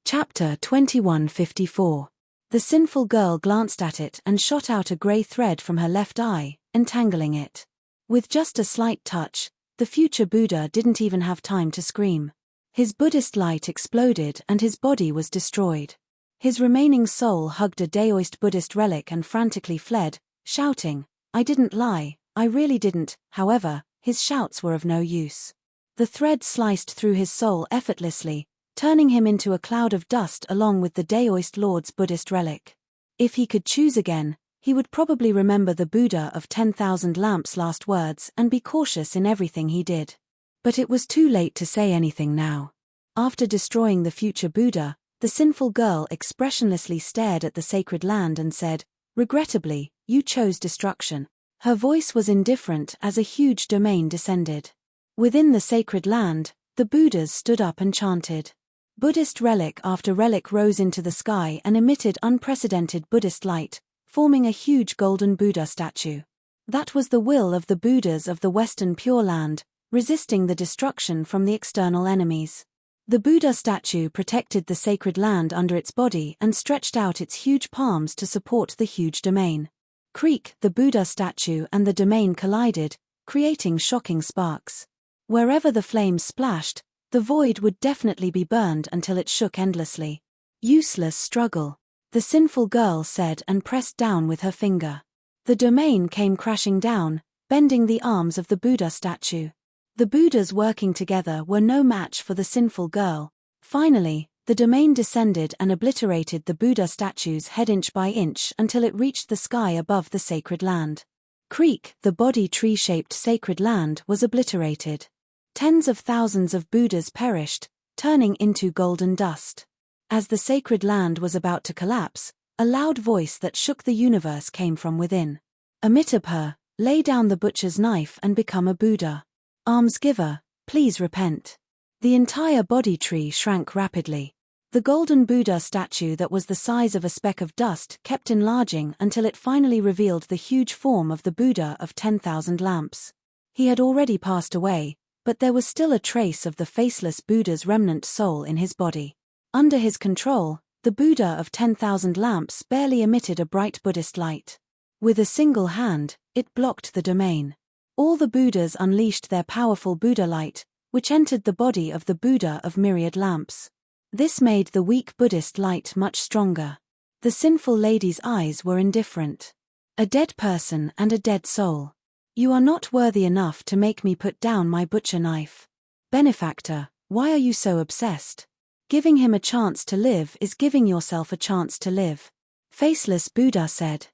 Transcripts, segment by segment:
Chapter 2154. The sinful girl glanced at it and shot out a grey thread from her left eye, entangling it. With just a slight touch, the future Buddha didn't even have time to scream. His Buddhist light exploded and his body was destroyed. His remaining soul hugged a Daoist Buddhist relic and frantically fled, shouting, "I didn't lie, I really didn't." However, his shouts were of no use. The thread sliced through his soul effortlessly, turning him into a cloud of dust along with the Daoist Lord's Buddhist relic. If he could choose again, he would probably remember the Buddha of 10,000 lamps' last words and be cautious in everything he did. But it was too late to say anything now. After destroying the future Buddha, the sinful girl expressionlessly stared at the sacred land and said, "Regrettably, you chose destruction." Her voice was indifferent as a huge domain descended. Within the sacred land, the Buddhas stood up and chanted. Buddhist relic after relic rose into the sky and emitted unprecedented Buddhist light, forming a huge golden Buddha statue. That was the will of the Buddhas of the Western Pure Land, resisting the destruction from the external enemies. The Buddha statue protected the sacred land under its body and stretched out its huge palms to support the huge domain. Creak, the Buddha statue and the domain collided, creating shocking sparks. Wherever the flames splashed, the void would definitely be burned until it shook endlessly. "Useless struggle," the sinful girl said and pressed down with her finger. The domain came crashing down, bending the arms of the Buddha statue. The Buddhas working together were no match for the sinful girl. Finally, the domain descended and obliterated the Buddha statue's head inch by inch until it reached the sky above the sacred land. Creak, the body tree-shaped sacred land was obliterated. Tens of thousands of Buddhas perished, turning into golden dust. As the sacred land was about to collapse, a loud voice that shook the universe came from within. Amitabha, lay down the butcher's knife and become a Buddha. Almsgiver, please repent. The entire body tree shrank rapidly. The golden Buddha statue that was the size of a speck of dust kept enlarging until it finally revealed the huge form of the Buddha of 10,000 lamps. He had already passed away, but there was still a trace of the faceless Buddha's remnant soul in his body. Under his control, the Buddha of 10,000 lamps barely emitted a bright Buddhist light. With a single hand, it blocked the domain. All the Buddhas unleashed their powerful Buddha light, which entered the body of the Buddha of myriad lamps. This made the weak Buddhist light much stronger. The sinful lady's eyes were indifferent. A dead person and a dead soul. You are not worthy enough to make me put down my butcher knife. Benefactor, why are you so obsessed? Giving him a chance to live is giving yourself a chance to live. Faceless Buddha said.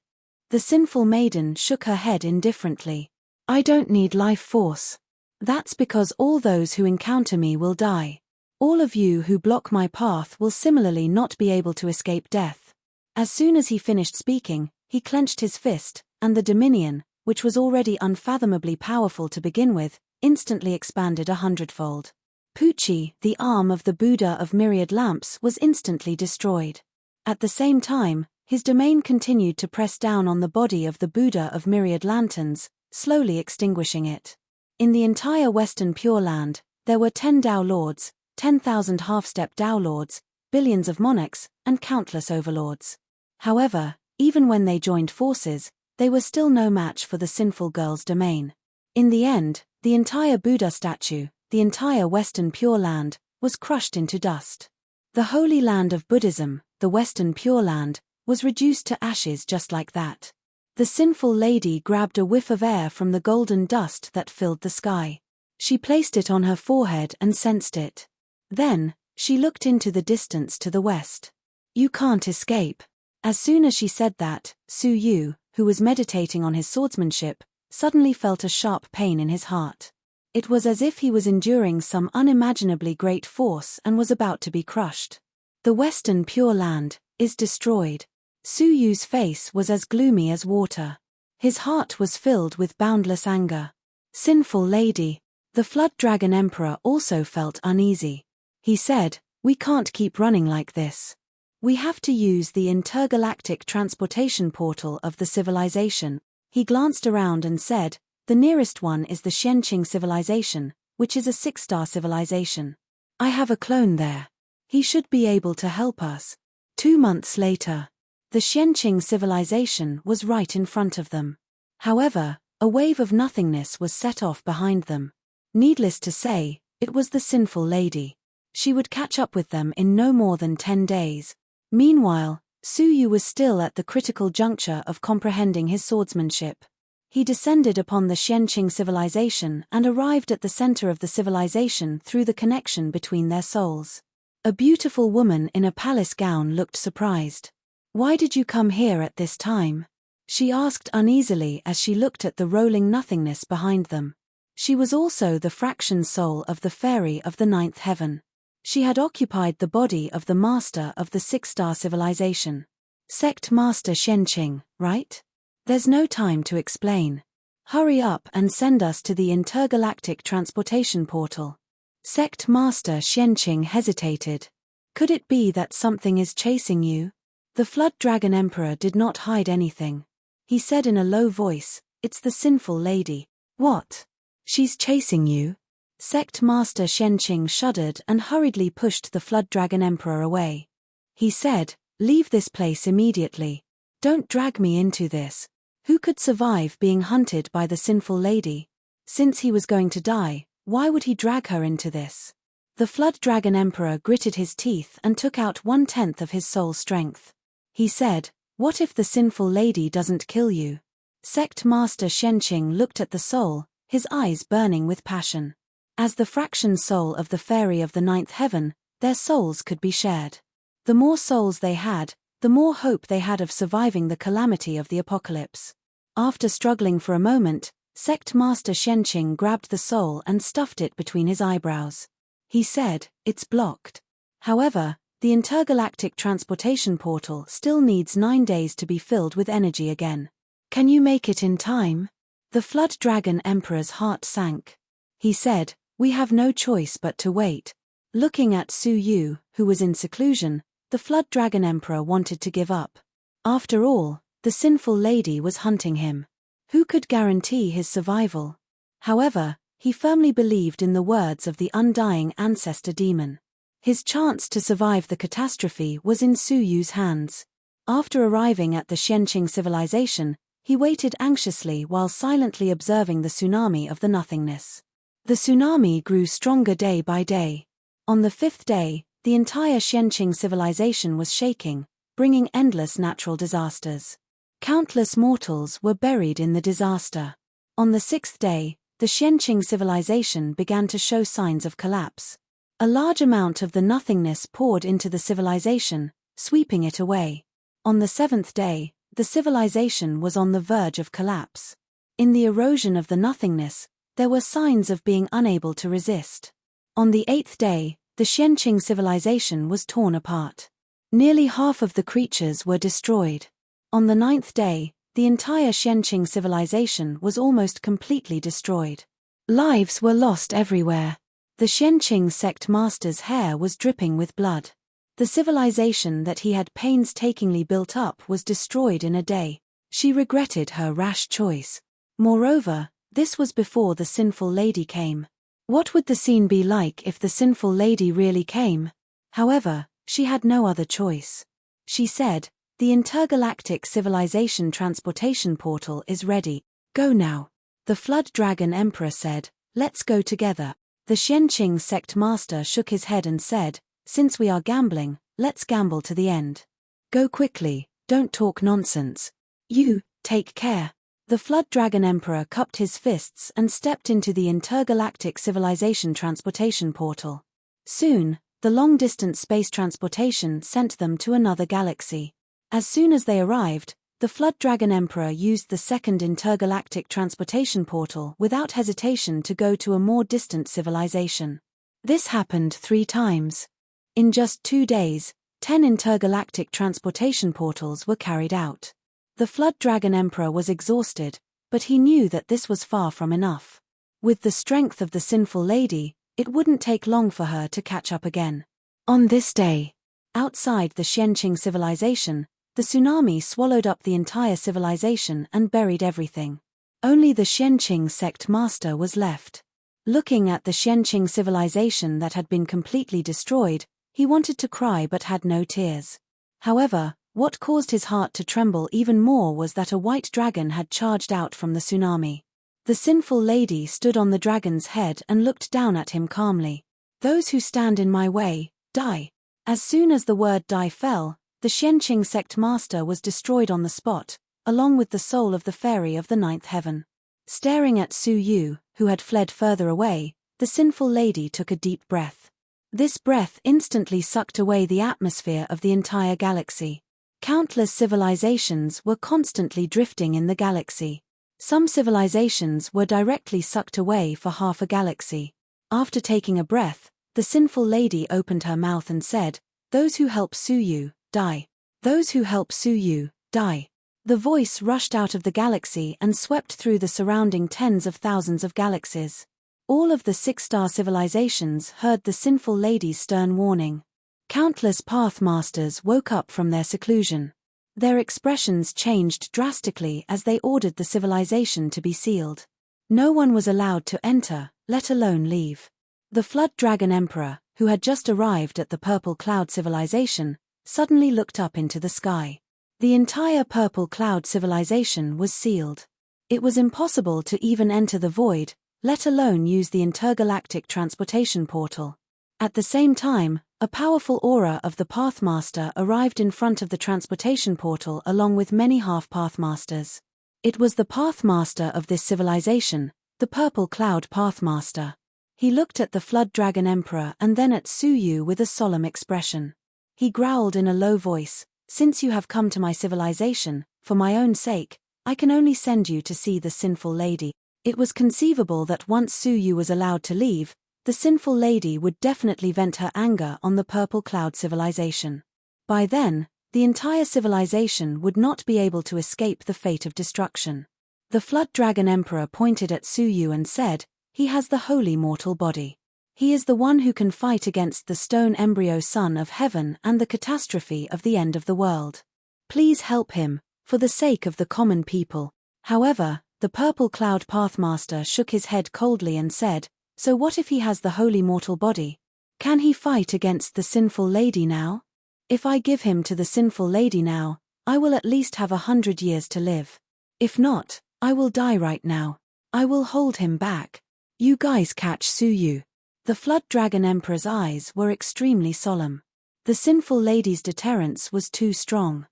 The sinful maiden shook her head indifferently. I don't need life force. That's because all those who encounter me will die. All of you who block my path will similarly not be able to escape death. As soon as he finished speaking, he clenched his fist, and the dominion, which was already unfathomably powerful to begin with, instantly expanded 100-fold. Puchi, the arm of the Buddha of myriad lamps, was instantly destroyed. At the same time, his domain continued to press down on the body of the Buddha of myriad lanterns, slowly extinguishing it. In the entire Western Pure Land, there were 10 Tao Lords, 10,000 half-step Tao Lords, billions of monarchs, and countless overlords. However, even when they joined forces, they were still no match for the sinful girl's domain. In the end, the entire Buddha statue, the entire Western Pure Land, was crushed into dust. The holy land of Buddhism, the Western Pure Land, was reduced to ashes just like that. The sinful lady grabbed a whiff of air from the golden dust that filled the sky. She placed it on her forehead and sensed it. Then, she looked into the distance to the west. You can't escape. As soon as she said that, Su Yu, who was meditating on his swordsmanship, suddenly felt a sharp pain in his heart. It was as if he was enduring some unimaginably great force and was about to be crushed. The Western Pure Land is destroyed. Su Yu's face was as gloomy as water. His heart was filled with boundless anger. Sinful lady. The Flood Dragon Emperor also felt uneasy. He said, "We can't keep running like this. We have to use the intergalactic transportation portal of the civilization." He glanced around and said, "The nearest one is the Xianqing civilization, which is a 6-star civilization. I have a clone there." He should be able to help us. 2 months later, the Xianqing civilization was right in front of them. However, a wave of nothingness was set off behind them. Needless to say, it was the sinful lady. She would catch up with them in no more than 10 days. Meanwhile, Su Yu was still at the critical juncture of comprehending his swordsmanship. He descended upon the Xianqing civilization and arrived at the center of the civilization through the connection between their souls. A beautiful woman in a palace gown looked surprised. "Why did you come here at this time?" she asked uneasily as she looked at the rolling nothingness behind them. She was also the fraction soul of the fairy of the 9th heaven. She had occupied the body of the master of the 6-star civilization. Sect Master Xianqing, right? There's no time to explain. Hurry up and send us to the intergalactic transportation portal. Sect Master Xianqing hesitated. Could it be that something is chasing you? The Flood Dragon Emperor did not hide anything. He said in a low voice, "It's the sinful lady." "What? She's chasing you?" Sect Master Xianqing shuddered and hurriedly pushed the Flood Dragon Emperor away. He said, "Leave this place immediately. Don't drag me into this." Who could survive being hunted by the sinful lady? Since he was going to die, why would he drag her into this? The Flood Dragon Emperor gritted his teeth and took out 1/10 of his soul strength. He said, "What if the sinful lady doesn't kill you?" Sect Master Xianqing looked at the soul, his eyes burning with passion. As the fraction soul of the fairy of the 9th heaven, their souls could be shared. The more souls they had, the more hope they had of surviving the calamity of the apocalypse. After struggling for a moment, Sect Master Xianqing grabbed the soul and stuffed it between his eyebrows. He said, "It's blocked." However, the intergalactic transportation portal still needs 9 days to be filled with energy again. "Can you make it in time?" The Flood Dragon Emperor's heart sank. He said, "We have no choice but to wait." Looking at Su Yu, who was in seclusion, the Flood Dragon Emperor wanted to give up. After all, the sinful lady was hunting him. Who could guarantee his survival? However, he firmly believed in the words of the undying ancestor demon. His chance to survive the catastrophe was in Su Yu's hands. After arriving at the Xianqing civilization, he waited anxiously while silently observing the tsunami of the nothingness. The tsunami grew stronger day by day. On the 5th day, the entire Xianqing civilization was shaking, bringing endless natural disasters. Countless mortals were buried in the disaster. On the 6th day, the Xianqing civilization began to show signs of collapse. A large amount of the nothingness poured into the civilization, sweeping it away. On the 7th day, the civilization was on the verge of collapse. In the erosion of the nothingness, there were signs of being unable to resist. On the 8th day, the Xianqing civilization was torn apart. Nearly half of the creatures were destroyed. On the 9th day, the entire Xianqing civilization was almost completely destroyed. Lives were lost everywhere. The Xianqing sect master's hair was dripping with blood. The civilization that he had painstakingly built up was destroyed in a day. She regretted her rash choice. Moreover, this was before the sinful lady came. What would the scene be like if the sinful lady really came? However, she had no other choice. She said, "The intergalactic civilization transportation portal is ready. Go now." The Flood Dragon Emperor said, "Let's go together." The Xianqing sect master shook his head and said, "Since we are gambling, let's gamble to the end. Go quickly, don't talk nonsense. You, take care." The Flood Dragon Emperor cupped his fists and stepped into the intergalactic civilization transportation portal. Soon, the long-distance space transportation sent them to another galaxy. As soon as they arrived, the Flood Dragon Emperor used the second intergalactic transportation portal without hesitation to go to a more distant civilization. This happened 3 times. In just 2 days, 10 intergalactic transportation portals were carried out. The Flood Dragon Emperor was exhausted, but he knew that this was far from enough. With the strength of the sinful lady, it wouldn't take long for her to catch up again. On this day, outside the Xianqing civilization, the tsunami swallowed up the entire civilization and buried everything. Only the Xianqing sect master was left. Looking at the Xianqing civilization that had been completely destroyed, He wanted to cry but had no tears. However, what caused his heart to tremble even more was that a white dragon had charged out from the tsunami. The sinful lady stood on the dragon's head and looked down at him calmly. "Those who stand in my way, die." As soon as the word die fell, the Xianqing sect master was destroyed on the spot, along with the soul of the fairy of the ninth heaven. Staring at Su Yu, who had fled further away, the sinful lady took a deep breath. This breath instantly sucked away the atmosphere of the entire galaxy. Countless civilizations were constantly drifting in the galaxy. Some civilizations were directly sucked away for half a galaxy. After taking a breath, the sinful lady opened her mouth and said, "Those who help Su Yu, die. Those who help Su Yu, die." The voice rushed out of the galaxy and swept through the surrounding tens of thousands of galaxies. All of the six-star civilizations heard the sinful lady's stern warning. Countless Pathmasters woke up from their seclusion. Their expressions changed drastically as they ordered the civilization to be sealed. No one was allowed to enter, let alone leave. The Flood Dragon Emperor, who had just arrived at the Purple Cloud civilization, suddenly looked up into the sky. The entire Purple Cloud civilization was sealed. It was impossible to even enter the void, let alone use the intergalactic transportation portal. At the same time, a powerful aura of the Pathmaster arrived in front of the transportation portal along with many half-Pathmasters. It was the Pathmaster of this civilization, the Purple Cloud Pathmaster. He looked at the Flood Dragon Emperor and then at Su Yu with a solemn expression. He growled in a low voice, "Since you have come to my civilization, for my own sake, I can only send you to see the sinful lady." It was conceivable that once Su Yu was allowed to leave, the sinful lady would definitely vent her anger on the Purple Cloud civilization. By then, the entire civilization would not be able to escape the fate of destruction. The Flood Dragon Emperor pointed at Su Yu and said, "He has the holy mortal body. He is the one who can fight against the stone embryo son of heaven and the catastrophe of the end of the world. Please help him, for the sake of the common people." However, the Purple Cloud Pathmaster shook his head coldly and said, "So what if he has the holy mortal body? Can he fight against the sinful lady now? If I give him to the sinful lady now, I will at least have 100 years to live. If not, I will die right now. I will hold him back. You guys catch Su Yu." The Flood Dragon Emperor's eyes were extremely solemn. The sinful lady's deterrence was too strong.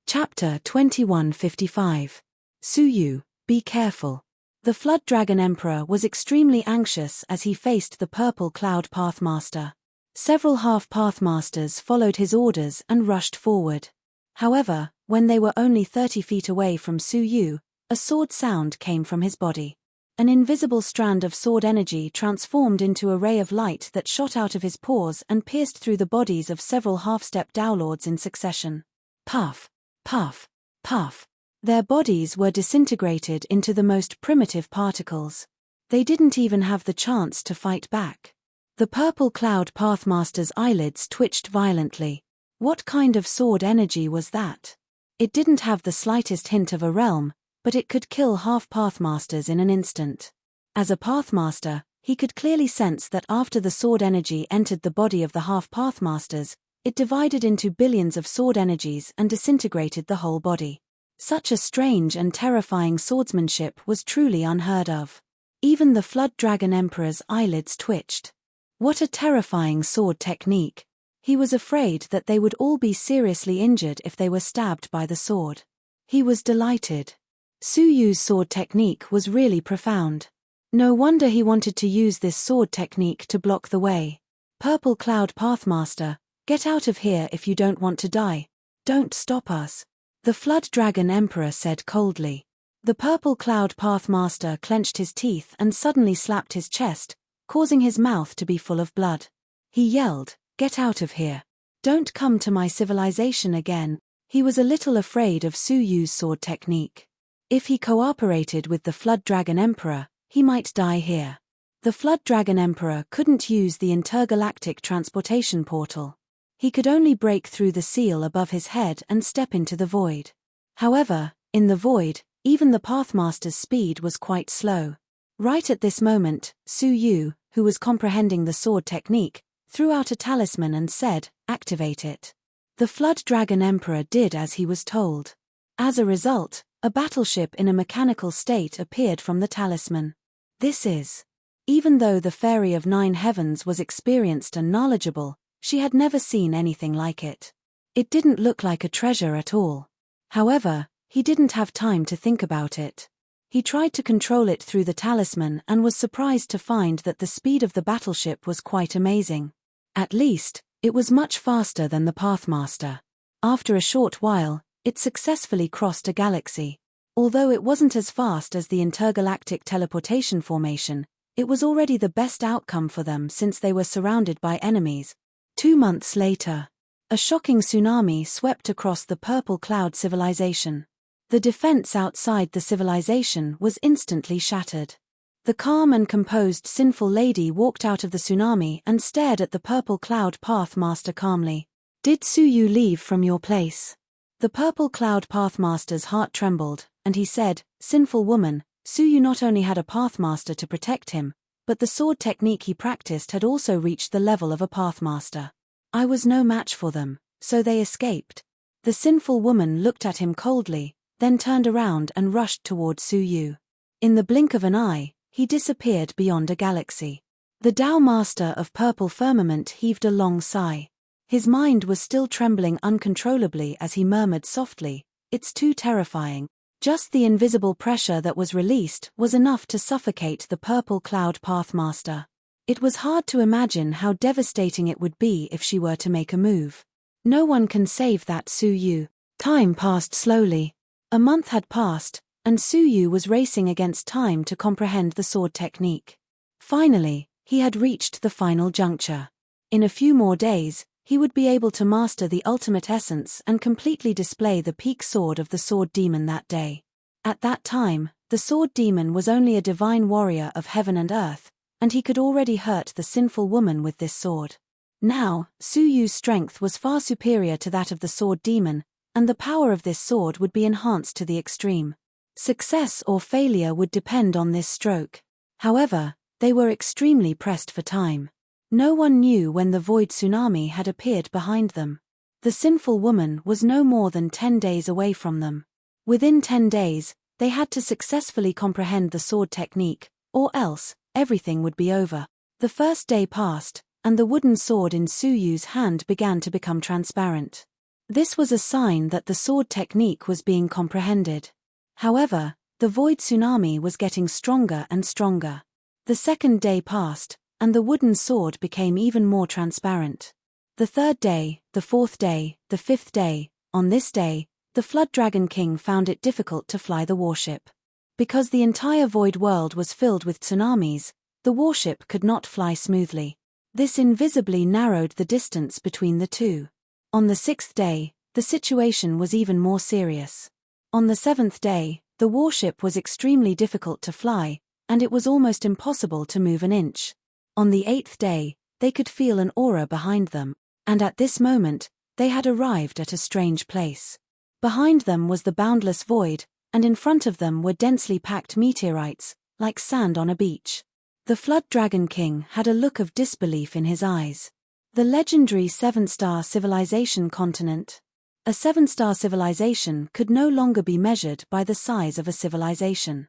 Chapter 2155. Su Yu, be careful. The Flood Dragon Emperor was extremely anxious as he faced the Purple Cloud Pathmaster. Several half-Pathmasters followed his orders and rushed forward. However, when they were only 30 feet away from Su Yu, a sword sound came from his body. An invisible strand of sword energy transformed into a ray of light that shot out of his paws and pierced through the bodies of several half-step Dowlords in succession. Puff, puff, puff. Their bodies were disintegrated into the most primitive particles. They didn't even have the chance to fight back. The Purple Cloud Pathmaster's eyelids twitched violently. What kind of sword energy was that? It didn't have the slightest hint of a realm, but it could kill half Pathmasters in an instant. As a Pathmaster, he could clearly sense that after the sword energy entered the body of the half Pathmasters, it divided into billions of sword energies and disintegrated the whole body. Such a strange and terrifying swordsmanship was truly unheard of. Even the Flood Dragon Emperor's eyelids twitched. What a terrifying sword technique. He was afraid that they would all be seriously injured if they were stabbed by the sword. He was delighted. Su Yu's sword technique was really profound. No wonder he wanted to use this sword technique to block the way. Purple Cloud Pathmaster, get out of here if you don't want to die. Don't stop us. The Flood Dragon Emperor said coldly. The Purple Cloud Pathmaster clenched his teeth and suddenly slapped his chest, causing his mouth to be full of blood. He yelled, "Get out of here. Don't come to my civilization again." He was a little afraid of Su Yu's sword technique. If he cooperated with the Flood Dragon Emperor, he might die here. The Flood Dragon Emperor couldn't use the intergalactic transportation portal. He could only break through the seal above his head and step into the void. However, in the void, even the Pathmaster's speed was quite slow. Right at this moment, Su Yu, who was comprehending the sword technique, threw out a talisman and said, "Activate it." The Flood Dragon Emperor did as he was told. As a result, a battleship in a mechanical state appeared from the talisman. This is. Even though the Fairy of Nine Heavens was experienced and knowledgeable, she had never seen anything like it. It didn't look like a treasure at all. However, he didn't have time to think about it. He tried to control it through the talisman and was surprised to find that the speed of the battleship was quite amazing. At least, it was much faster than the Pathmaster. After a short while, it successfully crossed a galaxy. Although it wasn't as fast as the intergalactic teleportation formation, it was already the best outcome for them since they were surrounded by enemies. 2 months later, a shocking tsunami swept across the Purple Cloud civilization. The defense outside the civilization was instantly shattered. The calm and composed Sinful Lady walked out of the tsunami and stared at the Purple Cloud Pathmaster calmly. "Did Suyu leave from your place?" The Purple Cloud Pathmaster's heart trembled, and he said, "Sinful woman, Suyu not only had a Pathmaster to protect him, but the sword technique he practiced had also reached the level of a Pathmaster. I was no match for them, so they escaped." The sinful woman looked at him coldly, then turned around and rushed toward Suyu. In the blink of an eye, he disappeared beyond a galaxy. The Tao Master of Purple Firmament heaved a long sigh. His mind was still trembling uncontrollably as he murmured softly, "It's too terrifying." Just the invisible pressure that was released was enough to suffocate the Purple Cloud Pathmaster. It was hard to imagine how devastating it would be if she were to make a move. No one can save that Suyu. Time passed slowly. A month had passed, and Suyu was racing against time to comprehend the sword technique. Finally, he had reached the final juncture. In a few more days, he would be able to master the ultimate essence and completely display the peak sword of the Sword Demon that day. At that time, the Sword Demon was only a divine warrior of heaven and earth, and he could already hurt the sinful woman with this sword. Now, Suyu's strength was far superior to that of the Sword Demon, and the power of this sword would be enhanced to the extreme. Success or failure would depend on this stroke. However, they were extremely pressed for time. No one knew when the void tsunami had appeared behind them. The sinful woman was no more than 10 days away from them. Within 10 days, they had to successfully comprehend the sword technique, or else, everything would be over. The first day passed, and the wooden sword in Suyu's hand began to become transparent. This was a sign that the sword technique was being comprehended. However, the void tsunami was getting stronger and stronger. The second day passed, and the wooden sword became even more transparent. The third day, the fourth day, the fifth day, on this day, the Flood Dragon King found it difficult to fly the warship. Because the entire void world was filled with tsunamis, the warship could not fly smoothly. This invisibly narrowed the distance between the two. On the sixth day, the situation was even more serious. On the seventh day, the warship was extremely difficult to fly, and it was almost impossible to move an inch. On the eighth day, they could feel an aura behind them, and at this moment, they had arrived at a strange place. Behind them was the boundless void, and in front of them were densely packed meteorites, like sand on a beach. The Flood Dragon King had a look of disbelief in his eyes. The legendary 7-star civilization continent. A 7-star civilization could no longer be measured by the size of a civilization.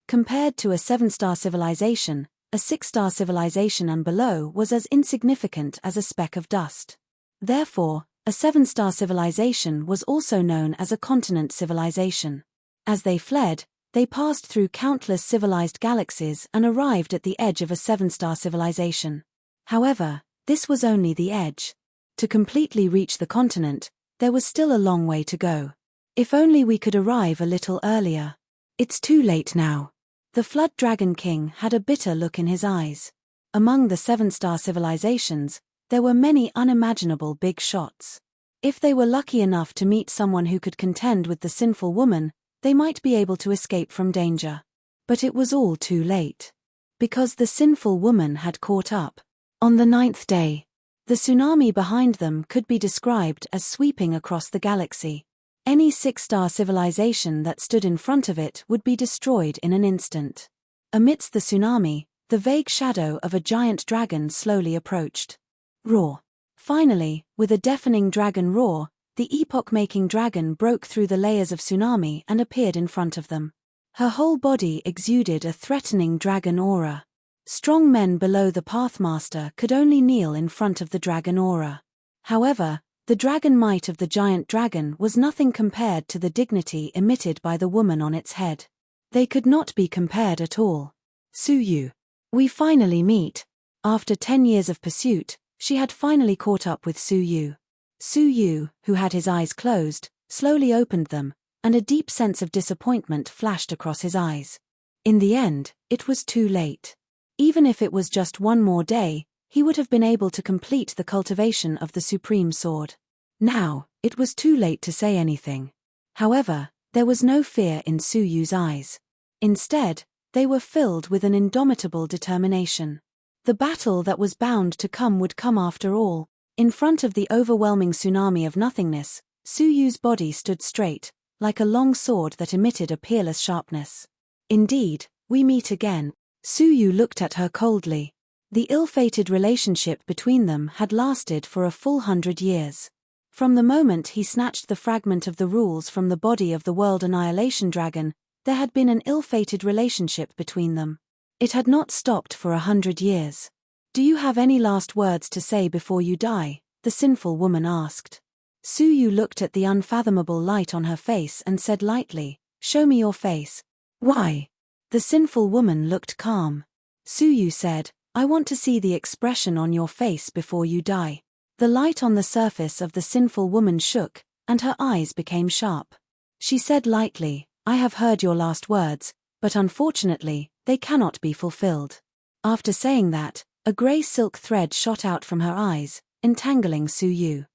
Compared to a 7-star civilization, a 6-star civilization and below was as insignificant as a speck of dust. Therefore, a 7-star civilization was also known as a continent civilization. As they fled, they passed through countless civilized galaxies and arrived at the edge of a 7-star civilization. However, this was only the edge. To completely reach the continent, there was still a long way to go. If only we could arrive a little earlier. It's too late now. The Flood Dragon King had a bitter look in his eyes. Among the 7-star civilizations, there were many unimaginable big shots. If they were lucky enough to meet someone who could contend with the sinful woman, they might be able to escape from danger. But it was all too late. Because the sinful woman had caught up. On the 9th day, the tsunami behind them could be described as sweeping across the galaxy. Any 6-star civilization that stood in front of it would be destroyed in an instant. Amidst the tsunami, the vague shadow of a giant dragon slowly approached. Roar. Finally, with a deafening dragon roar, the epoch-making dragon broke through the layers of tsunami and appeared in front of them. Her whole body exuded a threatening dragon aura. Strong men below the Pathmaster could only kneel in front of the dragon aura. However, the dragon might of the giant dragon was nothing compared to the dignity emitted by the woman on its head. They could not be compared at all. Suyu. We finally meet. After 10 years of pursuit, she had finally caught up with Suyu. Suyu, who had his eyes closed, slowly opened them, and a deep sense of disappointment flashed across his eyes. In the end, it was too late. Even if it was just one more day, he would have been able to complete the cultivation of the supreme sword. Now, it was too late to say anything. However, there was no fear in Suyu's eyes. Instead, they were filled with an indomitable determination. The battle that was bound to come would come after all. In front of the overwhelming tsunami of nothingness, Suyu's body stood straight, like a long sword that emitted a peerless sharpness. Indeed, we meet again. Suyu looked at her coldly. The ill-fated relationship between them had lasted for a full 100 years. From the moment he snatched the fragment of the rules from the body of the World Annihilation Dragon, there had been an ill-fated relationship between them. It had not stopped for 100 years. "Do you have any last words to say before you die?" the sinful woman asked. Suyu looked at the unfathomable light on her face and said lightly, "Show me your face." "Why?" The sinful woman looked calm. Suyu said, "I want to see the expression on your face before you die." The light on the surface of the sinful woman shook, and her eyes became sharp. She said lightly, "I have heard your last words, but unfortunately, they cannot be fulfilled." After saying that, a grey silk thread shot out from her eyes, entangling Suyu.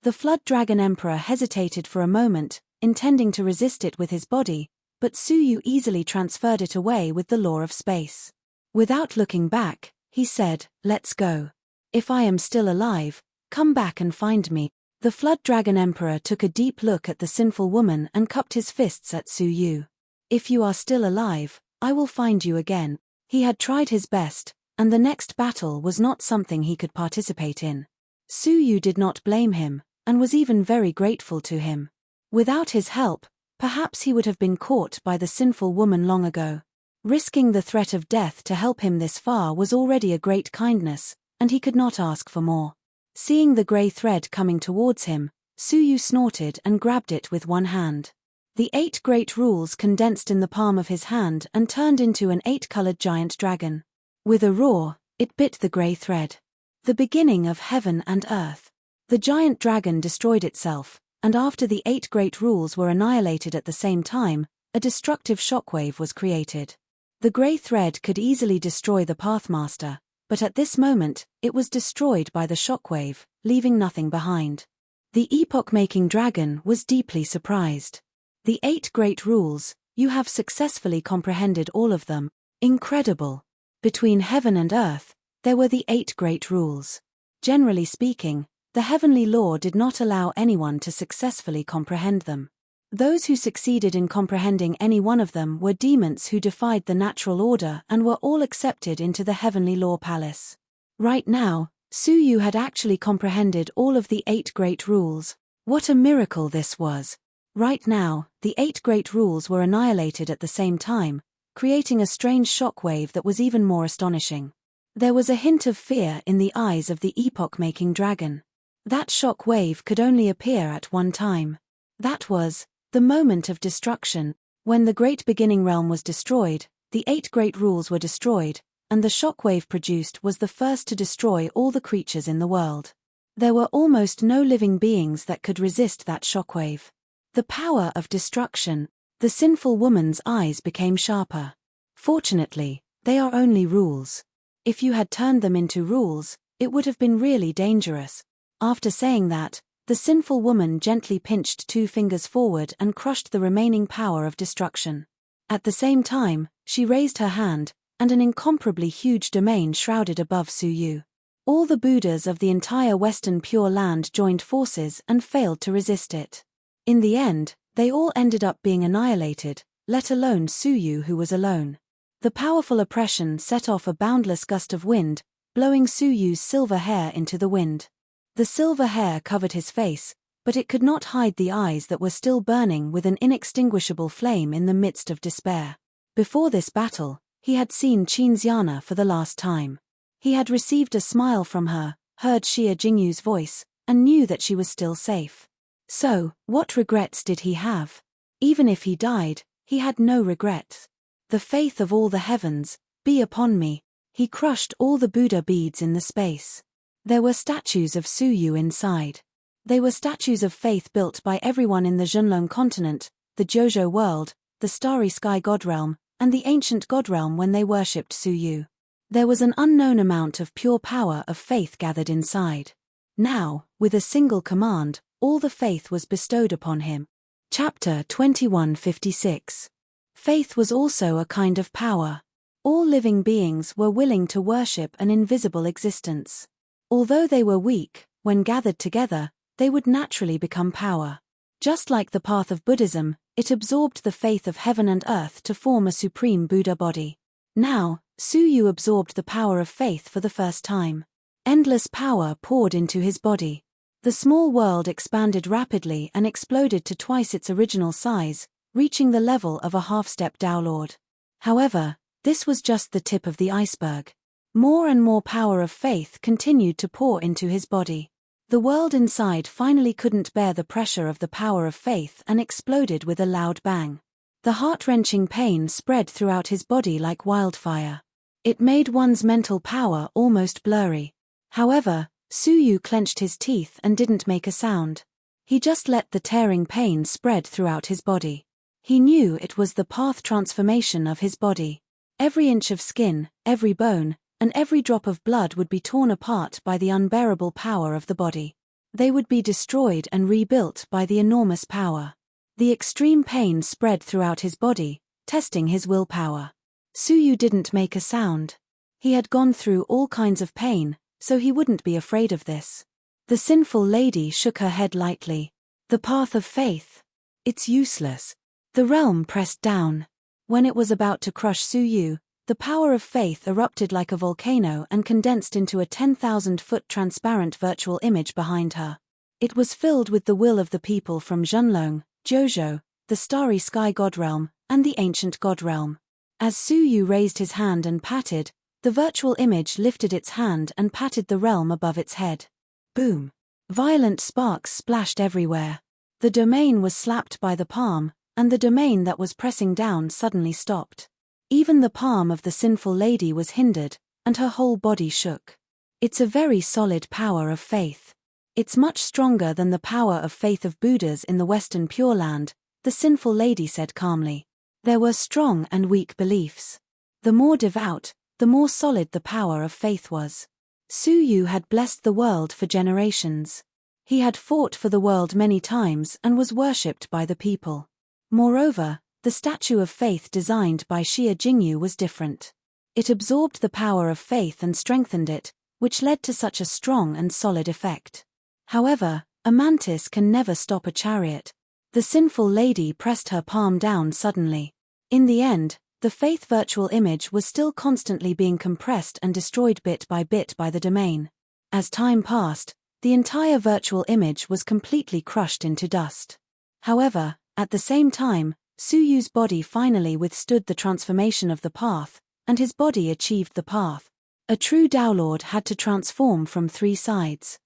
The Flood Dragon Emperor hesitated for a moment, intending to resist it with his body, but Suyu easily transferred it away with the law of space. Without looking back, he said, "Let's go. If I am still alive, come back and find me." The Flood Dragon Emperor took a deep look at the sinful woman and cupped his fists at Suyu. "If you are still alive, I will find you again." He had tried his best, and the next battle was not something he could participate in. Suyu did not blame him, and was even very grateful to him. Without his help, perhaps he would have been caught by the sinful woman long ago. Risking the threat of death to help him this far was already a great kindness, and he could not ask for more. Seeing the grey thread coming towards him, Suyu snorted and grabbed it with one hand. The 8 great rules condensed in the palm of his hand and turned into an 8-colored giant dragon. With a roar, it bit the grey thread. The beginning of heaven and earth. The giant dragon destroyed itself, and after the 8 great rules were annihilated at the same time, a destructive shockwave was created. The grey thread could easily destroy the Pathmaster, but at this moment, it was destroyed by the shockwave, leaving nothing behind. The epoch-making dragon was deeply surprised. "The 8 great rules, you have successfully comprehended all of them. Incredible. Between heaven and earth, there were the 8 great rules. Generally speaking, the heavenly law did not allow anyone to successfully comprehend them. Those who succeeded in comprehending any one of them were demons who defied the natural order and were all accepted into the heavenly law palace." Right now, Suyu had actually comprehended all of the 8 great rules. What a miracle this was. Right now, the 8 great rules were annihilated at the same time, creating a strange shockwave that was even more astonishing. There was a hint of fear in the eyes of the epoch-making dragon. That shockwave could only appear at one time. That was the moment of destruction. When the great beginning realm was destroyed, the 8 great rules were destroyed, and the shockwave produced was the first to destroy all the creatures in the world. There were almost no living beings that could resist that shockwave. The power of destruction. The sinful woman's eyes became sharper. Fortunately, they are only rules. If you had turned them into rules, it would have been really dangerous. After saying that, the sinful woman gently pinched 2 fingers forward and crushed the remaining power of destruction. At the same time, she raised her hand, and an incomparably huge domain shrouded above Suyu. All the Buddhas of the entire Western Pure Land joined forces and failed to resist it. In the end, they all ended up being annihilated, let alone Suyu, who was alone. The powerful oppression set off a boundless gust of wind, blowing Suyu's silver hair into the wind. The silver hair covered his face, but it could not hide the eyes that were still burning with an inextinguishable flame in the midst of despair. Before this battle, he had seen Qinxiana for the last time. He had received a smile from her, heard Xia Jingyu's voice, and knew that she was still safe. So, what regrets did he have? Even if he died, he had no regrets. The faith of all the heavens, be upon me. He crushed all the Buddha beads in the space. There were statues of Suyu inside. They were statues of faith built by everyone in the Zhenlong continent, the Jojo world, the starry sky godrealm, and the ancient godrealm when they worshipped Suyu. There was an unknown amount of pure power of faith gathered inside. Now, with a single command, all the faith was bestowed upon him. Chapter 2156. Faith was also a kind of power. All living beings were willing to worship an invisible existence. Although they were weak, when gathered together, they would naturally become power. Just like the path of Buddhism, it absorbed the faith of heaven and earth to form a supreme Buddha body. Now, Suyu absorbed the power of faith for the first time. Endless power poured into his body. The small world expanded rapidly and exploded to twice its original size, reaching the level of a half-step Daolord. However, this was just the tip of the iceberg. More and more power of faith continued to pour into his body. The world inside finally couldn't bear the pressure of the power of faith and exploded with a loud bang. The heart-wrenching pain spread throughout his body like wildfire. It made one's mental power almost blurry. However, Suyu clenched his teeth and didn't make a sound. He just let the tearing pain spread throughout his body. He knew it was the path transformation of his body. Every inch of skin, every bone, and every drop of blood would be torn apart by the unbearable power of the body. They would be destroyed and rebuilt by the enormous power. The extreme pain spread throughout his body, testing his willpower. Suyu didn't make a sound. He had gone through all kinds of pain, so he wouldn't be afraid of this. The sinful lady shook her head lightly. The path of faith. It's useless. The realm pressed down. When it was about to crush Suyu, the power of faith erupted like a volcano and condensed into a 10,000-foot transparent virtual image behind her. It was filled with the will of the people from Zhenlong, Jojo, the starry sky godrealm, and the ancient godrealm. As Suyu raised his hand and patted, the virtual image lifted its hand and patted the realm above its head. Boom! Violent sparks splashed everywhere. The domain was slapped by the palm, and the domain that was pressing down suddenly stopped. Even the palm of the sinful lady was hindered, and her whole body shook. It's a very solid power of faith. It's much stronger than the power of faith of Buddhas in the Western Pure Land, the sinful lady said calmly. There were strong and weak beliefs. The more devout, the more solid the power of faith was. Suyu had blessed the world for generations. He had fought for the world many times and was worshipped by the people. Moreover, the statue of faith designed by Xia Jingyu was different. It absorbed the power of faith and strengthened it, which led to such a strong and solid effect. However, a mantis can never stop a chariot. The sinful lady pressed her palm down suddenly. In the end, the faith virtual image was still constantly being compressed and destroyed bit by the domain. As time passed, the entire virtual image was completely crushed into dust. However, at the same time, Suyu's body finally withstood the transformation of the path, and his body achieved the path. A true Daolord had to transform from 3 sides.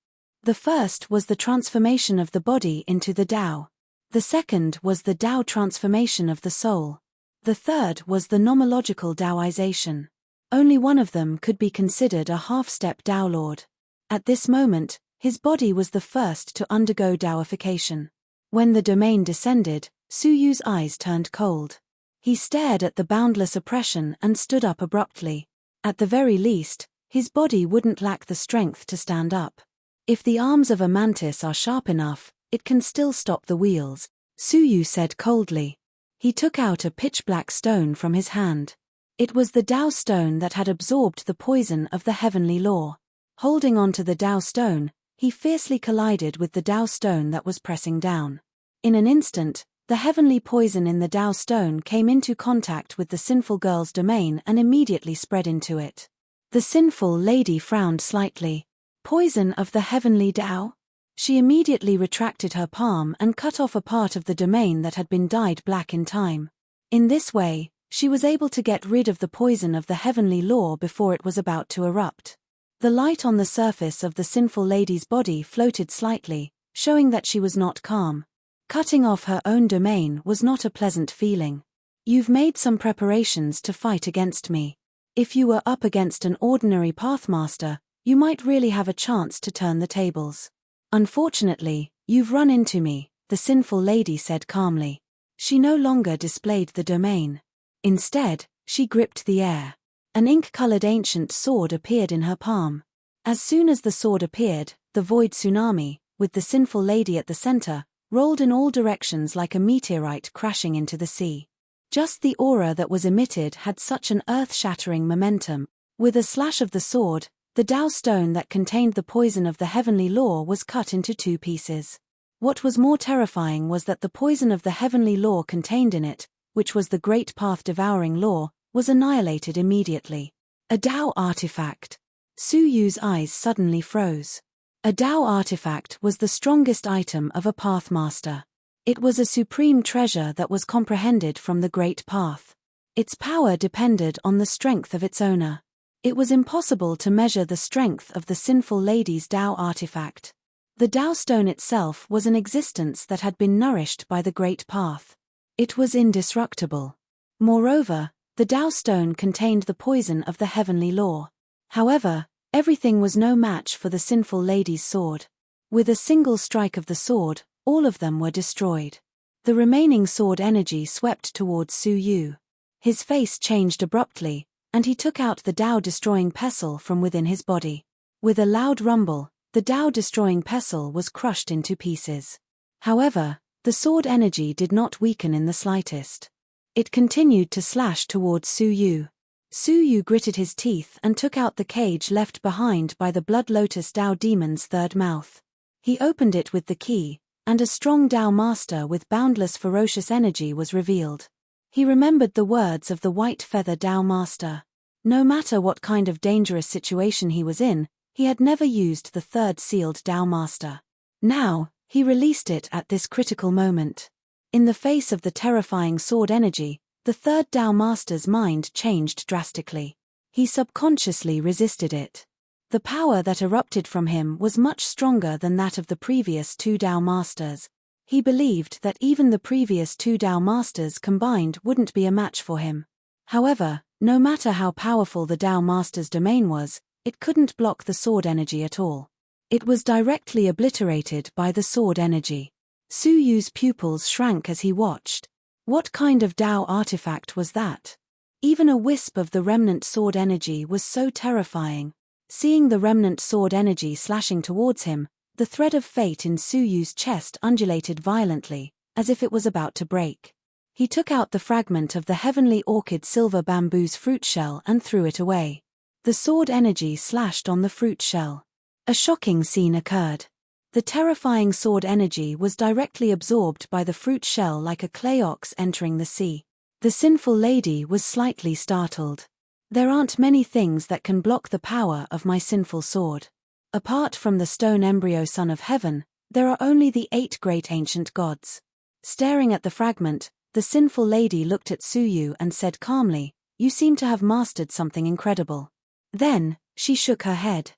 The first was the transformation of the body into the Tao. The second was the Tao transformation of the soul. The third was the nomological Taoization. Only one of them could be considered a half-step Daolord. At this moment, his body was the first to undergo Taoification. When the domain descended, Suyu's eyes turned cold. He stared at the boundless oppression and stood up abruptly. At the very least, his body wouldn't lack the strength to stand up. If the arms of a mantis are sharp enough, it can still stop the wheels, Suyu said coldly. He took out a pitch-black stone from his hand. It was the Tao stone that had absorbed the poison of the heavenly law. Holding onto the Tao stone, he fiercely collided with the Tao stone that was pressing down. In an instant, the heavenly poison in the Tao stone came into contact with the sinful girl's domain and immediately spread into it. The sinful lady frowned slightly. Poison of the heavenly Tao? She immediately retracted her palm and cut off a part of the domain that had been dyed black in time. In this way, she was able to get rid of the poison of the heavenly law before it was about to erupt. The light on the surface of the sinful lady's body floated slightly, showing that she was not calm. Cutting off her own domain was not a pleasant feeling. You've made some preparations to fight against me. If you were up against an ordinary pathmaster, you might really have a chance to turn the tables. Unfortunately, you've run into me, the sinful lady said calmly. She no longer displayed the domain. Instead, she gripped the air. An ink-colored ancient sword appeared in her palm. As soon as the sword appeared, the void tsunami, with the sinful lady at the center, rolled in all directions like a meteorite crashing into the sea. Just the aura that was emitted had such an earth-shattering momentum. With a slash of the sword, the Tao stone that contained the poison of the heavenly law was cut into 2 pieces. What was more terrifying was that the poison of the heavenly law contained in it, which was the great path-devouring law, was annihilated immediately. A Tao artifact. Su Yu's eyes suddenly froze. A Tao artifact was the strongest item of a pathmaster. It was a supreme treasure that was comprehended from the great path. Its power depended on the strength of its owner. It was impossible to measure the strength of the sinful lady's Tao artifact. The Tao stone itself was an existence that had been nourished by the great path. It was indestructible. Moreover, the Tao stone contained the poison of the heavenly law. However, everything was no match for the sinful lady's sword. With a single strike of the sword, all of them were destroyed. The remaining sword energy swept towards Su Yu. His face changed abruptly, and he took out the Tao-destroying pestle from within his body. With a loud rumble, the Tao-destroying pestle was crushed into pieces. However, the sword energy did not weaken in the slightest. It continued to slash towards Su Yu. Su Yu gritted his teeth and took out the cage left behind by the Blood Lotus Tao demon's third mouth. He opened it with the key, and a strong Tao master with boundless ferocious energy was revealed. He remembered the words of the White Feather Tao master. No matter what kind of dangerous situation he was in, he had never used the third sealed Tao master. Now, he released it at this critical moment. In the face of the terrifying sword energy, the third Tao master's mind changed drastically. He subconsciously resisted it. The power that erupted from him was much stronger than that of the previous 2 Tao masters. He believed that even the previous 2 Tao masters combined wouldn't be a match for him. However, no matter how powerful the Tao master's domain was, it couldn't block the sword energy at all. It was directly obliterated by the sword energy. Su Yu's pupils shrank as he watched. What kind of Tao artifact was that? Even a wisp of the remnant sword energy was so terrifying. Seeing the remnant sword energy slashing towards him, the thread of fate in Su Yu's chest undulated violently, as if it was about to break. He took out the fragment of the heavenly orchid silver bamboo's fruit shell and threw it away. The sword energy slashed on the fruit shell. A shocking scene occurred. The terrifying sword energy was directly absorbed by the fruit shell like a clay ox entering the sea. The sinful lady was slightly startled. There aren't many things that can block the power of my sinful sword. Apart from the stone embryo son of heaven, there are only the 8 great ancient gods. Staring at the fragment, the sinful lady looked at Su Yu and said calmly, "You seem to have mastered something incredible." Then, she shook her head.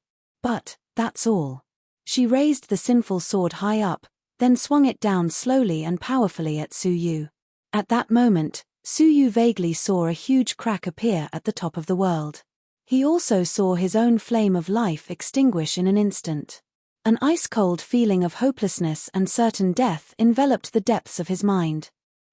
"But, that's all." She raised the sinful sword high up, then swung it down slowly and powerfully at Su Yu. At that moment, Su Yu vaguely saw a huge crack appear at the top of the world. He also saw his own flame of life extinguish in an instant. An ice-cold feeling of hopelessness and certain death enveloped the depths of his mind.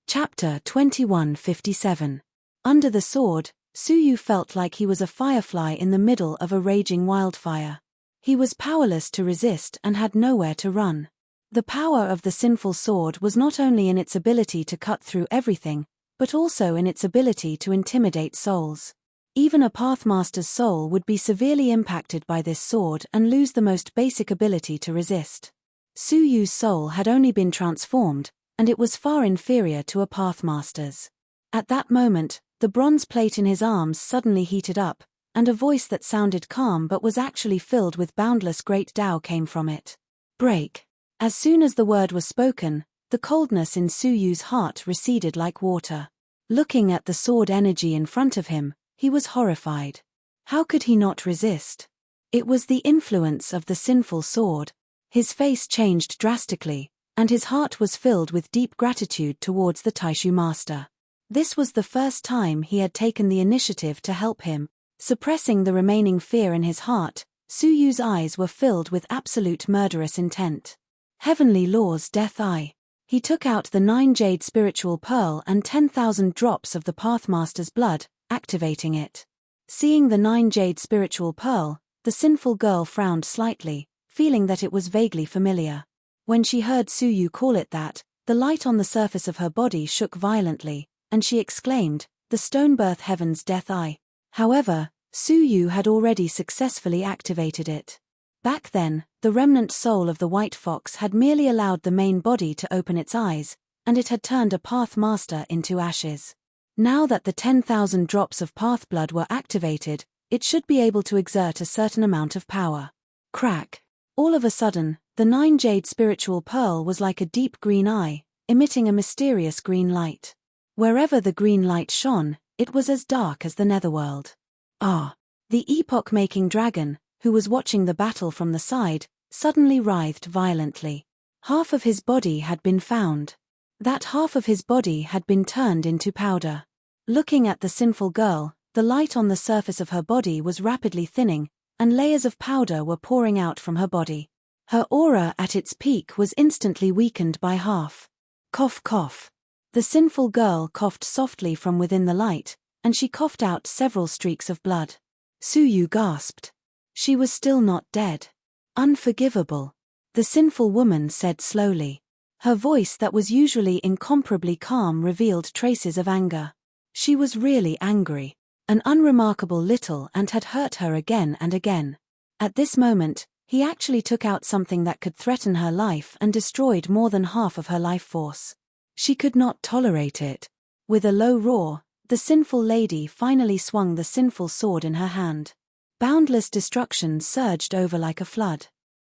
Chapter 2157. Under the sword, Su Yu felt like he was a firefly in the middle of a raging wildfire. He was powerless to resist and had nowhere to run. The power of the sinful sword was not only in its ability to cut through everything, but also in its ability to intimidate souls. Even a pathmaster's soul would be severely impacted by this sword and lose the most basic ability to resist. Su Yu's soul had only been transformed, and it was far inferior to a pathmaster's. At that moment, the bronze plate in his arms suddenly heated up, and a voice that sounded calm but was actually filled with boundless great Tao came from it. Break. As soon as the word was spoken, the coldness in Su Yu's heart receded like water. Looking at the sword energy in front of him, he was horrified. How could he not resist? It was the influence of the sinful sword. His face changed drastically, and his heart was filled with deep gratitude towards the Taishu master. This was the first time he had taken the initiative to help him. Suppressing the remaining fear in his heart, Su Yu's eyes were filled with absolute murderous intent. Heavenly laws defy. He took out the 9-jade spiritual pearl and 10,000 drops of the Pathmaster's blood, activating it. Seeing the 9-jade spiritual pearl, the sinful girl frowned slightly, feeling that it was vaguely familiar. When she heard Su Yu call it that, the light on the surface of her body shook violently, and she exclaimed, "The Stonebirth Heaven's Death Eye." However, Su Yu had already successfully activated it. Back then, the remnant soul of the White Fox had merely allowed the main body to open its eyes, and it had turned a Pathmaster into ashes. Now that the 10,000 drops of Path blood were activated, it should be able to exert a certain amount of power. Crack. All of a sudden, the 9-jade spiritual pearl was like a deep green eye, emitting a mysterious green light. Wherever the green light shone, it was as dark as the netherworld. Ah! The epoch-making dragon, who was watching the battle from the side, suddenly writhed violently. Half of his body had been found. That half of his body had been turned into powder. Looking at the sinful girl, the light on the surface of her body was rapidly thinning, and layers of powder were pouring out from her body. Her aura at its peak was instantly weakened by half. Cough cough. The sinful girl coughed softly from within the light, and she coughed out several streaks of blood. Su Yu gasped. She was still not dead. Unforgivable. The sinful woman said slowly. Her voice that was usually incomparably calm revealed traces of anger. She was really angry. An unremarkable little ant had hurt her again and again. At this moment, he actually took out something that could threaten her life and destroyed more than half of her life force. She could not tolerate it. With a low roar, the sinful lady finally swung the sinful sword in her hand. Boundless destruction surged over like a flood.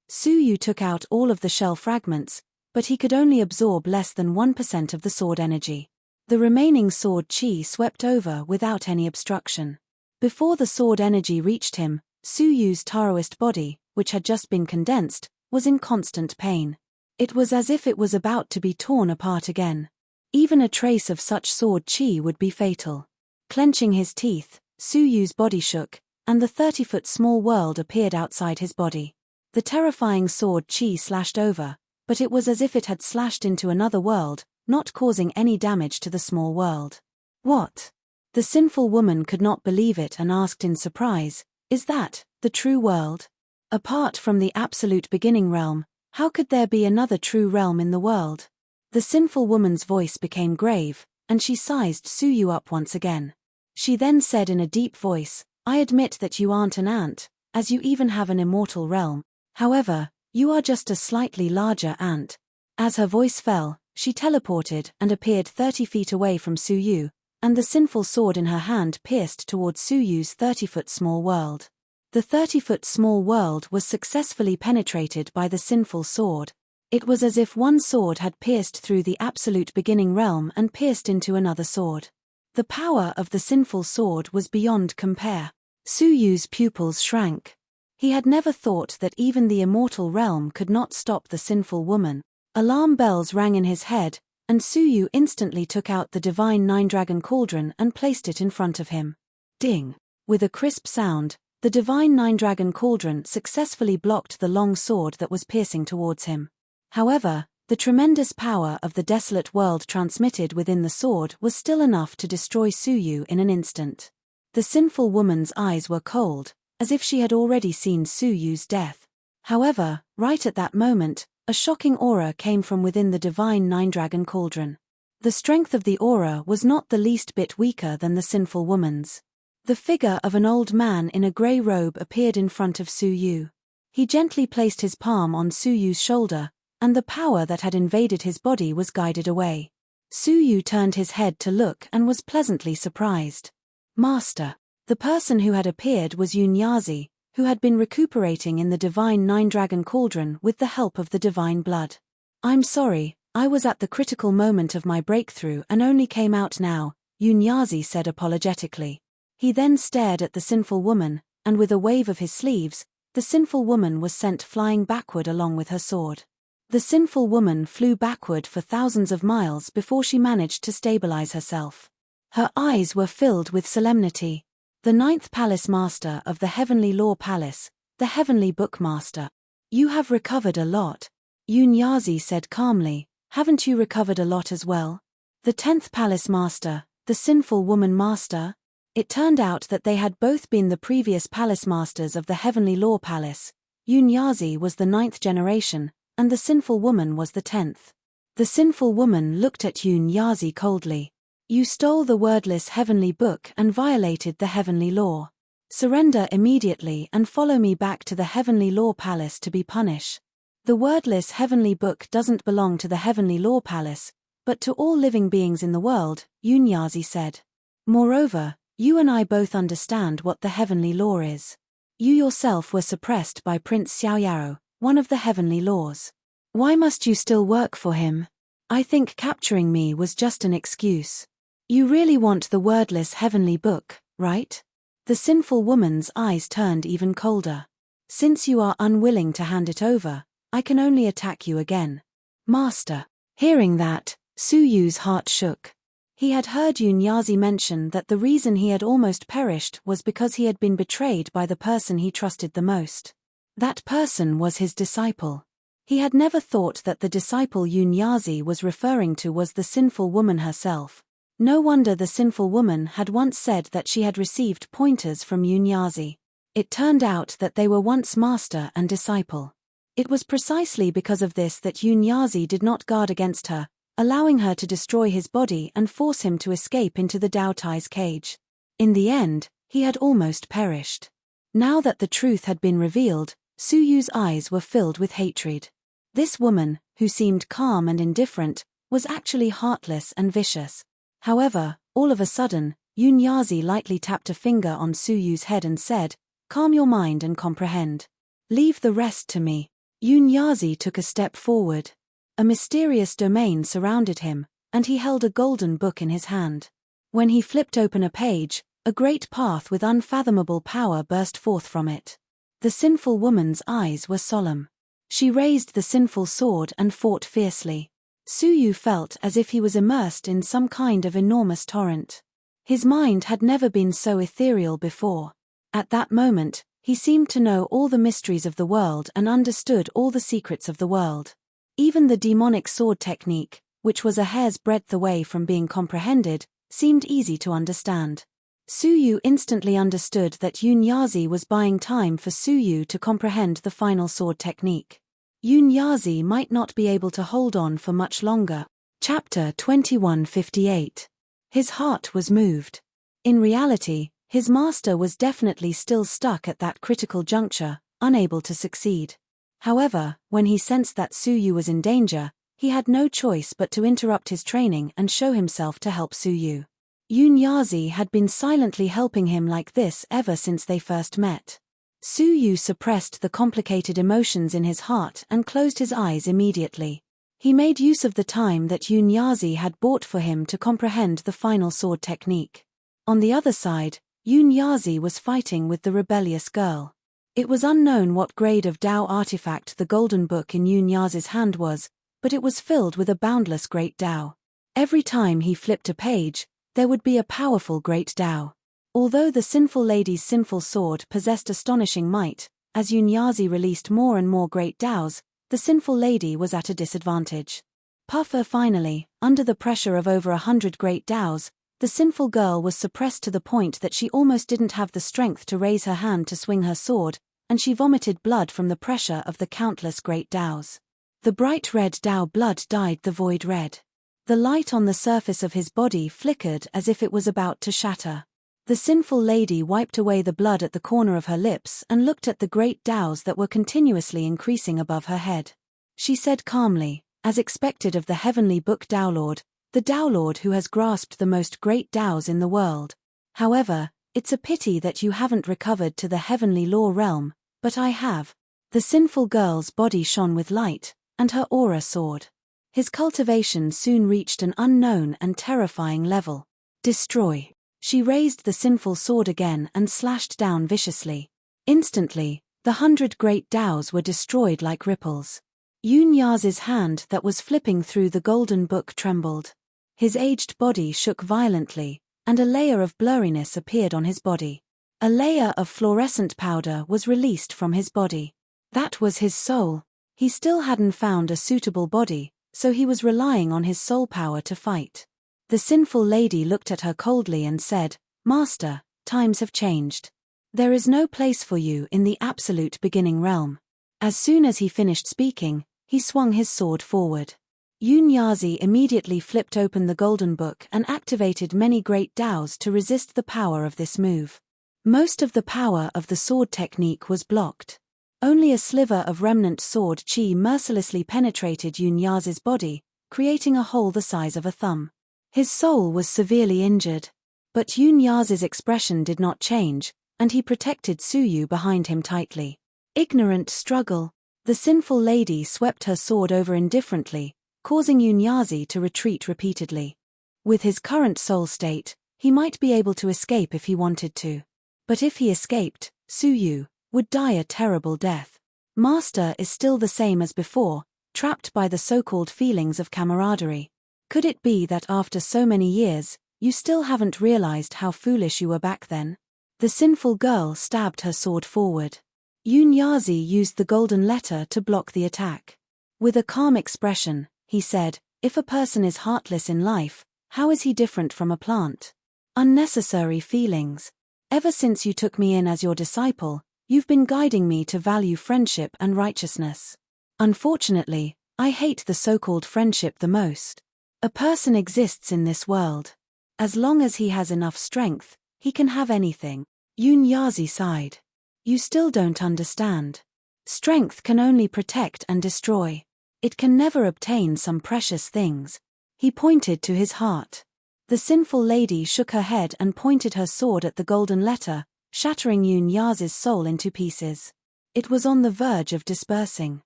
Su Yu took out all of the shell fragments, but he could only absorb less than 1% of the sword energy. The remaining sword chi swept over without any obstruction. Before the sword energy reached him, Su Yu's Taoist body, which had just been condensed, was in constant pain. It was as if it was about to be torn apart again. Even a trace of such sword chi would be fatal. Clenching his teeth, Su Yu's body shook, and the 30-foot small world appeared outside his body. The terrifying sword chi slashed over, but it was as if it had slashed into another world, not causing any damage to the small world. What? The sinful woman could not believe it and asked in surprise, "Is that the true world? Apart from the absolute beginning realm, how could there be another true realm in the world?" The sinful woman's voice became grave, and she sized Su Yu up once again. She then said in a deep voice, "I admit that you aren't an ant, as you even have an immortal realm. However, you are just a slightly larger ant." As her voice fell, she teleported and appeared 30 feet away from Su Yu, and the sinful sword in her hand pierced towards Su Yu's 30-foot small world. The 30-foot small world was successfully penetrated by the sinful sword. It was as if one sword had pierced through the absolute beginning realm and pierced into another sword. The power of the sinful sword was beyond compare. Su Yu's pupils shrank. He had never thought that even the immortal realm could not stop the sinful woman. Alarm bells rang in his head, and Su Yu instantly took out the divine 9-dragon cauldron and placed it in front of him. Ding! With a crisp sound, the divine 9-dragon cauldron successfully blocked the long sword that was piercing towards him. However, the tremendous power of the desolate world transmitted within the sword was still enough to destroy Su Yu in an instant. The sinful woman's eyes were cold, as if she had already seen Su Yu's death. However, right at that moment, a shocking aura came from within the divine 9-dragon cauldron. The strength of the aura was not the least bit weaker than the sinful woman's. The figure of an old man in a grey robe appeared in front of Su Yu. He gently placed his palm on Su Yu's shoulder, and the power that had invaded his body was guided away. Su Yu turned his head to look and was pleasantly surprised. "Master." The The person who had appeared was Yunyazi, who had been recuperating in the divine nine-dragon cauldron with the help of the divine blood. "I'm sorry, I was at the critical moment of my breakthrough and only came out now," Yunyazi said apologetically. He then stared at the sinful woman, and with a wave of his sleeves, the sinful woman was sent flying backward along with her sword. The sinful woman flew backward for thousands of miles before she managed to stabilize herself. Her eyes were filled with solemnity. The ninth palace master of the Heavenly Law Palace, the Heavenly Book Master. "You have recovered a lot," Yunyazi said calmly. "Haven't you recovered a lot as well?" The 10th palace master, the sinful woman master. It turned out that they had both been the previous palace masters of the Heavenly Law Palace. Yunyazi was the 9th generation, and the sinful woman was the 10th. The sinful woman looked at Yunyazi coldly. "You stole the wordless heavenly book and violated the heavenly law. Surrender immediately and follow me back to the Heavenly Law Palace to be punished." The wordless heavenly book doesn't belong to the Heavenly Law Palace, but to all living beings in the world, Yunyazi said. "Moreover, you and I both understand what the heavenly law is. You yourself were suppressed by Prince Xiaoyao, one of the heavenly laws. Why must you still work for him? I think capturing me was just an excuse. You really want the wordless heavenly book, right?" The sinful woman's eyes turned even colder. "Since you are unwilling to hand it over, I can only attack you again, Master." Hearing that, Su Yu's heart shook. He had heard Yunyazi mention that the reason he had almost perished was because he had been betrayed by the person he trusted the most. That person was his disciple. He had never thought that the disciple Yunyazi was referring to was the sinful woman herself. No wonder the sinful woman had once said that she had received pointers from Yunyazi. It turned out that they were once master and disciple. It was precisely because of this that Yunyazi did not guard against her, allowing her to destroy his body and force him to escape into the Dao Tai's cage. In the end, he had almost perished. Now that the truth had been revealed, Su Yu's eyes were filled with hatred. This woman, who seemed calm and indifferent, was actually heartless and vicious. However, all of a sudden, Yunyazi lightly tapped a finger on Su Yu's head and said, "Calm your mind and comprehend. Leave the rest to me." Yunyazi took a step forward. A mysterious domain surrounded him, and he held a golden book in his hand. When he flipped open a page, a great path with unfathomable power burst forth from it. The sinful woman's eyes were solemn. She raised the sinful sword and fought fiercely. Su Yu felt as if he was immersed in some kind of enormous torrent. His mind had never been so ethereal before. At that moment, he seemed to know all the mysteries of the world and understood all the secrets of the world. Even the demonic sword technique, which was a hair's breadth away from being comprehended, seemed easy to understand. Su Yu instantly understood that Yunyazi was buying time for Su Yu to comprehend the final sword technique. Yunyazi might not be able to hold on for much longer. Chapter 2158. His heart was moved. In reality, his master was definitely still stuck at that critical juncture, unable to succeed. However, when he sensed that Su Yu was in danger, he had no choice but to interrupt his training and show himself to help Su Yu. Yunyazi had been silently helping him like this ever since they first met. Su Yu suppressed the complicated emotions in his heart and closed his eyes immediately. He made use of the time that Yunyazi had bought for him to comprehend the final sword technique. On the other side, Yunyazi was fighting with the rebellious girl. It was unknown what grade of Dao artifact the golden book in Yunyazi's hand was, but it was filled with a boundless great Dao. Every time he flipped a page, there would be a powerful great Dao. Although the sinful lady's sinful sword possessed astonishing might, as Yunyazi released more and more great Daos, the sinful lady was at a disadvantage. Finally, under the pressure of over 100 great Daos, the sinful girl was suppressed to the point that she almost didn't have the strength to raise her hand to swing her sword, and she vomited blood from the pressure of the countless great Daos. The bright red Dao blood dyed the void red. The light on the surface of his body flickered as if it was about to shatter. The sinful lady wiped away the blood at the corner of her lips and looked at the great Daos that were continuously increasing above her head. She said calmly, as expected of the heavenly book Dao Lord, the Dao Lord who has grasped the most great Daos in the world. However, It's a pity that you haven't recovered to the heavenly law realm, but I have. The sinful girl's body shone with light, and her aura soared. His cultivation soon reached an unknown and terrifying level. Destroy. She raised the sinful sword again and slashed down viciously. Instantly, the 100 great Taos were destroyed like ripples. Yun Yaz's hand that was flipping through the golden book trembled. His aged body shook violently, and a layer of blurriness appeared on his body. A layer of fluorescent powder was released from his body. That was his soul. He still hadn't found a suitable body, so he was relying on his soul power to fight. The sinful lady looked at her coldly and said, "Master, times have changed. There is no place for you in the absolute beginning realm." As soon as he finished speaking, he swung his sword forward. Yun Yazi immediately flipped open the golden book and activated many great Taos to resist the power of this move. Most of the power of the sword technique was blocked. Only a sliver of remnant sword chi mercilessly penetrated Yun Yazi's body, creating a hole the size of a thumb. His soul was severely injured. But Yun Yazi's expression did not change, and he protected Suyu behind him tightly. Ignorant struggle. The sinful lady swept her sword over indifferently, causing Yun Yazi to retreat repeatedly. With his current soul state, he might be able to escape if he wanted to. But if he escaped, Suyu would die a terrible death. Master is still the same as before, trapped by the so-called feelings of camaraderie. Could it be that after so many years, you still haven't realized how foolish you were back then? The sinful girl stabbed her sword forward. Yun Yazi used the golden letter to block the attack. With a calm expression, he said, "If a person is heartless in life, how is he different from a plant? Unnecessary feelings. Ever since you took me in as your disciple, you've been guiding me to value friendship and righteousness. Unfortunately, I hate the so-called friendship the most. A person exists in this world. As long as he has enough strength, he can have anything." Yun Yazi sighed. "You still don't understand. Strength can only protect and destroy. It can never obtain some precious things." He pointed to his heart. The sinful lady shook her head and pointed her sword at the golden letter, shattering Yun Yazi's soul into pieces. It was on the verge of dispersing.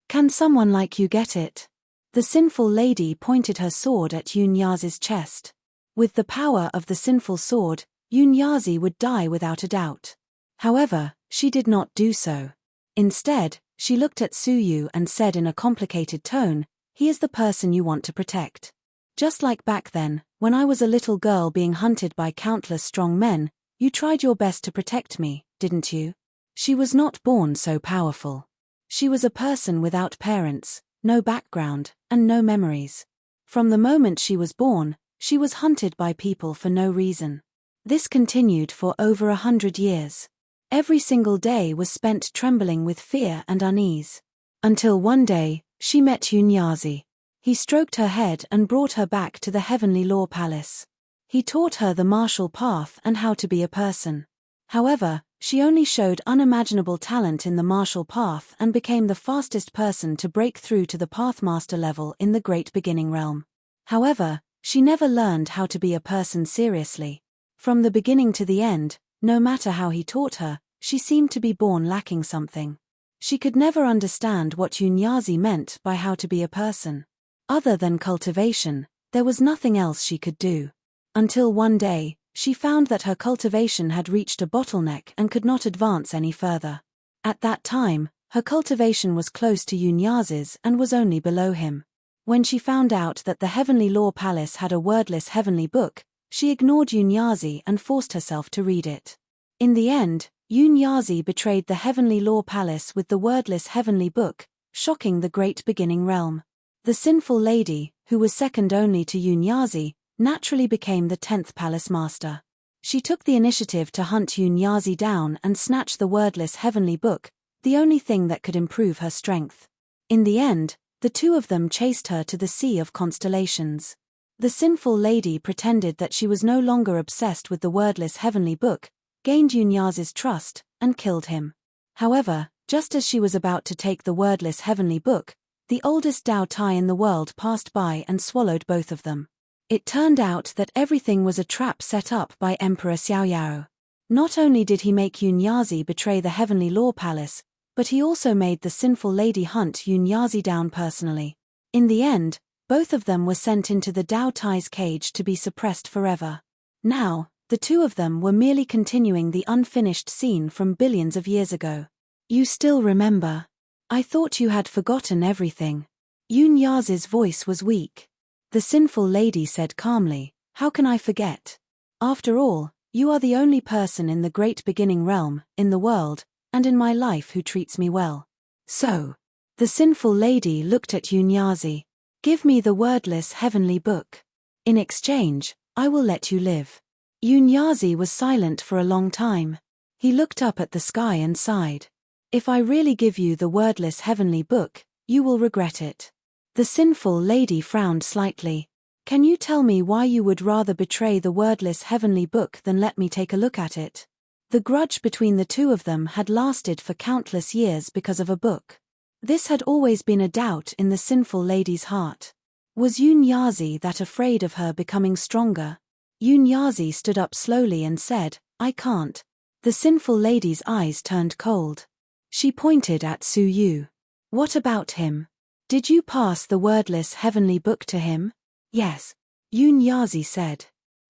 "Can someone like you get it?" The sinful lady pointed her sword at Yun Yazi's chest. With the power of the sinful sword, Yun Yazi would die without a doubt. However, she did not do so. Instead, she looked at Suyu and said in a complicated tone, "He is the person you want to protect. Just like back then, when I was a little girl being hunted by countless strong men, you tried your best to protect me, didn't you?" She was not born so powerful. She was a person without parents, no background, and no memories. From the moment she was born, she was hunted by people for no reason. This continued for over 100 years. Every single day was spent trembling with fear and unease. Until one day, she met Yun Yazi. He stroked her head and brought her back to the heavenly law palace. He taught her the martial path and how to be a person. However, she only showed unimaginable talent in the martial path and became the fastest person to break through to the pathmaster level in the great beginning realm. However, she never learned how to be a person seriously. From the beginning to the end, no matter how he taught her, she seemed to be born lacking something. She could never understand what Yun Yazi meant by how to be a person. Other than cultivation, there was nothing else she could do. Until one day, she found that her cultivation had reached a bottleneck and could not advance any further. At that time, her cultivation was close to Yun Yazi's and was only below him. When she found out that the Heavenly Law Palace had a wordless heavenly book, she ignored Yun Yazi and forced herself to read it. In the end, Yun Yazi betrayed the Heavenly Law Palace with the wordless heavenly book, shocking the great beginning realm. The sinful lady, who was second only to Yun Yazi, naturally became the 10th palace master. She took the initiative to hunt Yun Yazi down and snatch the wordless heavenly book, the only thing that could improve her strength. In the end, the two of them chased her to the Sea of Constellations. The sinful lady pretended that she was no longer obsessed with the wordless heavenly book, gained Yun Yazi's trust, and killed him. However, just as she was about to take the wordless heavenly book, the oldest Dao Tai in the world passed by and swallowed both of them. It turned out that everything was a trap set up by Emperor Xiaoyao. Not only did he make Yunyazi betray the heavenly law palace, but he also made the sinful lady hunt Yunyazi down personally. In the end, both of them were sent into the Dao Tai's cage to be suppressed forever. Now, the two of them were merely continuing the unfinished scene from billions of years ago. You still remember? I thought you had forgotten everything. Yunyazi's voice was weak. The sinful lady said calmly, how can I forget? After all, you are the only person in the great beginning realm, in the world, and in my life who treats me well. So, the sinful lady looked at Yunyazi. Give me the wordless heavenly book. In exchange, I will let you live. Yunyazi was silent for a long time. He looked up at the sky and sighed. If I really give you the wordless heavenly book, you will regret it. The sinful lady frowned slightly. Can you tell me why you would rather betray the wordless heavenly book than let me take a look at it? The grudge between the two of them had lasted for countless years because of a book. This had always been a doubt in the sinful lady's heart. Was Yunyazi that afraid of her becoming stronger? Yunyazi stood up slowly and said, I can't. The sinful lady's eyes turned cold. She pointed at Su Yu. What about him? Did you pass the wordless heavenly book to him? Yes. Yunyazi said.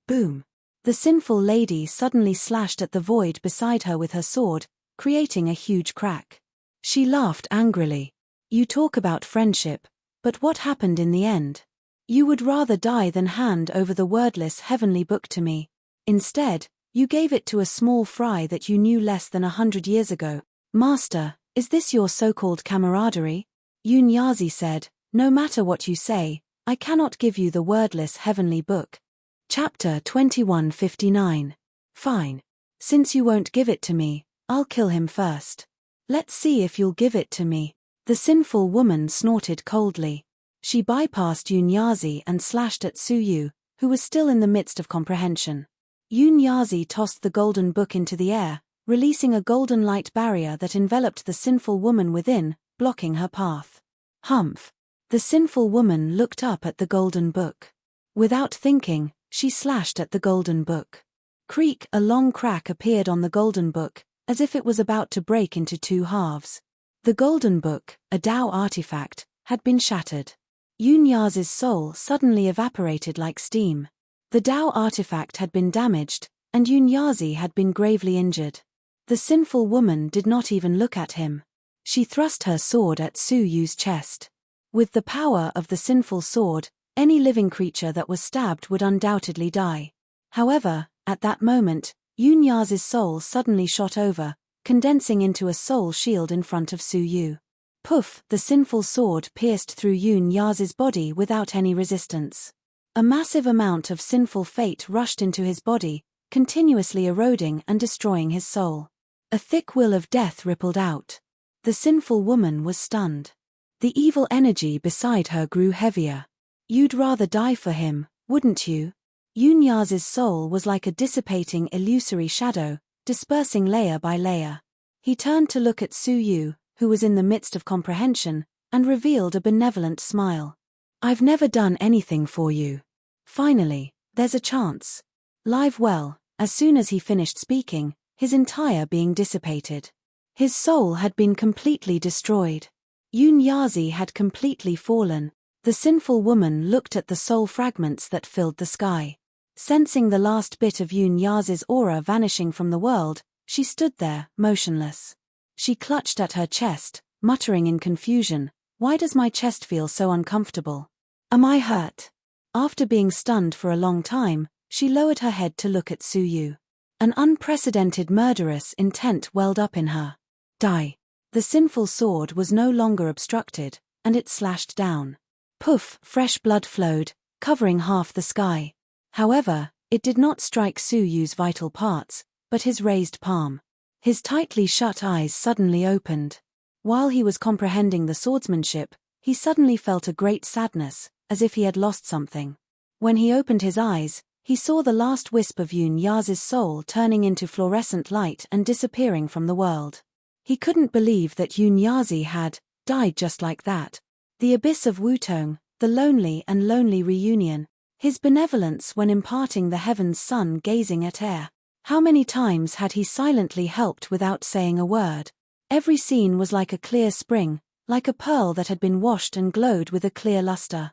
Boom. The sinful lady suddenly slashed at the void beside her with her sword, creating a huge crack. She laughed angrily. You talk about friendship, but what happened in the end? You would rather die than hand over the wordless heavenly book to me. Instead, you gave it to a small fry that you knew less than 100 years ago. Master, is this your so-called camaraderie? Yunyazi said, no matter what you say, I cannot give you the wordless heavenly book. Chapter 2159. Fine. Since you won't give it to me, I'll kill him first. Let's see if you'll give it to me. The sinful woman snorted coldly. She bypassed Yunyazi and slashed at Su Yu, who was still in the midst of comprehension. Yunyazi tossed the golden book into the air, releasing a golden light barrier that enveloped the sinful woman within, blocking her path. Humph. The sinful woman looked up at the golden book. Without thinking, she slashed at the golden book. Creak, a long crack appeared on the golden book, as if it was about to break into two halves. The golden book, a Dao artifact, had been shattered. Yunyazi's soul suddenly evaporated like steam. The Dao artifact had been damaged, and Yunyazi had been gravely injured. The sinful woman did not even look at him. She thrust her sword at Su Yu's chest. With the power of the sinful sword, any living creature that was stabbed would undoubtedly die. However, at that moment, Yunyazi's soul suddenly shot over, condensing into a soul shield in front of Su Yu. Poof, the sinful sword pierced through Yunyazi's body without any resistance. A massive amount of sinful fate rushed into his body, continuously eroding and destroying his soul. A thick will of death rippled out. The sinful woman was stunned. The evil energy beside her grew heavier. You'd rather die for him, wouldn't you? Yunyazi's soul was like a dissipating illusory shadow, dispersing layer by layer. He turned to look at Su Yu, who was in the midst of comprehension, and revealed a benevolent smile. I've never done anything for you. Finally, there's a chance. Live well. As soon as he finished speaking, his entire being dissipated. His soul had been completely destroyed. Yunyazi had completely fallen. The sinful woman looked at the soul fragments that filled the sky. Sensing the last bit of Yunyazi's aura vanishing from the world, she stood there, motionless. She clutched at her chest, muttering in confusion, why does my chest feel so uncomfortable? Am I hurt? After being stunned for a long time, she lowered her head to look at Su Yu. An unprecedented murderous intent welled up in her. Die. The sinful sword was no longer obstructed, and it slashed down. Poof, fresh blood flowed, covering half the sky. However, it did not strike Su Yu's vital parts, but his raised palm. His tightly shut eyes suddenly opened. While he was comprehending the swordsmanship, he suddenly felt a great sadness, as if he had lost something. When he opened his eyes, he saw the last wisp of Yunyazi's soul turning into fluorescent light and disappearing from the world. He couldn't believe that Yunyazi had died just like that. The abyss of Wutong, the lonely reunion, his benevolence when imparting the heaven's sun gazing at air. How many times had he silently helped without saying a word? Every scene was like a clear spring, like a pearl that had been washed and glowed with a clear luster.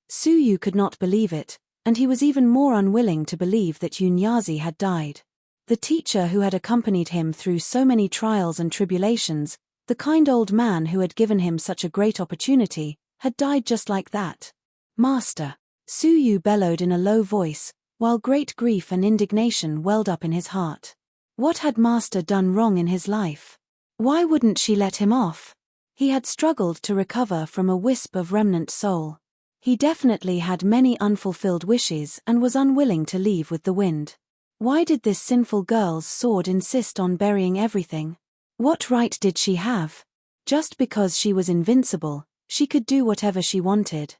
Suyu could not believe it, and he was even more unwilling to believe that Yunyazi had died. The teacher who had accompanied him through so many trials and tribulations, the kind old man who had given him such a great opportunity, had died just like that. Master! Suyu bellowed in a low voice, while great grief and indignation welled up in his heart. What had Master done wrong in his life? Why wouldn't she let him off? He had struggled to recover from a wisp of remnant soul. He definitely had many unfulfilled wishes and was unwilling to leave with the wind. Why did this sinful girl's sword insist on burying everything? What right did she have? Just because she was invincible, she could do whatever she wanted.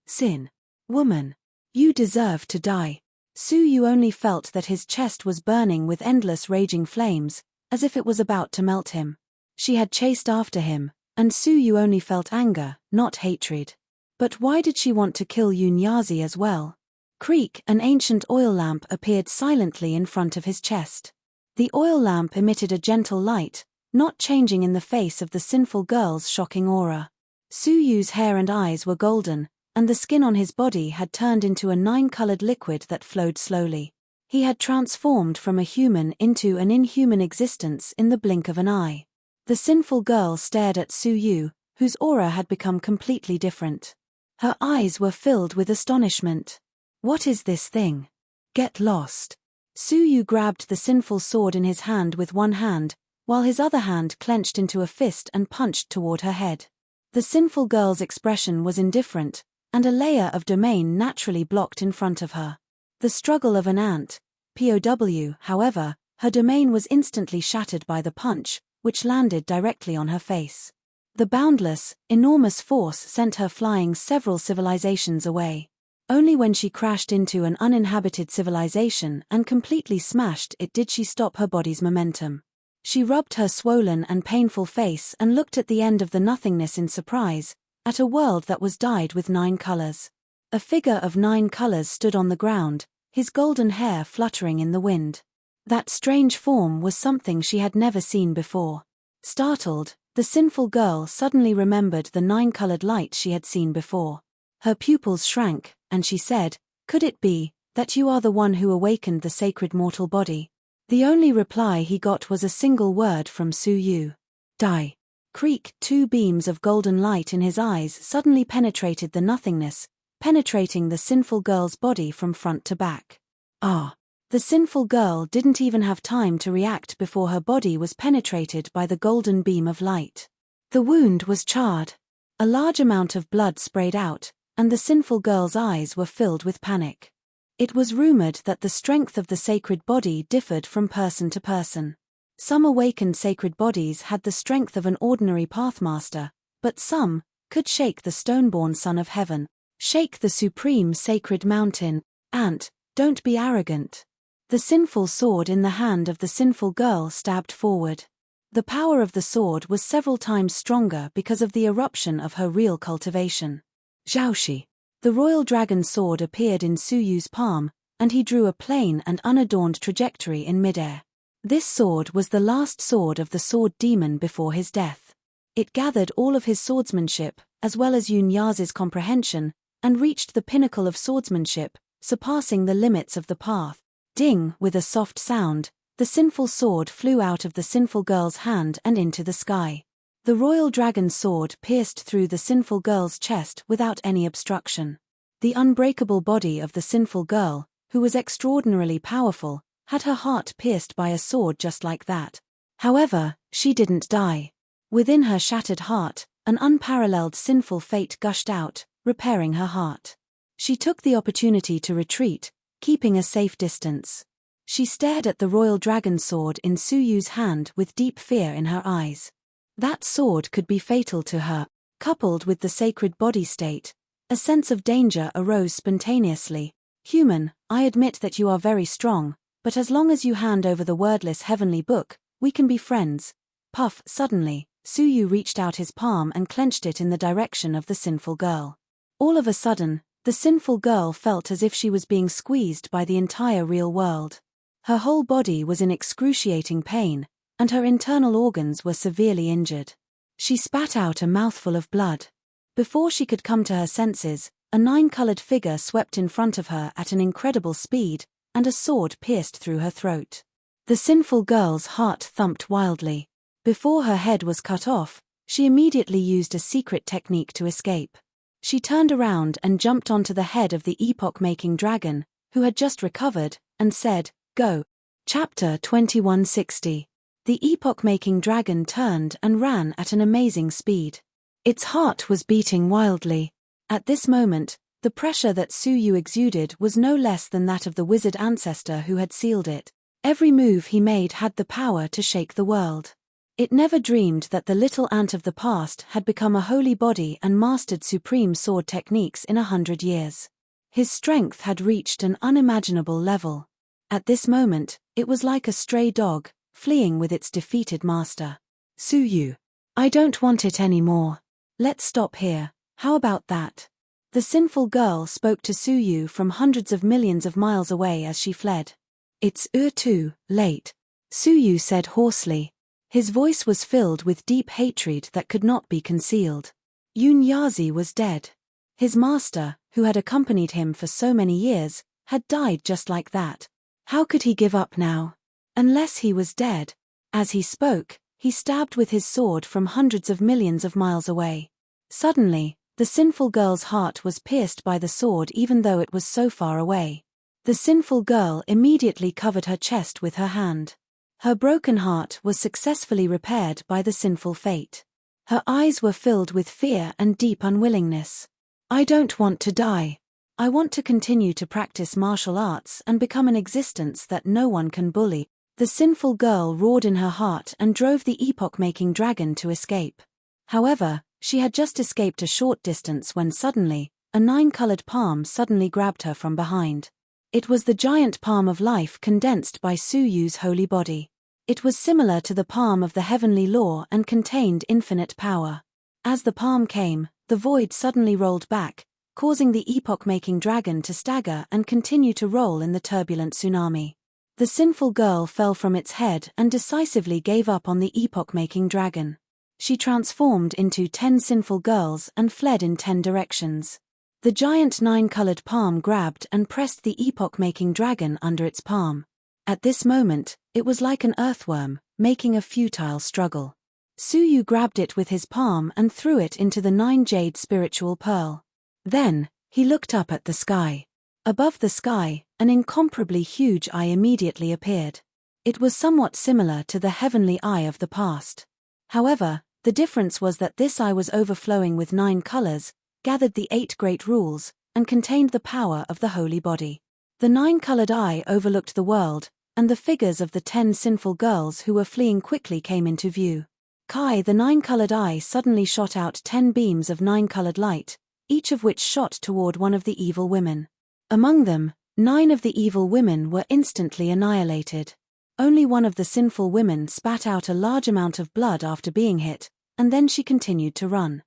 Sin. Woman. You deserve to die. Suyu only felt that his chest was burning with endless raging flames, as if it was about to melt him. She had chased after him, and Suyu only felt anger, not hatred. But why did she want to kill Yunyazi as well? Creak, an ancient oil lamp appeared silently in front of his chest. The oil lamp emitted a gentle light, not changing in the face of the sinful girl's shocking aura. Suyu's hair and eyes were golden, and the skin on his body had turned into a 9-colored liquid that flowed slowly. He had transformed from a human into an inhuman existence in the blink of an eye. The sinful girl stared at Suyu, whose aura had become completely different. Her eyes were filled with astonishment. What is this thing? Get lost. Suyu grabbed the sinful sword in his hand with one hand, while his other hand clenched into a fist and punched toward her head. The sinful girl's expression was indifferent, and a layer of domain naturally blocked in front of her. The struggle of an ant, POW, however, her domain was instantly shattered by the punch, which landed directly on her face. The boundless, enormous force sent her flying several civilizations away. Only when she crashed into an uninhabited civilization and completely smashed it did she stop her body's momentum. She rubbed her swollen and painful face and looked at the end of the nothingness in surprise, at a world that was dyed with 9 colors. A figure of 9 colors stood on the ground, his golden hair fluttering in the wind. That strange form was something she had never seen before. Startled, the sinful girl suddenly remembered the 9-colored light she had seen before. Her pupils shrank, and she said, "Could it be that you are the one who awakened the sacred mortal body?" The only reply he got was a single word from Suyu. Die. Creak, 2 beams of golden light in his eyes suddenly penetrated the nothingness, penetrating the sinful girl's body from front to back. Ah! The sinful girl didn't even have time to react before her body was penetrated by the golden beam of light. The wound was charred. A large amount of blood sprayed out, and the sinful girl's eyes were filled with panic. It was rumored that the strength of the sacred body differed from person to person. Some awakened sacred bodies had the strength of an ordinary pathmaster, but some could shake the stone-born son of heaven, shake the supreme sacred mountain. Ant, don't be arrogant. The sinful sword in the hand of the sinful girl stabbed forward. The power of the sword was several times stronger because of the eruption of her real cultivation. Zhaoshi. The royal dragon sword appeared in Suyu's palm, and he drew a plain and unadorned trajectory in midair. This sword was the last sword of the sword demon before his death. It gathered all of his swordsmanship, as well as Yunyazi's comprehension, and reached the pinnacle of swordsmanship, surpassing the limits of the path. Ding! With a soft sound, the sinful sword flew out of the sinful girl's hand and into the sky. The royal dragon sword pierced through the sinful girl's chest without any obstruction. The unbreakable body of the sinful girl, who was extraordinarily powerful, had her heart pierced by a sword just like that. However, she didn't die. Within her shattered heart, an unparalleled sinful fate gushed out, repairing her heart. She took the opportunity to retreat, keeping a safe distance. She stared at the royal dragon sword in Suyu's hand with deep fear in her eyes. That sword could be fatal to her. Coupled with the sacred body state, a sense of danger arose spontaneously. Human, I admit that you are very strong, but as long as you hand over the wordless heavenly book, we can be friends. Puff! Suddenly, Suyu reached out his palm and clenched it in the direction of the sinful girl. All of a sudden, the sinful girl felt as if she was being squeezed by the entire real world. Her whole body was in excruciating pain, and her internal organs were severely injured. She spat out a mouthful of blood. Before she could come to her senses, a nine-colored figure swept in front of her at an incredible speed, and a sword pierced through her throat. The sinful girl's heart thumped wildly. Before her head was cut off, she immediately used a secret technique to escape. She turned around and jumped onto the head of the epoch-making dragon, who had just recovered, and said, "Go." Chapter 2160. The epoch-making dragon turned and ran at an amazing speed. Its heart was beating wildly. At this moment, the pressure that Suyu exuded was no less than that of the wizard ancestor who had sealed it. Every move he made had the power to shake the world. It never dreamed that the little ant of the past had become a holy body and mastered supreme sword techniques in 100 years. His strength had reached an unimaginable level. At this moment, it was like a stray dog, fleeing with its defeated master. "Suyu. I don't want it anymore. Let's stop here, how about that?" The sinful girl spoke to Suyu from hundreds of millions of miles away as she fled. "It's too late," Suyu said hoarsely. His voice was filled with deep hatred that could not be concealed. Yunyazi was dead. His master, who had accompanied him for so many years, had died just like that. How could he give up now? Unless he was dead. As he spoke, he stabbed with his sword from hundreds of millions of miles away. Suddenly, the sinful girl's heart was pierced by the sword even though it was so far away. The sinful girl immediately covered her chest with her hand. Her broken heart was successfully repaired by the sinful fate. Her eyes were filled with fear and deep unwillingness. "I don't want to die. I want to continue to practice martial arts and become an existence that no one can bully." The sinful girl roared in her heart and drove the epoch-making dragon to escape. However, she had just escaped a short distance when suddenly, a nine-colored palm suddenly grabbed her from behind. It was the giant palm of life condensed by Suyu's holy body. It was similar to the palm of the heavenly law and contained infinite power. As the palm came, the void suddenly rolled back, causing the epoch-making dragon to stagger and continue to roll in the turbulent tsunami. The sinful girl fell from its head and decisively gave up on the epoch-making dragon. She transformed into 10 sinful girls and fled in 10 directions. The giant nine-colored palm grabbed and pressed the epoch-making dragon under its palm. At this moment, it was like an earthworm, making a futile struggle. Suyu grabbed it with his palm and threw it into the 9-jade spiritual pearl. Then, he looked up at the sky. Above the sky, an incomparably huge eye immediately appeared. It was somewhat similar to the heavenly eye of the past. However, the difference was that this eye was overflowing with 9 colors, gathered the 8 great rules, and contained the power of the holy body. The 9-colored eye overlooked the world, and the figures of the 10 sinful girls who were fleeing quickly came into view. The 9-colored eye suddenly shot out 10 beams of 9-colored light, each of which shot toward one of the evil women. Among them, 9 of the evil women were instantly annihilated. Only one of the sinful women spat out a large amount of blood after being hit, and then she continued to run.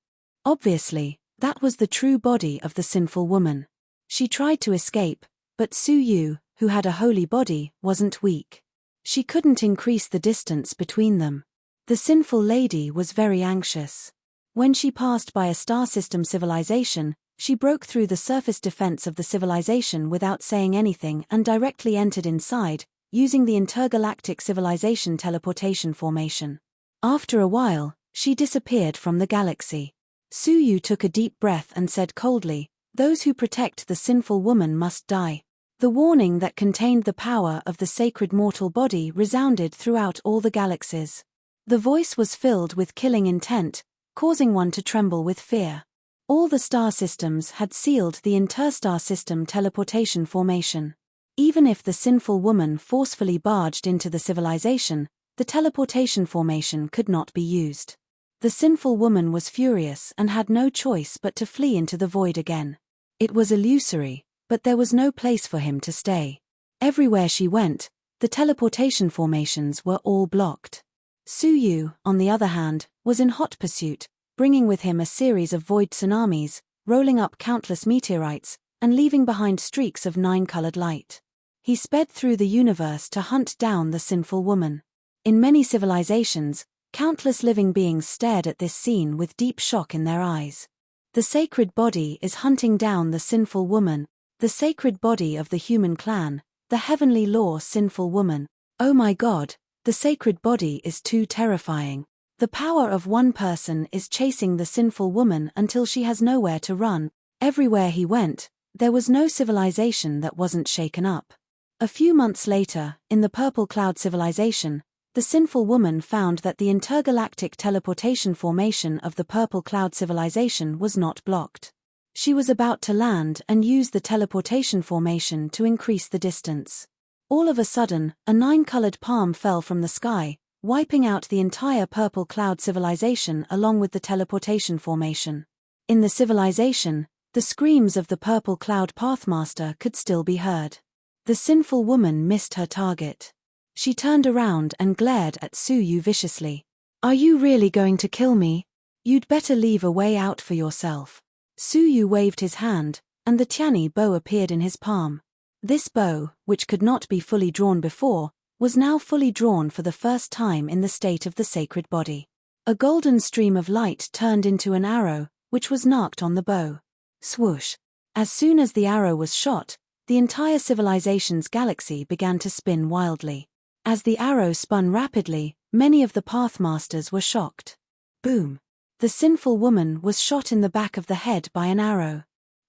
Obviously, that was the true body of the sinful woman. She tried to escape, but Suyu, who had a holy body, wasn't weak. She couldn't increase the distance between them. The sinful lady was very anxious. When she passed by a star system civilization, she broke through the surface defense of the civilization without saying anything and directly entered inside, using the intergalactic civilization teleportation formation. After a while, she disappeared from the galaxy. Suyu took a deep breath and said coldly, "Those who protect the sinful woman must die." The warning that contained the power of the sacred mortal body resounded throughout all the galaxies. The voice was filled with killing intent, causing one to tremble with fear. All the star systems had sealed the interstar system teleportation formation. Even if the sinful woman forcefully barged into the civilization, the teleportation formation could not be used. The sinful woman was furious and had no choice but to flee into the void again. It was illusory, but there was no place for him to stay. Everywhere she went, the teleportation formations were all blocked. Suyu, on the other hand, was in hot pursuit, bringing with him a series of void tsunamis, rolling up countless meteorites, and leaving behind streaks of 9-colored light. He sped through the universe to hunt down the sinful woman. In many civilizations, countless living beings stared at this scene with deep shock in their eyes. The sacred body is hunting down the sinful woman, the sacred body of the human clan, the heavenly law sinful woman. Oh my God, the sacred body is too terrifying. The power of one person is chasing the sinful woman until she has nowhere to run. Everywhere he went, there was no civilization that wasn't shaken up. A few months later, in the Purple Cloud civilization, the sinful woman found that the intergalactic teleportation formation of the Purple Cloud civilization was not blocked. She was about to land and use the teleportation formation to increase the distance. All of a sudden, a 9-colored palm fell from the sky, wiping out the entire Purple Cloud civilization along with the teleportation formation. In the civilization, the screams of the Purple Cloud Pathmaster could still be heard. The sinful woman missed her target. She turned around and glared at Suyu viciously. "Are you really going to kill me? You'd better leave a way out for yourself." Suyu waved his hand, and the Tiani bow appeared in his palm. This bow, which could not be fully drawn before, was now fully drawn for the first time in the state of the sacred body. A golden stream of light turned into an arrow, which was marked on the bow. Swoosh! As soon as the arrow was shot, the entire civilization's galaxy began to spin wildly. As the arrow spun rapidly, many of the Pathmasters were shocked. Boom! The sinful woman was shot in the back of the head by an arrow.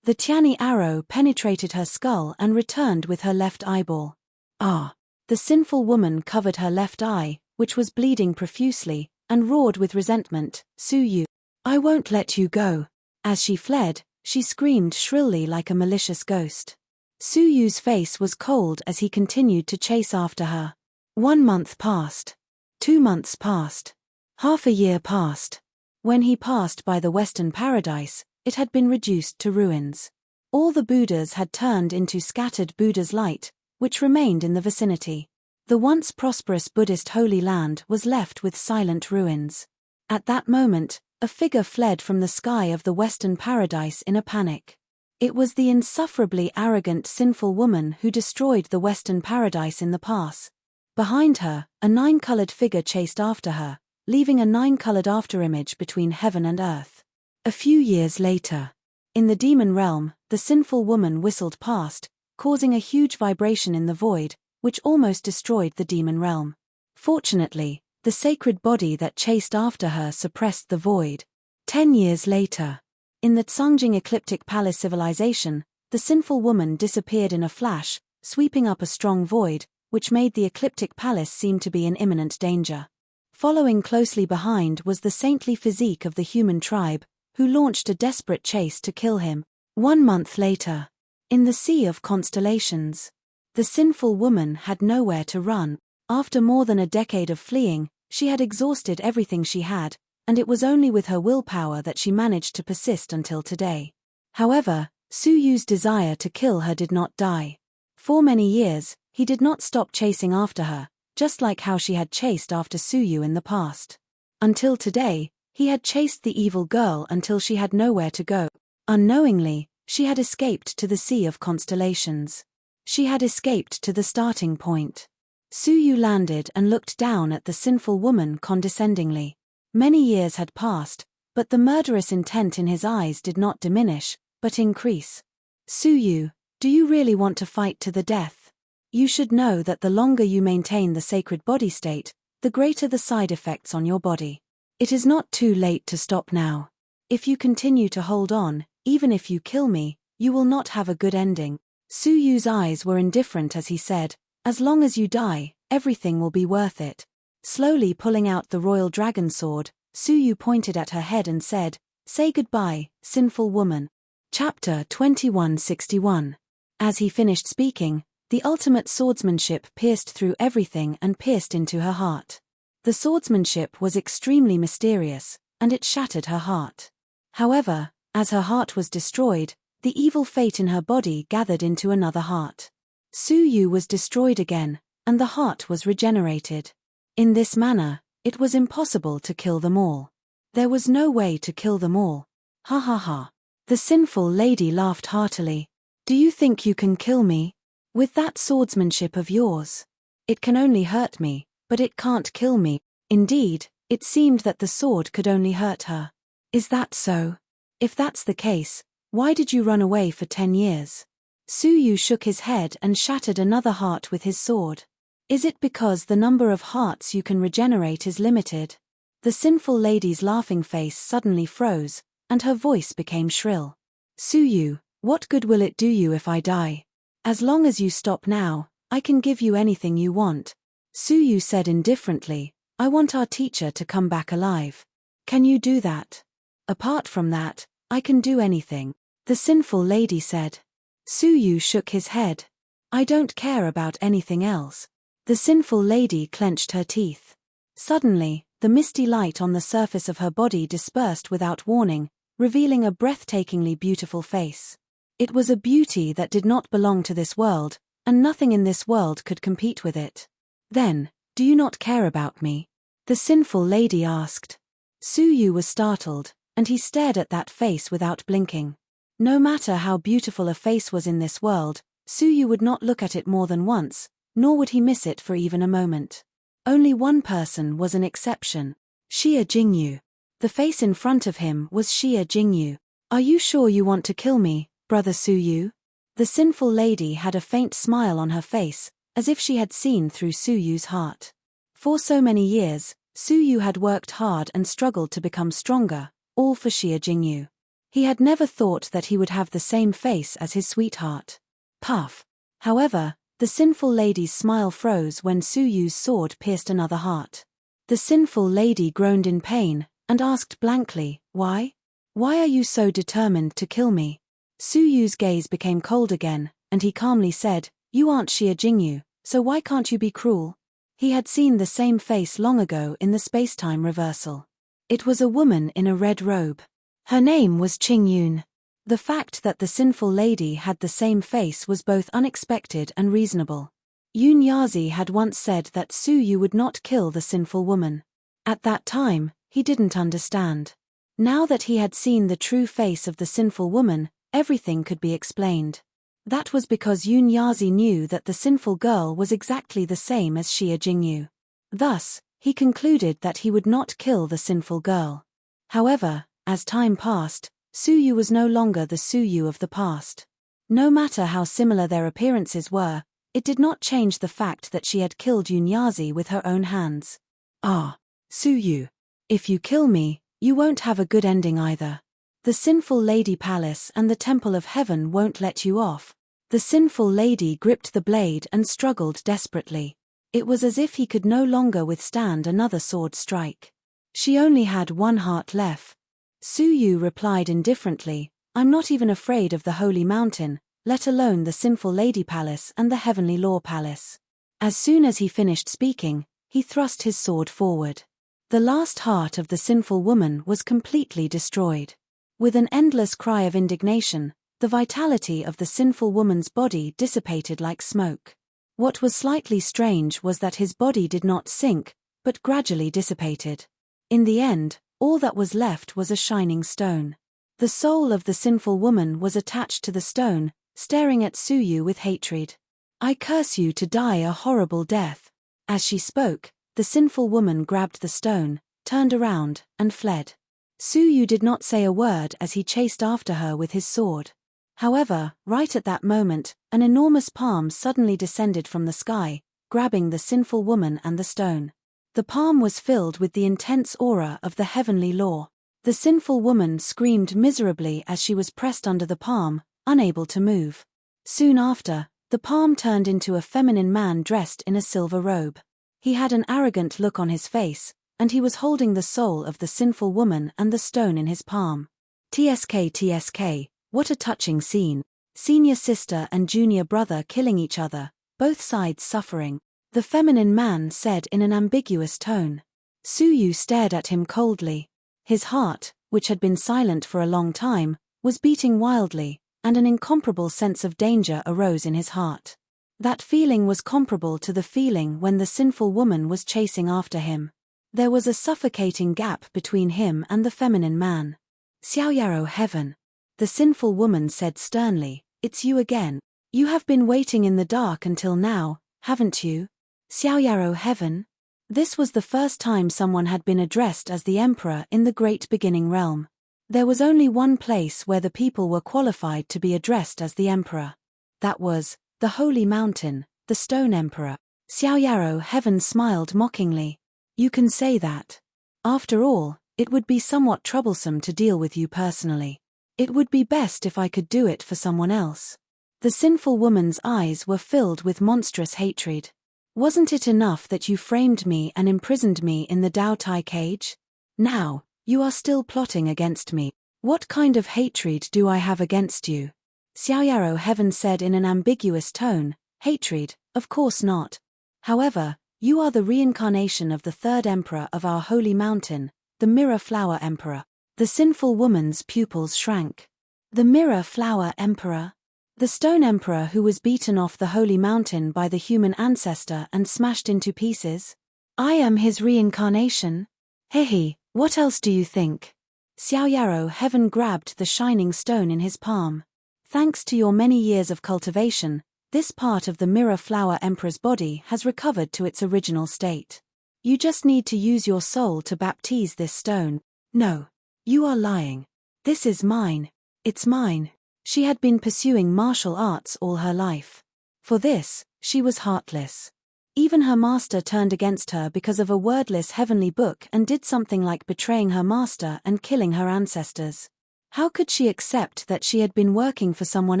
The Tiani arrow penetrated her skull and returned with her left eyeball. Ah! The sinful woman covered her left eye, which was bleeding profusely, and roared with resentment, "Suyu, I won't let you go." As she fled, she screamed shrilly like a malicious ghost. Suyu's face was cold as he continued to chase after her. 1 month passed. 2 months passed. Half a year passed. When he passed by the Western Paradise, it had been reduced to ruins. All the Buddhas had turned into scattered Buddha's light, which remained in the vicinity. The once prosperous Buddhist Holy Land was left with silent ruins. At that moment, a figure fled from the sky of the Western Paradise in a panic. It was the insufferably arrogant sinful woman who destroyed the Western Paradise in the past. Behind her, a 9-colored figure chased after her, leaving a 9-colored afterimage between heaven and earth. A few years later, in the demon realm, the sinful woman whistled past, causing a huge vibration in the void, which almost destroyed the demon realm. Fortunately, the sacred body that chased after her suppressed the void. 10 years later, in the Tsangjing Ecliptic Palace civilization, the sinful woman disappeared in a flash, sweeping up a strong void, which made the Ecliptic Palace seem to be in imminent danger. Following closely behind was the saintly physique of the human tribe, who launched a desperate chase to kill him. 1 month later, in the Sea of Constellations, the sinful woman had nowhere to run. After more than a decade of fleeing, she had exhausted everything she had, and it was only with her willpower that she managed to persist until today. However, Suyu's desire to kill her did not die. For many years, he did not stop chasing after her, just like how she had chased after Suyu in the past. Until today, he had chased the evil girl until she had nowhere to go. Unknowingly, she had escaped to the Sea of Constellations. She had escaped to the starting point. Suyu landed and looked down at the sinful woman condescendingly. Many years had passed, but the murderous intent in his eyes did not diminish, but increase. "Suyu, do you really want to fight to the death? You should know that the longer you maintain the sacred body state, the greater the side effects on your body. It is not too late to stop now. If you continue to hold on, even if you kill me, you will not have a good ending." Suyu's eyes were indifferent as he said, "As long as you die, everything will be worth it." Slowly pulling out the royal dragon sword, Suyu pointed at her head and said, "Say goodbye, sinful woman." Chapter 2161. As he finished speaking, the ultimate swordsmanship pierced through everything and pierced into her heart. The swordsmanship was extremely mysterious, and it shattered her heart. However, as her heart was destroyed, the evil fate in her body gathered into another heart. Suyu was destroyed again, and the heart was regenerated. In this manner, it was impossible to kill them all. There was no way to kill them all. Ha ha ha. The sinful lady laughed heartily. "Do you think you can kill me? With that swordsmanship of yours. It can only hurt me, but it can't kill me. Indeed, it seemed that the sword could only hurt her. Is that so? If that's the case, why did you run away for 10 years? Suyu shook his head and shattered another heart with his sword. Is it because the number of hearts you can regenerate is limited? The sinful lady's laughing face suddenly froze, and her voice became shrill. Suyu, what good will it do you if I die? As long as you stop now, I can give you anything you want. Suyu said indifferently, I want our teacher to come back alive. Can you do that? Apart from that, I can do anything, the sinful lady said. Suyu shook his head. I don't care about anything else. The sinful lady clenched her teeth. Suddenly, the misty light on the surface of her body dispersed without warning, revealing a breathtakingly beautiful face. It was a beauty that did not belong to this world, and nothing in this world could compete with it. Then, do you not care about me? The sinful lady asked. Suyu was startled, and he stared at that face without blinking. No matter how beautiful a face was in this world, Suyu would not look at it more than once, nor would he miss it for even a moment. Only one person was an exception. Xie Jingyu. The face in front of him was Xie Jingyu. Are you sure you want to kill me, Brother Suyu? The sinful lady had a faint smile on her face, as if she had seen through Suyu's heart. For so many years, Suyu had worked hard and struggled to become stronger, all for Xie Jingyu. He had never thought that he would have the same face as his sweetheart. Puff. However, the sinful lady's smile froze when Suyu's sword pierced another heart. The sinful lady groaned in pain, and asked blankly, Why? Why are you so determined to kill me? Suyu's gaze became cold again, and he calmly said, You aren't Xie Jingyu, so why can't you be cruel? He had seen the same face long ago in the space-time reversal. It was a woman in a red robe. Her name was Qingyun. The fact that the sinful lady had the same face was both unexpected and reasonable. Yun Yazi had once said that Suyu would not kill the sinful woman. At that time, he didn't understand. Now that he had seen the true face of the sinful woman, everything could be explained. That was because Yun Yazi knew that the sinful girl was exactly the same as Xie Jingyu. Thus, he concluded that he would not kill the sinful girl. However, as time passed, Suyu was no longer the Suyu of the past. No matter how similar their appearances were, it did not change the fact that she had killed Yun Yazi with her own hands. Ah, Suyu. If you kill me, you won't have a good ending either. The sinful lady palace and the temple of heaven won't let you off. The sinful lady gripped the blade and struggled desperately. It was as if he could no longer withstand another sword strike. She only had one heart left. Suyu replied indifferently, I'm not even afraid of the holy mountain, let alone the sinful lady palace and the heavenly law palace. As soon as he finished speaking, he thrust his sword forward. The last heart of the sinful woman was completely destroyed. With an endless cry of indignation, the vitality of the sinful woman's body dissipated like smoke. What was slightly strange was that his body did not sink, but gradually dissipated. In the end, all that was left was a shining stone. The soul of the sinful woman was attached to the stone, staring at Suyu with hatred. I curse you to die a horrible death. As she spoke, the sinful woman grabbed the stone, turned around, and fled. Suyu did not say a word as he chased after her with his sword. However, right at that moment, an enormous palm suddenly descended from the sky, grabbing the sinful woman and the stone. The palm was filled with the intense aura of the heavenly law. The sinful woman screamed miserably as she was pressed under the palm, unable to move. Soon after, the palm turned into a feminine man dressed in a silver robe. He had an arrogant look on his face, and he was holding the soul of the sinful woman and the stone in his palm. TSK, what a touching scene. Senior sister and junior brother killing each other, both sides suffering. The feminine man said in an ambiguous tone. Suyu stared at him coldly. His heart, which had been silent for a long time, was beating wildly, and an incomparable sense of danger arose in his heart. That feeling was comparable to the feeling when the sinful woman was chasing after him. There was a suffocating gap between him and the feminine man. Xiaoyaro heaven. The sinful woman said sternly, it's you again. You have been waiting in the dark until now, haven't you? Xiaoyaro Heaven? This was the first time someone had been addressed as the Emperor in the Great Beginning Realm. There was only one place where the people were qualified to be addressed as the Emperor. That was the Holy Mountain, the Stone Emperor. Xiaoyaro Heaven smiled mockingly. You can say that. After all, it would be somewhat troublesome to deal with you personally. It would be best if I could do it for someone else. The sinful woman's eyes were filled with monstrous hatred. Wasn't it enough that you framed me and imprisoned me in the Dao Tai cage? Now, you are still plotting against me. What kind of hatred do I have against you? Xiaoyaro Heaven said in an ambiguous tone. Hatred, of course not. However, you are the reincarnation of the third emperor of our holy mountain, the Mirror Flower Emperor. The sinful woman's pupils shrank. The Mirror Flower Emperor? The Stone Emperor who was beaten off the holy mountain by the human ancestor and smashed into pieces? I am his reincarnation? Hehe, what else do you think? Xiaoyaro Heaven grabbed the shining stone in his palm. Thanks to your many years of cultivation, this part of the Mirror Flower Emperor's body has recovered to its original state. You just need to use your soul to baptize this stone. No. You are lying. This is mine. It's mine. She had been pursuing martial arts all her life. For this, she was heartless. Even her master turned against her because of a wordless heavenly book and did something like betraying her master and killing her ancestors. How could she accept that she had been working for someone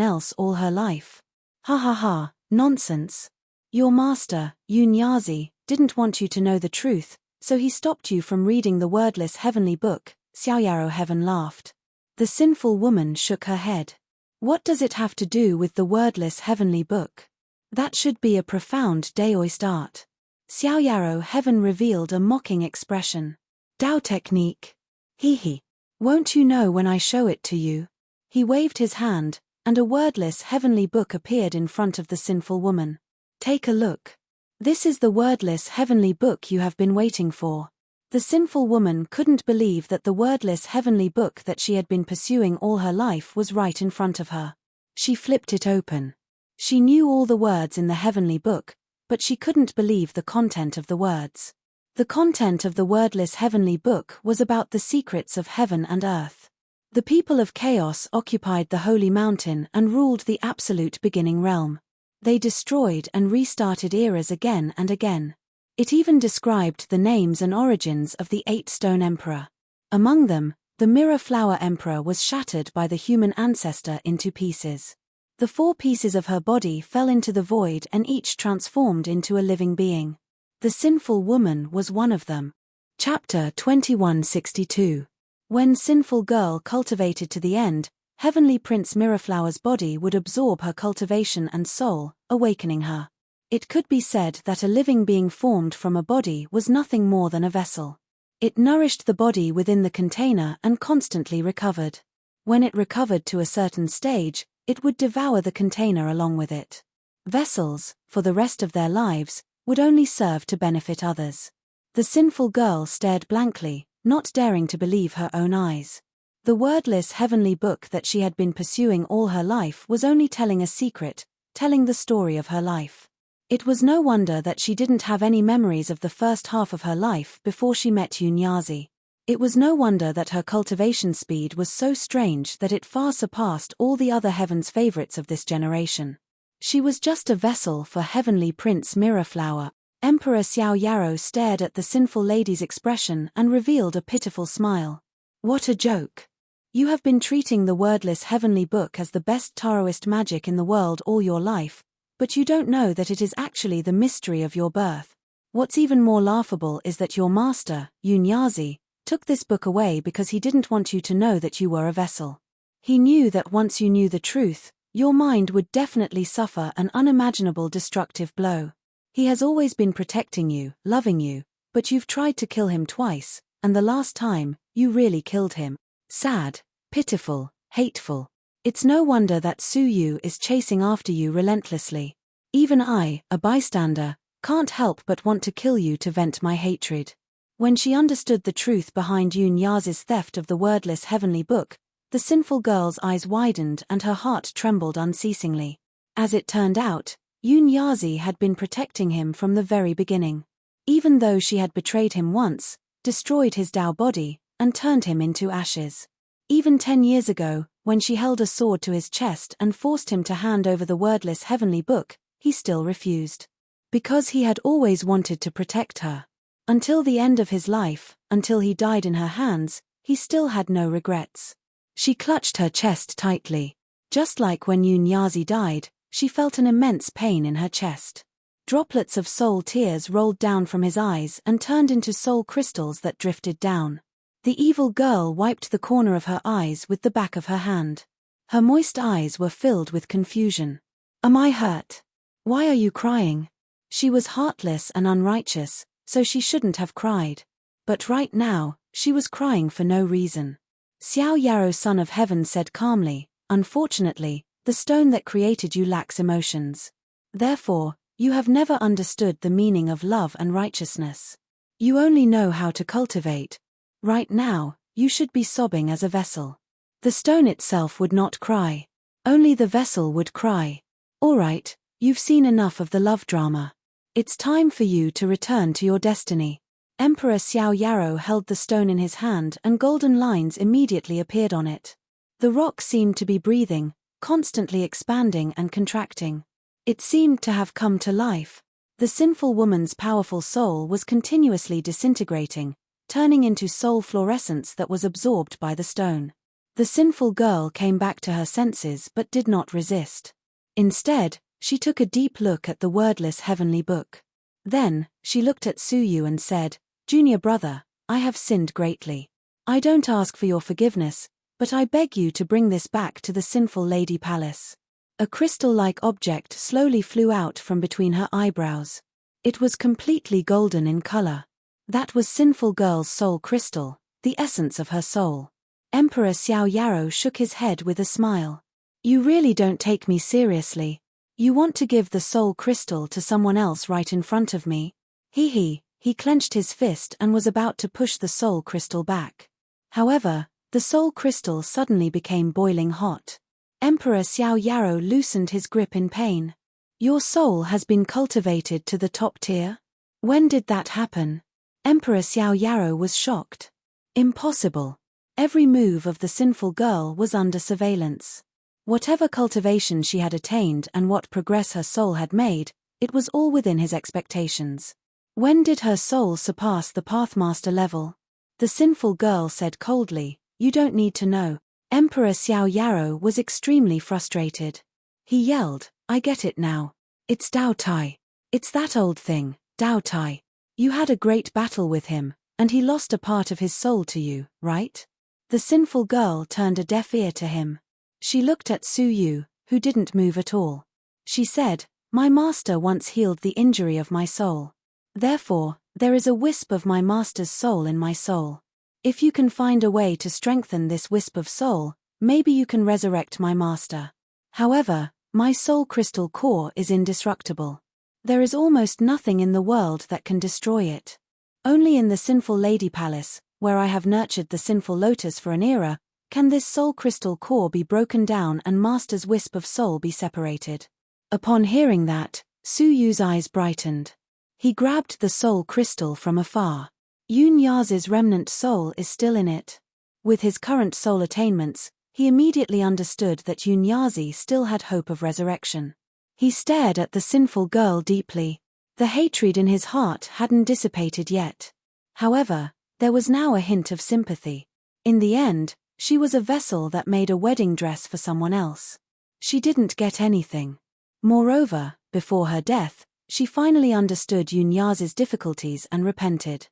else all her life? Ha ha ha, nonsense. Your master, Yunyazi, didn't want you to know the truth, so he stopped you from reading the wordless heavenly book. Xiaoyaro Heaven laughed. The sinful woman shook her head. What does it have to do with the wordless heavenly book? That should be a profound Daoist art. Xiaoyaro Heaven revealed a mocking expression. Dao technique. Hee. Won't you know when I show it to you? He waved his hand, and a wordless heavenly book appeared in front of the sinful woman. Take a look. This is the wordless heavenly book you have been waiting for. The sinful woman couldn't believe that the wordless heavenly book that she had been pursuing all her life was right in front of her. She flipped it open. She knew all the words in the heavenly book, but she couldn't believe the content of the words. The content of the wordless heavenly book was about the secrets of heaven and earth. The people of chaos occupied the holy mountain and ruled the absolute beginning realm. They destroyed and restarted eras again and again. It even described the names and origins of the 8 Stone Emperor. Among them, the Mirror Flower Emperor was shattered by the human ancestor into pieces. The 4 pieces of her body fell into the void and each transformed into a living being. The sinful woman was one of them. Chapter 2162. When sinful girl cultivated to the end, Heavenly Prince Mirrorflower's body would absorb her cultivation and soul, awakening her. It could be said that a living being formed from a body was nothing more than a vessel. It nourished the body within the container and constantly recovered. When it recovered to a certain stage, it would devour the container along with it. Vessels, for the rest of their lives, would only serve to benefit others. The sinful girl stared blankly, not daring to believe her own eyes. The wordless heavenly book that she had been pursuing all her life was only telling a secret, telling the story of her life. It was no wonder that she didn't have any memories of the first half of her life before she met Yunyazi. It was no wonder that her cultivation speed was so strange that it far surpassed all the other heaven's favorites of this generation. She was just a vessel for Heavenly Prince Mirrorflower. Emperor Xiaoyaro stared at the sinful lady's expression and revealed a pitiful smile. What a joke. You have been treating the wordless heavenly book as the best Taoist magic in the world all your life, but you don't know that it is actually the mystery of your birth. What's even more laughable is that your master, Yunyazi, took this book away because he didn't want you to know that you were a vessel. He knew that once you knew the truth, your mind would definitely suffer an unimaginable destructive blow. He has always been protecting you, loving you, but you've tried to kill him twice, and the last time, you really killed him. Sad, pitiful, hateful. It's no wonder that Su Yu is chasing after you relentlessly. Even I, a bystander, can't help but want to kill you to vent my hatred. When she understood the truth behind Yunyazi's theft of the wordless heavenly book, the sinful girl's eyes widened and her heart trembled unceasingly. As it turned out, Yun Yazi had been protecting him from the very beginning. Even though she had betrayed him once, destroyed his Tao body, and turned him into ashes. Even 10 years ago, when she held a sword to his chest and forced him to hand over the wordless heavenly book, he still refused. Because he had always wanted to protect her. Until the end of his life, until he died in her hands, he still had no regrets. She clutched her chest tightly. Just like when Yun Yazi died, she felt an immense pain in her chest. Droplets of soul tears rolled down from his eyes and turned into soul crystals that drifted down. The evil girl wiped the corner of her eyes with the back of her hand. Her moist eyes were filled with confusion. Am I hurt? Why are you crying? She was heartless and unrighteous, so she shouldn't have cried. But right now, she was crying for no reason. Xiao Yarrow, son of heaven, said calmly, unfortunately, the stone that created you lacks emotions. Therefore, you have never understood the meaning of love and righteousness. You only know how to cultivate. Right now, you should be sobbing as a vessel. The stone itself would not cry. Only the vessel would cry. All right, you've seen enough of the love drama. It's time for you to return to your destiny. Emperor Xiao Yarrow held the stone in his hand and golden lines immediately appeared on it. The rock seemed to be breathing, constantly expanding and contracting. It seemed to have come to life. The sinful woman's powerful soul was continuously disintegrating, turning into soul fluorescence that was absorbed by the stone. The sinful girl came back to her senses but did not resist. Instead, she took a deep look at the wordless heavenly book. Then, she looked at Suyu and said, "Junior brother, I have sinned greatly. I don't ask for your forgiveness, but I beg you to bring this back to the sinful lady palace." A crystal-like object slowly flew out from between her eyebrows. It was completely golden in color. That was sinful girl's soul crystal, the essence of her soul. Emperor Xiao Yarrow shook his head with a smile. You really don't take me seriously. You want to give the soul crystal to someone else right in front of me? He clenched his fist and was about to push the soul crystal back. However, the soul crystal suddenly became boiling hot. Emperor Xiao Yarrow loosened his grip in pain. Your soul has been cultivated to the top tier? When did that happen? Emperor Xiao Yarrow was shocked. Impossible. Every move of the sinful girl was under surveillance. Whatever cultivation she had attained and what progress her soul had made, it was all within his expectations. When did her soul surpass the Pathmaster level? The sinful girl said coldly, "You don't need to know." Emperor Xiao Yarrow was extremely frustrated. He yelled, "I get it now. It's Dao Tai. It's that old thing, Dao Tai. You had a great battle with him, and he lost a part of his soul to you, right?" The sinful girl turned a deaf ear to him. She looked at Suyu, who didn't move at all. She said, "My master once healed the injury of my soul. Therefore, there is a wisp of my master's soul in my soul. If you can find a way to strengthen this wisp of soul, maybe you can resurrect my master. However, my soul crystal core is indestructible. There is almost nothing in the world that can destroy it. Only in the sinful lady palace, where I have nurtured the sinful lotus for an era, can this soul crystal core be broken down and master's wisp of soul be separated." Upon hearing that, Suyu's eyes brightened. He grabbed the soul crystal from afar. Yun Yazi's remnant soul is still in it. With his current soul attainments, he immediately understood that Yun Yazi still had hope of resurrection. He stared at the sinful girl deeply. The hatred in his heart hadn't dissipated yet. However, there was now a hint of sympathy. In the end, she was a vessel that made a wedding dress for someone else. She didn't get anything. Moreover, before her death, she finally understood Yun Yazi's difficulties and repented.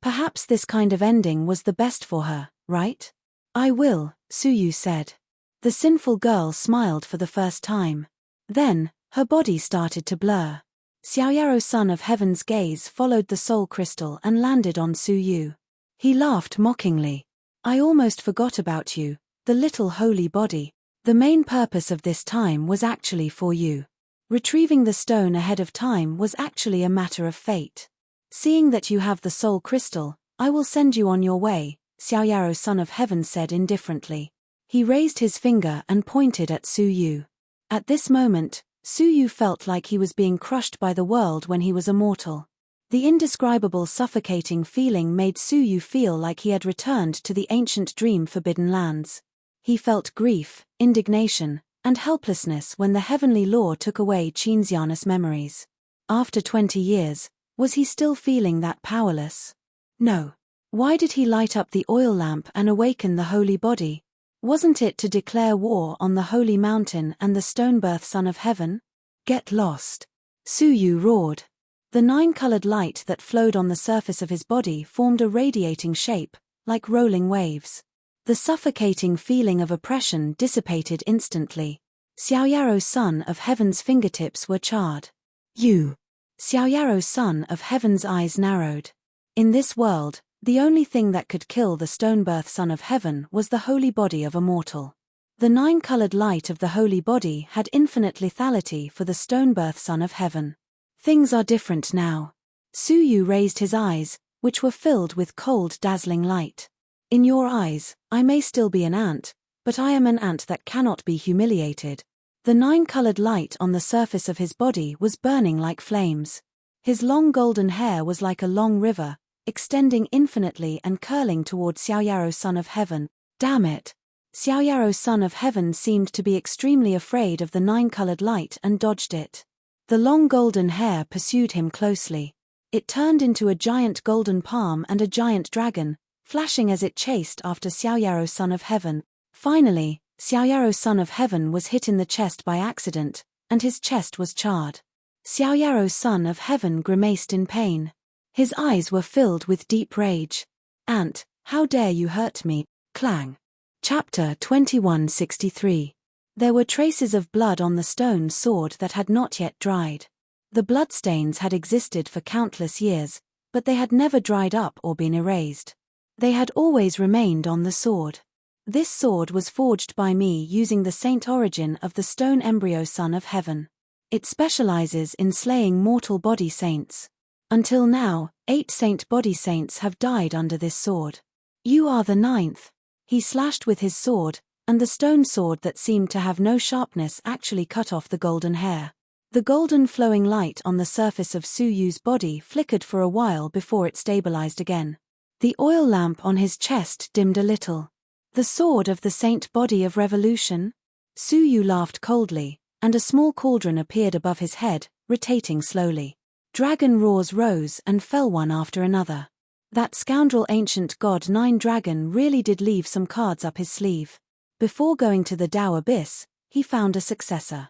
Perhaps this kind of ending was the best for her, right? "I will," Suyu said. The sinful girl smiled for the first time. Then, her body started to blur. Xiao Yarrow, son of heaven's gaze followed the soul crystal and landed on Suyu. He laughed mockingly. "I almost forgot about you, the little holy body. The main purpose of this time was actually for you. Retrieving the stone ahead of time was actually a matter of fate. Seeing that you have the soul crystal, I will send you on your way," Xiao Yarrow, son of heaven, said indifferently. He raised his finger and pointed at Suyu. At this moment, Su Yu felt like he was being crushed by the world when he was a mortal. The indescribable suffocating feeling made Su Yu feel like he had returned to the ancient dream-forbidden lands. He felt grief, indignation, and helplessness when the heavenly law took away Qinxiana's memories. After 20 years, was he still feeling that powerless? No. Why did he light up the oil lamp and awaken the holy body? Wasn't it to declare war on the holy mountain and the stone-birth son of heaven? Get lost! Su Yu roared. The 9-colored light that flowed on the surface of his body formed a radiating shape, like rolling waves. The suffocating feeling of oppression dissipated instantly. Xiaoyaro's son of heaven's fingertips were charred. You! Xiaoyaro's son of heaven's eyes narrowed. In this world, the only thing that could kill the stone-birth son of heaven was the holy body of a mortal. The 9-colored light of the holy body had infinite lethality for the stone-birth son of heaven. Things are different now. Su Yu raised his eyes, which were filled with cold, dazzling light. In your eyes, I may still be an ant, but I am an ant that cannot be humiliated. The 9-colored light on the surface of his body was burning like flames. His long golden hair was like a long river, extending infinitely and curling toward Xiaoyaro son of heaven. Damn it! Xiaoyaro son of heaven seemed to be extremely afraid of the 9-colored light and dodged it. The long golden hair pursued him closely. It turned into a giant golden palm and a giant dragon, flashing as it chased after Xiaoyaro son of heaven. Finally, Xiaoyaro son of heaven was hit in the chest by accident, and his chest was charred. Xiaoyaro son of heaven grimaced in pain. His eyes were filled with deep rage. Ant, how dare you hurt me? Clang. Chapter 2163. There were traces of blood on the stone sword that had not yet dried. The bloodstains had existed for countless years, but they had never dried up or been erased. They had always remained on the sword. This sword was forged by me using the saint origin of the stone embryo son of heaven. It specializes in slaying mortal body saints. Until now, 8 saint body saints have died under this sword. You are the 9th. He slashed with his sword, and the stone sword that seemed to have no sharpness actually cut off the golden hair. The golden flowing light on the surface of Su Yu's body flickered for a while before it stabilized again. The oil lamp on his chest dimmed a little. The sword of the saint body of revolution? Su Yu laughed coldly, and a small cauldron appeared above his head, rotating slowly. Dragon roars rose and fell one after another. That scoundrel ancient god 9 Dragon really did leave some cards up his sleeve. Before going to the Tao Abyss, he found a successor.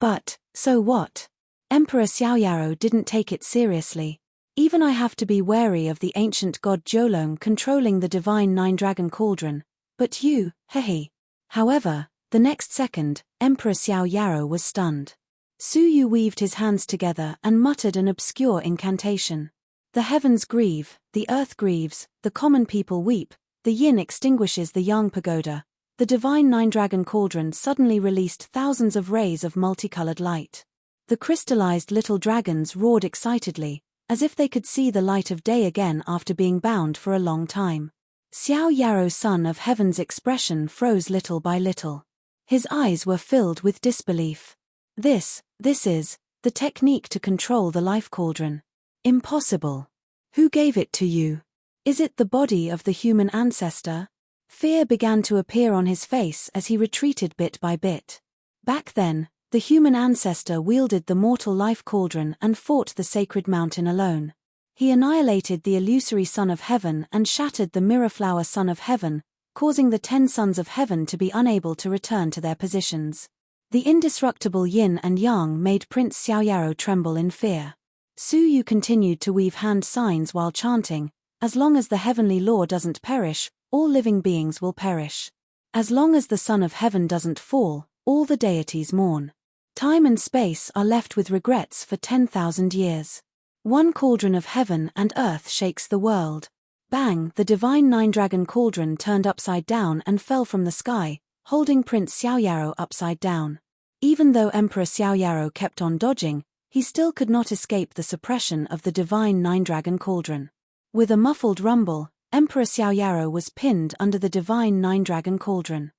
But, so what? Emperor Xiaoyaro didn't take it seriously. Even I have to be wary of the ancient god Jiulong controlling the divine 9-dragon cauldron. But you, hehe. However, the next second, Emperor Xiaoyaro was stunned. Su Yu weaved his hands together and muttered an obscure incantation. The heavens grieve, the earth grieves, the common people weep, the yin extinguishes the yang pagoda. The divine 9-dragon cauldron suddenly released thousands of rays of multicolored light. The crystallized little dragons roared excitedly, as if they could see the light of day again after being bound for a long time. Xiaoyaro son of heaven's expression froze little by little. His eyes were filled with disbelief. This is the technique to control the life cauldron. Impossible. Who gave it to you? Is it the body of the human ancestor? Fear began to appear on his face as he retreated bit by bit. Back then, the human ancestor wielded the mortal life cauldron and fought the sacred mountain alone. He annihilated the illusory son of heaven and shattered the mirror flower son of heaven, causing the 10 sons of heaven to be unable to return to their positions. The indestructible yin and yang made Prince Xiaoyaro tremble in fear. Su Yu continued to weave hand signs while chanting, "As long as the heavenly law doesn't perish, all living beings will perish. As long as the Son of Heaven doesn't fall, all the deities mourn. Time and space are left with regrets for 10,000 years. One cauldron of heaven and earth shakes the world." Bang! The divine 9-dragon cauldron turned upside down and fell from the sky, holding Prince Xiaoyaro upside down. Even though Emperor Xiaoyaro kept on dodging, he still could not escape the suppression of the divine 9-dragon cauldron. With a muffled rumble, Emperor Xiaoyaro was pinned under the divine 9-dragon cauldron.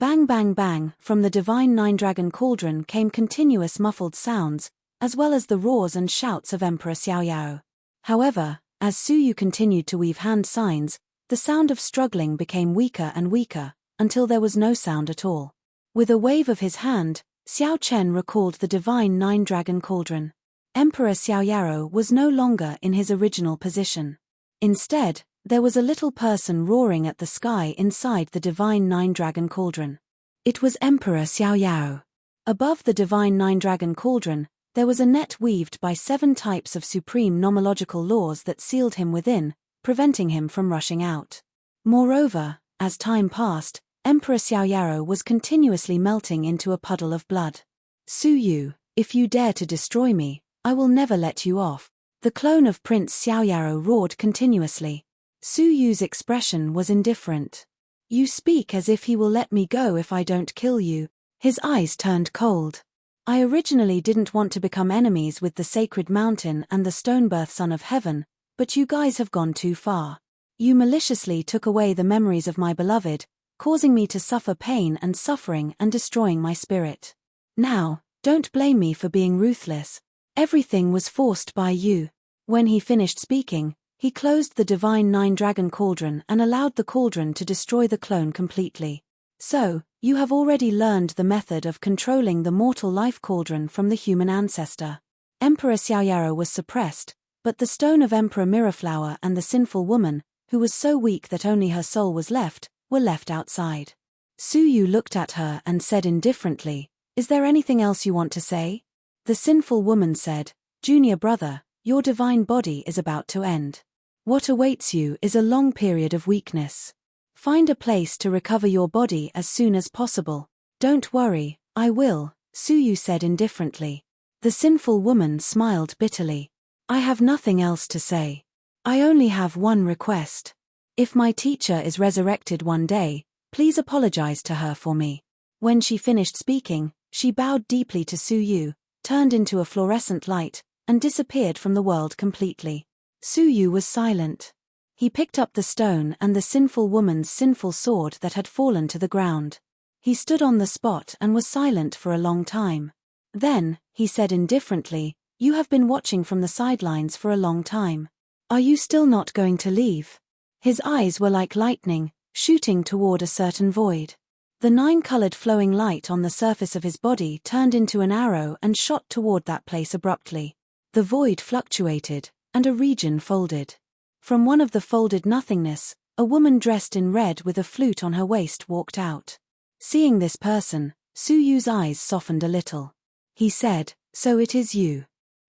Bang bang bang, from the divine nine-dragon cauldron came continuous muffled sounds, as well as the roars and shouts of Emperor Xiaoyao. However, as Su Yu continued to weave hand signs, the sound of struggling became weaker and weaker, until there was no sound at all. With a wave of his hand, Xiao Chen recalled the divine nine-dragon cauldron. Emperor Xiaoyao was no longer in his original position. Instead, there was a little person roaring at the sky inside the divine nine-dragon cauldron. It was Emperor Xiaoyao. Above the divine nine-dragon cauldron, there was a net weaved by 7 types of supreme nomological laws that sealed him within, preventing him from rushing out. Moreover, as time passed, Emperor Xiaoyao was continuously melting into a puddle of blood. Su Yu, if you dare to destroy me, I will never let you off. The clone of Prince Xiaoyao roared continuously. Su Yu's expression was indifferent. You speak as if he will let me go if I don't kill you. His eyes turned cold. I originally didn't want to become enemies with the sacred mountain and the Stonebirth Son of Heaven, but you guys have gone too far. You maliciously took away the memories of my beloved, causing me to suffer pain and suffering and destroying my spirit. Now, don't blame me for being ruthless. Everything was forced by you. When he finished speaking, he closed the divine nine-dragon cauldron and allowed the cauldron to destroy the clone completely. So, you have already learned the method of controlling the mortal life cauldron from the human ancestor. Emperor Xiaoyao was suppressed, but the stone of Emperor Mirrorflower and the sinful woman, who was so weak that only her soul was left, were left outside. Su Yu looked at her and said indifferently, "Is there anything else you want to say?" The sinful woman said, "Junior brother, your divine body is about to end. What awaits you is a long period of weakness. Find a place to recover your body as soon as possible." "Don't worry, I will," Su Yu said indifferently. The sinful woman smiled bitterly. "I have nothing else to say. I only have one request. If my teacher is resurrected one day, please apologize to her for me." When she finished speaking, she bowed deeply to Su Yu, turned into a fluorescent light, and disappeared from the world completely. Su Yu was silent. He picked up the stone and the sinful woman's sinful sword that had fallen to the ground. He stood on the spot and was silent for a long time. Then, he said indifferently, "You have been watching from the sidelines for a long time. Are you still not going to leave?" His eyes were like lightning, shooting toward a certain void. The 9-colored flowing light on the surface of his body turned into an arrow and shot toward that place abruptly. The void fluctuated, and a region folded. From one of the folded nothingness, a woman dressed in red with a flute on her waist walked out. Seeing this person, Su Yu's eyes softened a little. He said, "So it is you.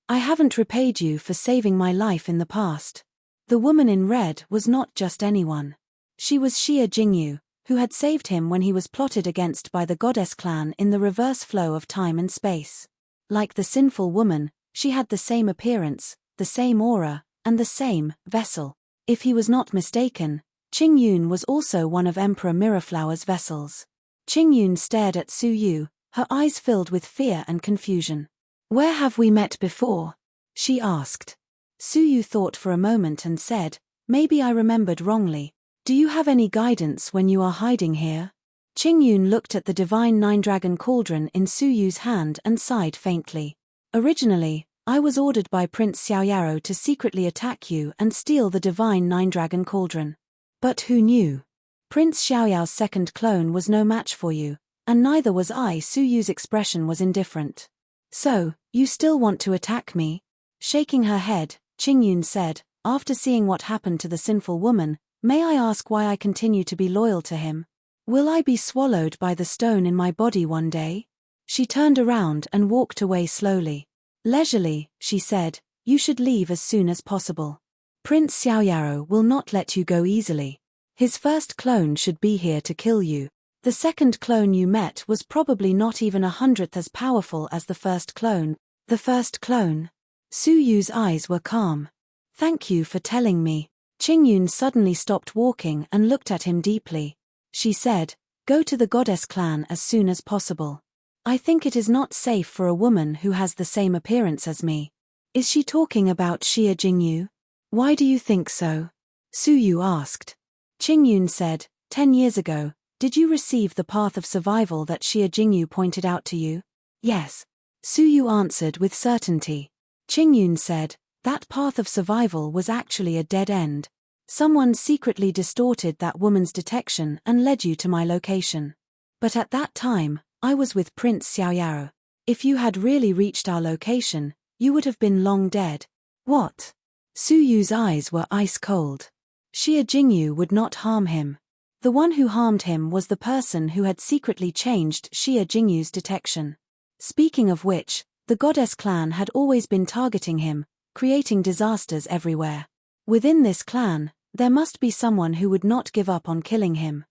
I haven't repaid you for saving my life in the past." The woman in red was not just anyone. She was Xia Jingyu, who had saved him when he was plotted against by the goddess clan in the reverse flow of time and space. Like the sinful woman, she had the same appearance, the same aura, and the same vessel. If he was not mistaken, Qing Yun was also one of Emperor Mirrorflower's vessels. Qing Yun stared at Su Yu, her eyes filled with fear and confusion. "Where have we met before?" she asked. Su Yu thought for a moment and said, "Maybe I remembered wrongly. Do you have any guidance when you are hiding here?" Qing Yun looked at the divine nine-dragon cauldron in Su Yu's hand and sighed faintly. "Originally, I was ordered by Prince Xiaoyao to secretly attack you and steal the divine nine-dragon cauldron. But who knew? Prince Xiaoyao's second clone was no match for you, and neither was I." Su Yu's expression was indifferent. "So, you still want to attack me?" Shaking her head, Qing Yun said, "After seeing what happened to the sinful woman, may I ask why I continue to be loyal to him? Will I be swallowed by the stone in my body one day?" She turned around and walked away slowly. Leisurely, she said, "You should leave as soon as possible. Prince Xiaoyao will not let you go easily. His first clone should be here to kill you. The second clone you met was probably not even 100th as powerful as the first clone." "The first clone?" Su Yu's eyes were calm. "Thank you for telling me." Qing Yun suddenly stopped walking and looked at him deeply. She said, "Go to the goddess clan as soon as possible. I think it is not safe for a woman who has the same appearance as me." "Is she talking about Xia Jingyu?" "Why do you think so?" Su Yu asked. Qing Yun said, 10 years ago, Did you receive the path of survival that Xie Jingyu pointed out to you? Yes. Su Yu answered with certainty. Qingyun said, that path of survival was actually a dead end. Someone secretly distorted that woman's detection and led you to my location. But at that time, I was with Prince Xiaoyao. If you had really reached our location, you would have been long dead. What? Su Yu's eyes were ice cold. Xie Jingyu would not harm him. The one who harmed him was the person who had secretly changed Xie Jingyu's detection. Speaking of which, the goddess clan had always been targeting him, creating disasters everywhere. Within this clan, there must be someone who would not give up on killing him.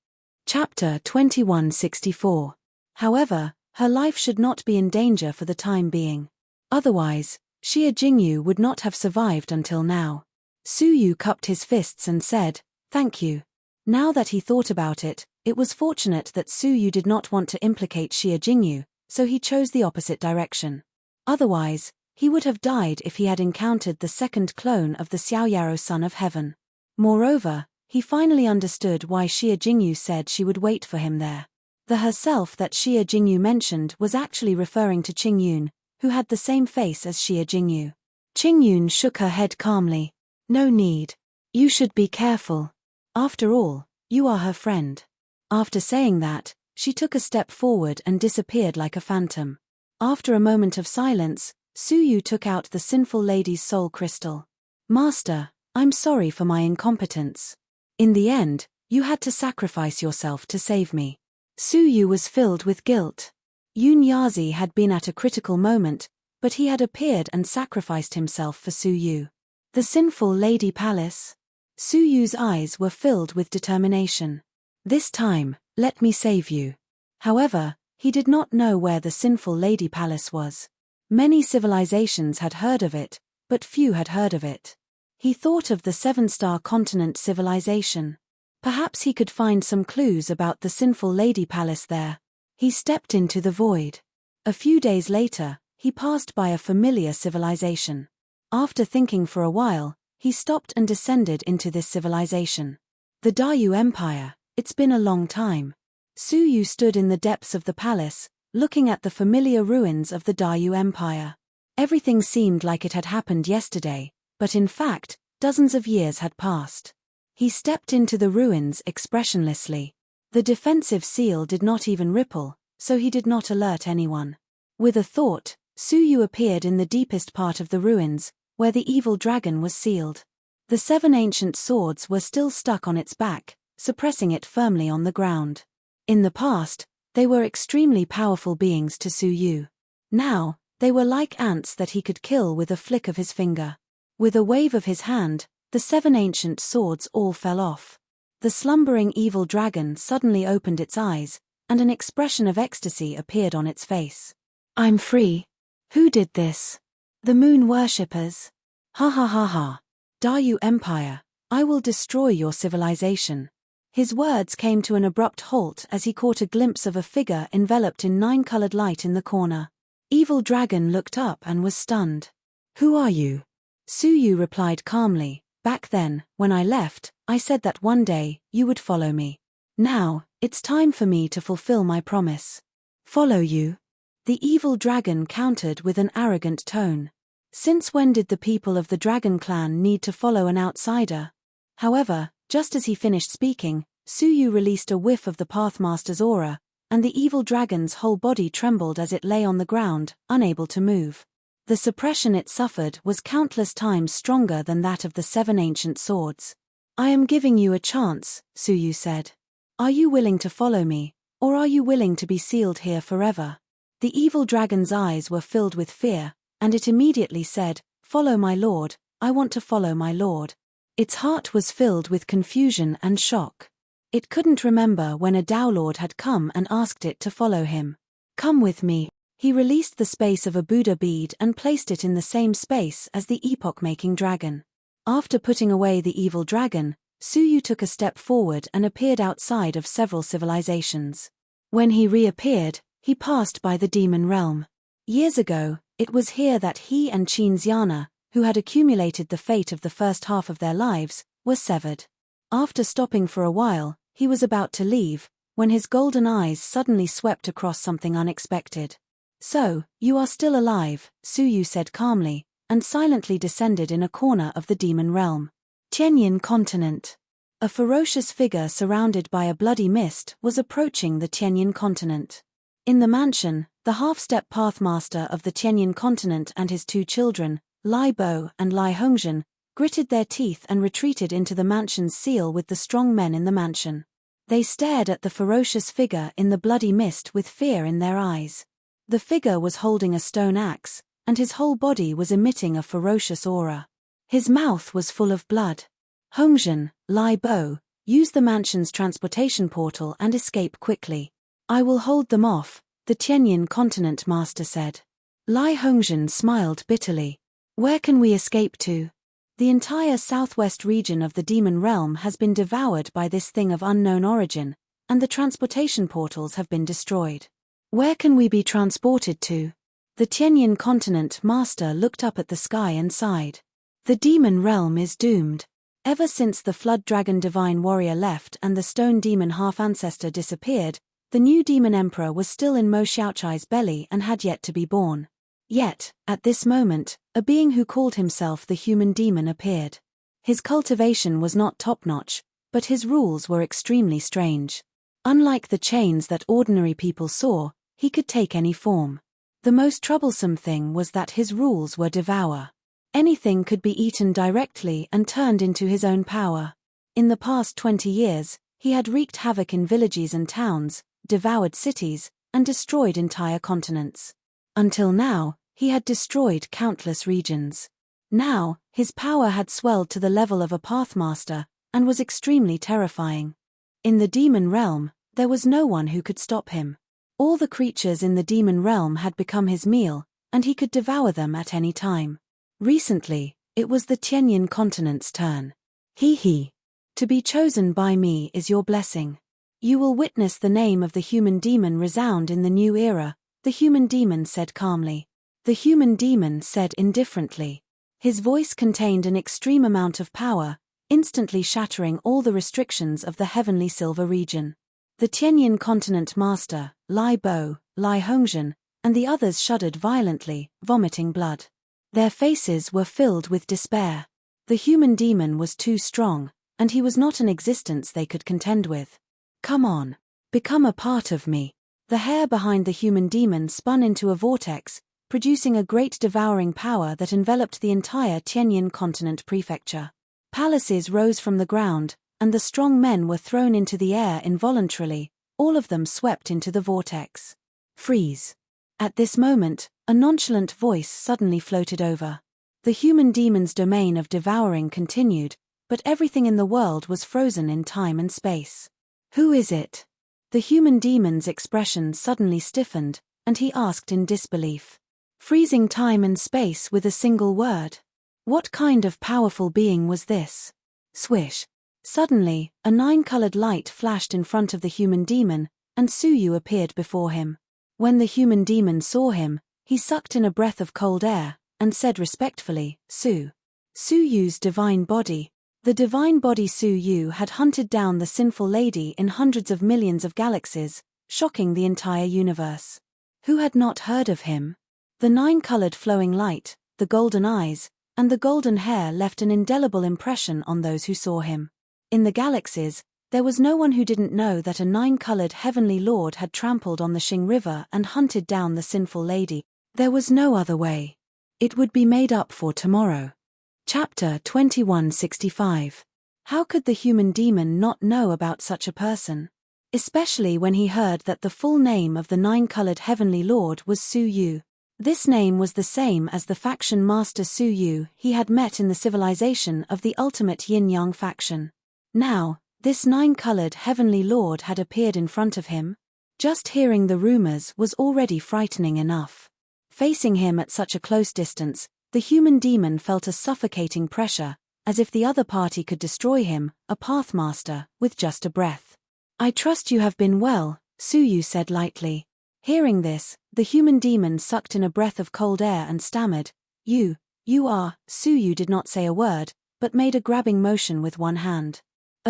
Chapter 2164. However, her life should not be in danger for the time being. Otherwise, Xie Jingyu would not have survived until now. Su Yu cupped his fists and said, thank you. Now that he thought about it, it was fortunate that Su Yu did not want to implicate Xie Jingyu, so he chose the opposite direction. Otherwise, he would have died if he had encountered the second clone of the Xiaoyao Son of Heaven. Moreover, he finally understood why Xie Jingyu said she would wait for him there. The herself that Xie Jingyu mentioned was actually referring to Qingyun, who had the same face as Xie Jingyu. Qingyun shook her head calmly. No need. You should be careful. After all, you are her friend. After saying that, she took a step forward and disappeared like a phantom. After a moment of silence, Su Yu took out the sinful lady's soul crystal. Master, I'm sorry for my incompetence. In the end, you had to sacrifice yourself to save me. Su Yu was filled with guilt. Yun Yazi had been at a critical moment, but he had appeared and sacrificed himself for Su Yu. The sinful lady palace? Su Yu's eyes were filled with determination. This time, let me save you. However, he did not know where the sinful lady palace was. Many civilizations had heard of it, but few had heard of it. He thought of the seven-star continent civilization. Perhaps he could find some clues about the sinful lady palace there. He stepped into the void. A few days later, he passed by a familiar civilization. After thinking for a while, he stopped and descended into this civilization. The Dayu Empire. It's been a long time. Su Yu stood in the depths of the palace, looking at the familiar ruins of the Dayu Empire. Everything seemed like it had happened yesterday, but in fact, dozens of years had passed. He stepped into the ruins expressionlessly. The defensive seal did not even ripple, so he did not alert anyone. With a thought, Su Yu appeared in the deepest part of the ruins, where the evil dragon was sealed. The 7 ancient swords were still stuck on its back, suppressing it firmly on the ground. In the past, they were extremely powerful beings to Su Yu. Now, they were like ants that he could kill with a flick of his finger. With a wave of his hand, the 7 ancient swords all fell off. The slumbering evil dragon suddenly opened its eyes, and an expression of ecstasy appeared on its face. I'm free. Who did this? The moon worshippers. Ha ha ha ha. Dayu Empire, I will destroy your civilization. His words came to an abrupt halt as he caught a glimpse of a figure enveloped in 9-colored light in the corner. Evil Dragon looked up and was stunned. Who are you? Su Yu replied calmly, back then, when I left, I said that one day, you would follow me. Now, it's time for me to fulfill my promise. Follow you? The evil dragon countered with an arrogant tone. Since when did the people of the dragon clan need to follow an outsider? However, just as he finished speaking, Su Yu released a whiff of the Pathmaster's aura, and the evil dragon's whole body trembled as it lay on the ground, unable to move. The suppression it suffered was countless times stronger than that of the 7 ancient swords. I am giving you a chance, Su Yu said. Are you willing to follow me, or are you willing to be sealed here forever? The evil dragon's eyes were filled with fear, and it immediately said, Follow my lord, I want to follow my lord. Its heart was filled with confusion and shock. It couldn't remember when a Dao Lord had come and asked it to follow him. Come with me. He released the space of a Buddha bead and placed it in the same space as the epoch-making dragon. After putting away the evil dragon, Su Yu took a step forward and appeared outside of several civilizations. When he reappeared, he passed by the demon realm. Years ago, it was here that he and Qin Xiana, who had accumulated the fate of the first half of their lives, were severed. After stopping for a while, he was about to leave, when his golden eyes suddenly swept across something unexpected. "So, you are still alive," Suyu said calmly, and silently descended in a corner of the demon realm. Tianyin continent. A ferocious figure surrounded by a bloody mist was approaching the Tianyin continent. In the mansion, the half-step pathmaster of the Tianyin continent and his two children, Lai Bo and Lai Hongzhen, gritted their teeth and retreated into the mansion's seal with the strong men in the mansion. They stared at the ferocious figure in the bloody mist with fear in their eyes. The figure was holding a stone axe, and his whole body was emitting a ferocious aura. His mouth was full of blood. Hongzhen, Lai Bo, use the mansion's transportation portal and escape quickly. "I will hold them off," the Tianyin continent master said. Lai Hongzhen smiled bitterly. "Where can we escape to? The entire southwest region of the demon realm has been devoured by this thing of unknown origin, and the transportation portals have been destroyed. Where can we be transported to?" The Tianyin continent master looked up at the sky and sighed. "The demon realm is doomed. Ever since the flood dragon divine warrior left and the stone demon half-ancestor disappeared, the new demon emperor was still in Mo Xiaochai's belly and had yet to be born. Yet, at this moment, a being who called himself the human demon appeared. His cultivation was not top-notch, but his rules were extremely strange. Unlike the chains that ordinary people saw, he could take any form. The most troublesome thing was that his rules were devour. Anything could be eaten directly and turned into his own power. In the past 20 years, he had wreaked havoc in villages and towns, devoured cities, and destroyed entire continents. Until now, he had destroyed countless regions. Now, his power had swelled to the level of a pathmaster, and was extremely terrifying. In the demon realm, there was no one who could stop him. All the creatures in the demon realm had become his meal, and he could devour them at any time. Recently, it was the Tianyin continent's turn. "He. To be chosen by me is your blessing. You will witness the name of the human demon resound in the new era," the human demon said calmly. The human demon said indifferently. His voice contained an extreme amount of power, instantly shattering all the restrictions of the heavenly silver region. The Tianyin continent master, Lai Bo, Lai Hongzhen, and the others shuddered violently, vomiting blood. Their faces were filled with despair. The human demon was too strong, and he was not an existence they could contend with. "Come on. Become a part of me." The hair behind the human demon spun into a vortex, producing a great devouring power that enveloped the entire Tianyin continent prefecture. Palaces rose from the ground, and the strong men were thrown into the air involuntarily, all of them swept into the vortex. "Freeze." At this moment, a nonchalant voice suddenly floated over. The human demon's domain of devouring continued, but everything in the world was frozen in time and space. "Who is it?" The human demon's expression suddenly stiffened, and he asked in disbelief. Freezing time and space with a single word. What kind of powerful being was this? Swish. Suddenly, a 9-colored light flashed in front of the human demon, and Suyu appeared before him. When the human demon saw him, he sucked in a breath of cold air, and said respectfully, Suyu's divine body. The divine body Suyu had hunted down the sinful lady in hundreds of millions of galaxies, shocking the entire universe. Who had not heard of him? The 9-colored flowing light, the golden eyes, and the golden hair left an indelible impression on those who saw him. In the galaxies, there was no one who didn't know that a 9-colored heavenly lord had trampled on the Xing River and hunted down the sinful lady. There was no other way. It would be made up for tomorrow. Chapter 2165. How could the human demon not know about such a person? Especially when he heard that the full name of the 9-colored heavenly lord was Suyu. This name was the same as the faction master Suyu he had met in the civilization of the ultimate yin-yang faction. Now, this 9-colored heavenly lord had appeared in front of him. Just hearing the rumors was already frightening enough. Facing him at such a close distance, the human demon felt a suffocating pressure, as if the other party could destroy him, a pathmaster, with just a breath. "I trust you have been well," Suyu said lightly. Hearing this, the human demon sucked in a breath of cold air and stammered, You are. Suyu did not say a word, but made a grabbing motion with one hand.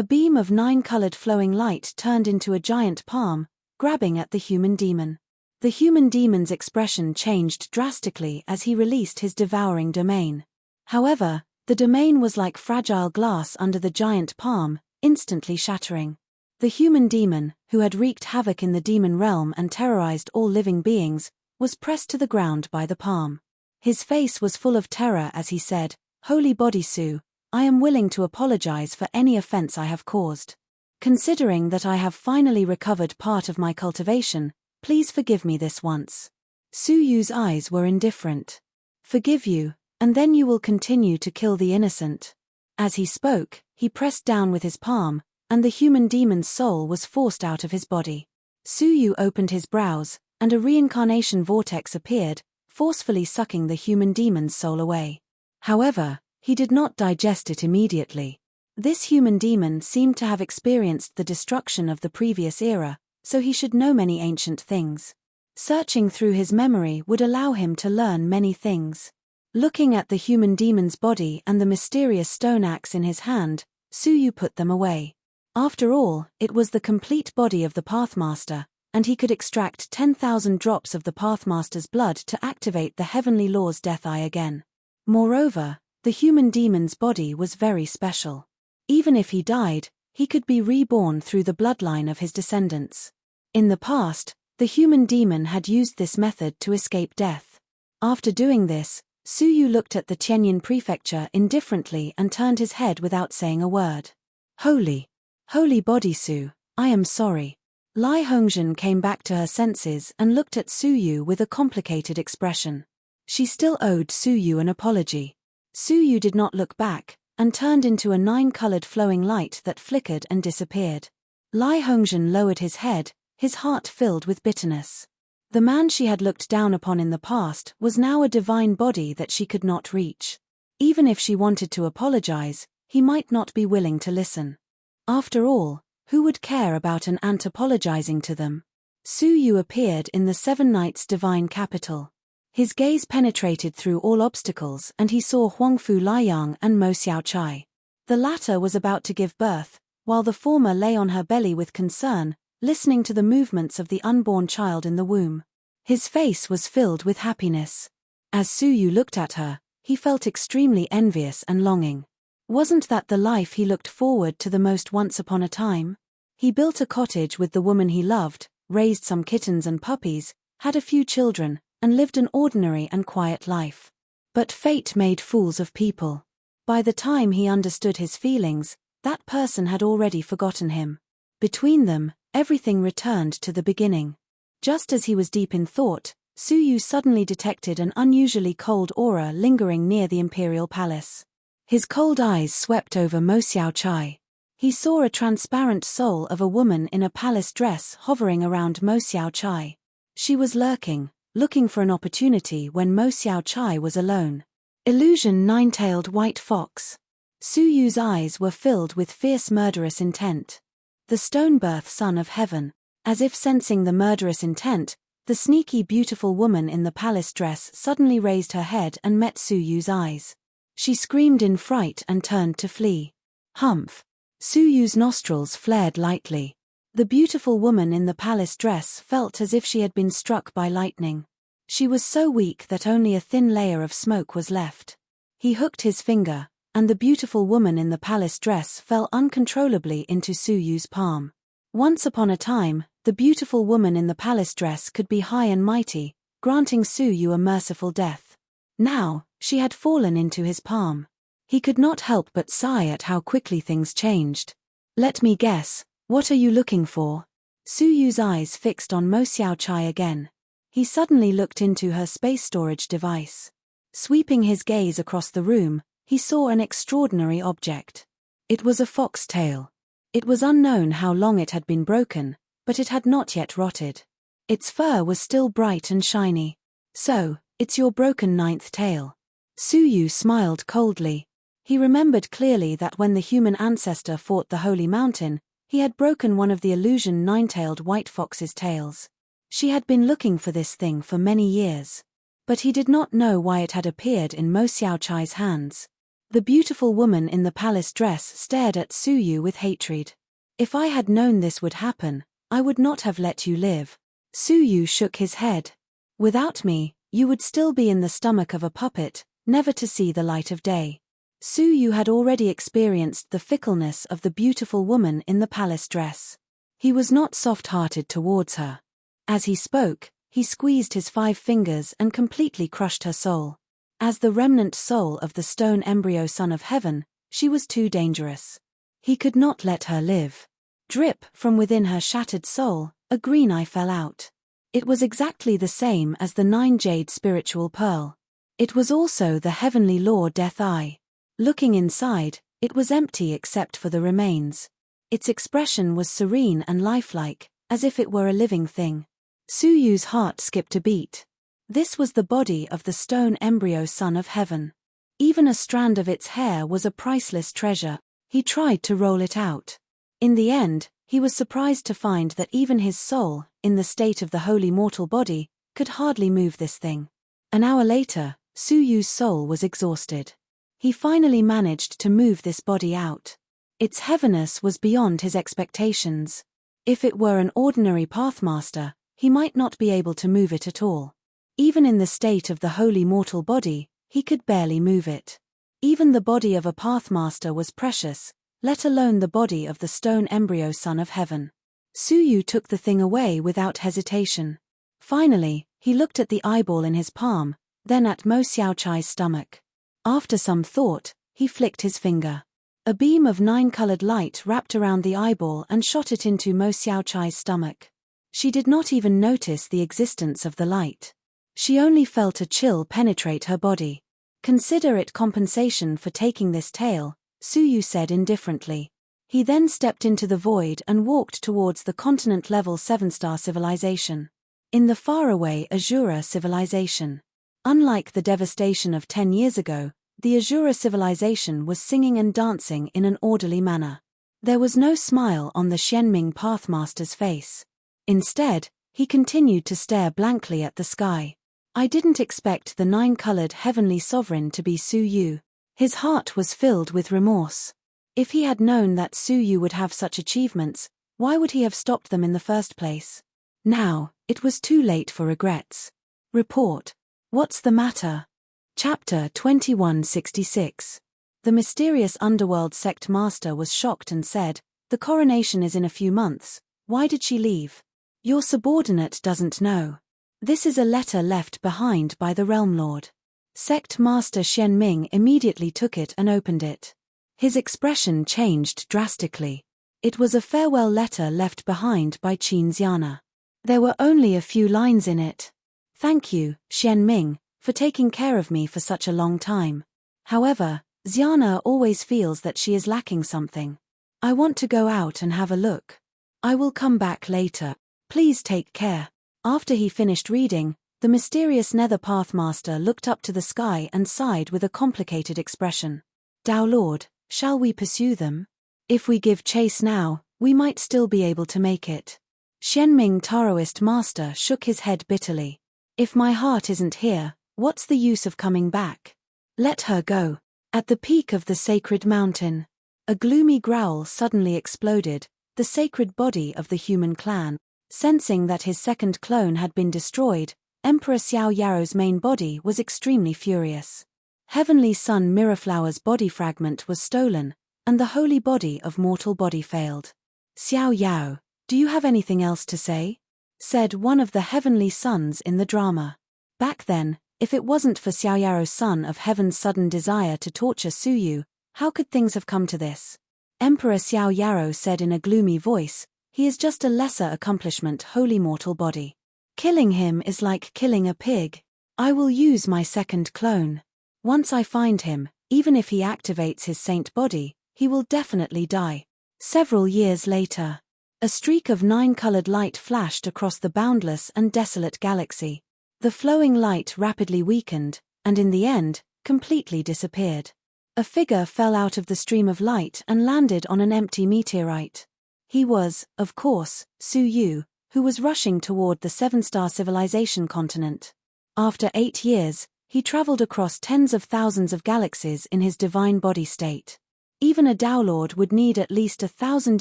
A beam of 9-colored flowing light turned into a giant palm, grabbing at the human demon. The human demon's expression changed drastically as he released his devouring domain. However, the domain was like fragile glass under the giant palm, instantly shattering. The human demon, who had wreaked havoc in the demon realm and terrorized all living beings, was pressed to the ground by the palm. His face was full of terror as he said, "Holy Bodhisu, I am willing to apologize for any offense I have caused. Considering that I have finally recovered part of my cultivation, please forgive me this once." Su Yu's eyes were indifferent. "Forgive you, and then you will continue to kill the innocent." As he spoke, he pressed down with his palm, and the human demon's soul was forced out of his body. Su Yu opened his brows, and a reincarnation vortex appeared, forcefully sucking the human demon's soul away. However, he did not digest it immediately. This human demon seemed to have experienced the destruction of the previous era, so he should know many ancient things. Searching through his memory would allow him to learn many things. Looking at the human demon's body and the mysterious stone axe in his hand, Su Yu put them away. After all, it was the complete body of the Pathmaster, and he could extract 10,000 drops of the Pathmaster's blood to activate the heavenly law's death eye again. Moreover, the human demon's body was very special. Even if he died, he could be reborn through the bloodline of his descendants. In the past, the human demon had used this method to escape death. After doing this, Su Yu looked at the Tianyin prefecture indifferently and turned his head without saying a word. Holy Bodhisu, I am sorry." Lai Hongzhen came back to her senses and looked at Su Yu with a complicated expression. She still owed Su Yu an apology. Su Yu did not look back, and turned into a 9-colored flowing light that flickered and disappeared. Lai Hongzhen lowered his head, his heart filled with bitterness. The man she had looked down upon in the past was now a divine body that she could not reach. Even if she wanted to apologize, he might not be willing to listen. After all, who would care about an ant apologizing to them? Su Yu appeared in the Seven Knights' divine capital. His gaze penetrated through all obstacles and he saw Huangfu Liang and Mo Xiaochai. The latter was about to give birth, while the former lay on her belly with concern, listening to the movements of the unborn child in the womb. His face was filled with happiness. As Su Yu looked at her, he felt extremely envious and longing. Wasn't that the life he looked forward to the most once upon a time? He built a cottage with the woman he loved, raised some kittens and puppies, had a few children, and lived an ordinary and quiet life. But fate made fools of people. By the time he understood his feelings, that person had already forgotten him. Between them, everything returned to the beginning. Just as he was deep in thought, Su Yu suddenly detected an unusually cold aura lingering near the imperial palace. His cold eyes swept over Mo Xiaochai. He saw a transparent soul of a woman in a palace dress hovering around Mo Xiaochai. She was lurking, looking for an opportunity when Mo Xiaochai was alone. Illusion nine-tailed white fox. Su Yu's eyes were filled with fierce murderous intent. The stone-birth son of heaven. As if sensing the murderous intent, the sneaky beautiful woman in the palace dress suddenly raised her head and met Su Yu's eyes. She screamed in fright and turned to flee. Humph! Su Yu's nostrils flared lightly. The beautiful woman in the palace dress felt as if she had been struck by lightning. She was so weak that only a thin layer of smoke was left. He hooked his finger, and the beautiful woman in the palace dress fell uncontrollably into Su Yu's palm. Once upon a time, the beautiful woman in the palace dress could be high and mighty, granting Su Yu a merciful death. Now, she had fallen into his palm. He could not help but sigh at how quickly things changed. Let me guess, what are you looking for? Su Yu's eyes fixed on Mo Xiaochai again. He suddenly looked into her space storage device. Sweeping his gaze across the room, he saw an extraordinary object. It was a foxtail. It was unknown how long it had been broken, but it had not yet rotted. Its fur was still bright and shiny. So, it's your broken ninth tail. Su Yu smiled coldly. He remembered clearly that when the human ancestor fought the holy mountain, he had broken one of the illusion nine-tailed white fox's tails. She had been looking for this thing for many years. But he did not know why it had appeared in Mo Xiaochai's hands. The beautiful woman in the palace dress stared at Suyu with hatred. If I had known this would happen, I would not have let you live. Suyu shook his head. Without me, you would still be in the stomach of a puppet, never to see the light of day. Suyu had already experienced the fickleness of the beautiful woman in the palace dress. He was not soft-hearted towards her. As he spoke, he squeezed his 5 fingers and completely crushed her soul. As the remnant soul of the stone embryo son of heaven, she was too dangerous. He could not let her live. Drip from within her shattered soul, a green eye fell out. It was exactly the same as the 9 jade spiritual pearl. It was also the heavenly law death eye. Looking inside, it was empty except for the remains. Its expression was serene and lifelike, as if it were a living thing. Suyu's heart skipped a beat. This was the body of the stone embryo son of heaven. Even a strand of its hair was a priceless treasure. He tried to roll it out. In the end, he was surprised to find that even his soul, in the state of the holy mortal body, could hardly move this thing. An hour later, Suyu's soul was exhausted. He finally managed to move this body out. Its heaviness was beyond his expectations. If it were an ordinary pathmaster, he might not be able to move it at all. Even in the state of the holy mortal body, he could barely move it. Even the body of a pathmaster was precious, let alone the body of the stone embryo son of heaven. Suyu took the thing away without hesitation. Finally, he looked at the eyeball in his palm, then at Mo Xiaochai's stomach. After some thought, he flicked his finger. A beam of 9-colored light wrapped around the eyeball and shot it into Mo Xiaochai's stomach. She did not even notice the existence of the light. She only felt a chill penetrate her body. Consider it compensation for taking this tale, Suyu said indifferently. He then stepped into the void and walked towards the continent-level 7-star civilization. In the faraway Azura civilization. Unlike the devastation of 10 years ago, the Azura civilization was singing and dancing in an orderly manner. There was no smile on the Xianming Pathmaster's face. Instead, he continued to stare blankly at the sky. I didn't expect the 9-colored heavenly sovereign to be Suyu. His heart was filled with remorse. If he had known that Suyu would have such achievements, why would he have stopped them in the first place? Now, it was too late for regrets. Report. What's the matter? Chapter 2166. The mysterious underworld sect master was shocked and said, "The coronation is in a few months, why did she leave? Your subordinate doesn't know. This is a letter left behind by the Realm Lord." Sect Master Xianming immediately took it and opened it. His expression changed drastically. It was a farewell letter left behind by Qin Xiana. There were only a few lines in it. "Thank you, Xianming, for taking care of me for such a long time. However, Xiana always feels that she is lacking something. I want to go out and have a look. I will come back later. Please take care." After he finished reading, the mysterious Nether Pathmaster looked up to the sky and sighed with a complicated expression. "Tao Lord, shall we pursue them? If we give chase now, we might still be able to make it." Xianming Taoist Master shook his head bitterly. "If my heart isn't here, what's the use of coming back? Let her go." At the peak of the sacred mountain, a gloomy growl suddenly exploded, the sacred body of the human clan. Sensing that his second clone had been destroyed, Emperor Xiao Yaro's main body was extremely furious. Heavenly Sun Mirrorflower's body fragment was stolen, and the holy body of mortal body failed. "Xiao Yao, do you have anything else to say?" said one of the heavenly sons in the drama. Back then, if it wasn't for Xiao Yaro's son of heaven's sudden desire to torture Suyu, how could things have come to this? Emperor Xiao Yaro said in a gloomy voice, "He is just a lesser accomplishment holy mortal body. Killing him is like killing a pig. I will use my second clone. Once I find him, even if he activates his saint body, he will definitely die." Several years later, a streak of 9-colored light flashed across the boundless and desolate galaxy. The flowing light rapidly weakened, and in the end, completely disappeared. A figure fell out of the stream of light and landed on an empty meteorite. He was, of course, Suyu, who was rushing toward the 7-star civilization continent. After 8 years, He traveled across tens of thousands of galaxies in his divine body state. Even a Downlord would need at least 1,000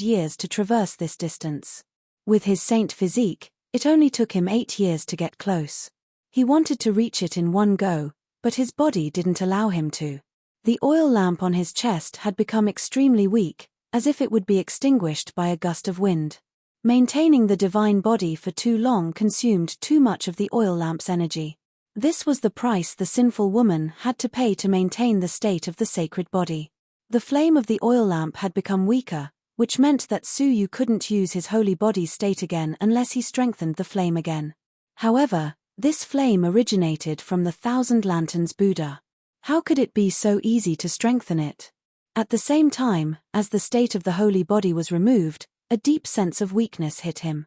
years to traverse this distance. With his saint physique, it only took him 8 years to get close. He wanted to reach it in one go, but his body didn't allow him to. The oil lamp on his chest had become extremely weak, as if it would be extinguished by a gust of wind. Maintaining the divine body for too long consumed too much of the oil lamp's energy. This was the price the sinful woman had to pay to maintain the state of the sacred body. The flame of the oil lamp had become weaker, which meant that Suyu couldn't use his holy body's state again unless he strengthened the flame again. However, this flame originated from the Thousand Lanterns Buddha. How could it be so easy to strengthen it? At the same time, as the state of the holy body was removed, a deep sense of weakness hit him.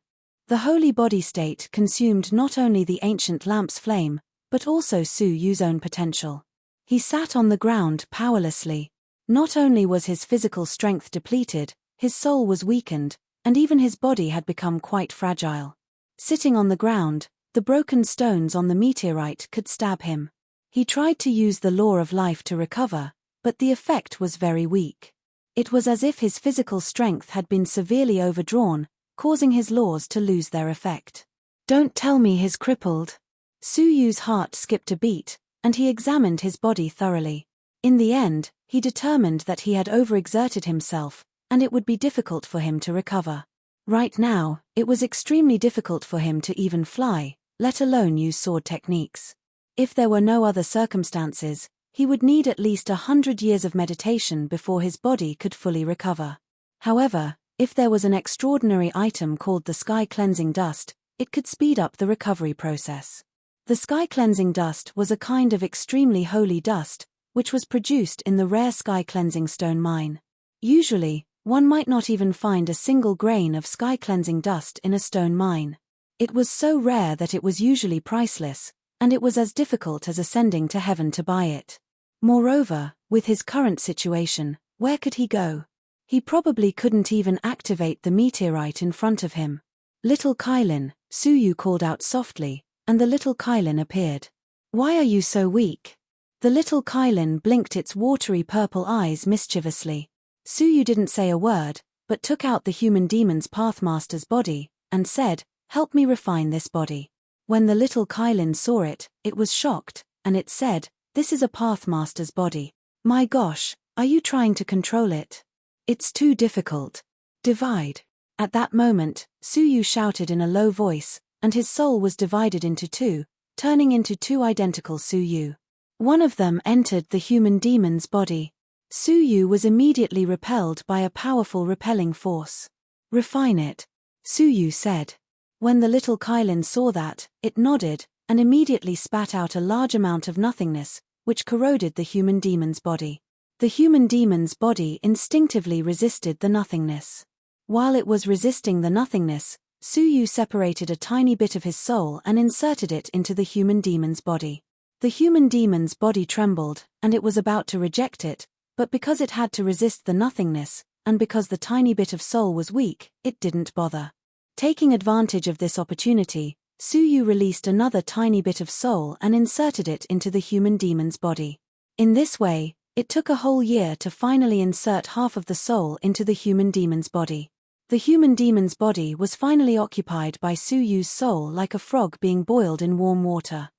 The holy body state consumed not only the ancient lamp's flame, but also Suyu's own potential. He sat on the ground powerlessly. Not only was his physical strength depleted, his soul was weakened, and even his body had become quite fragile. Sitting on the ground, the broken stones on the meteorite could stab him. He tried to use the law of life to recover, but the effect was very weak. It was as if his physical strength had been severely overdrawn, causing his laws to lose their effect. Don't tell me he's crippled. Suyu's heart skipped a beat, and he examined his body thoroughly. In the end, he determined that he had overexerted himself, and it would be difficult for him to recover. Right now, it was extremely difficult for him to even fly, let alone use sword techniques. If there were no other circumstances, he would need at least 100 years of meditation before his body could fully recover. However, if there was an extraordinary item called the sky cleansing dust, it could speed up the recovery process. The sky cleansing dust was a kind of extremely holy dust, which was produced in the rare sky cleansing stone mine. Usually, one might not even find a single grain of sky cleansing dust in a stone mine. It was so rare that it was usually priceless, and it was as difficult as ascending to heaven to buy it. Moreover, with his current situation, where could he go? He probably couldn't even activate the meteorite in front of him. Little Kylin, Suyu called out softly, and the little Kylin appeared. Why are you so weak? The little Kylin blinked its watery purple eyes mischievously. Suyu didn't say a word, but took out the human demon's pathmaster's body, and said, "Help me refine this body." When the little Kylin saw it, it was shocked, and it said, "This is a pathmaster's body. My gosh, are you trying to control it? It's too difficult. Divide." At that moment, Suyu shouted in a low voice, and his soul was divided into two, turning into two identical Suyu. One of them entered the human demon's body. Suyu was immediately repelled by a powerful repelling force. "Refine it," Suyu said. When the little Kylin saw that, it nodded, and immediately spat out a large amount of nothingness, which corroded the human demon's body. The human demon's body instinctively resisted the nothingness. While it was resisting the nothingness, Suyu separated a tiny bit of his soul and inserted it into the human demon's body. The human demon's body trembled, and it was about to reject it, but because it had to resist the nothingness, and because the tiny bit of soul was weak, it didn't bother. Taking advantage of this opportunity, Suyu released another tiny bit of soul and inserted it into the human demon's body. In this way, it took a whole year to finally insert half of the soul into the human demon's body. The human demon's body was finally occupied by Suyu's soul like a frog being boiled in warm water.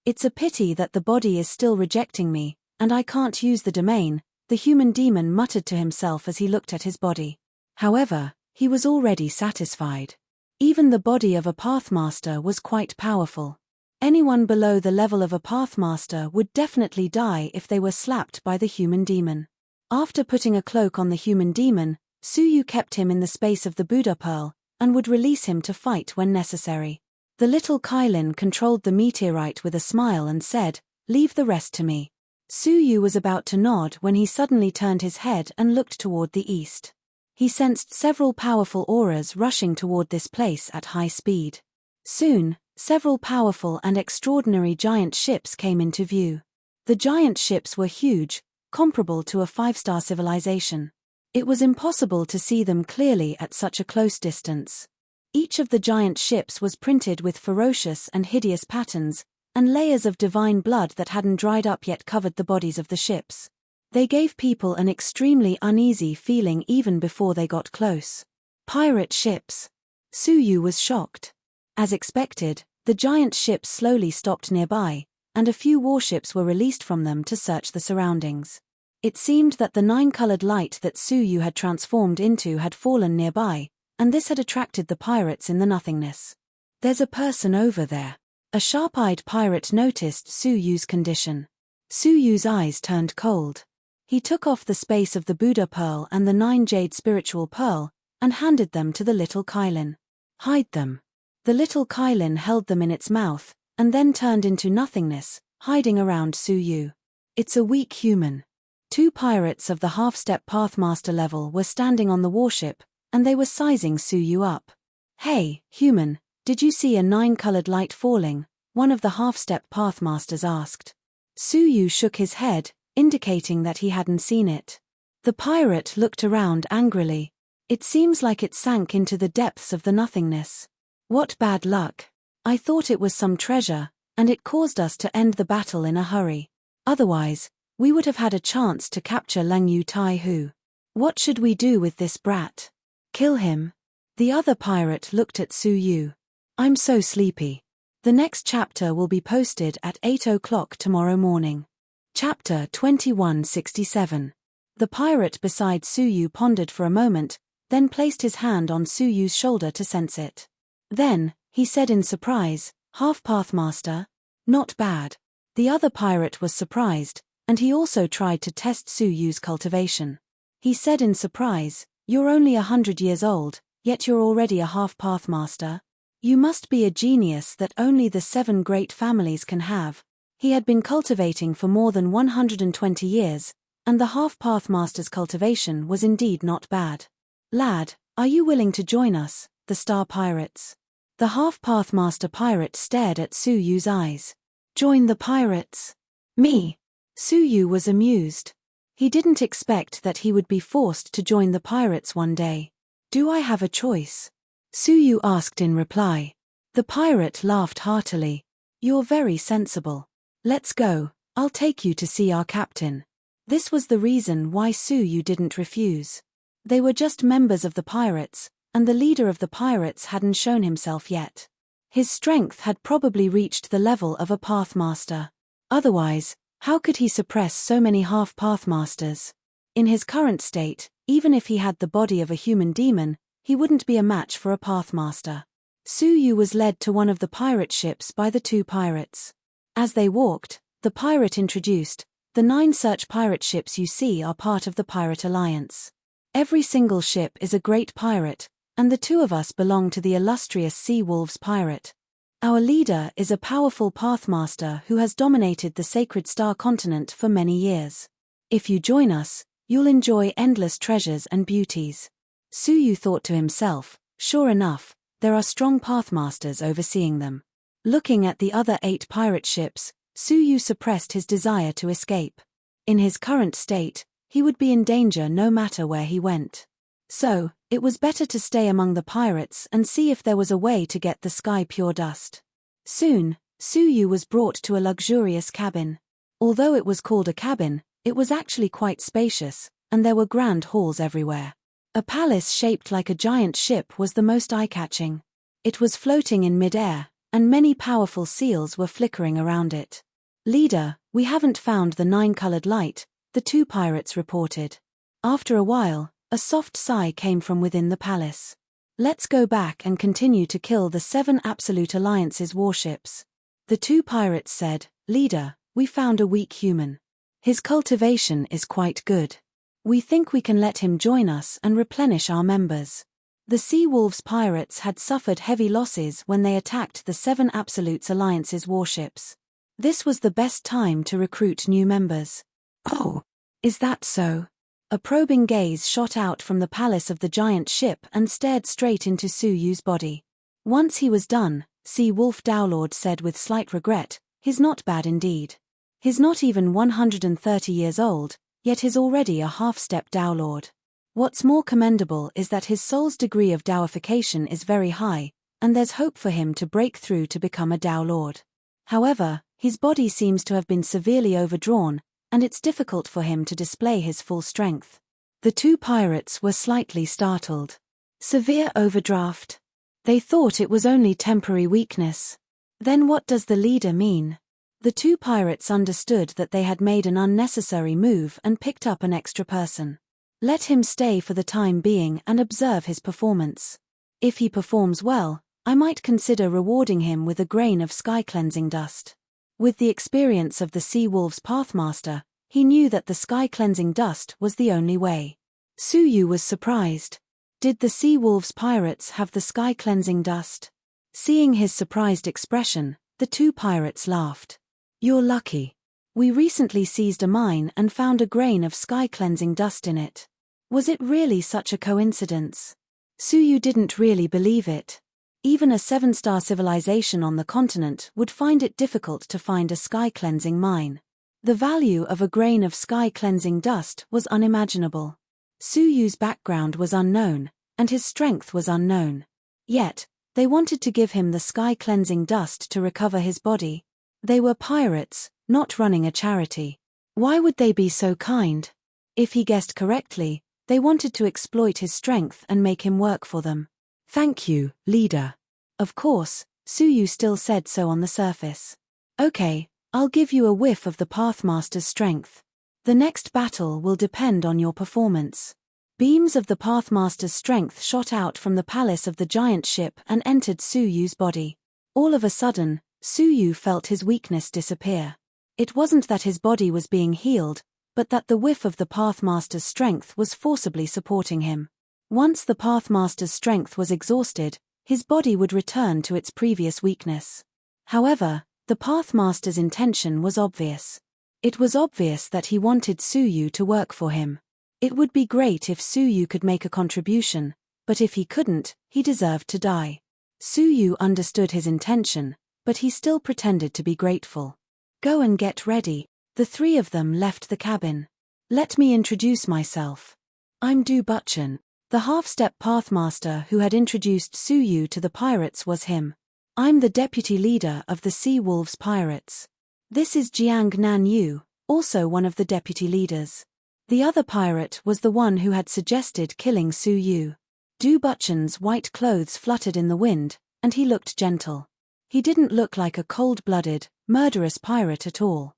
"It's a pity that the body is still rejecting me, and I can't use the domain," the human demon muttered to himself as he looked at his body. However, he was already satisfied. Even the body of a pathmaster was quite powerful. Anyone below the level of a pathmaster would definitely die if they were slapped by the human demon. After putting a cloak on the human demon, Suyu kept him in the space of the Buddha pearl, and would release him to fight when necessary. The little Kylin controlled the meteorite with a smile and said, "Leave the rest to me." Suyu was about to nod when he suddenly turned his head and looked toward the east. He sensed several powerful auras rushing toward this place at high speed. Soon, several powerful and extraordinary giant ships came into view. The giant ships were huge, comparable to a 5-star civilization. It was impossible to see them clearly at such a close distance. Each of the giant ships was printed with ferocious and hideous patterns, and layers of divine blood that hadn't dried up yet covered the bodies of the ships. They gave people an extremely uneasy feeling even before they got close. Pirate ships. Suyu was shocked. As expected, the giant ships slowly stopped nearby, and a few warships were released from them to search the surroundings. It seemed that the nine-colored light that Suyu had transformed into had fallen nearby, and this had attracted the pirates in the nothingness. "There's a person over there." A sharp-eyed pirate noticed Suyu's condition. Suyu's eyes turned cold. He took off the space of the Buddha pearl and the 9-jade spiritual pearl, and handed them to the little Kailin. "Hide them." The little Kailin held them in its mouth, and then turned into nothingness, hiding around Suyu. "It's a weak human." 2 pirates of the half-step Pathmaster level were standing on the warship, and they were sizing Suyu up. "Hey, human, did you see a 9-colored light falling?" one of the half-step Pathmasters asked. Suyu shook his head, indicating that he hadn't seen it. The pirate looked around angrily. "It seems like it sank into the depths of the nothingness. What bad luck. I thought it was some treasure, and it caused us to end the battle in a hurry. Otherwise, we would have had a chance to capture Langyu Taihu. What should we do with this brat? Kill him?" The other pirate looked at Suyu. "I'm so sleepy. The next chapter will be posted at 8 o'clock tomorrow morning." Chapter 2167. The pirate beside Suyu pondered for a moment, then placed his hand on Suyu's shoulder to sense it. Then, he said in surprise, "Half Pathmaster? Not bad." The other pirate was surprised, and he also tried to test Suyu's cultivation. He said in surprise, "You're only 100 years old, yet you're already a half Pathmaster? You must be a genius that only the 7 great families can have." He had been cultivating for more than 120 years, and the half Pathmaster's cultivation was indeed not bad. "Lad, are you willing to join us, the Star Pirates?" The half Pathmaster pirate stared at Suyu's eyes. "Join the pirates? Me?" Suyu was amused. He didn't expect that he would be forced to join the pirates one day. "Do I have a choice?" Suyu asked in reply. The pirate laughed heartily. "You're very sensible. Let's go, I'll take you to see our captain." This was the reason why Suyu didn't refuse. They were just members of the pirates, and the leader of the pirates hadn't shown himself yet. His strength had probably reached the level of a Pathmaster. Otherwise, how could he suppress so many half Pathmasters? In his current state, even if he had the body of a human demon, he wouldn't be a match for a Pathmaster. Suyu was led to one of the pirate ships by the 2 pirates. As they walked, the pirate introduced, "The 9 search pirate ships you see are part of the Pirate Alliance. Every single ship is a great pirate, and the 2 of us belong to the illustrious Sea Wolves pirate. Our leader is a powerful Pathmaster who has dominated the Sacred Star continent for many years. If you join us, you'll enjoy endless treasures and beauties." Suyu thought to himself, sure enough, there are strong Pathmasters overseeing them. Looking at the other 8 pirate ships, Suyu suppressed his desire to escape. In his current state, he would be in danger no matter where he went. So, it was better to stay among the pirates and see if there was a way to get the sky pure dust. Soon, Suyu was brought to a luxurious cabin. Although it was called a cabin, it was actually quite spacious, and there were grand halls everywhere. A palace shaped like a giant ship was the most eye-catching. It was floating in mid-air, and many powerful seals were flickering around it. "Leader, we haven't found the 9-colored light," the 2 pirates reported. After a while, a soft sigh came from within the palace. "Let's go back and continue to kill the 7 Absolute Alliance's warships." The 2 pirates said, "Leader, we found a weak human. His cultivation is quite good. We think we can let him join us and replenish our members." The Sea Wolves pirates had suffered heavy losses when they attacked the 7 Absolute Alliance's warships. This was the best time to recruit new members. "Oh, is that so?" A probing gaze shot out from the palace of the giant ship and stared straight into Suyu's body. Once he was done, Sea Wolf Dowlord said with slight regret, "He's not bad indeed. He's not even 130 years old, yet he's already a half-step Dowlord. What's more commendable is that his soul's degree of Dowification is very high, and there's hope for him to break through to become a Dowlord. However, His body seems to have been severely overdrawn, and it's difficult for him to display his full strength. The two pirates were slightly startled. Severe overdraft. They thought it was only temporary weakness. Then what does the leader mean? The two pirates understood that they had made an unnecessary move and picked up an extra person. Let him stay for the time being and observe his performance. If he performs well, I might consider rewarding him with a grain of sky-cleansing dust. With the experience of the Sea Wolf's Pathmaster, he knew that the sky-cleansing dust was the only way. Suyu was surprised. Did the Sea Wolf's pirates have the sky-cleansing dust? Seeing his surprised expression, the two pirates laughed. You're lucky. We recently seized a mine and found a grain of sky-cleansing dust in it. Was it really such a coincidence? Suyu didn't really believe it. Even a 7-star civilization on the continent would find it difficult to find a sky-cleansing mine. The value of a grain of sky-cleansing dust was unimaginable. Suyu's background was unknown, and his strength was unknown. Yet, they wanted to give him the sky-cleansing dust to recover his body. They were pirates, not running a charity. Why would they be so kind? If he guessed correctly, they wanted to exploit his strength and make him work for them. Thank you, leader. Of course, Suyu still said so on the surface. Okay, I'll give you a whiff of the Pathmaster's strength. The next battle will depend on your performance. Beams of the Pathmaster's strength shot out from the palace of the giant ship and entered Suyu's body. All of a sudden, Suyu felt his weakness disappear. It wasn't that his body was being healed, but that the whiff of the Pathmaster's strength was forcibly supporting him. Once the Pathmaster's strength was exhausted, his body would return to its previous weakness. However, the Pathmaster's intention was obvious. It was obvious that he wanted Suyu to work for him. It would be great if Suyu could make a contribution, but if he couldn't, he deserved to die. Suyu understood his intention, but he still pretended to be grateful. Go and get ready. The three of them left the cabin. Let me introduce myself. I'm Du Butchen. The half-step Pathmaster who had introduced Suyu to the pirates was him. I'm the deputy leader of the Sea Wolf's pirates. This is Jiang Nan Yu, also one of the deputy leaders. The other pirate was the one who had suggested killing Suyu. Du Butchen's white clothes fluttered in the wind, and he looked gentle. He didn't look like a cold-blooded, murderous pirate at all.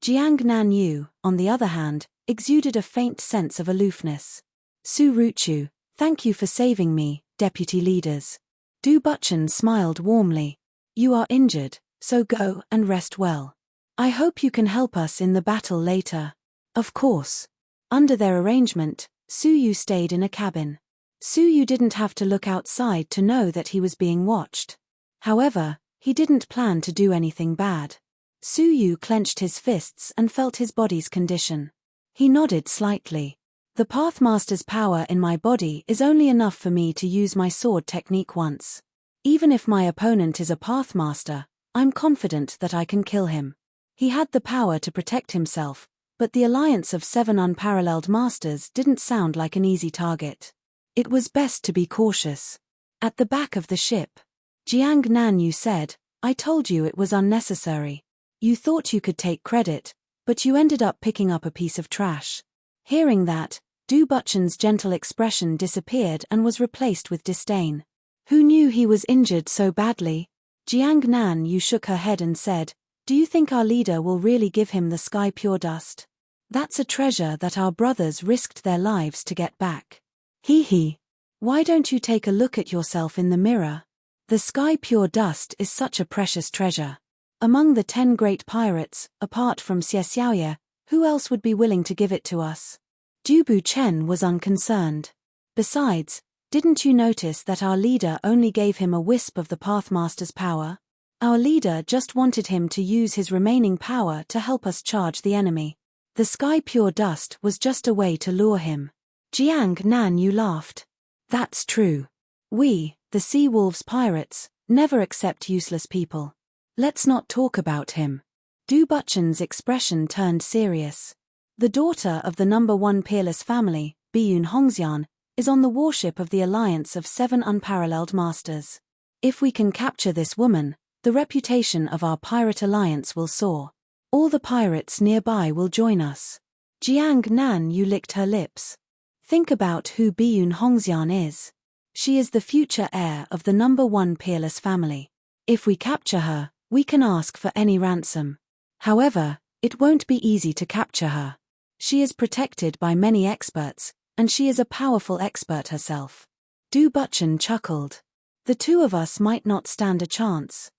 Jiang Nan Yu, on the other hand, exuded a faint sense of aloofness. Su Ruchu, thank you for saving me, deputy leaders. Du Butchen smiled warmly. You are injured, so go and rest well. I hope you can help us in the battle later. Of course. Under their arrangement, Suyu stayed in a cabin. Suyu didn't have to look outside to know that he was being watched. However, he didn't plan to do anything bad. Suyu clenched his fists and felt his body's condition. He nodded slightly. The Pathmaster's power in my body is only enough for me to use my sword technique once. Even if my opponent is a Pathmaster, I'm confident that I can kill him. He had the power to protect himself, but the alliance of 7 unparalleled masters didn't sound like an easy target. It was best to be cautious. At the back of the ship, Jiang Nanyu said, I told you it was unnecessary. You thought you could take credit, but you ended up picking up a piece of trash. Hearing that, Du Butchen's gentle expression disappeared and was replaced with disdain. Who knew he was injured so badly? Jiang Nanyu shook her head and said, Do you think our leader will really give him the sky pure dust? That's a treasure that our brothers risked their lives to get back. Hee hee. Why don't you take a look at yourself in the mirror? The sky pure dust is such a precious treasure. Among the 10 great pirates, apart from Xie Xiaoye, who else would be willing to give it to us? Dubu Chen was unconcerned. Besides, didn't you notice that our leader only gave him a wisp of the Pathmaster's power? Our leader just wanted him to use his remaining power to help us charge the enemy. The sky pure dust was just a way to lure him. Jiang Nanyu laughed. That's true. We, the Sea Wolf's pirates, never accept useless people. Let's not talk about him. Du Butchen's expression turned serious. The daughter of the number 1 peerless family, Biyun Hongxian, is on the warship of the alliance of 7 unparalleled masters. If we can capture this woman, the reputation of our pirate alliance will soar. All the pirates nearby will join us. Jiang Nan Yu licked her lips. Think about who Biyun Hongxian is. She is the future heir of the #1 peerless family. If we capture her, we can ask for any ransom. However, it won't be easy to capture her. She is protected by many experts, and she is a powerful expert herself. Du Butchen chuckled. The two of us might not stand a chance.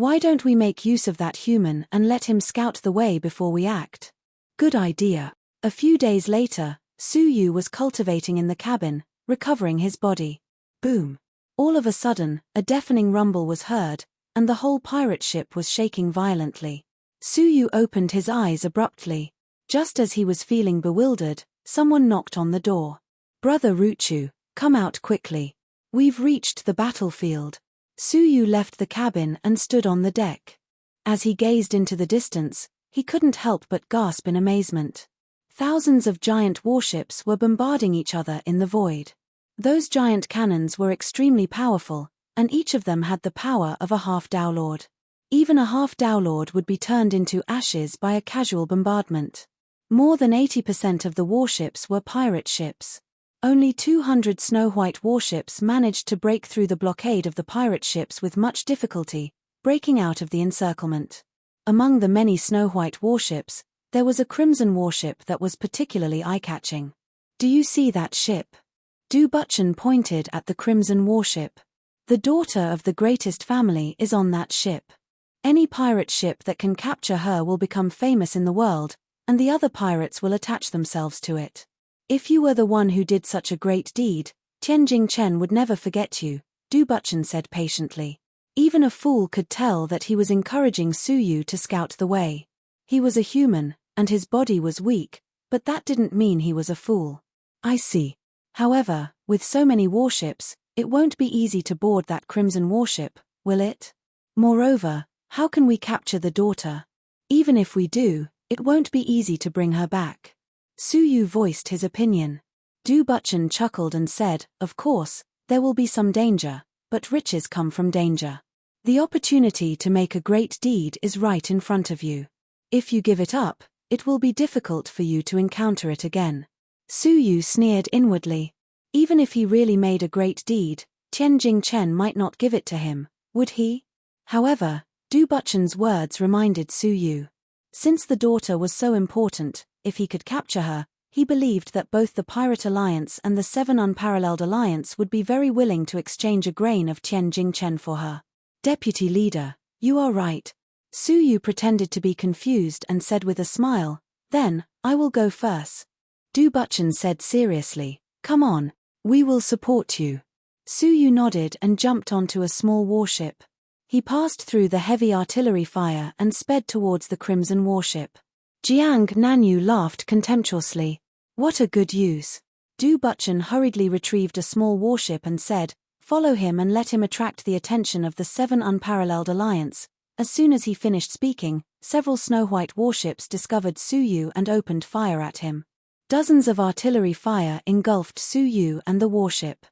Why don't we make use of that human and let him scout the way before we act? Good idea. A few days later, Su Yu was cultivating in the cabin, recovering his body. Boom. All of a sudden, a deafening rumble was heard, and the whole pirate ship was shaking violently. Su Yu opened his eyes abruptly. Just as he was feeling bewildered, someone knocked on the door. Brother Ruchu, come out quickly. We've reached the battlefield. Su Yu left the cabin and stood on the deck. As he gazed into the distance, he couldn't help but gasp in amazement. Thousands of giant warships were bombarding each other in the void. Those giant cannons were extremely powerful, and each of them had the power of a half-Dowlord. Even a half-Dowlord would be turned into ashes by a casual bombardment. More than 80% of the warships were pirate ships. Only 200 snow-white warships managed to break through the blockade of the pirate ships with much difficulty, breaking out of the encirclement. Among the many snow-white warships, there was a crimson warship that was particularly eye-catching. Do you see that ship? Du Butchen pointed at the crimson warship. The daughter of the greatest family is on that ship. Any pirate ship that can capture her will become famous in the world, and the other pirates will attach themselves to it. If you were the one who did such a great deed, Tianjing Chen would never forget you, Du Butchen said patiently. Even a fool could tell that he was encouraging Su Yu to scout the way. He was a human, and his body was weak, but that didn't mean he was a fool. I see. However, with so many warships, it won't be easy to board that crimson warship, will it? Moreover, how can we capture the daughter? Even if we do, it won't be easy to bring her back. Su Yu voiced his opinion. Du Butchen chuckled and said, of course, there will be some danger, but riches come from danger. The opportunity to make a great deed is right in front of you. If you give it up, it will be difficult for you to encounter it again. Su Yu sneered inwardly. Even if he really made a great deed, Tianjing Chen might not give it to him, would he? However, Du Butchen's words reminded Su Yu. Since the daughter was so important, if he could capture her, he believed that both the Pirate Alliance and the Seven Unparalleled Alliance would be very willing to exchange a grain of Tianjing Chen for her. Deputy Leader, you are right. Su Yu pretended to be confused and said with a smile, then, I will go first. Du Butchen said seriously, come on, we will support you. Su Yu nodded and jumped onto a small warship. He passed through the heavy artillery fire and sped towards the crimson warship. Jiang Nanyu laughed contemptuously. What a good use. Du Butchen hurriedly retrieved a small warship and said, follow him and let him attract the attention of the Seven Unparalleled Alliance. As soon as he finished speaking, several snow-white warships discovered Su Yu and opened fire at him. Dozens of artillery fire engulfed Su Yu and the warship.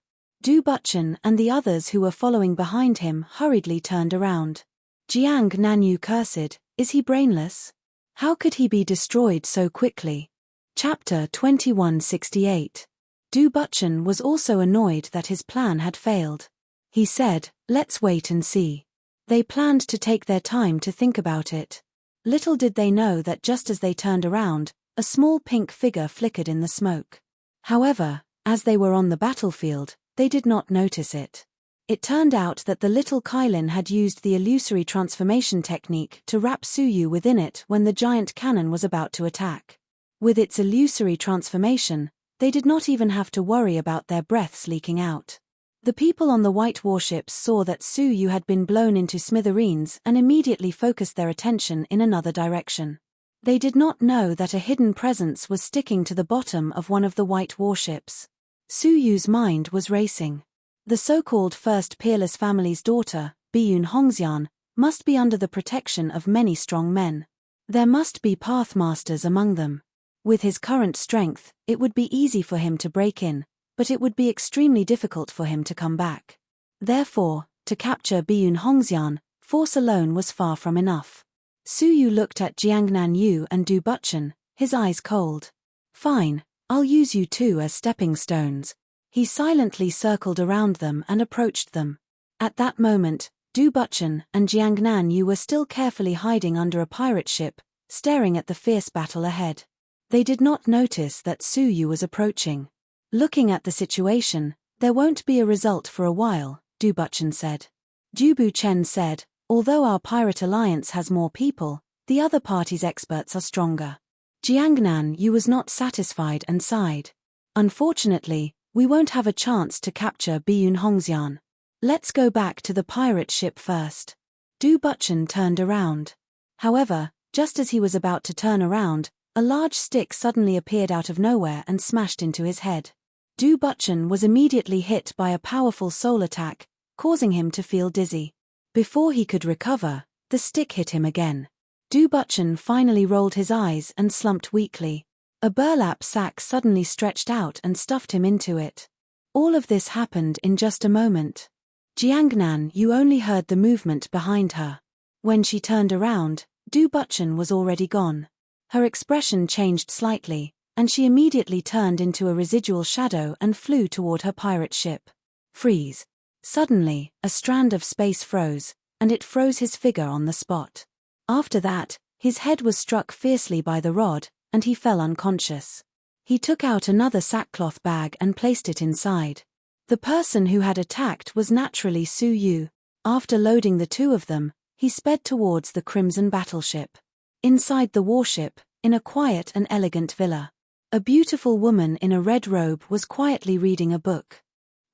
Du Butchen and the others who were following behind him hurriedly turned around. Jiang Nanyu cursed, is he brainless? How could he be destroyed so quickly? Chapter 2168. Du Butchen was also annoyed that his plan had failed. He said, let's wait and see. They planned to take their time to think about it. Little did they know that just as they turned around, a small pink figure flickered in the smoke. However, as they were on the battlefield, they did not notice it. It turned out that the little Kailin had used the illusory transformation technique to wrap Su Yu within it when the giant cannon was about to attack. With its illusory transformation, they did not even have to worry about their breaths leaking out. The people on the white warships saw that Su Yu had been blown into smithereens and immediately focused their attention in another direction. They did not know that a hidden presence was sticking to the bottom of one of the white warships. Su Yu's mind was racing. The so-called first peerless family's daughter, Biyun Hongxian, must be under the protection of many strong men. There must be pathmasters among them. With his current strength, it would be easy for him to break in, but it would be extremely difficult for him to come back. Therefore, to capture Biyun Hongxian, Force alone was far from enough. Su Yu looked at Jiangnan Yu and Du Butchen, his eyes cold. Fine, I'll use you two as stepping stones. He silently circled around them and approached them. At that moment, Du Butchen and Jiangnan Yu were still carefully hiding under a pirate ship, staring at the fierce battle ahead. They did not notice that Su Yu was approaching. Looking at the situation, there won't be a result for a while, Du Butchen said. Jubu Chen said, although our pirate alliance has more people, the other party's experts are stronger. Jiangnan Yu was not satisfied and sighed. Unfortunately, we won't have a chance to capture Biyun Hongxian. Let's go back to the pirate ship first. Du Butchen turned around. However, just as he was about to turn around, a large stick suddenly appeared out of nowhere and smashed into his head. Du Butchen was immediately hit by a powerful soul attack, causing him to feel dizzy. Before he could recover, the stick hit him again. Du Butchen finally rolled his eyes and slumped weakly. A burlap sack suddenly stretched out and stuffed him into it. All of this happened in just a moment. Jiangnan Yu only heard the movement behind her. When she turned around, Du Butchen was already gone. Her expression changed slightly, and she immediately turned into a residual shadow and flew toward her pirate ship. Freeze. Suddenly, a strand of space froze, and it froze his figure on the spot. After that, his head was struck fiercely by the rod, and he fell unconscious. He took out another sackcloth bag and placed it inside. The person who had attacked was naturally Su Yu. After loading the two of them, he sped towards the Crimson battleship. Inside the warship, in a quiet and elegant villa, a beautiful woman in a red robe was quietly reading a book.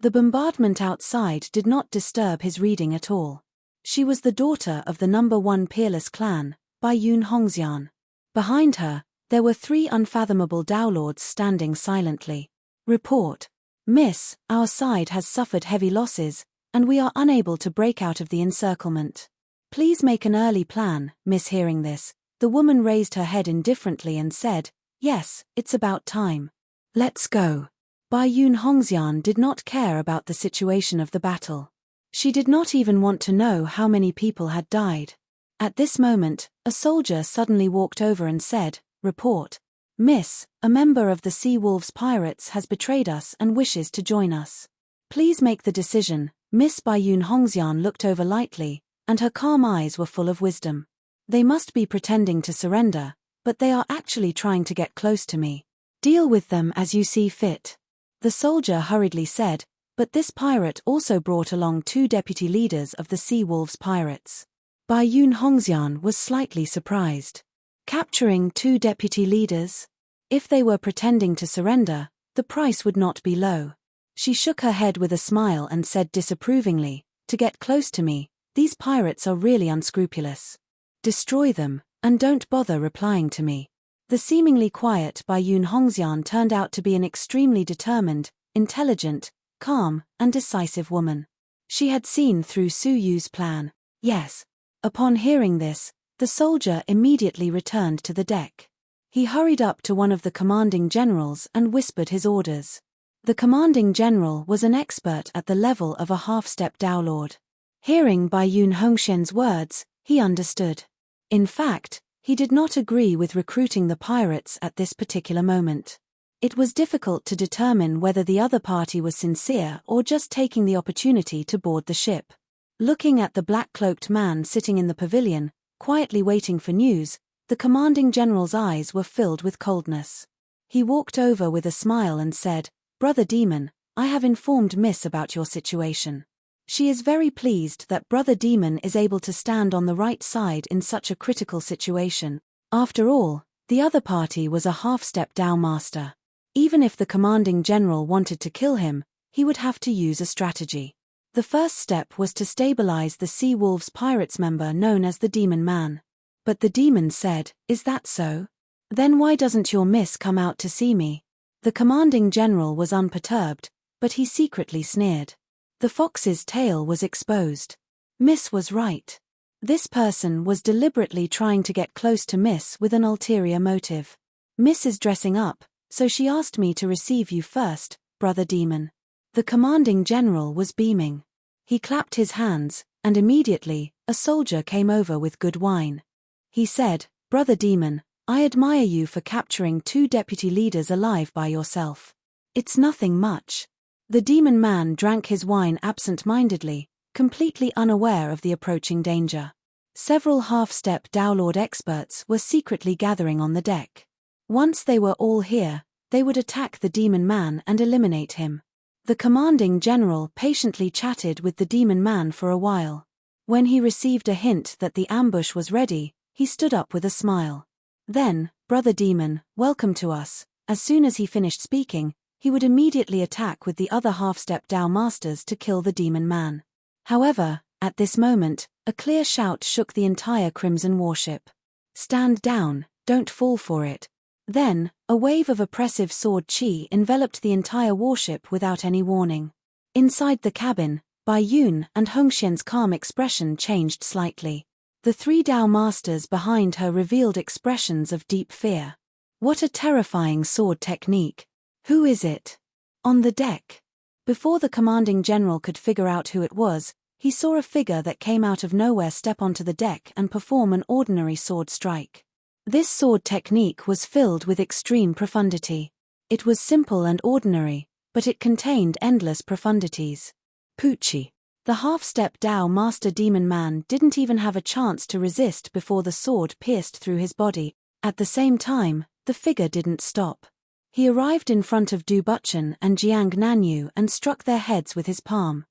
The bombardment outside did not disturb his reading at all. She was the daughter of the number 1 peerless clan, Biyun Hongxian. Behind her, there were 3 unfathomable Dao standing silently. Report. Miss, our side has suffered heavy losses, and we are unable to break out of the encirclement. Please make an early plan, Miss. Hearing this, the woman raised her head indifferently and said, yes, it's about time. Let's go. Biyun Hongxian did not care about the situation of the battle. She did not even want to know how many people had died. At this moment, a soldier suddenly walked over and said, report. Miss, a member of the Sea Wolves pirates has betrayed us and wishes to join us. Please make the decision. Miss Biyun Hongxian looked over lightly, and her calm eyes were full of wisdom. They must be pretending to surrender, but they are actually trying to get close to me. Deal with them as you see fit. The soldier hurriedly said, but this pirate also brought along 2 deputy leaders of the Sea Wolves pirates. Biyun Hongxian was slightly surprised. Capturing 2 deputy leaders? If they were pretending to surrender, the price would not be low. She shook her head with a smile and said disapprovingly, to get close to me, these pirates are really unscrupulous. Destroy them, and don't bother replying to me. The seemingly quiet Biyun Hongxian turned out to be an extremely determined, intelligent, calm, and decisive woman. She had seen through Su Yu's plan. Yes. Upon hearing this, the soldier immediately returned to the deck. He hurried up to one of the commanding generals and whispered his orders. The commanding general was an expert at the level of a half-step Dao Lord. Hearing Biyun Hongxian's words, he understood. In fact, he did not agree with recruiting the pirates at this particular moment. It was difficult to determine whether the other party was sincere or just taking the opportunity to board the ship. Looking at the black-cloaked man sitting in the pavilion, quietly waiting for news, the commanding general's eyes were filled with coldness. He walked over with a smile and said, Brother Demon, I have informed Miss about your situation. She is very pleased that Brother Demon is able to stand on the right side in such a critical situation. After all, the other party was a half-step Dao master. Even if the commanding general wanted to kill him, he would have to use a strategy. The first step was to stabilize the Sea Wolves pirates member known as the Demon Man. But the demon said, is that so? Then why doesn't your miss come out to see me? The commanding general was unperturbed, but he secretly sneered. The fox's tail was exposed. Miss was right. This person was deliberately trying to get close to Miss with an ulterior motive. Miss is dressing up, so she asked me to receive you first, Brother Demon. The commanding general was beaming. He clapped his hands, and immediately, a soldier came over with good wine. He said, "Brother Demon, I admire you for capturing 2 deputy leaders alive by yourself. It's nothing much." The demon man drank his wine absent-mindedly, completely unaware of the approaching danger. Several half-step Dowlord experts were secretly gathering on the deck. Once they were all here, they would attack the demon man and eliminate him. The commanding general patiently chatted with the demon man for a while. When he received a hint that the ambush was ready, he stood up with a smile. Then, "Brother Demon, welcome to us." As soon as he finished speaking, he would immediately attack with the other half-step Dao masters to kill the demon man. However, at this moment, a clear shout shook the entire Crimson warship. "Stand down, don't fall for it." Then, a wave of oppressive sword chi enveloped the entire warship without any warning. Inside the cabin, Bai Yun and Hongxian's calm expression changed slightly. The 3 Dao masters behind her revealed expressions of deep fear. What a terrifying sword technique! Who is it? On the deck. Before the commanding general could figure out who it was, he saw a figure that came out of nowhere step onto the deck and perform an ordinary sword strike. This sword technique was filled with extreme profundity. It was simple and ordinary, but it contained endless profundities. Pucci. The half-step Dao master demon man didn't even have a chance to resist before the sword pierced through his body. At the same time, the figure didn't stop. He arrived in front of Du Buchen and Jiang Nanyu and struck their heads with his palm.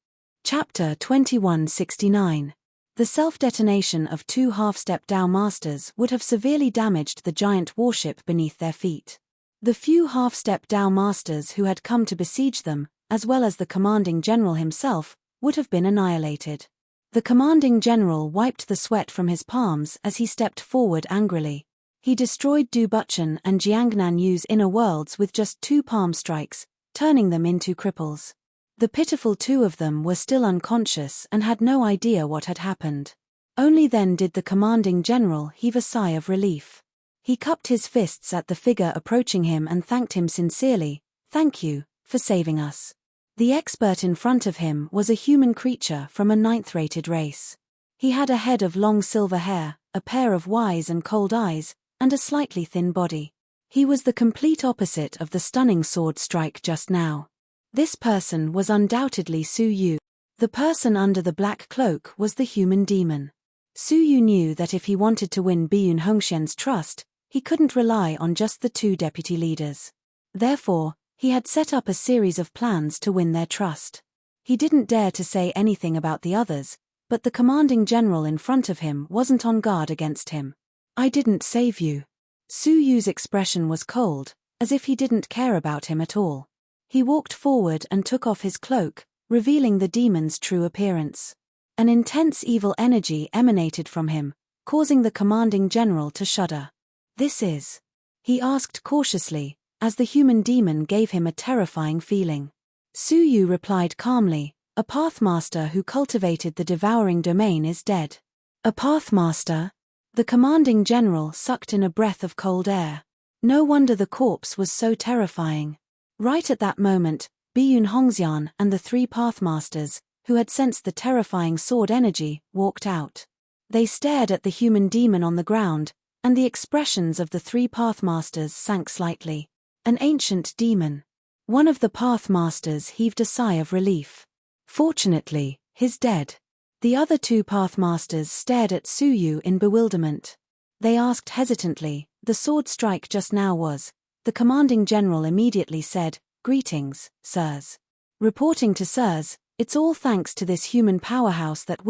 Chapter 2169. The self-detonation of 2 half-step Dao masters would have severely damaged the giant warship beneath their feet. The few half-step Dao masters who had come to besiege them, as well as the commanding general himself, would have been annihilated. The commanding general wiped the sweat from his palms as he stepped forward angrily. He destroyed Du Buchen and Jiang Nanyu's inner worlds with just 2 palm strikes, turning them into cripples. The pitiful 2 of them were still unconscious and had no idea what had happened. Only then did the commanding general heave a sigh of relief. He cupped his fists at the figure approaching him and thanked him sincerely. "Thank you, for saving us." The expert in front of him was a human creature from a 9th-rated race. He had a head of long silver hair, a pair of wise and cold eyes, and a slightly thin body. He was the complete opposite of the stunning sword strike just now. This person was undoubtedly Su Yu. The person under the black cloak was the human demon. Su Yu knew that if he wanted to win Biyun Hongxian's trust, he couldn't rely on just the 2 deputy leaders. Therefore, he had set up a series of plans to win their trust. He didn't dare to say anything about the others, but the commanding general in front of him wasn't on guard against him. "I didn't save you." Su Yu's expression was cold, as if he didn't care about him at all. He walked forward and took off his cloak, revealing the demon's true appearance. An intense evil energy emanated from him, causing the commanding general to shudder. "This is?" he asked cautiously, as the human demon gave him a terrifying feeling. Su Yu replied calmly, "A pathmaster who cultivated the devouring domain is dead." "A pathmaster?" The commanding general sucked in a breath of cold air. No wonder the corpse was so terrifying. Right at that moment, Biyun Hongxian and the 3 pathmasters, who had sensed the terrifying sword energy, walked out. They stared at the human demon on the ground, and the expressions of the 3 pathmasters sank slightly. An ancient demon. One of the pathmasters heaved a sigh of relief. Fortunately, he's dead. The other 2 pathmasters stared at Su Yu in bewilderment. They asked hesitantly, "The sword strike just now was?" The commanding general immediately said, "Greetings, sirs. Reporting to sirs, it's all thanks to this human powerhouse that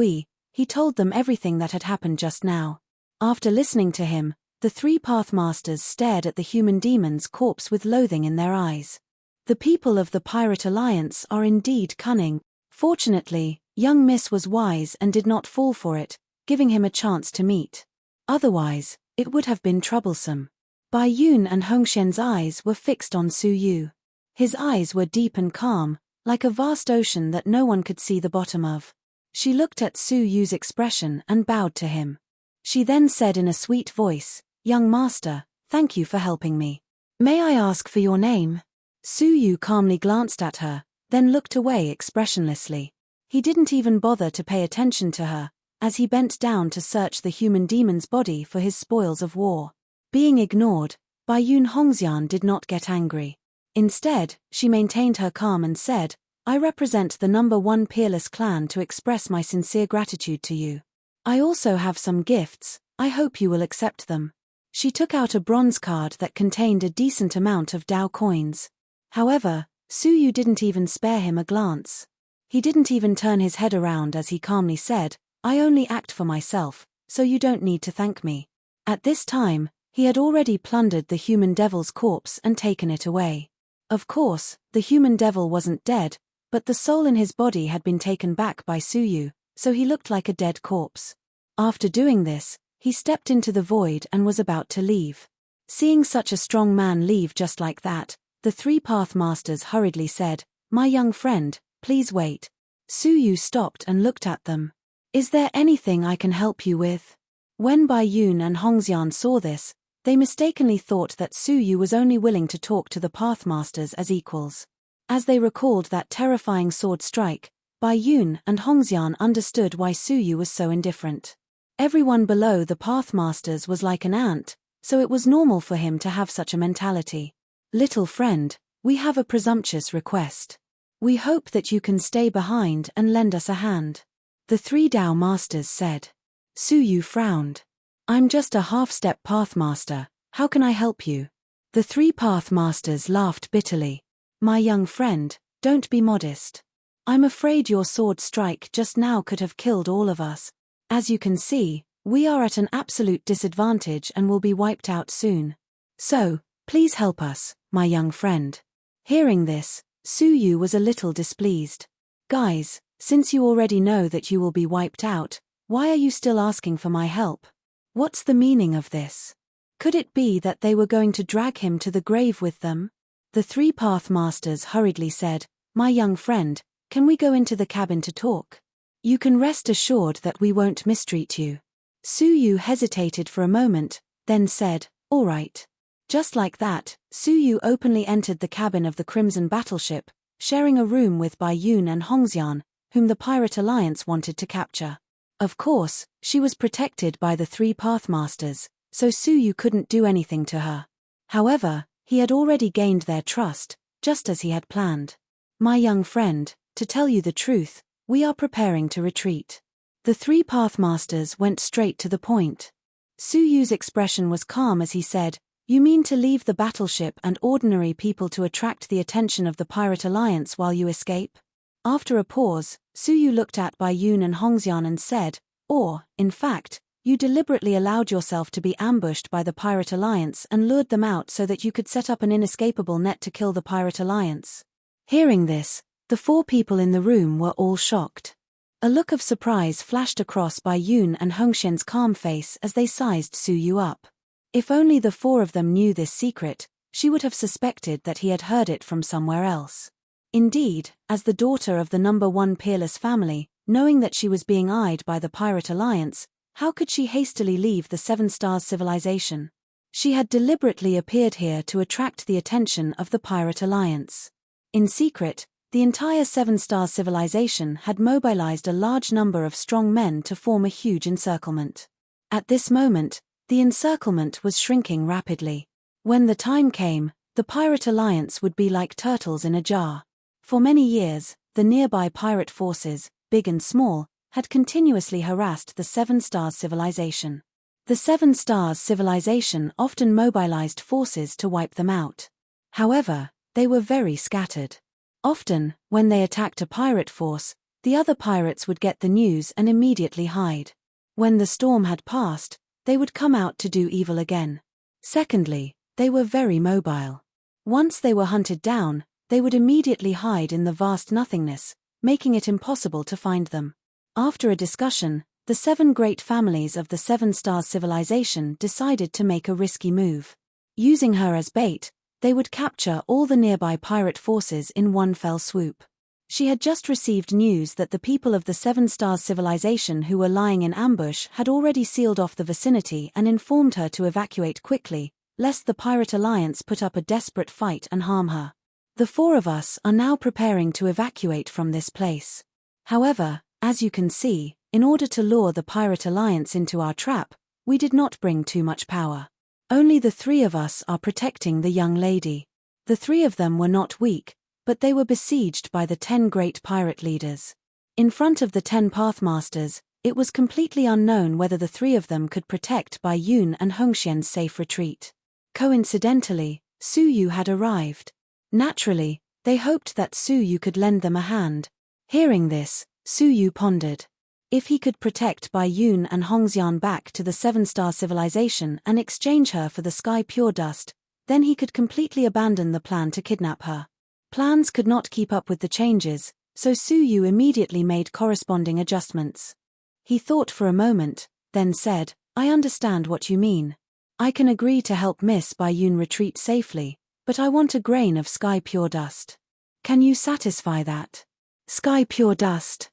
he told them everything that had happened just now." After listening to him, the 3 pathmasters stared at the human demon's corpse with loathing in their eyes. The people of the Pirate Alliance are indeed cunning. Fortunately, young Miss was wise and did not fall for it, giving him a chance to meet. Otherwise, it would have been troublesome. Bai Yun and Hongxian's eyes were fixed on Su Yu. His eyes were deep and calm, like a vast ocean that no one could see the bottom of. She looked at Su Yu's expression and bowed to him. She then said in a sweet voice, "Young master, thank you for helping me. May I ask for your name?" Su Yu calmly glanced at her, then looked away expressionlessly. He didn't even bother to pay attention to her, as he bent down to search the human demon's body for his spoils of war. Being ignored, Bai Yun Hongxian did not get angry. Instead, she maintained her calm and said, I represent the number 1 peerless clan to express my sincere gratitude to you. I also have some gifts, I hope you will accept them. She took out a bronze card that contained a decent amount of Dao coins. However, Su Yu didn't even spare him a glance. He didn't even turn his head around as he calmly said, I only act for myself, so you don't need to thank me. At this time, he had already plundered the human devil's corpse and taken it away. Of course, the human devil wasn't dead, but the soul in his body had been taken back by Su Yu, so he looked like a dead corpse. After doing this, he stepped into the void and was about to leave. Seeing such a strong man leave just like that, the 3 path masters hurriedly said, My young friend, please wait. Su Yu stopped and looked at them. Is there anything I can help you with? When Bai Yun and Hongxian saw this, they mistakenly thought that Su Yu was only willing to talk to the Pathmasters as equals. As they recalled that terrifying sword strike, Bai Yun and Hongxian understood why Su Yu was so indifferent. Everyone below the Pathmasters was like an ant, so it was normal for him to have such a mentality. Little friend, we have a presumptuous request. We hope that you can stay behind and lend us a hand. The 3 Dao Masters said. Su Yu frowned. I'm just a half-step Pathmaster, how can I help you? The 3 Pathmasters laughed bitterly. My young friend, don't be modest. I'm afraid your sword strike just now could have killed all of us. As you can see, we are at an absolute disadvantage and will be wiped out soon. So, please help us, my young friend. Hearing this, Su Yu was a little displeased. Guys, since you already know that you will be wiped out, why are you still asking for my help? What's the meaning of this? Could it be that they were going to drag him to the grave with them? The 3 Pathmasters hurriedly said, My young friend, can we go into the cabin to talk? You can rest assured that we won't mistreat you. Su Yu hesitated for a moment, then said, All right. Just like that, Su Yu openly entered the cabin of the Crimson battleship, sharing a room with Bai Yun and Hongxian, whom the Pirate Alliance wanted to capture. Of course, she was protected by the 3 Pathmasters, so Su Yu couldn't do anything to her. However, he had already gained their trust, just as he had planned. My young friend, to tell you the truth, we are preparing to retreat. The 3 Pathmasters went straight to the point. Su Yu's expression was calm as he said, You mean to leave the battleship and ordinary people to attract the attention of the Pirate Alliance while you escape? After a pause, Su Yu looked at Bai Yun and Hongxian and said, Or, in fact, you deliberately allowed yourself to be ambushed by the Pirate Alliance and lured them out so that you could set up an inescapable net to kill the Pirate Alliance. Hearing this, the 4 people in the room were all shocked. A look of surprise flashed across Bai Yun and Hongxian's calm face as they sized Su Yu up. If only the 4 of them knew this secret, she would have suspected that he had heard it from somewhere else. Indeed, as the daughter of the number 1 peerless family, knowing that she was being eyed by the Pirate Alliance, how could she hastily leave the 7 Stars civilization? She had deliberately appeared here to attract the attention of the Pirate Alliance. In secret, the entire 7 Stars civilization had mobilized a large number of strong men to form a huge encirclement. At this moment, the encirclement was shrinking rapidly. When the time came, the Pirate Alliance would be like turtles in a jar. For many years, the nearby pirate forces, big and small, had continuously harassed the 7 Stars civilization. The 7 Stars civilization often mobilized forces to wipe them out. However, they were very scattered. Often, when they attacked a pirate force, the other pirates would get the news and immediately hide. When the storm had passed, they would come out to do evil again. Secondly, they were very mobile. Once they were hunted down, they would immediately hide in the vast nothingness, making it impossible to find them. After a discussion, the 7 great families of the 7 Stars civilization decided to make a risky move. Using her as bait, they would capture all the nearby pirate forces in one fell swoop. She had just received news that the people of the 7 Stars civilization who were lying in ambush had already sealed off the vicinity and informed her to evacuate quickly, lest the Pirate Alliance put up a desperate fight and harm her. The 4 of us are now preparing to evacuate from this place. However, as you can see, In order to lure the pirate alliance into our trap, we did not bring too much power. Only the 3 of us are protecting the young lady. The 3 of them were not weak, but they were besieged by the 10 great pirate leaders. In front of the 10 Pathmasters, it was completely unknown whether the 3 of them could protect Bai Yun and Hongxian's safe retreat. Coincidentally, Su Yu had arrived. Naturally, they hoped that Su Yu could lend them a hand. Hearing this, Su Yu pondered. If he could protect Bai Yun and Hongxian back to the 7-star civilization and exchange her for the sky pure dust, then he could completely abandon the plan to kidnap her. Plans could not keep up with the changes, so Su Yu immediately made corresponding adjustments. He thought for a moment, then said, I understand what you mean. I can agree to help Miss Bai Yun retreat safely, but I want a grain of sky pure dust. Can you satisfy that? Sky pure dust.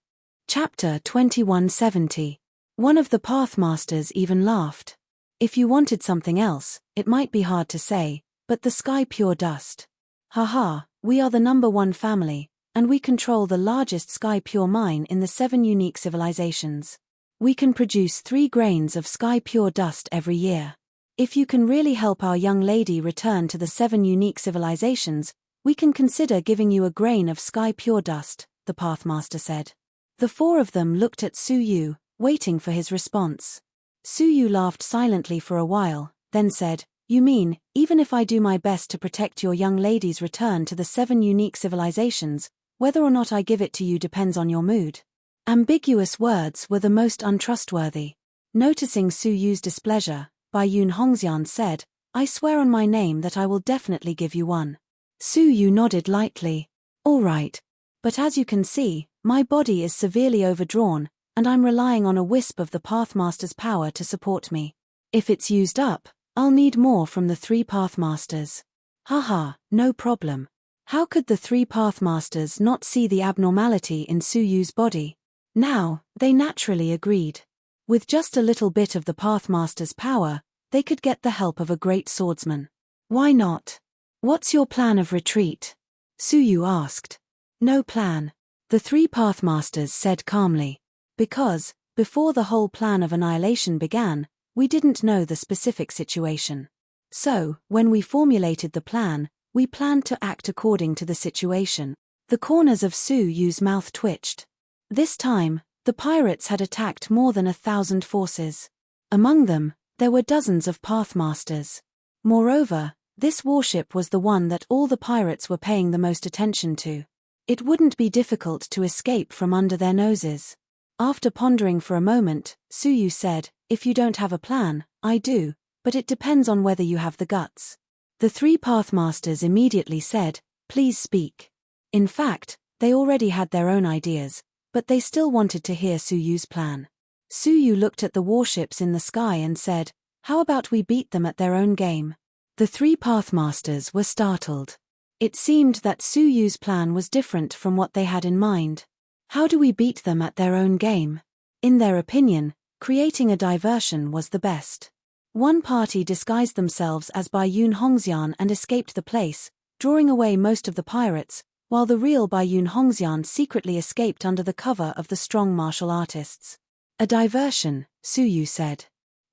Chapter 2170. One of the Pathmasters even laughed. If you wanted something else, it might be hard to say, but the sky pure dust. Haha, we are the #1 family, and we control the largest sky pure mine in the 7 unique civilizations. We can produce 3 grains of sky pure dust every year. If you can really help our young lady return to the 7 unique civilizations, we can consider giving you a grain of sky pure dust, the Pathmaster said. The 4 of them looked at Su Yu, waiting for his response. Su Yu laughed silently for a while, then said, You mean, even if I do my best to protect your young lady's return to the 7 unique civilizations, whether or not I give it to you depends on your mood? Ambiguous words were the most untrustworthy. Noticing Su Yu's displeasure, Bai Yun Hongxian said, I swear on my name that I will definitely give you one. Su Yu nodded lightly. All right. But as you can see, my body is severely overdrawn, and I'm relying on a wisp of the Pathmaster's power to support me. If it's used up, I'll need more from the 3 Pathmasters. Haha, no problem. How could the 3 Pathmasters not see the abnormality in Su Yu's body? Now, they naturally agreed. With just a little bit of the Pathmaster's power, they could get the help of a great swordsman. Why not? What's your plan of retreat? Su Yu asked. No plan. The 3 Pathmasters said calmly. Because, before the whole plan of annihilation began, we didn't know the specific situation. So, when we formulated the plan, we planned to act according to the situation. The corners of Su Yu's mouth twitched. This time, the pirates had attacked more than 1,000 forces. Among them, there were dozens of Pathmasters. Moreover, this warship was the one that all the pirates were paying the most attention to. It wouldn't be difficult to escape from under their noses. After pondering for a moment, Su Yu said, If you don't have a plan, I do, but it depends on whether you have the guts. The 3 Pathmasters immediately said, Please speak. In fact, they already had their own ideas, but they still wanted to hear Su Yu's plan. Su Yu looked at the warships in the sky and said, How about we beat them at their own game? The 3 Pathmasters were startled. It seemed that Su Yu's plan was different from what they had in mind. How do we beat them at their own game? In their opinion, creating a diversion was the best. One party disguised themselves as Bai Yun Hongxian and escaped the place, drawing away most of the pirates, while the real Bai Yun Hongxian secretly escaped under the cover of the strong martial artists. A diversion, Su Yu said.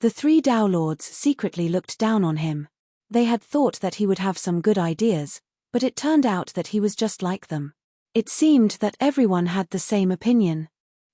The 3 Dao Lords secretly looked down on him. They had thought that he would have some good ideas, but it turned out that he was just like them. It seemed that everyone had the same opinion.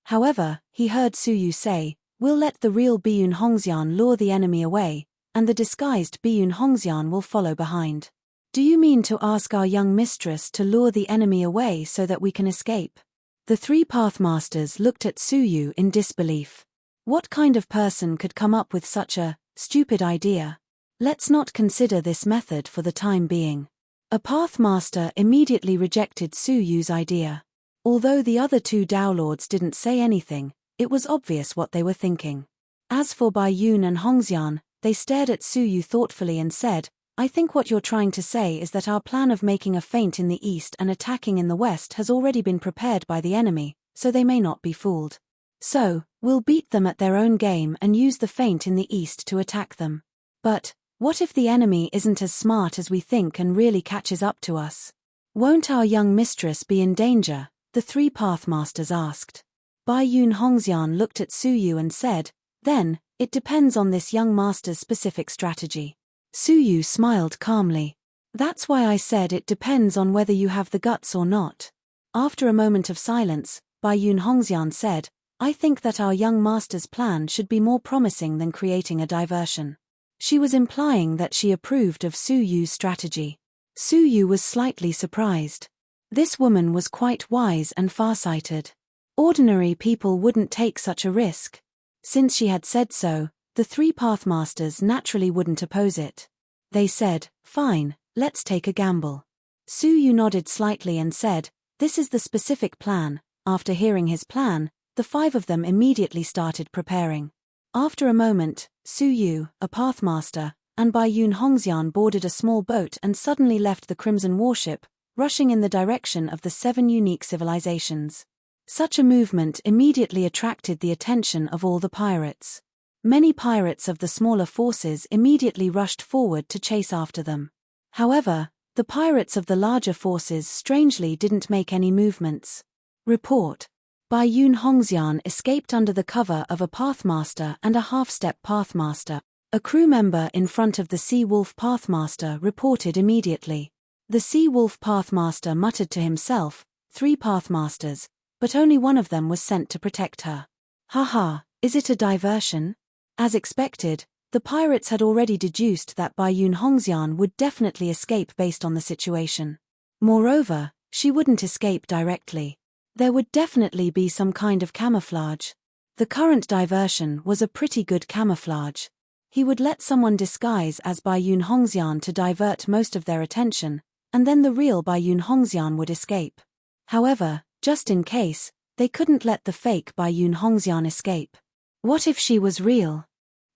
However, he heard Su Yu say, We'll let the real Biyun Hongxian lure the enemy away, and the disguised Biyun Hongxian will follow behind. Do you mean to ask our young mistress to lure the enemy away so that we can escape? The 3 Pathmasters looked at Su Yu in disbelief. What kind of person could come up with such a stupid idea? Let's not consider this method for the time being. A Pathmaster immediately rejected Su Yu's idea. Although the other 2 Dao Lords didn't say anything, it was obvious what they were thinking. As for Bai Yun and Hongxian, they stared at Su Yu thoughtfully and said, I think what you're trying to say is that our plan of making a feint in the east and attacking in the west has already been prepared by the enemy, so they may not be fooled. So, we'll beat them at their own game and use the feint in the east to attack them. But, what if the enemy isn't as smart as we think and really catches up to us? Won't our young mistress be in danger? The 3 Pathmasters asked. Bai Yun Hongxian looked at Su Yu and said, "Then, it depends on this young master's specific strategy." Su Yu smiled calmly. "That's why I said it depends on whether you have the guts or not." After a moment of silence, Bai Yun Hongxian said, "I think that our young master's plan should be more promising than creating a diversion." She was implying that she approved of Su Yu's strategy. Su Yu was slightly surprised. This woman was quite wise and farsighted. Ordinary people wouldn't take such a risk. Since she had said so, the three Pathmasters naturally wouldn't oppose it. They said, "Fine, let's take a gamble." Su Yu nodded slightly and said, "This is the specific plan." After hearing his plan, the five of them immediately started preparing. After a moment, Su Yu, a Pathmaster, and Bai Yun Hongxian boarded a small boat and suddenly left the Crimson Warship, rushing in the direction of the 7 unique civilizations. Such a movement immediately attracted the attention of all the pirates. Many pirates of the smaller forces immediately rushed forward to chase after them. However, the pirates of the larger forces strangely didn't make any movements. Report: Bai Yun Hongxian escaped under the cover of a Pathmaster and a half-step Pathmaster. A crew member in front of the Sea Wolf Pathmaster reported immediately. The Sea Wolf Pathmaster muttered to himself, 3 Pathmasters, but only one of them was sent to protect her. Haha, is it a diversion? As expected, the pirates had already deduced that Bai Yun Hongxian would definitely escape based on the situation. Moreover, she wouldn't escape directly. There would definitely be some kind of camouflage. The current diversion was a pretty good camouflage. He would let someone disguise as Bai Yun Hongxian to divert most of their attention, and then the real Bai Yun Hongxian would escape. However, just in case, they couldn't let the fake Bai Yun Hongxian escape. What if she was real?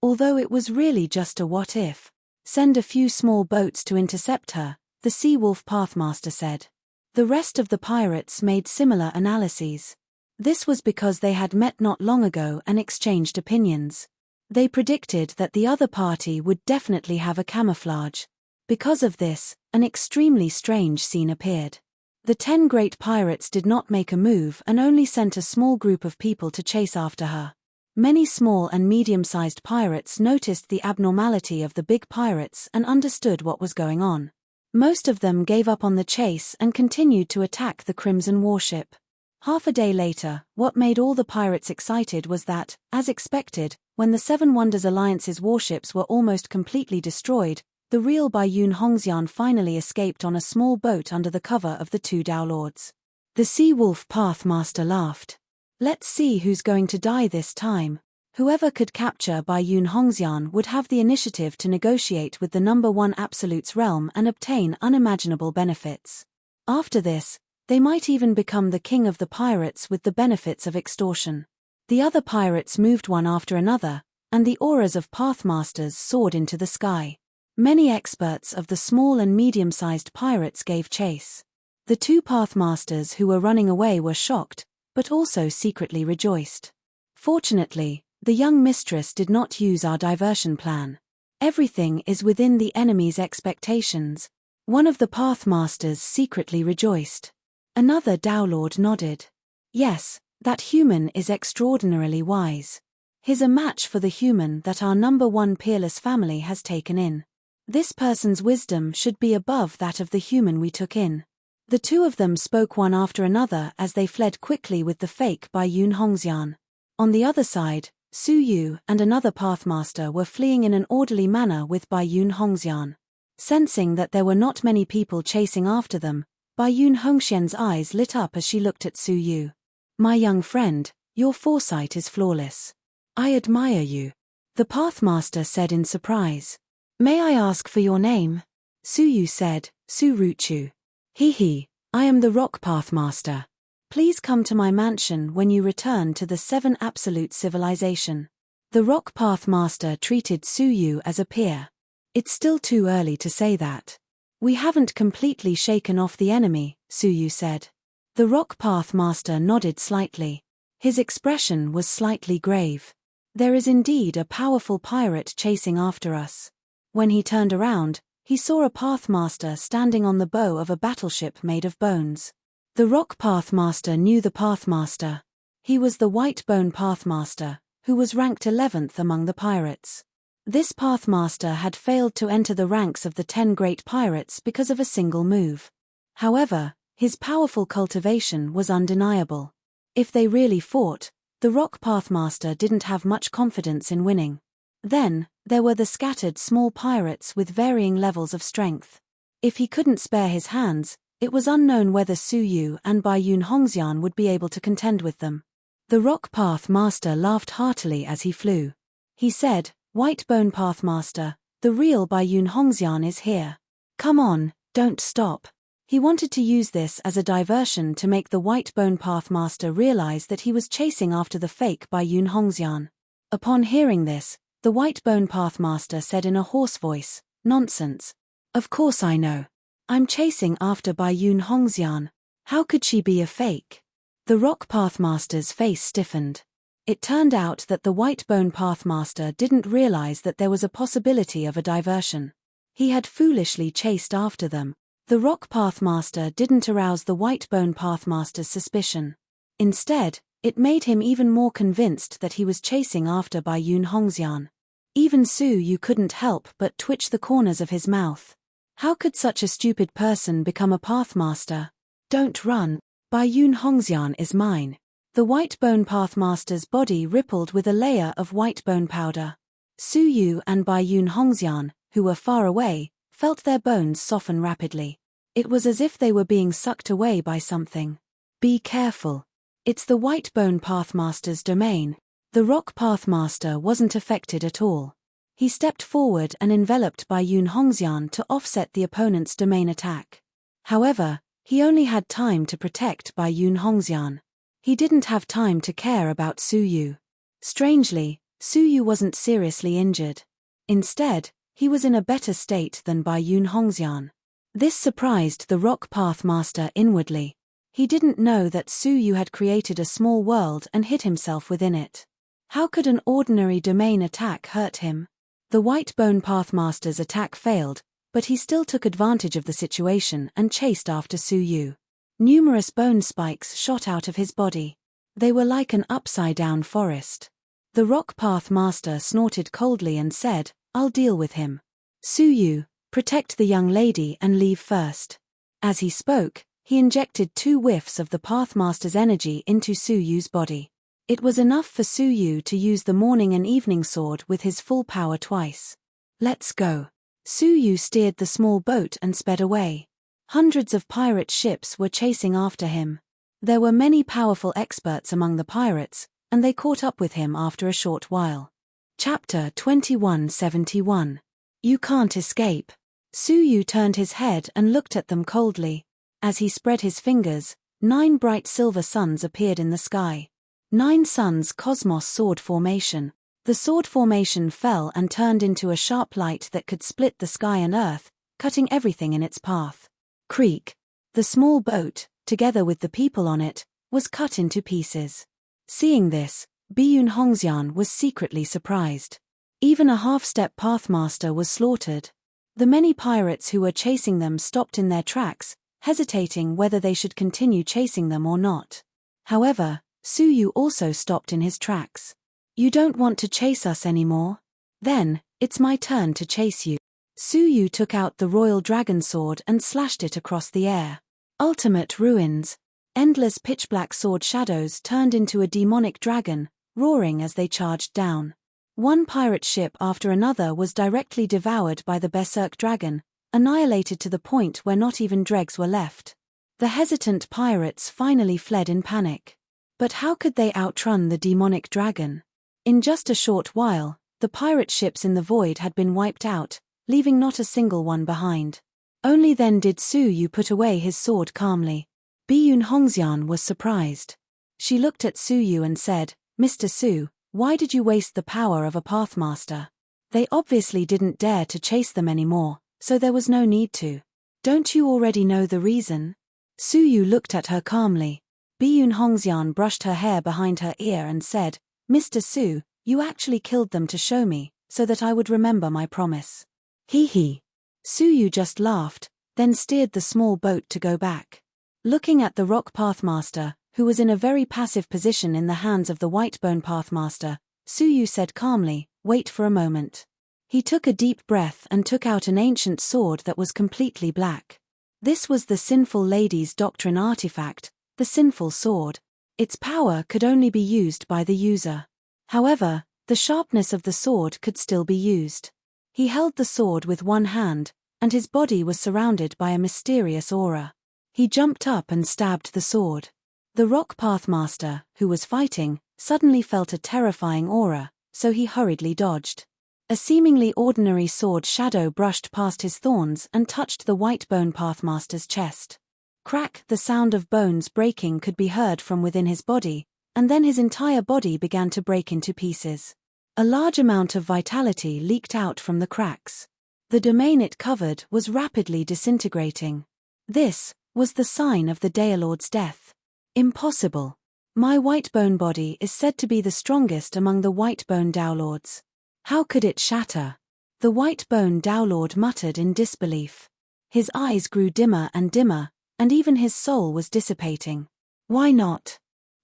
Although it was really just a what if. Send a few small boats to intercept her, the Sea Wolf Pathmaster said. The rest of the pirates made similar analyses. This was because they had met not long ago and exchanged opinions. They predicted that the other party would definitely have a camouflage. Because of this, an extremely strange scene appeared. The 10 great pirates did not make a move and only sent a small group of people to chase after her. Many small and medium-sized pirates noticed the abnormality of the big pirates and understood what was going on. Most of them gave up on the chase and continued to attack the Crimson Warship. Half a day later, what made all the pirates excited was that, as expected, when the 7 Wonders Alliance's warships were almost completely destroyed, the real Bai Yun Hongxian finally escaped on a small boat under the cover of the 2 Dowlords. The Sea Wolf Pathmaster laughed. "Let's see who's going to die this time." Whoever could capture Bai Yun Hongxian would have the initiative to negotiate with the number 1 Absolute's realm and obtain unimaginable benefits. After this, they might even become the king of the pirates with the benefits of extortion. The other pirates moved one after another, and the auras of Pathmasters soared into the sky. Many experts of the small and medium-sized pirates gave chase. The 2 Pathmasters who were running away were shocked, but also secretly rejoiced. Fortunately, the young mistress did not use our diversion plan. Everything is within the enemy's expectations. One of the Pathmasters secretly rejoiced. Another Dowlord nodded. Yes, that human is extraordinarily wise. He's a match for the human that our number 1 peerless family has taken in. This person's wisdom should be above that of the human we took in. The 2 of them spoke one after another as they fled quickly with the fake Bai Yun Hongxian. On the other side, Su Yu and another Pathmaster were fleeing in an orderly manner with Bai Yun Hongxian. Sensing that there were not many people chasing after them, Bai Yun Hongxian's eyes lit up as she looked at Su Yu. "My young friend, your foresight is flawless. I admire you," the Pathmaster said in surprise. "May I ask for your name?" Su Yu said, "Su Ruchu." "Hee, I am the Rock Pathmaster. Please come to my mansion when you return to the 7 Absolute Civilization." The Rock Pathmaster treated Su Yu as a peer. "It's still too early to say that. We haven't completely shaken off the enemy," Su Yu said. The Rock Pathmaster nodded slightly. His expression was slightly grave. "There is indeed a powerful pirate chasing after us." When he turned around, he saw a Pathmaster standing on the bow of a battleship made of bones. The Rock Pathmaster knew the Pathmaster. He was the Whitebone Pathmaster, who was ranked 11th among the pirates. This Pathmaster had failed to enter the ranks of the 10 great pirates because of a single move. However, his powerful cultivation was undeniable. If they really fought, the Rock Pathmaster didn't have much confidence in winning. Then, there were the scattered small pirates with varying levels of strength. If he couldn't spare his hands, it was unknown whether Su Yu and Bai Yun Hongxian would be able to contend with them. The Rock Pathmaster laughed heartily as he flew. He said, "Whitebone Pathmaster, the real Bai Yun Hongxian is here. Come on, don't stop." He wanted to use this as a diversion to make the Whitebone Pathmaster realize that he was chasing after the fake Bai Yun Hongxian. Upon hearing this, the Whitebone Pathmaster said in a hoarse voice, "Nonsense. Of course I know. I'm chasing after Bai Yun Hongxian. How could she be a fake?" The Rock Pathmaster's face stiffened. It turned out that the Whitebone Pathmaster didn't realize that there was a possibility of a diversion. He had foolishly chased after them. The Rock Pathmaster didn't arouse the Whitebone Pathmaster's suspicion. Instead, it made him even more convinced that he was chasing after Bai Yun Hongxian. Even Su Yu couldn't help but twitch the corners of his mouth. How could such a stupid person become a Pathmaster? "Don't run. Bai Yun Hongxian is mine." The Whitebone Pathmaster's body rippled with a layer of whitebone powder. Su Yu and Bai Yun Hongxian, who were far away, felt their bones soften rapidly. It was as if they were being sucked away by something. "Be careful. It's the Whitebone Pathmaster's domain." The Rock Pathmaster wasn't affected at all. He stepped forward and enveloped Bai Yun Hongxian to offset the opponent's domain attack. However, he only had time to protect Bai Yun Hongxian. He didn't have time to care about Su Yu. Strangely, Su Yu wasn't seriously injured. Instead, he was in a better state than Bai Yun Hongxian. This surprised the Rock Pathmaster inwardly. He didn't know that Su Yu had created a small world and hid himself within it. How could an ordinary domain attack hurt him? The Whitebone Pathmaster's attack failed, but he still took advantage of the situation and chased after Su Yu. Numerous bone spikes shot out of his body. They were like an upside-down forest. The Rock Pathmaster snorted coldly and said, "I'll deal with him. Su Yu, protect the young lady and leave first." As he spoke, he injected 2 whiffs of the Pathmaster's energy into Su Yu's body. It was enough for Su Yu to use the morning and evening sword with his full power twice. "Let's go." Su Yu steered the small boat and sped away. Hundreds of pirate ships were chasing after him. There were many powerful experts among the pirates, and they caught up with him after a short while. Chapter 2171. You can't escape. Su Yu turned his head and looked at them coldly. As he spread his fingers, 9 bright silver suns appeared in the sky. 9 suns cosmos sword formation. The sword formation fell and turned into a sharp light that could split the sky and earth, cutting everything in its path. Creak. The small boat, together with the people on it, was cut into pieces. Seeing this, Bai Yun Hongxian was secretly surprised. Even a half-step Pathmaster was slaughtered. The many pirates who were chasing them stopped in their tracks, hesitating whether they should continue chasing them or not. However, Su Yu also stopped in his tracks. "You don't want to chase us anymore? Then, it's my turn to chase you." Su Yu took out the royal dragon sword and slashed it across the air. Ultimate ruins. Endless pitch-black sword shadows turned into a demonic dragon, roaring as they charged down. One pirate ship after another was directly devoured by the berserk dragon, annihilated to the point where not even dregs were left. The hesitant pirates finally fled in panic. But how could they outrun the demonic dragon? In just a short while, the pirate ships in the void had been wiped out, leaving not a single one behind. Only then did Su Yu put away his sword calmly. Bai Yun Hongxian was surprised. She looked at Su Yu and said, "Mr. Su, why did you waste the power of a Pathmaster? They obviously didn't dare to chase them anymore, so there was no need to. Don't you already know the reason?" Su Yu looked at her calmly. Bai Yun Hongxian brushed her hair behind her ear and said, "Mr. Su, you actually killed them to show me, so that I would remember my promise." Hee hee. Su Yu just laughed, then steered the small boat to go back. Looking at the Rock Pathmaster, who was in a very passive position in the hands of the Whitebone Pathmaster, Suyu said calmly, "Wait for a moment." He took a deep breath and took out an ancient sword that was completely black. This was the Sinful Lady's doctrine artifact, the Sinful Sword. Its power could only be used by the user. However, the sharpness of the sword could still be used. He held the sword with one hand, and his body was surrounded by a mysterious aura. He jumped up and stabbed the sword. The Rock Pathmaster, who was fighting, suddenly felt a terrifying aura, so he hurriedly dodged. A seemingly ordinary sword shadow brushed past his thorns and touched the Whitebone Pathmaster's chest. Crack! The sound of bones breaking could be heard from within his body, and then his entire body began to break into pieces. A large amount of vitality leaked out from the cracks. The domain it covered was rapidly disintegrating. This was the sign of the Daelord's death. Impossible. My Whitebone body is said to be the strongest among the Whitebone Daelords. How could it shatter? The Whitebone Daelord muttered in disbelief. His eyes grew dimmer, and even his soul was dissipating. Why not?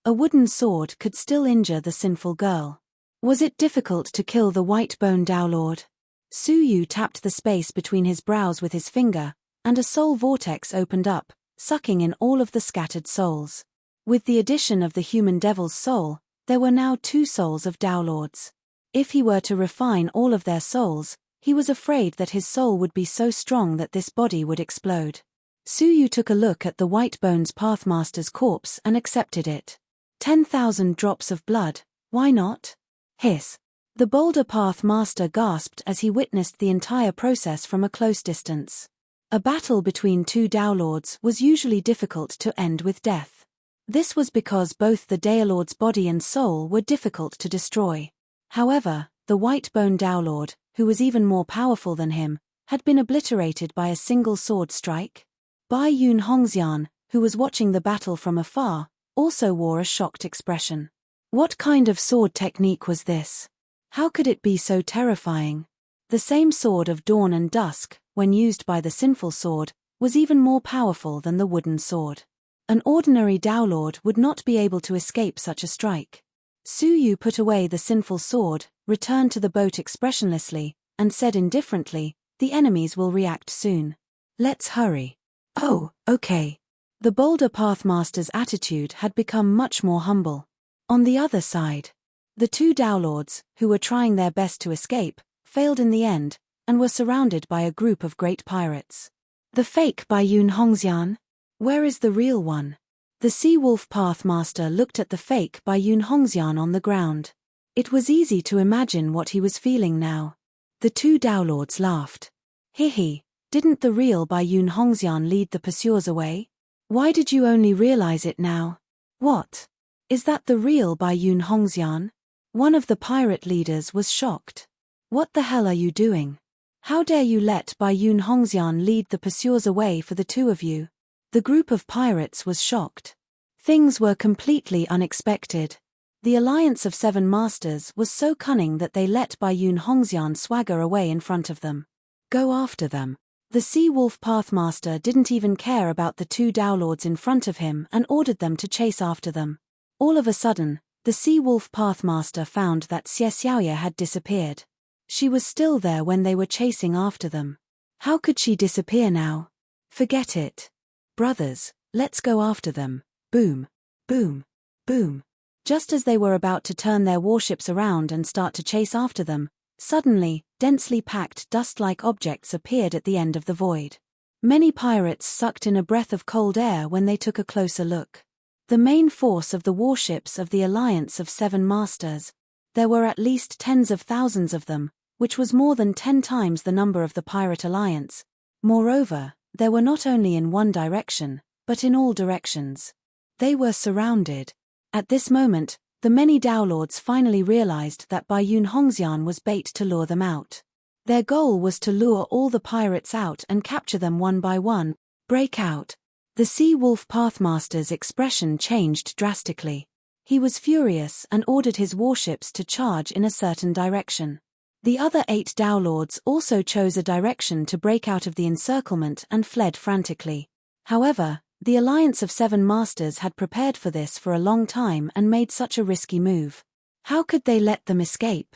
A wooden sword could still injure the sinful girl. Was it difficult to kill the Whitebone Daelord? Suyu tapped the space between his brows with his finger, and a soul vortex opened up, sucking in all of the scattered souls. With the addition of the human devil's soul, there were now 2 souls of Daelords. If he were to refine all of their souls, he was afraid that his soul would be so strong that this body would explode. Suyu took a look at the Whitebone's Pathmaster's corpse and accepted it. 10,000 drops of blood, why not? Hiss. The Boulder Pathmaster gasped as he witnessed the entire process from a close distance. A battle between 2 Daelords was usually difficult to end with death. This was because both the Daelord's body and soul were difficult to destroy. However, the Whitebone Daelord, who was even more powerful than him, had been obliterated by a single sword strike. Bai Yun Hongxian, who was watching the battle from afar, also wore a shocked expression. What kind of sword technique was this? How could it be so terrifying? The same sword of dawn and dusk, when used by the Sinful Sword, was even more powerful than the wooden sword. An ordinary Daelord would not be able to escape such a strike. Suyu put away the Sinful Sword, returned to the boat expressionlessly, and said indifferently, "The enemies will react soon. Let's hurry." "Oh, okay." The Boulder Pathmaster's attitude had become much more humble. On the other side, the 2 Daelords, who were trying their best to escape, failed in the end, and were surrounded by a group of great pirates. The fake Bai Yun Hongxian? Where is the real one? The Sea Wolf Pathmaster looked at the fake Bai Yun Hongxian on the ground. It was easy to imagine what he was feeling now. The 2 Daelords laughed. "Hihi, didn't the real Bai Yun Hongxian lead the pursuers away? Why did you only realize it now? What? Is that the real Bai Yun Hongxian?" One of the pirate leaders was shocked. "What the hell are you doing? How dare you let Bai Yun Hongxian lead the pursuers away for the 2 of you?" The group of pirates was shocked. Things were completely unexpected. The alliance of 7 masters was so cunning that they let Bai Yun Hongxian swagger away in front of them. Go after them. The Sea Wolf Pathmaster didn't even care about the 2 Daelords in front of him and ordered them to chase after them. All of a sudden, the Sea Wolf Pathmaster found that Xie Xiaoye had disappeared. She was still there when they were chasing after them. How could she disappear now? Forget it. Brothers, let's go after them. Boom, boom, boom. Just as they were about to turn their warships around and start to chase after them, suddenly, densely packed dust-like objects appeared at the end of the void. Many pirates sucked in a breath of cold air when they took a closer look. The main force of the warships of the Alliance of 7 Masters. There were at least tens of thousands of them, which was more than 10 times the number of the Pirate Alliance. Moreover, they were not only in one direction, but in all directions. They were surrounded. At this moment, the many Daelords finally realized that Bai Yun Hongxian was bait to lure them out. Their goal was to lure all the pirates out and capture them one by one. Break out. The Sea Wolf Pathmaster's expression changed drastically. He was furious and ordered his warships to charge in a certain direction. The other 8 Daelords also chose a direction to break out of the encirclement and fled frantically. However, The Alliance of Seven Masters had prepared for this for a long time and made such a risky move. How could they let them escape?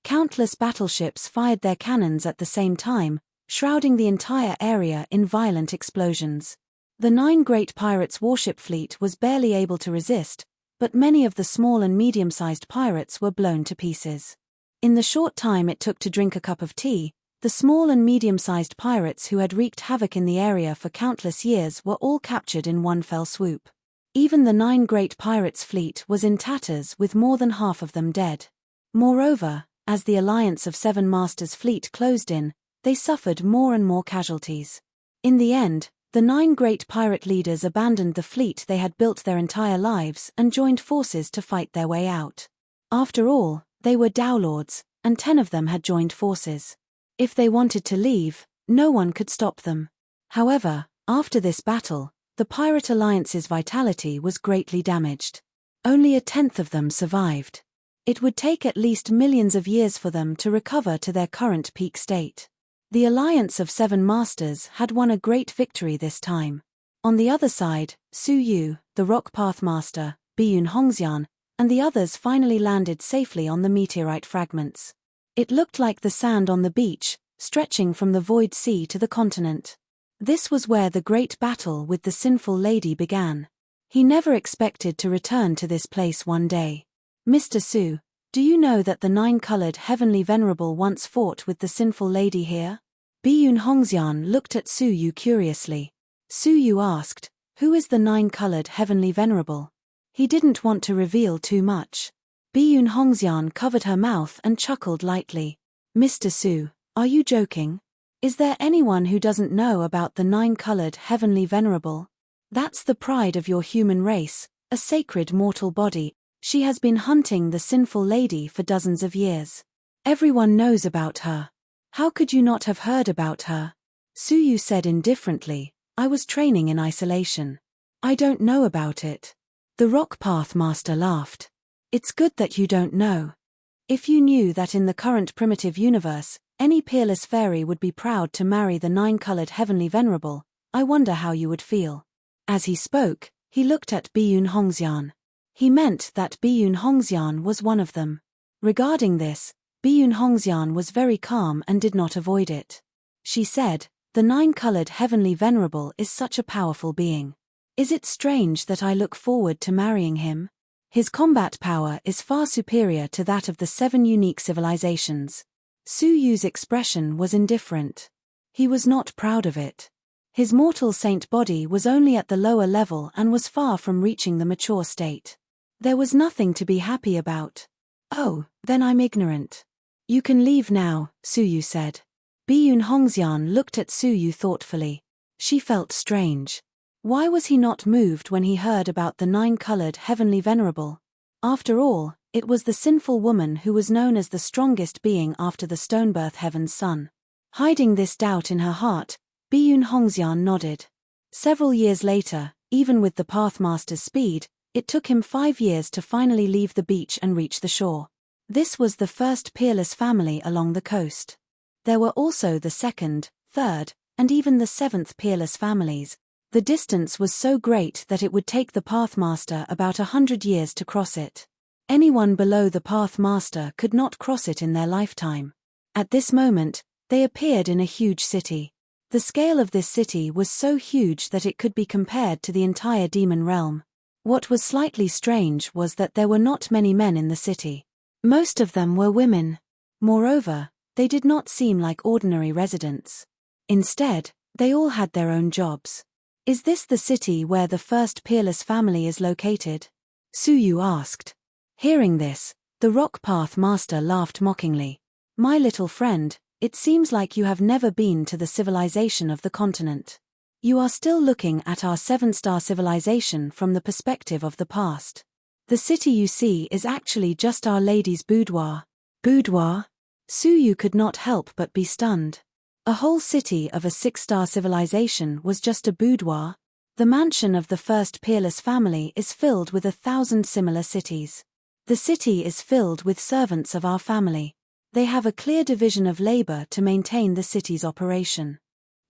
Countless battleships fired their cannons at the same time, shrouding the entire area in violent explosions. The 9 Great Pirates' warship fleet was barely able to resist, but many of the small and medium-sized pirates were blown to pieces. In the short time it took to drink a cup of tea, the small and medium-sized pirates who had wreaked havoc in the area for countless years were all captured in one fell swoop. Even the 9 Great Pirates' fleet was in tatters, with more than half of them dead. Moreover, as the Alliance of Seven Masters' fleet closed in, they suffered more and more casualties. In the end, the 9 great pirate leaders abandoned the fleet they had built their entire lives and joined forces to fight their way out. After all, they were Dowlords, and 10 of them had joined forces. If they wanted to leave, no one could stop them. However, after this battle, the Pirate Alliance's vitality was greatly damaged. Only a tenth of them survived. It would take at least millions of years for them to recover to their current peak state. The Alliance of Seven Masters had won a great victory this time. On the other side, Su Yu, the Rock Pathmaster, Biyun Hongxian, and the others finally landed safely on the meteorite fragments. It looked like the sand on the beach, stretching from the void sea to the continent. This was where the great battle with the sinful lady began. He never expected to return to this place one day. Mr. Su, do you know that the 9-colored Heavenly Venerable once fought with the sinful lady here? Biyun Hongxian looked at Su Yu curiously. Su Yu asked, who is the 9-colored Heavenly Venerable? He didn't want to reveal too much. Biyun Hongxian covered her mouth and chuckled lightly. Mr. Su, are you joking? Is there anyone who doesn't know about the 9-colored Heavenly Venerable? That's the pride of your human race, a sacred mortal body. She has been hunting the sinful lady for dozens of years. Everyone knows about her. How could you not have heard about her? Su Yu said indifferently, I was training in isolation. I don't know about it. The Rock Path Master laughed. It's good that you don't know. If you knew that in the current primitive universe, any peerless fairy would be proud to marry the 9-colored Heavenly Venerable, I wonder how you would feel. As he spoke, he looked at Biyun Hongxian. He meant that Biyun Hongxian was one of them. Regarding this, Biyun Hongxian was very calm and did not avoid it. She said, the 9-colored Heavenly Venerable is such a powerful being. Is it strange that I look forward to marrying him? His combat power is far superior to that of the 7 unique civilizations. Su Yu's expression was indifferent. He was not proud of it. His mortal saint body was only at the lower level and was far from reaching the mature state. There was nothing to be happy about. Oh, then I'm ignorant. You can leave now, Su Yu said. Biyun Hongxian looked at Su Yu thoughtfully. She felt strange. Why was he not moved when he heard about the 9-colored Heavenly Venerable? After all, it was the sinful woman who was known as the strongest being after the Stonebirth Heaven's son. Hiding this doubt in her heart, Biyun Hongxian nodded. Several years later, even with the Pathmaster's speed, it took him 5 years to finally leave the beach and reach the shore. This was the first peerless family along the coast. There were also the 2nd, 3rd, and even the 7th peerless families. The distance was so great that it would take the Pathmaster about 100 years to cross it. Anyone below the Pathmaster could not cross it in their lifetime. At this moment, they appeared in a huge city. The scale of this city was so huge that it could be compared to the entire demon realm. What was slightly strange was that there were not many men in the city. Most of them were women. Moreover, they did not seem like ordinary residents. Instead, they all had their own jobs. Is this the city where the first peerless family is located? Su Yu asked. Hearing this, the Rock Path Master laughed mockingly. My little friend, it seems like you have never been to the civilization of the continent. You are still looking at our 7-star civilization from the perspective of the past. The city you see is actually just Our Lady's boudoir. Boudoir? Su Yu could not help but be stunned. A whole city of a 6-star civilization was just a boudoir. The mansion of the first peerless family is filled with 1,000 similar cities. The city is filled with servants of our family. They have a clear division of labor to maintain the city's operation.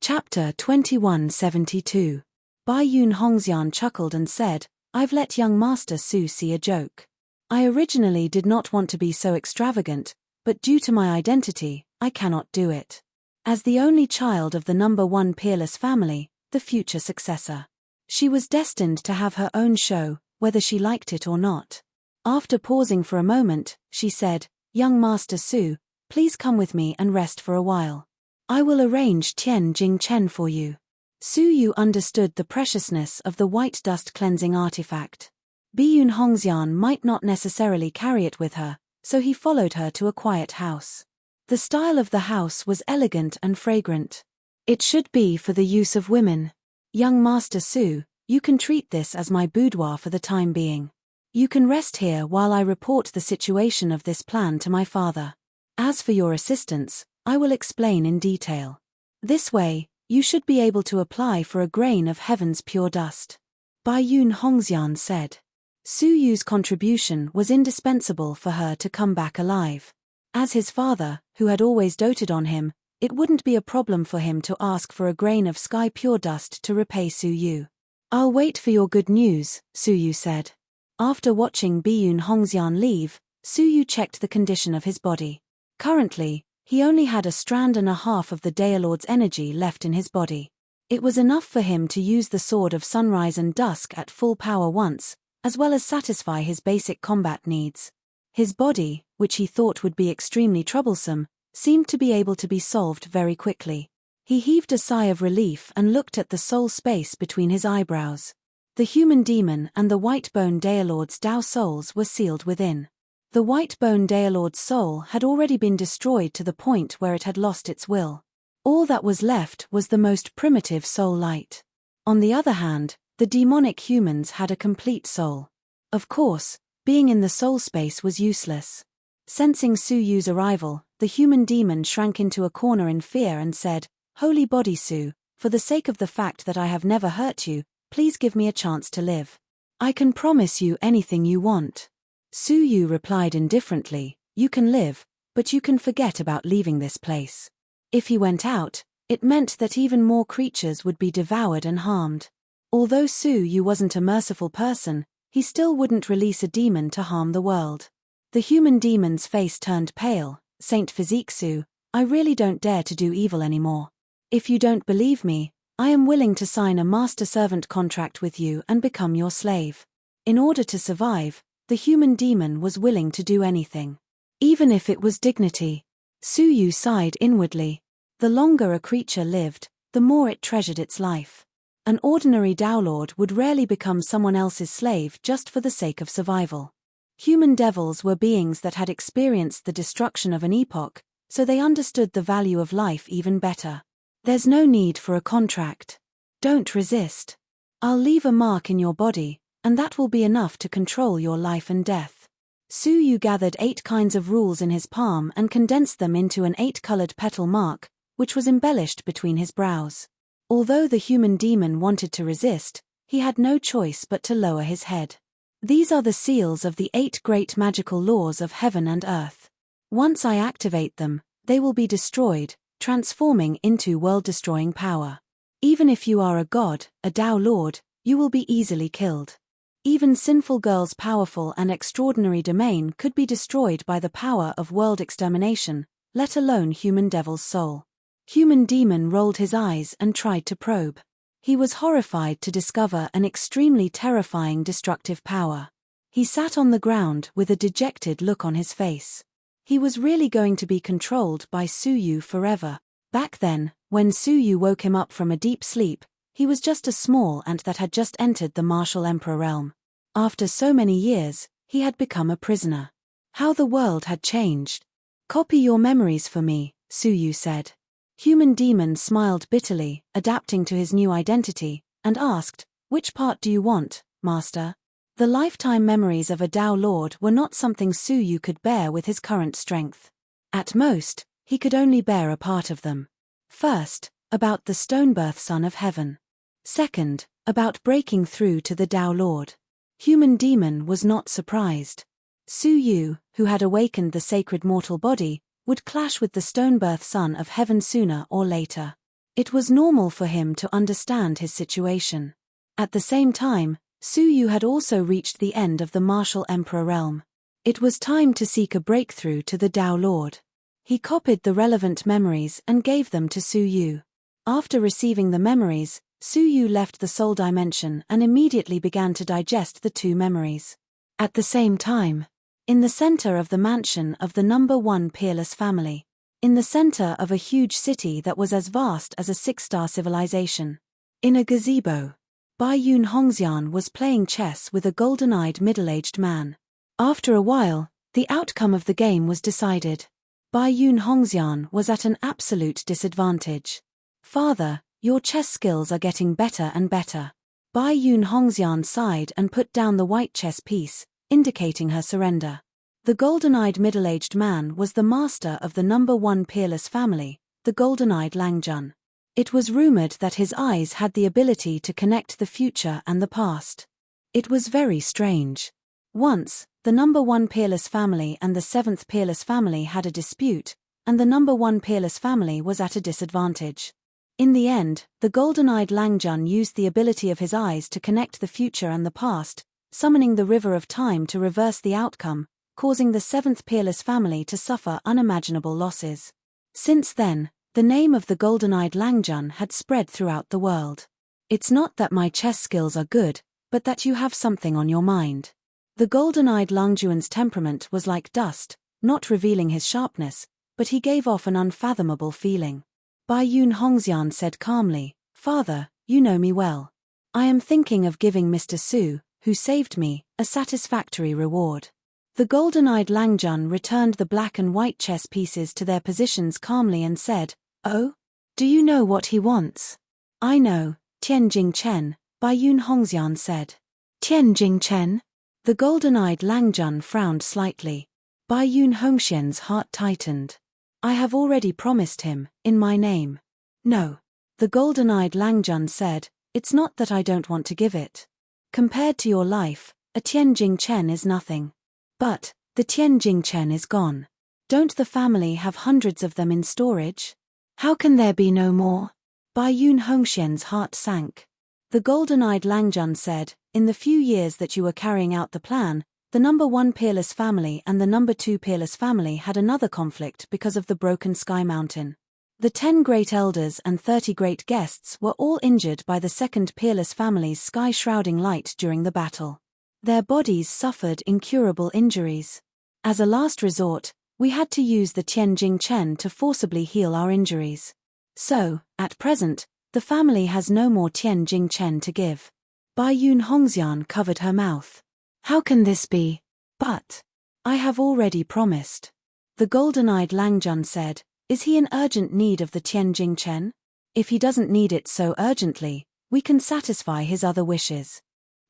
Chapter 2172. Bai Yun Hongxian chuckled and said, I've let young Master Su see a joke. I originally did not want to be so extravagant, but due to my identity, I cannot do it. As the only child of the number one peerless family, the future successor, she was destined to have her own show, whether she liked it or not. After pausing for a moment, she said, Young Master Su, please come with me and rest for a while. I will arrange Tian Jing Chen for you. Su Yu understood the preciousness of the white dust cleansing artifact. Biyun Hongxian might not necessarily carry it with her, so he followed her to a quiet house. The style of the house was elegant and fragrant. It should be for the use of women. Young Master Su, you can treat this as my boudoir for the time being. You can rest here while I report the situation of this plan to my father. As for your assistance, I will explain in detail. This way, you should be able to apply for a grain of heaven's pure dust. Bai Yun Hongxian said. Su Yu's contribution was indispensable for her to come back alive. As his father, who had always doted on him, it wouldn't be a problem for him to ask for a grain of sky pure dust to repay Su Yu. I'll wait for your good news, Su Yu said. After watching Biyun Hongxian leave, Su Yu checked the condition of his body. Currently, he only had a strand and a half of the Daelord's energy left in his body. It was enough for him to use the Sword of Sunrise and Dusk at full power once, as well as satisfy his basic combat needs. His body, which he thought would be extremely troublesome, seemed to be able to be solved very quickly. He heaved a sigh of relief and looked at the soul space between his eyebrows. The human demon and the white-bone Daelord's Dao souls were sealed within. The white-bone Daelord's soul had already been destroyed to the point where it had lost its will. All that was left was the most primitive soul light. On the other hand, the demonic humans had a complete soul. Of course, being in the soul space was useless. Sensing Su Yu's arrival, the human demon shrank into a corner in fear and said, Holy Body Su, for the sake of the fact that I have never hurt you, please give me a chance to live. I can promise you anything you want. Su Yu replied indifferently, You can live, but you can forget about leaving this place. If he went out, it meant that even more creatures would be devoured and harmed. Although Su Yu wasn't a merciful person, he still wouldn't release a demon to harm the world. The human demon's face turned pale. Saint Physique Su, I really don't dare to do evil anymore. If you don't believe me, I am willing to sign a master-servant contract with you and become your slave. In order to survive, the human demon was willing to do anything. Even if it was dignity. Su Yu sighed inwardly. The longer a creature lived, the more it treasured its life. An ordinary Dao Lord would rarely become someone else's slave just for the sake of survival. Human devils were beings that had experienced the destruction of an epoch, so they understood the value of life even better. There's no need for a contract. Don't resist. I'll leave a mark in your body, and that will be enough to control your life and death. Su Yu gathered 8 kinds of rules in his palm and condensed them into an 8-colored petal mark, which was embellished between his brows. Although the human demon wanted to resist, he had no choice but to lower his head. These are the seals of the 8 great magical laws of heaven and earth. Once I activate them, they will be destroyed, transforming into world-destroying power. Even if you are a god, a Dao Lord, you will be easily killed. Even sinful girl's powerful and extraordinary domain could be destroyed by the power of world extermination, let alone human devil's soul. Human demon rolled his eyes and tried to probe. He was horrified to discover an extremely terrifying destructive power. He sat on the ground with a dejected look on his face. He was really going to be controlled by Su Yu forever. Back then, when Su Yu woke him up from a deep sleep, he was just a small ant that had just entered the martial emperor realm. After so many years, he had become a prisoner. How the world had changed. Copy your memories for me, Su Yu said. Human demon smiled bitterly, adapting to his new identity, and asked, Which part do you want, master? The lifetime memories of a Dao Lord were not something Su Yu could bear with his current strength. At most, he could only bear a part of them. First, about the stone-birth son of heaven. Second, about breaking through to the Dao Lord. Human demon was not surprised. Su Yu, who had awakened the sacred mortal body, would clash with the stone-birth son of heaven sooner or later. It was normal for him to understand his situation. At the same time, Su Yu had also reached the end of the martial emperor realm. It was time to seek a breakthrough to the Tao Lord. He copied the relevant memories and gave them to Su Yu. After receiving the memories, Su Yu left the soul dimension and immediately began to digest the two memories. At the same time, in the center of the mansion of the number 1 peerless family, in the center of a huge city that was as vast as a 6-star civilization, in a gazebo, Bai Yun Hongxian was playing chess with a golden-eyed middle-aged man. After a while, the outcome of the game was decided. Bai Yun Hongxian was at an absolute disadvantage. "Father, your chess skills are getting better and better." Bai Yun Hongxian sighed and put down the white chess piece, indicating her surrender. The golden-eyed middle-aged man was the master of the number 1 peerless family, the golden-eyed Langjun. It was rumored that his eyes had the ability to connect the future and the past. It was very strange. Once, the number 1 peerless family and the 7th peerless family had a dispute, and the number 1 peerless family was at a disadvantage. In the end, the golden-eyed Langjun used the ability of his eyes to connect the future and the past, summoning the river of time to reverse the outcome, causing the 7th peerless family to suffer unimaginable losses. Since then, the name of the golden-eyed Langjun had spread throughout the world. "It's not that my chess skills are good, but that you have something on your mind." The golden-eyed Langjuan's temperament was like dust, not revealing his sharpness, but he gave off an unfathomable feeling. Bai Yun Hongxian said calmly, "Father, you know me well. I am thinking of giving Mr. Su, who saved me, a satisfactory reward." The golden-eyed Langjun returned the black and white chess pieces to their positions calmly and said, "Oh? Do you know what he wants?" "I know, Tianjing Chen," Bai Yun Hongxian said. "Tianjing Chen?" The golden-eyed Langjun frowned slightly. Bai Yun Hongxian's heart tightened. "I have already promised him, in my name." "No." The golden-eyed Langjun said, "It's not that I don't want to give it. Compared to your life, a Tianjing Chen is nothing. But, the Tianjing Chen is gone. Don't the family have hundreds of them in storage? How can there be no more?" Bai Yun Hongxian's heart sank. The golden-eyed Langjun said, "In the few years that you were carrying out the plan, the number 1 peerless family and the number 2 peerless family had another conflict because of the broken sky mountain. The 10 great elders and 30 great guests were all injured by the 2nd peerless family's sky-shrouding light during the battle. Their bodies suffered incurable injuries. As a last resort, we had to use the Tianjing Chen to forcibly heal our injuries. So, at present, the family has no more Tianjing Chen to give." Bai Yun Hongxian covered her mouth. "How can this be?" "But I have already promised." The golden-eyed Langjun said, "Is he in urgent need of the Tianjing Chen? If he doesn't need it so urgently, we can satisfy his other wishes."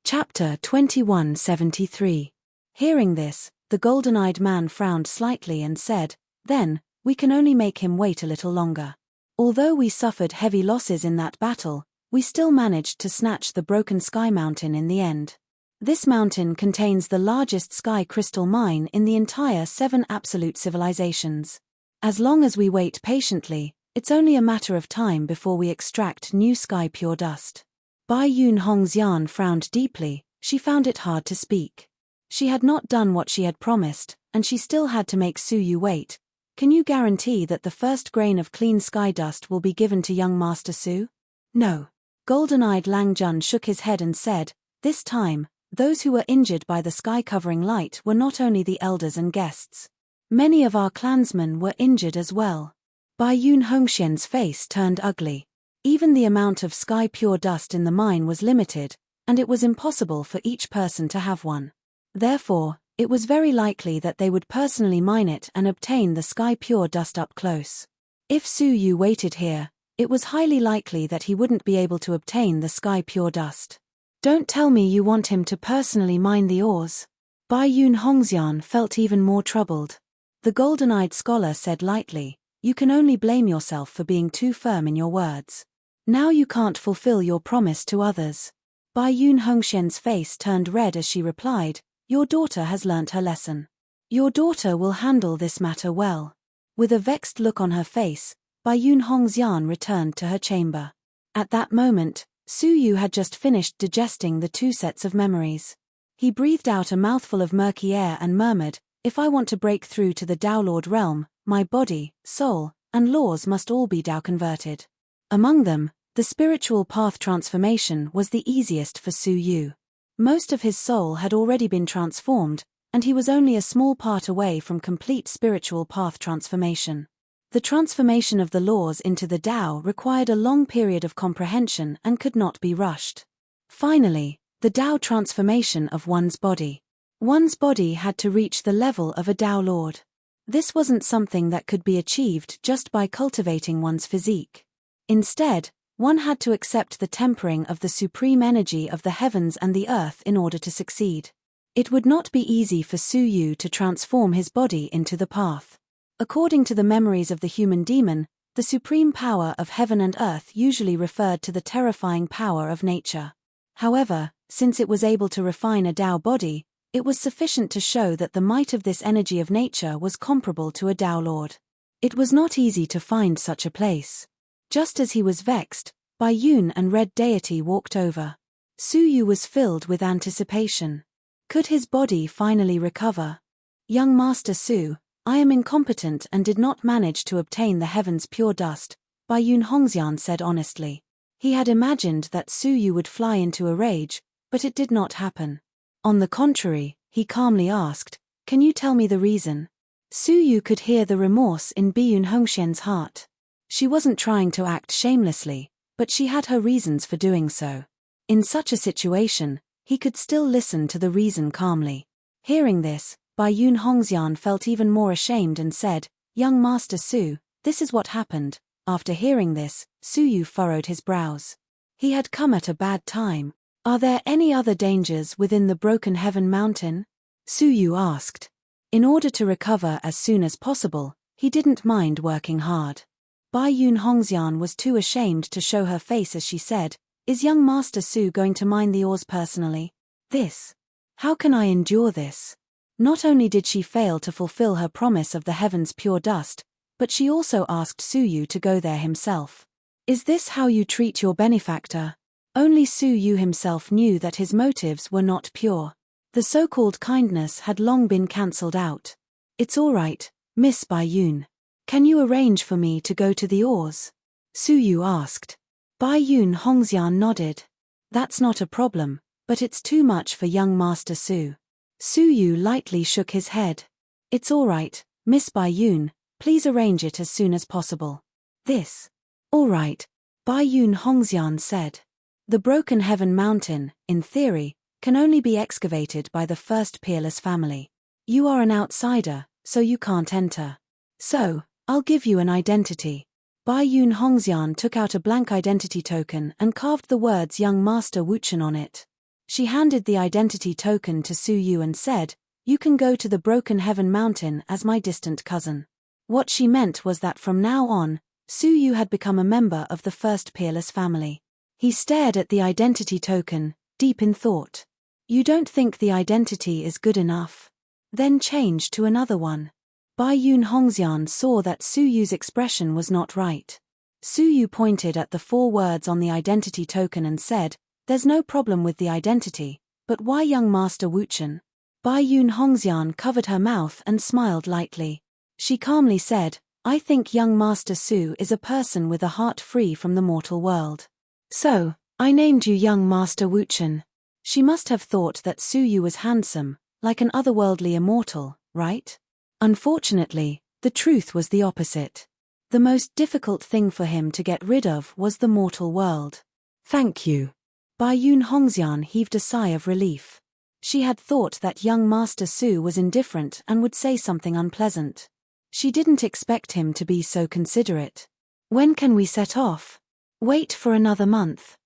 Chapter 2173. Hearing this, the golden-eyed man frowned slightly and said, "Then, we can only make him wait a little longer. Although we suffered heavy losses in that battle, we still managed to snatch the broken sky mountain in the end. This mountain contains the largest sky crystal mine in the entire 7 absolute civilizations. As long as we wait patiently, it's only a matter of time before we extract new sky pure dust." Bai Yun Hongxian frowned deeply. She found it hard to speak. She had not done what she had promised, and she still had to make Su Yu wait. "Can you guarantee that the first grain of clean sky dust will be given to young Master Su?" "No." Golden-eyed Langjun shook his head and said, "This time, those who were injured by the sky-covering light were not only the elders and guests. Many of our clansmen were injured as well." Bai Yun Hongxian's face turned ugly. Even the amount of sky-pure dust in the mine was limited, and it was impossible for each person to have one. Therefore, it was very likely that they would personally mine it and obtain the sky-pure dust up close. If Su Yu waited here, it was highly likely that he wouldn't be able to obtain the sky-pure dust. "Don't tell me you want him to personally mine the ores." Bai Yun Hongxian felt even more troubled. The golden-eyed scholar said lightly, "You can only blame yourself for being too firm in your words. Now you can't fulfill your promise to others." Bai Yun Hongxian's face turned red as she replied, "Your daughter has learnt her lesson. Your daughter will handle this matter well." With a vexed look on her face, Bai Yun Hongxian returned to her chamber. At that moment, Su Yu had just finished digesting the two sets of memories. He breathed out a mouthful of murky air and murmured, "If I want to break through to the Tao Lord realm, my body, soul, and laws must all be Tao converted." Among them, the spiritual path transformation was the easiest for Su Yu. Most of his soul had already been transformed, and he was only a small part away from complete spiritual path transformation. The transformation of the laws into the Tao required a long period of comprehension and could not be rushed. Finally, the Tao transformation of one's body. One's body had to reach the level of a Tao Lord. This wasn't something that could be achieved just by cultivating one's physique. Instead, one had to accept the tempering of the supreme energy of the heavens and the earth in order to succeed. It would not be easy for Su Yu to transform his body into the path. According to the memories of the human demon, the supreme power of heaven and earth usually referred to the terrifying power of nature. However, since it was able to refine a Tao body, it was sufficient to show that the might of this energy of nature was comparable to a Tao Lord. It was not easy to find such a place. Just as he was vexed, Bai Yun and Red Deity walked over. Su Yu was filled with anticipation. Could his body finally recover? "Young Master Su, I am incompetent and did not manage to obtain the heaven's pure dust," Bai Yun Hongxian said honestly. He had imagined that Su Yu would fly into a rage, but it did not happen. On the contrary, he calmly asked, "Can you tell me the reason?" Su Yu could hear the remorse in Bai Yun Hongxian's heart. She wasn't trying to act shamelessly, but she had her reasons for doing so. In such a situation, he could still listen to the reason calmly. Hearing this, Bai Yun Hongxian felt even more ashamed and said, "Young Master Su, this is what happened." After hearing this, Su Yu furrowed his brows. He had come at a bad time. "Are there any other dangers within the Broken Heaven Mountain?" Su Yu asked. In order to recover as soon as possible, he didn't mind working hard. Bai Yun Hongxian was too ashamed to show her face as she said, "Is young Master Su going to mine the ores personally? This? How can I endure this?" Not only did she fail to fulfill her promise of the heaven's pure dust, but she also asked Su Yu to go there himself. "Is this how you treat your benefactor?" Only Su Yu himself knew that his motives were not pure. The so-called kindness had long been cancelled out. "It's all right, Miss Bai Yun. Can you arrange for me to go to the ores?" Su Yu asked. Bai Yun Hongxian nodded. "That's not a problem, but it's too much for young Master Su." Su Yu lightly shook his head. "It's all right, Miss Bai Yun, please arrange it as soon as possible." "This? All right," Bai Yun Hongxian said. The Broken Heaven Mountain, in theory, can only be excavated by the first peerless family. You are an outsider, so you can't enter. So, I'll give you an identity. Bai Yun Hongxian took out a blank identity token and carved the words Young Master Wuchen on it. She handed the identity token to Su Yu and said, "You can go to the Broken Heaven Mountain as my distant cousin." What she meant was that from now on, Su Yu had become a member of the first peerless family. He stared at the identity token, deep in thought. "You don't think the identity is good enough? Then change to another one." Bai Yun Hongxian saw that Su Yu's expression was not right. Su Yu pointed at the 4 words on the identity token and said, "There's no problem with the identity, but why young Master Wuchen?" Bai Yun Hongxian covered her mouth and smiled lightly. She calmly said, "I think young Master Su is a person with a heart free from the mortal world. So, I named you young Master Wuchen." She must have thought that Su Yu was handsome, like an otherworldly immortal, right? Unfortunately, the truth was the opposite. The most difficult thing for him to get rid of was the mortal world. "Thank you." Bai Yun Hongxian heaved a sigh of relief. She had thought that young Master Su was indifferent and would say something unpleasant. She didn't expect him to be so considerate. "When can we set off?" "Wait for another month.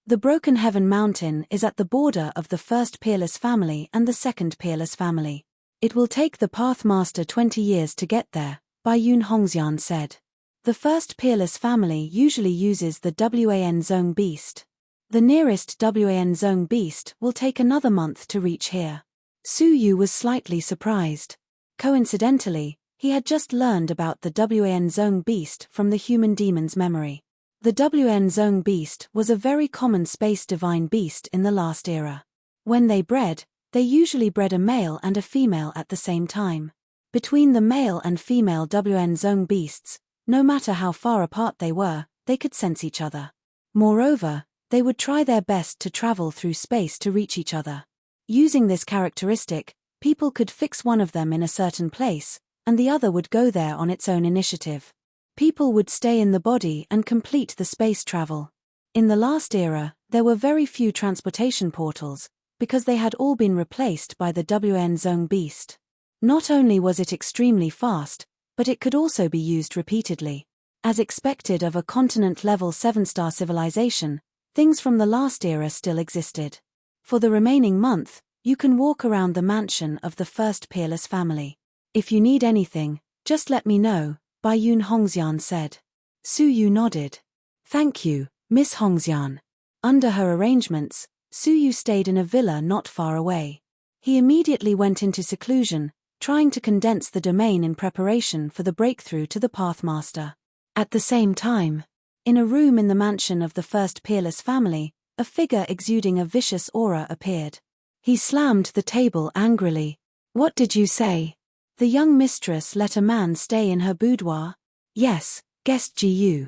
The Broken Heaven Mountain is at the border of the first peerless family and the second peerless family. It will take the Pathmaster 20 years to get there," Bai Yun Hongxian said. The first peerless family usually uses the Wan Zone Beast. The nearest Wan Zone Beast will take another month to reach here. Su Yu was slightly surprised. Coincidentally, he had just learned about the Wan Zone Beast from the human demon's memory. The WN Zone beast was a very common space divine beast in the last era. When they bred, they usually bred a male and a female at the same time. Between the male and female WN Zone beasts, no matter how far apart they were, they could sense each other. Moreover, they would try their best to travel through space to reach each other. Using this characteristic, people could fix one of them in a certain place, and the other would go there on its own initiative. People would stay in the body and complete the space travel. In the last era, there were very few transportation portals, because they had all been replaced by the WN Zone beast. Not only was it extremely fast, but it could also be used repeatedly. As expected of a continent-level 7-star civilization, things from the last era still existed. For the remaining month, you can walk around the mansion of the first peerless family. If you need anything, just let me know, Bayun Hongxian said. Su Yu nodded. Thank you, Miss Hongxian. Under her arrangements, Su Yu stayed in a villa not far away. He immediately went into seclusion, trying to condense the domain in preparation for the breakthrough to the Pathmaster. At the same time, in a room in the mansion of the first peerless family, a figure exuding a vicious aura appeared. He slammed the table angrily. What did you say? The young mistress let a man stay in her boudoir? Yes, guessed Gu.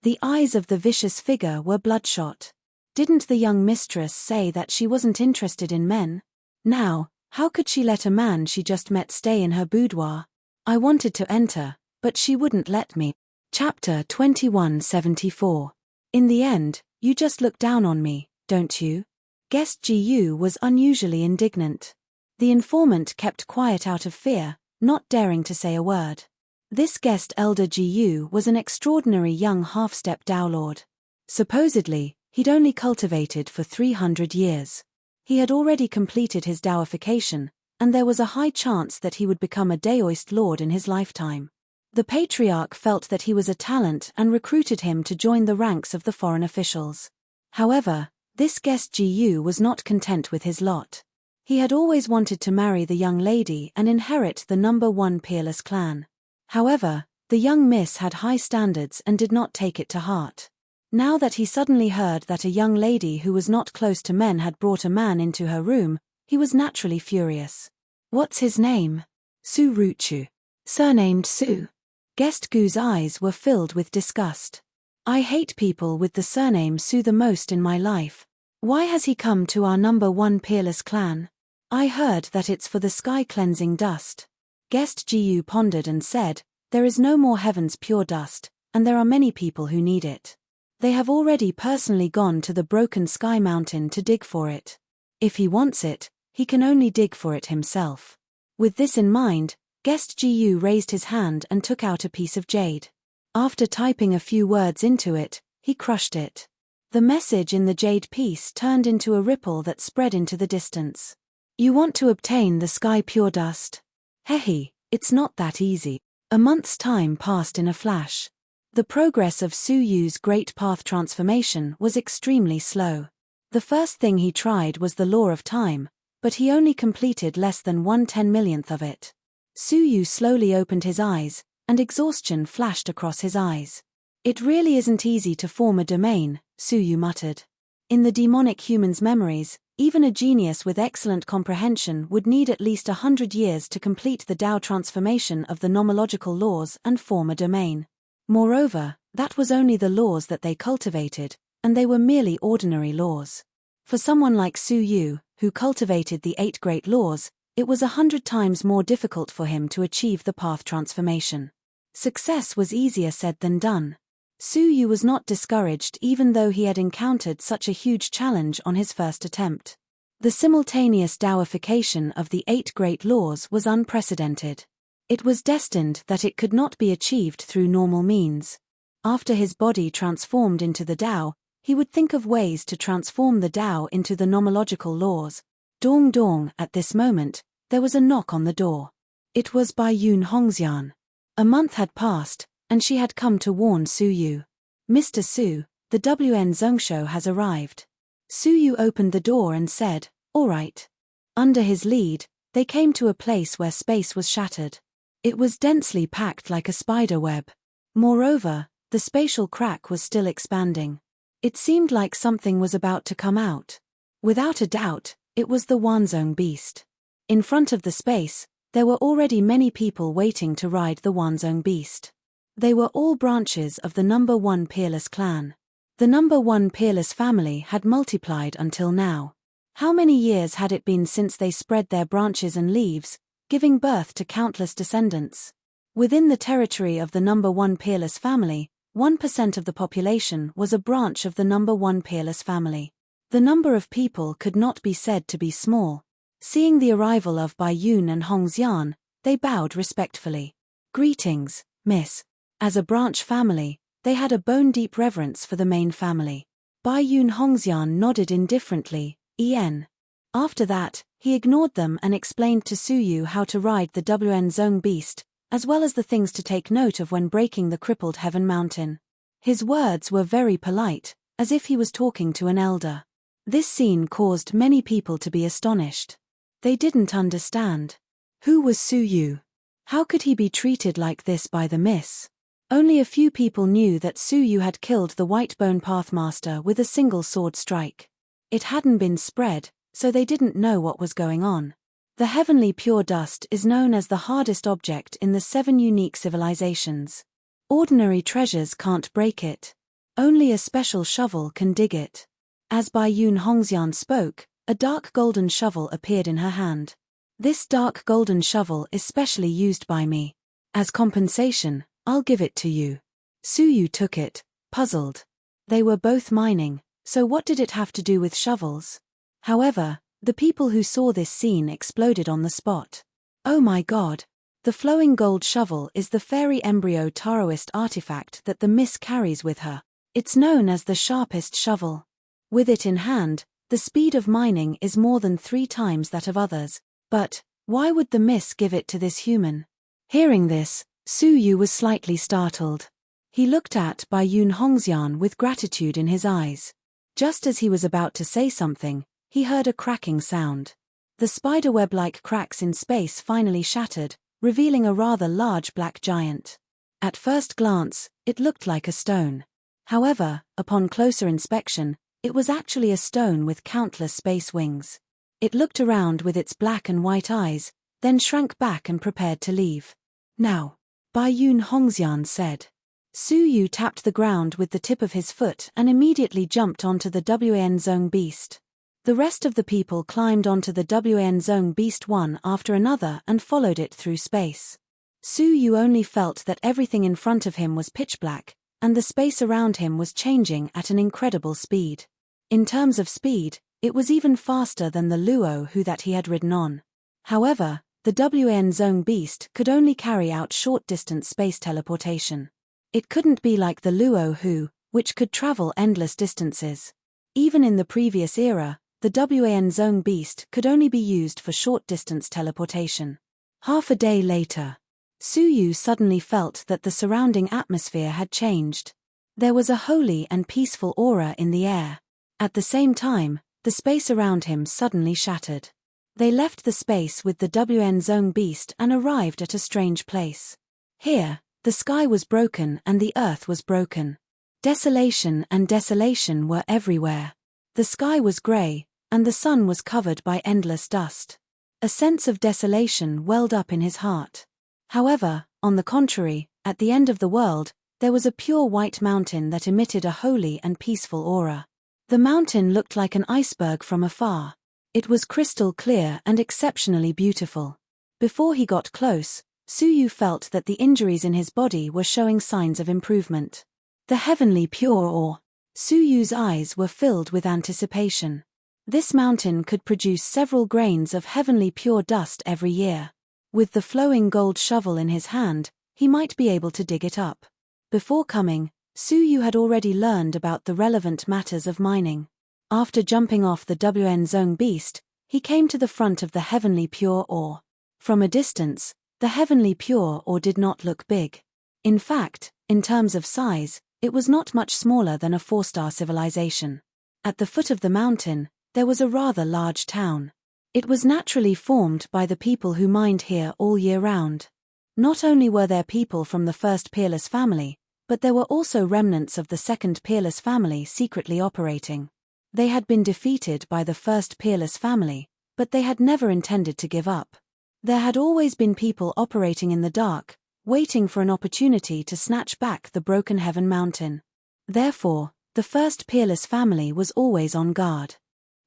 The eyes of the vicious figure were bloodshot. Didn't the young mistress say that she wasn't interested in men? Now, how could she let a man she just met stay in her boudoir? I wanted to enter, but she wouldn't let me. Chapter 2174. In the end, you just look down on me, don't you? Guest Gu was unusually indignant. The informant kept quiet out of fear, not daring to say a word. This guest elder Gu was an extraordinary young half-step Dao Lord. Supposedly, he'd only cultivated for 300 years. He had already completed his Daoification, and there was a high chance that he would become a Daoist Lord in his lifetime. The Patriarch felt that he was a talent and recruited him to join the ranks of the foreign officials. However, this guest Gu was not content with his lot. He had always wanted to marry the young lady and inherit the #1 peerless clan. However, the young miss had high standards and did not take it to heart. Now that he suddenly heard that a young lady who was not close to men had brought a man into her room, he was naturally furious. What's his name? Su Ruchu. Surnamed Su. Guest Gu's eyes were filled with disgust. I hate people with the surname Su the most in my life. Why has he come to our #1 peerless clan? I heard that it's for the sky cleansing dust. Guest Gu pondered and said, there is no more heaven's pure dust, and there are many people who need it. They have already personally gone to the broken sky mountain to dig for it. If he wants it, he can only dig for it himself. With this in mind, Guest Gu raised his hand and took out a piece of jade. After typing a few words into it, he crushed it. The message in the jade piece turned into a ripple that spread into the distance. You want to obtain the sky pure dust? Hehe, it's not that easy. A month's time passed in a flash. The progress of Su Yu's great path transformation was extremely slow. The first thing he tried was the law of time, but he only completed less than 1/10,000,000th of it. Su Yu slowly opened his eyes, and exhaustion flashed across his eyes. It really isn't easy to form a domain, Su Yu muttered. In the demonic human's memories, even a genius with excellent comprehension would need at least 100 years to complete the Dao transformation of the nomological laws and form a domain. Moreover, that was only the laws that they cultivated, and they were merely ordinary laws. For someone like Su Yu, who cultivated the 8 great laws, it was 100 times more difficult for him to achieve the path transformation. Success was easier said than done. Su Yu was not discouraged even though he had encountered such a huge challenge on his first attempt. The simultaneous Daoification of the 8 great laws was unprecedented. It was destined that it could not be achieved through normal means. After his body transformed into the Dao, he would think of ways to transform the Dao into the nomological laws. Dong dong, at this moment, there was a knock on the door. It was Bayun Hongxian. A month had passed, and she had come to warn Su Yu. Mr. Su, the WN Zhongsho has arrived. Su Yu opened the door and said, all right. Under his lead, they came to a place where space was shattered. It was densely packed like a spider web. Moreover, The spatial crack was still expanding. It seemed like something was about to come out. Without a doubt, it was the Wanzong beast. In front of the space, there were already many people waiting to ride the Wanzong beast. They were all branches of the number 1 Peerless clan. The number 1 Peerless family had multiplied until now. How many years had it been since they spread their branches and leaves, giving birth to countless descendants? Within the territory of the number 1 Peerless family, 1% of the population was a branch of the number 1 Peerless family. The number of people could not be said to be small. Seeing the arrival of Bai Yun and Hong Xian, they bowed respectfully. "Greetings, miss." As a branch family, they had a bone-deep reverence for the main family. Bai Yun Hongxian nodded indifferently, "En." After that, he ignored them and explained to Su Yu how to ride the Wanzong beast, as well as the things to take note of when breaking the crippled Heaven Mountain. His words were very polite, as if he was talking to an elder. This scene caused many people to be astonished. They didn't understand. Who was Su Yu? How could he be treated like this by the miss? Only a few people knew that Su Yu had killed the Whitebone Pathmaster with a single sword strike. It hadn't been spread, so they didn't know what was going on. The heavenly pure dust is known as the hardest object in the 7 unique civilizations. Ordinary treasures can't break it. Only a special shovel can dig it. As Bai Yun Hongxian spoke, a dark golden shovel appeared in her hand. "This dark golden shovel is specially used by me. As compensation, I'll give it to you." Su Yu took it, puzzled. They were both mining, so what did it have to do with shovels? However, the people who saw this scene exploded on the spot. "Oh my god! The flowing gold shovel is the fairy embryo Taoist artifact that the miss carries with her. It's known as the sharpest shovel. With it in hand, the speed of mining is more than 3 times that of others. But why would the miss give it to this human?" Hearing this, Su Yu was slightly startled. He looked at Bai Yun Hongxian with gratitude in his eyes. Just as he was about to say something, he heard a cracking sound. The spiderweb-like cracks in space finally shattered, revealing a rather large black giant. At first glance, it looked like a stone. However, upon closer inspection, it was actually a stone with countless space wings. It looked around with its black and white eyes, then shrank back and prepared to leave. "Now," Bai Yun Hongxian said. Su Yu tapped the ground with the tip of his foot and immediately jumped onto the Wanzong beast. The rest of the people climbed onto the Wanzong beast one after another and followed it through space. Su Yu only felt that everything in front of him was pitch black, and the space around him was changing at an incredible speed. In terms of speed, it was even faster than the Luo Hu that he had ridden on. However, the Wanzong beast could only carry out short-distance space teleportation. It couldn't be like the Luo Hu, which could travel endless distances. Even in the previous era, the Wanzong beast could only be used for short-distance teleportation. Half a day later, Su Yu suddenly felt that the surrounding atmosphere had changed. There was a holy and peaceful aura in the air. At the same time, the space around him suddenly shattered. They left the space with the Wanzong beast and arrived at a strange place. Here, the sky was broken and the earth was broken. Desolation and desolation were everywhere. The sky was grey, and the sun was covered by endless dust. A sense of desolation welled up in his heart. However, on the contrary, at the end of the world, there was a pure white mountain that emitted a holy and peaceful aura. The mountain looked like an iceberg from afar. It was crystal clear and exceptionally beautiful. Before he got close, Su Yu felt that the injuries in his body were showing signs of improvement. The heavenly pure ore. Su Yu's eyes were filled with anticipation. This mountain could produce several grains of heavenly pure dust every year. With the flowing gold shovel in his hand, he might be able to dig it up. Before coming, Su Yu had already learned about the relevant matters of mining. After jumping off the Wanzong beast, he came to the front of the heavenly pure ore. From a distance, the heavenly pure ore did not look big. In fact, in terms of size, it was not much smaller than a 4-star civilization. At the foot of the mountain, there was a rather large town. It was naturally formed by the people who mined here all year round. Not only were there people from the first Peerless family, But there were also remnants of the second peerless family secretly operating. They had been defeated by the first peerless family, but they had never intended to give up. There had always been people operating in the dark, waiting for an opportunity to snatch back the broken heaven mountain. Therefore, the first peerless family was always on guard.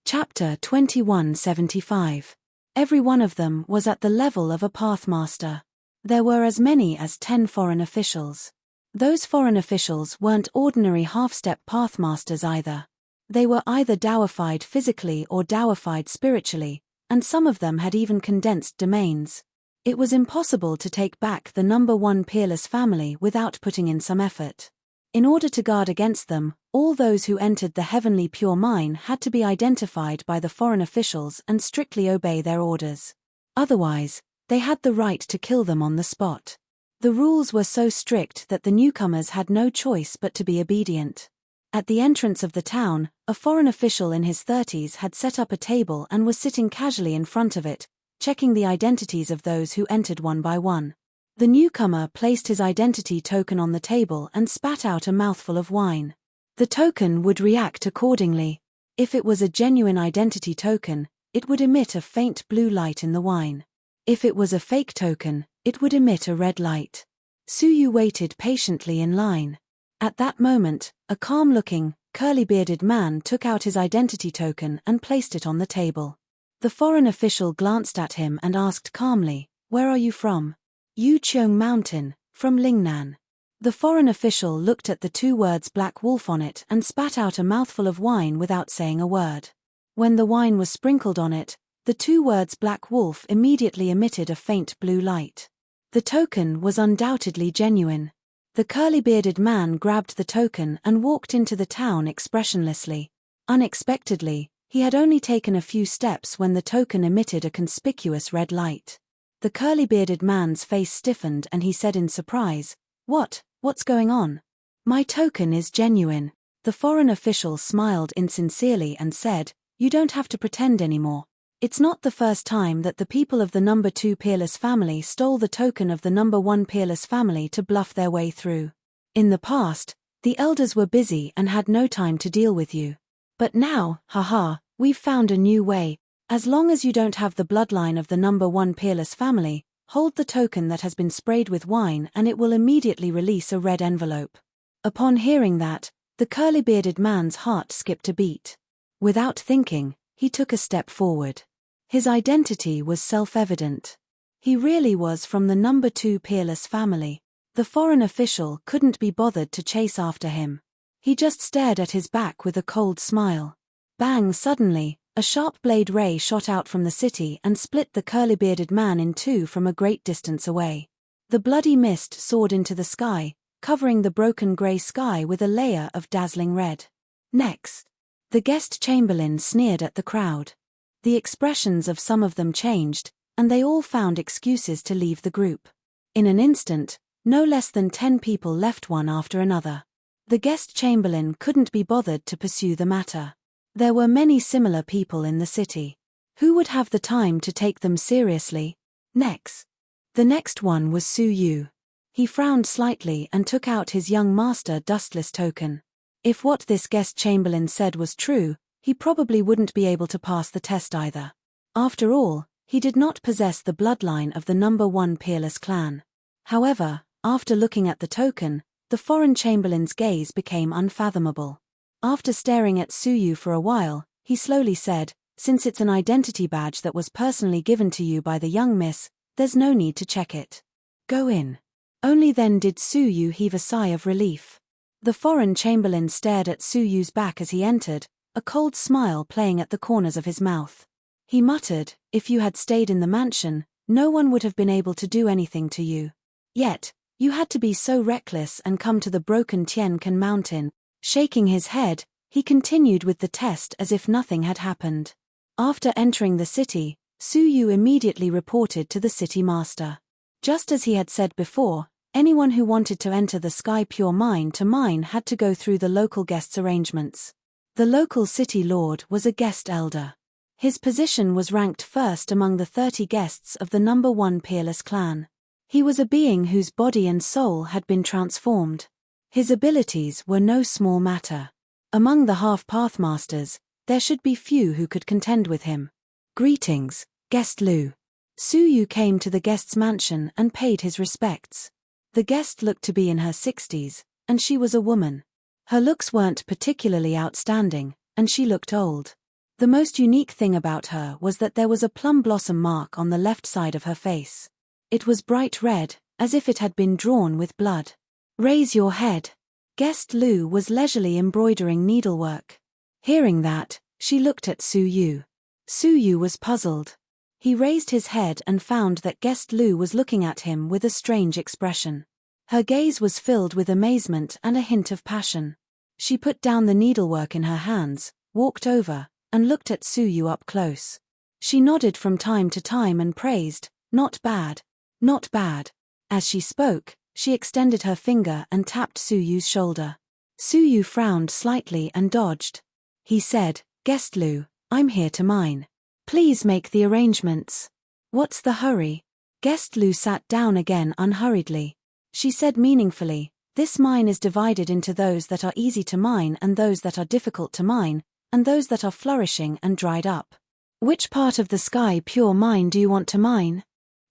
Chapter 2175. Every one of them was at the level of a pathmaster. There were as many as 10 foreign officials. Those foreign officials weren't ordinary half-step pathmasters either. They were either dowified physically or dowified spiritually, and some of them had even condensed domains. It was impossible to take back the number 1 peerless family without putting in some effort. In order to guard against them, all those who entered the heavenly pure mine had to be identified by the foreign officials and strictly obey their orders. Otherwise, they had the right to kill them on the spot. The rules were so strict that the newcomers had no choice but to be obedient. At the entrance of the town, a foreign official in his 30s had set up a table and was sitting casually in front of it, checking the identities of those who entered one by one. The newcomer placed his identity token on the table and spat out a mouthful of wine. The token would react accordingly. If it was a genuine identity token, it would emit a faint blue light in the wine. If it was a fake token, it would emit a red light. Suyu waited patiently in line. At that moment, a calm-looking, curly-bearded man took out his identity token and placed it on the table. The foreign official glanced at him and asked calmly, "Where are you from?" "Yuqiong Mountain, from Lingnan." The foreign official looked at the 2 words Black Wolf on it and spat out a mouthful of wine without saying a word. When the wine was sprinkled on it, the 2 words Black Wolf immediately emitted a faint blue light. The token was undoubtedly genuine. The curly-bearded man grabbed the token and walked into the town expressionlessly. Unexpectedly, he had only taken a few steps when the token emitted a conspicuous red light. The curly-bearded man's face stiffened and he said in surprise, What's going on?" "My token is genuine." The foreign official smiled insincerely and said, "You don't have to pretend anymore. It's not the first time that the people of the number 2 peerless family stole the token of the number 1 peerless family to bluff their way through. In the past, the elders were busy and had no time to deal with you. But now, we've found a new way. As long as you don't have the bloodline of the number 1 peerless family, hold the token that has been sprayed with wine and it will immediately release a red envelope." Upon hearing that, the curly-bearded man's heart skipped a beat. Without thinking, he took a step forward. His identity was self-evident. He really was from the number 2 peerless family. The foreign official couldn't be bothered to chase after him. He just stared at his back with a cold smile. Bang! Suddenly, a sharp blade ray shot out from the city and split the curly-bearded man in 2 from a great distance away. The bloody mist soared into the sky, covering the broken grey sky with a layer of dazzling red. Next, the guest chamberlain sneered at the crowd. The expressions of some of them changed, and they all found excuses to leave the group. In an instant, no less than 10 people left one after another. The guest chamberlain couldn't be bothered to pursue the matter. There were many similar people in the city. Who would have the time to take them seriously? The next one was Suyu. He frowned slightly and took out his young master dustless token. If what this guest chamberlain said was true, he probably wouldn't be able to pass the test either. After all, he did not possess the bloodline of the number 1 peerless clan. However, after looking at the token, the foreign chamberlain's gaze became unfathomable. After staring at Suyu for a while, he slowly said, "Since it's an identity badge that was personally given to you by the young miss, there's no need to check it. Go in." Only then did Suyu heave a sigh of relief. The foreign chamberlain stared at Suyu's back as he entered, a cold smile playing at the corners of his mouth. He muttered, "If you had stayed in the mansion, no one would have been able to do anything to you. Yet, you had to be so reckless and come to the broken Tiancan mountain." Shaking his head, he continued with the test as if nothing had happened. After entering the city, Suyu immediately reported to the city master. Just as he had said before, anyone who wanted to enter the Sky Pure Mine to mine had to go through the local guest's arrangements. The local city lord was a guest elder. His position was ranked first among the 30 guests of the number 1 peerless clan. He was a being whose body and soul had been transformed. His abilities were no small matter. Among the half-pathmasters, there should be few who could contend with him. Greetings, guest Lu. Su Yu came to the guest's mansion and paid his respects. The guest looked to be in her 60s, and she was a woman. Her looks weren't particularly outstanding, and she looked old. The most unique thing about her was that there was a plum blossom mark on the left side of her face. It was bright red, as if it had been drawn with blood. Raise your head. Guest Lu was leisurely embroidering needlework. Hearing that, she looked at Su Yu. Su Yu was puzzled. He raised his head and found that guest Lu was looking at him with a strange expression. Her gaze was filled with amazement and a hint of passion. She put down the needlework in her hands, walked over, and looked at Su Yu up close. She nodded from time to time and praised, "Not bad. Not bad." As she spoke, she extended her finger and tapped Su Yu's shoulder. Su Yu frowned slightly and dodged. He said, "Guest Lu, I'm here to mine. Please make the arrangements." "What's the hurry?" Guest Lu sat down again unhurriedly. She said meaningfully, "This mine is divided into those that are easy to mine and those that are difficult to mine, and those that are flourishing and dried up. Which part of the Sky Pure mine do you want to mine?"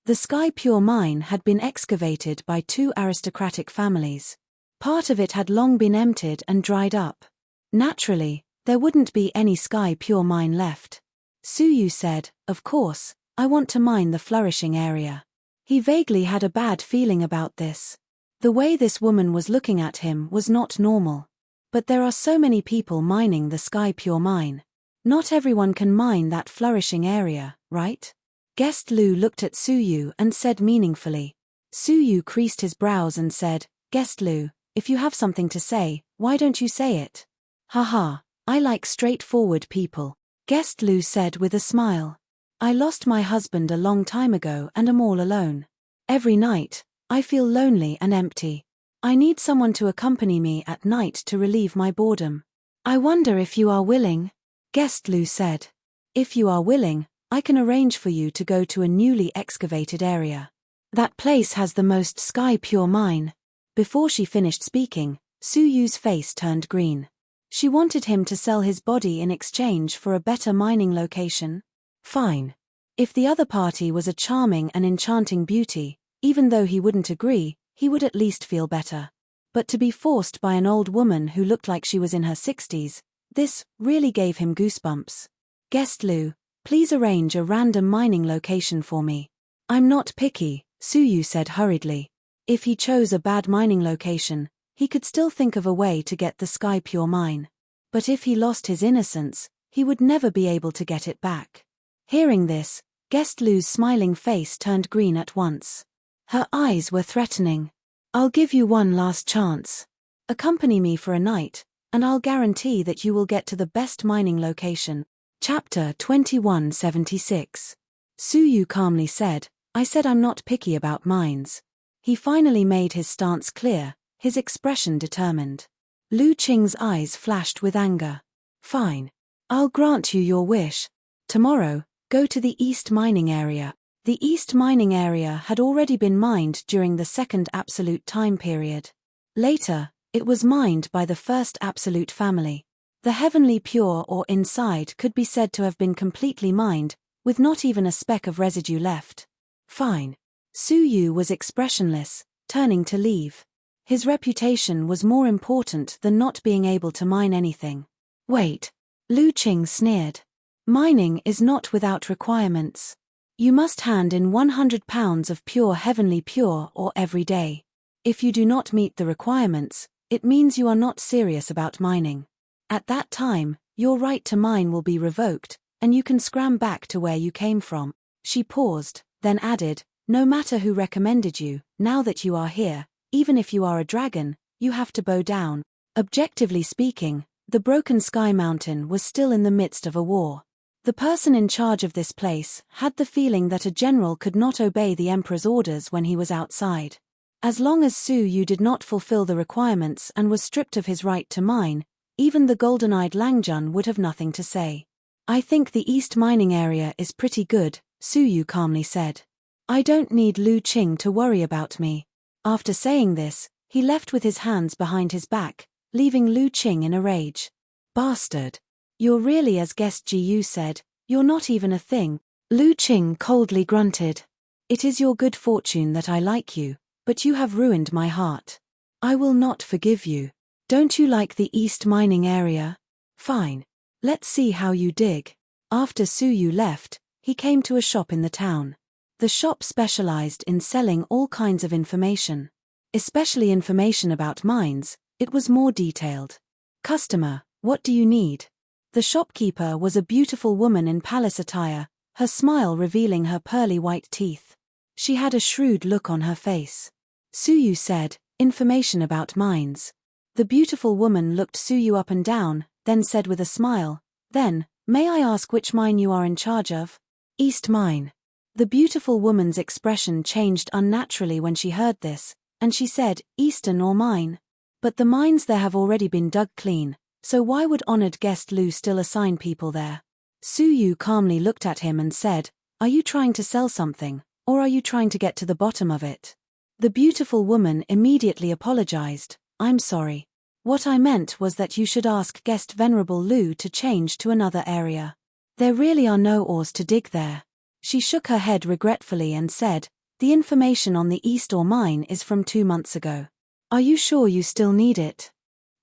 The Sky Pure mine had been excavated by two aristocratic families. Part of it had long been emptied and dried up. Naturally, there wouldn't be any Sky Pure mine left. Su Yu said, "Of course, I want to mine the flourishing area." He vaguely had a bad feeling about this. The way this woman was looking at him was not normal. But there are so many people mining the Sky Pure mine. Not everyone can mine that flourishing area, right? Guest Lu looked at Su Yu and said meaningfully. Su Yu creased his brows and said, "Guest Lu, if you have something to say, why don't you say it?" "Haha, I like straightforward people," Guest Lu said with a smile. "I lost my husband a long time ago and am all alone. Every night, I feel lonely and empty. I need someone to accompany me at night to relieve my boredom. I wonder if you are willing?" Guest Lu said. "If you are willing, I can arrange for you to go to a newly excavated area. That place has the most Sky Pure mine." Before she finished speaking, Su Yu's face turned green. She wanted him to sell his body in exchange for a better mining location. Fine. If the other party was a charming and enchanting beauty, even though he wouldn't agree, he would at least feel better. But to be forced by an old woman who looked like she was in her 60s, this really gave him goosebumps. "Guest Lu, please arrange a random mining location for me." "I'm not picky," Su Yu said hurriedly. If he chose a bad mining location, he could still think of a way to get the Sky Pure mine. But if he lost his innocence, he would never be able to get it back. Hearing this, Guest Lu's smiling face turned green at once. Her eyes were threatening. "I'll give you one last chance. Accompany me for a night, and I'll guarantee that you will get to the best mining location." Chapter 2176. Su Yu calmly said, "I said I'm not picky about mines." He finally made his stance clear, his expression determined. Lu Qing's eyes flashed with anger. "Fine. I'll grant you your wish. Tomorrow, go to the East mining area." The East mining area had already been mined during the Second Absolute time period. Later, it was mined by the First Absolute family. The Heavenly Pure or inside could be said to have been completely mined, with not even a speck of residue left. Fine. Su Yu was expressionless, turning to leave. His reputation was more important than not being able to mine anything. "Wait." Lu Qing sneered. "Mining is not without requirements. You must hand in 100 pounds of pure Heavenly Pure or every day. If you do not meet the requirements, it means you are not serious about mining. At that time, your right to mine will be revoked, and you can scram back to where you came from." She paused, then added, "No matter who recommended you, now that you are here, even if you are a dragon, you have to bow down." Objectively speaking, the Broken Sky Mountain was still in the midst of a war. The person in charge of this place had the feeling that a general could not obey the emperor's orders when he was outside. As long as Su Yu did not fulfill the requirements and was stripped of his right to mine, even the golden-eyed Langjun would have nothing to say. "I think the East mining area is pretty good," Su Yu calmly said. "I don't need Lu Qing to worry about me." After saying this, He left with his hands behind his back, leaving Lu Qing in a rage. Bastard. You're really, as guest Jiyu said, you're not even a thing. Lu Qing coldly grunted. It is your good fortune that I like you, but you have ruined my heart. I will not forgive you. Don't you like the East mining area? Fine. Let's see how you dig. After Su Yu left, he came to a shop in the town. The shop specialized in selling all kinds of information. Especially information about mines. It was more detailed. Customer, what do you need? The shopkeeper was a beautiful woman in palace attire, her smile revealing her pearly white teeth. She had a shrewd look on her face. Su Yu said, information about mines. The beautiful woman looked Su Yu up and down, then said with a smile, then, may I ask which mine you are in charge of? East Mine. The beautiful woman's expression changed unnaturally when she heard this, and she said, Eastern or mine? But the mines there have already been dug clean, so why would honored guest Lu still assign people there? Su Yu calmly looked at him and said, are you trying to sell something, or are you trying to get to the bottom of it? The beautiful woman immediately apologized, I'm sorry. What I meant was that you should ask guest Venerable Lu to change to another area. There really are no ores to dig there. She shook her head regretfully and said, the information on the East Ore mine is from 2 months ago. Are you sure you still need it?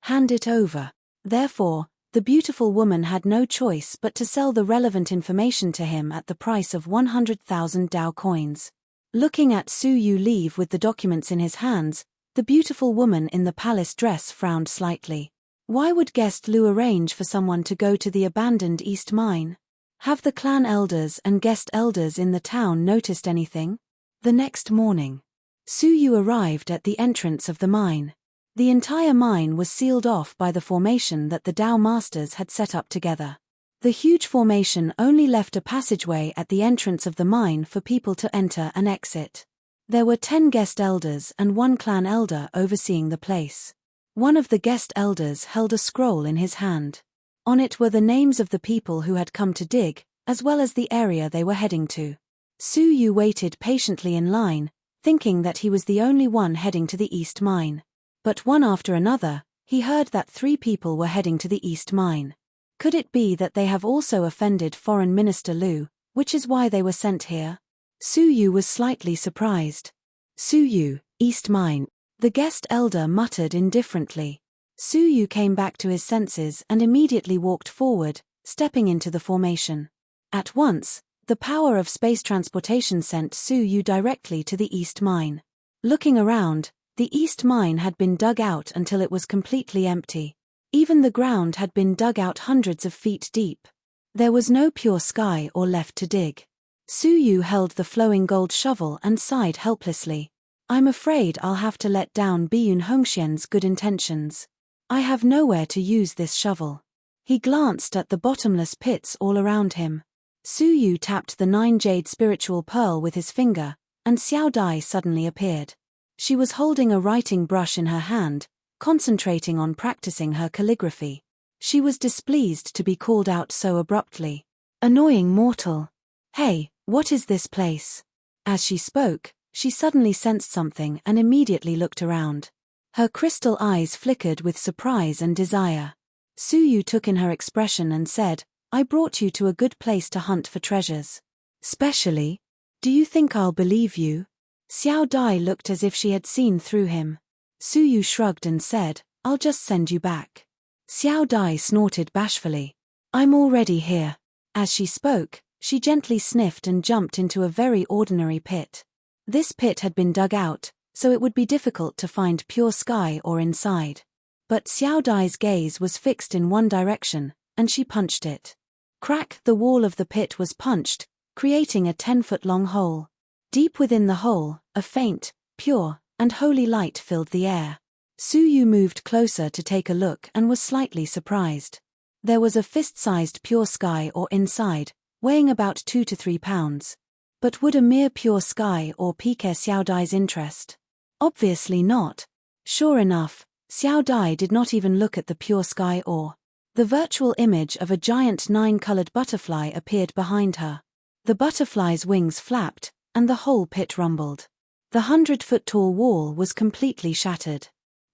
Hand it over. Therefore, the beautiful woman had no choice but to sell the relevant information to him at the price of 100,000 Dao coins. Looking at Su Yu leave with the documents in his hands, the beautiful woman in the palace dress frowned slightly. Why would guest Lu arrange for someone to go to the abandoned East Mine? Have the clan elders and guest elders in the town noticed anything? The next morning, Su Yu arrived at the entrance of the mine. The entire mine was sealed off by the formation that the Dao Masters had set up together. The huge formation only left a passageway at the entrance of the mine for people to enter and exit. There were 10 guest elders and 1 clan elder overseeing the place. One of the guest elders held a scroll in his hand. On it were the names of the people who had come to dig, as well as the area they were heading to. Su Yu waited patiently in line, thinking that he was the only one heading to the East Mine. But one after another, he heard that 3 people were heading to the East Mine. Could it be that they have also offended Foreign Minister Lu, which is why they were sent here? Su Yu was slightly surprised. Su Yu, East Mine. The guest elder muttered indifferently. Su Yu came back to his senses and immediately walked forward, stepping into the formation. At once, the power of space transportation sent Su Yu directly to the East Mine. Looking around, the East Mine had been dug out until it was completely empty. Even the ground had been dug out hundreds of feet deep. There was no pure sky or left to dig. Su Yu held the flowing gold shovel and sighed helplessly. I'm afraid I'll have to let down Biyun Hongxian's good intentions. I have nowhere to use this shovel. He glanced at the bottomless pits all around him. Su Yu tapped the 9 jade spiritual pearl with his finger, and Xiao Dai suddenly appeared. She was holding a writing brush in her hand, concentrating on practicing her calligraphy. She was displeased to be called out so abruptly. Annoying mortal. Hey, what is this place? As she spoke, she suddenly sensed something and immediately looked around. Her crystal eyes flickered with surprise and desire. Su Yu took in her expression and said, I brought you to a good place to hunt for treasures. Specially? Do you think I'll believe you? Xiao Dai looked as if she had seen through him. Su Yu shrugged and said, I'll just send you back. Xiao Dai snorted bashfully. I'm already here. As she spoke, she gently sniffed and jumped into a very ordinary pit. This pit had been dug out, so it would be difficult to find pure sky or inside. But Xiao Dai's gaze was fixed in one direction, and she punched it. Crack! The wall of the pit was punched, creating a 10-foot-long hole. Deep within the hole, a faint, pure, and holy light filled the air. Su Yu moved closer to take a look and was slightly surprised. There was a fist-sized pure sky ore inside, weighing about 2 to 3 pounds. But would a mere pure sky ore pique Xiao Dai's interest? Obviously not. Sure enough, Xiao Dai did not even look at the pure sky ore. The virtual image of a giant 9-colored butterfly appeared behind her. The butterfly's wings flapped, and the whole pit rumbled. The 100-foot-tall wall was completely shattered.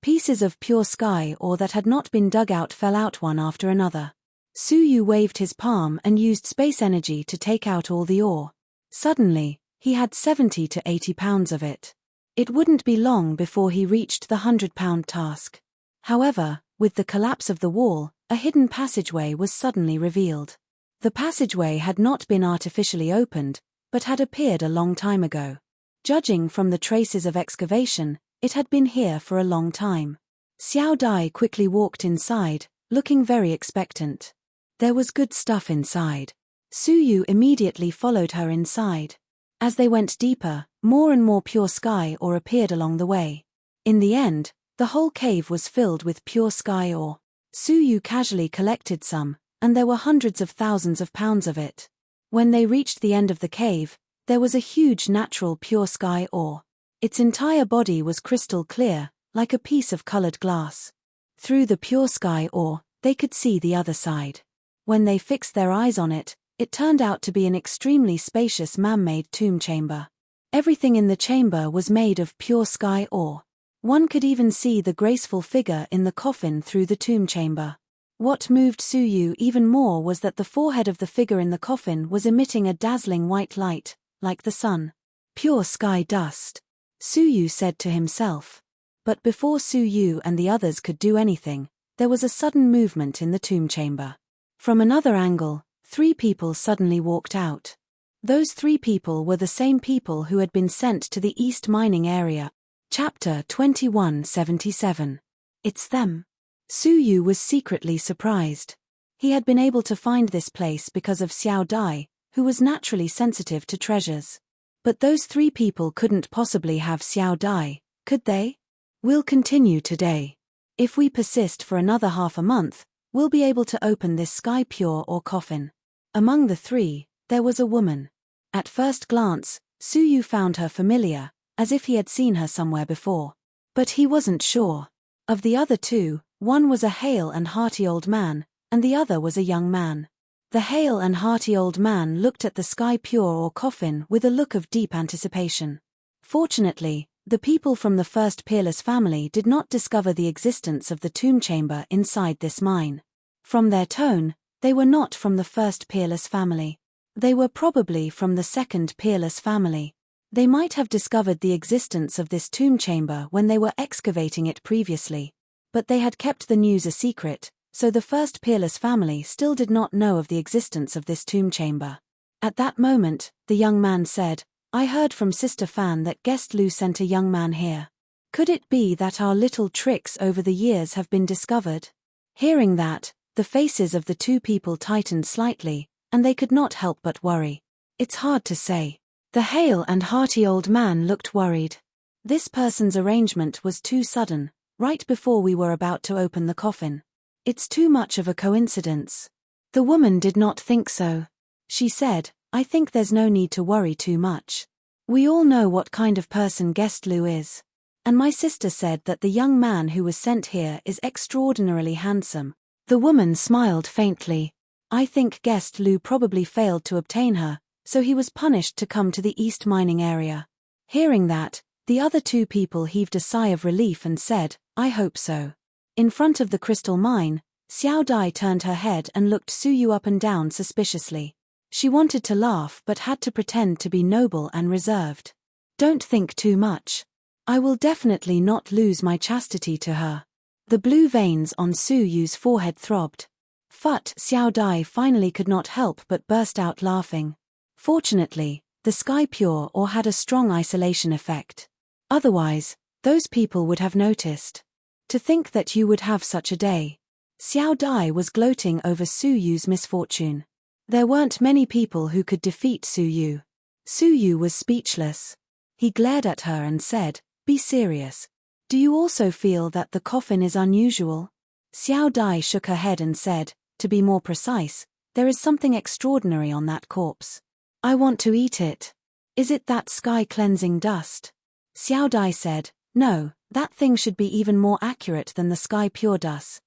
Pieces of pure sky ore that had not been dug out fell out one after another. Su Yu waved his palm and used space energy to take out all the ore. Suddenly, he had 70 to 80 pounds of it. It wouldn't be long before he reached the 100-pound task. However, with the collapse of the wall, a hidden passageway was suddenly revealed. The passageway had not been artificially opened, but had appeared a long time ago. Judging from the traces of excavation, it had been here for a long time. Xiao Dai quickly walked inside, looking very expectant. There was good stuff inside. Su Yu immediately followed her inside. As they went deeper, more and more pure sky ore appeared along the way. In the end, the whole cave was filled with pure sky ore. Su Yu casually collected some, and there were hundreds of thousands of pounds of it. When they reached the end of the cave, there was a huge natural pure sky ore. Its entire body was crystal clear, like a piece of colored glass. Through the pure sky ore, they could see the other side. When they fixed their eyes on it, it turned out to be an extremely spacious man-made tomb chamber. Everything in the chamber was made of pure sky ore. One could even see the graceful figure in the coffin through the tomb chamber. What moved Su Yu even more was that the forehead of the figure in the coffin was emitting a dazzling white light, like the sun. Pure sky dust, Su Yu said to himself. But before Su Yu and the others could do anything, there was a sudden movement in the tomb chamber. From another angle, 3 people suddenly walked out. Those 3 people were the same people who had been sent to the East mining area. Chapter 2177. It's them. Su Yu was secretly surprised. He had been able to find this place because of Xiao Dai, who was naturally sensitive to treasures. But those 3 people couldn't possibly have Xiao Dai, could they? We'll continue today. If we persist for another half a month, we'll be able to open this sky pure ore coffin. Among the 3, there was a woman. At first glance, Su Yu found her familiar, as if he had seen her somewhere before. But he wasn't sure. Of the other 2, one was a hale and hearty old man, and the other was a young man. The hale and hearty old man looked at the sky pure ore coffin with a look of deep anticipation. Fortunately, the people from the first peerless family did not discover the existence of the tomb chamber inside this mine. From their tone, they were not from the first peerless family. They were probably from the second peerless family. They might have discovered the existence of this tomb chamber when they were excavating it previously. But they had kept the news a secret, so the first peerless family still did not know of the existence of this tomb chamber. At that moment, the young man said, "I heard from Sister Fan that Guest Lu sent a young man here. Could it be that our little tricks over the years have been discovered?" Hearing that, the faces of the 2 people tightened slightly, and they could not help but worry. It's hard to say. The hale and hearty old man looked worried. This person's arrangement was too sudden, right before we were about to open the coffin. It's too much of a coincidence. The woman did not think so. She said, "I think there's no need to worry too much. We all know what kind of person Guest Lu is. And my sister said that the young man who was sent here is extraordinarily handsome." The woman smiled faintly. "I think Guest Lu probably failed to obtain her, so he was punished to come to the East mining area." Hearing that, the other 2 people heaved a sigh of relief and said, "I hope so." In front of the crystal mine, Xiao Dai turned her head and looked Su Yu up and down suspiciously. She wanted to laugh but had to pretend to be noble and reserved. "Don't think too much. I will definitely not lose my chastity to her." The blue veins on Su Yu's forehead throbbed. Xiao Dai finally could not help but burst out laughing. Fortunately, the sky pure ore had a strong isolation effect. Otherwise, those people would have noticed. "To think that you would have such a day." Xiao Dai was gloating over Su Yu's misfortune. There weren't many people who could defeat Su Yu. Su Yu was speechless. He glared at her and said, "Be serious. Do you also feel that the coffin is unusual?" Xiao Dai shook her head and said, "To be more precise, there is something extraordinary on that corpse. I want to eat it." "Is it that sky-cleansing dust?" Xiao Dai said, "No, that thing should be even more accurate than the sky pure dust."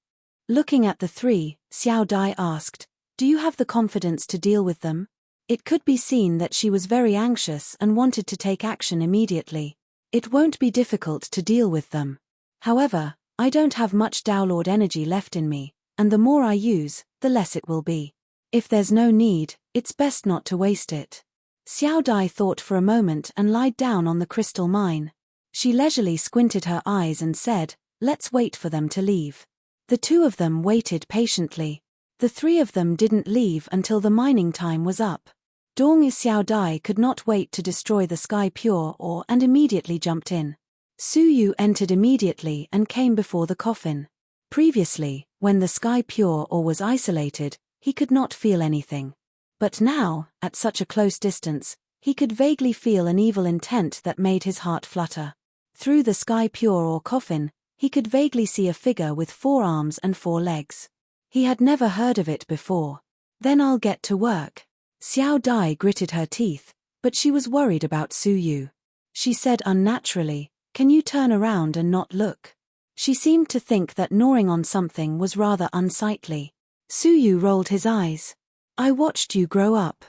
Looking at the 3, Xiao Dai asked, "Do you have the confidence to deal with them?" It could be seen that she was very anxious and wanted to take action immediately. "It won't be difficult to deal with them. However, I don't have much Downlord energy left in me, and the more I use, the less it will be. If there's no need, it's best not to waste it. Xiao Dai thought for a moment and lied down on the crystal mine. She leisurely squinted her eyes and said, "Let's wait for them to leave." The two of them waited patiently. The three of them didn't leave until the mining time was up. Dong Xiao Dai could not wait to destroy the Sky Pure Ore and immediately jumped in. Su Yu entered immediately and came before the coffin. Previously, when the Sky Pure Ore was isolated, he could not feel anything. But now, at such a close distance, he could vaguely feel an evil intent that made his heart flutter. Through the Sky Pure Ore coffin, he could vaguely see a figure with 4 arms and 4 legs. He had never heard of it before. Then I'll get to work. Xiao Dai gritted her teeth, but she was worried about Su Yu. She said unnaturally, "Can you turn around and not look?" She seemed to think that gnawing on something was rather unsightly. Su Yu rolled his eyes. "I watched you grow up.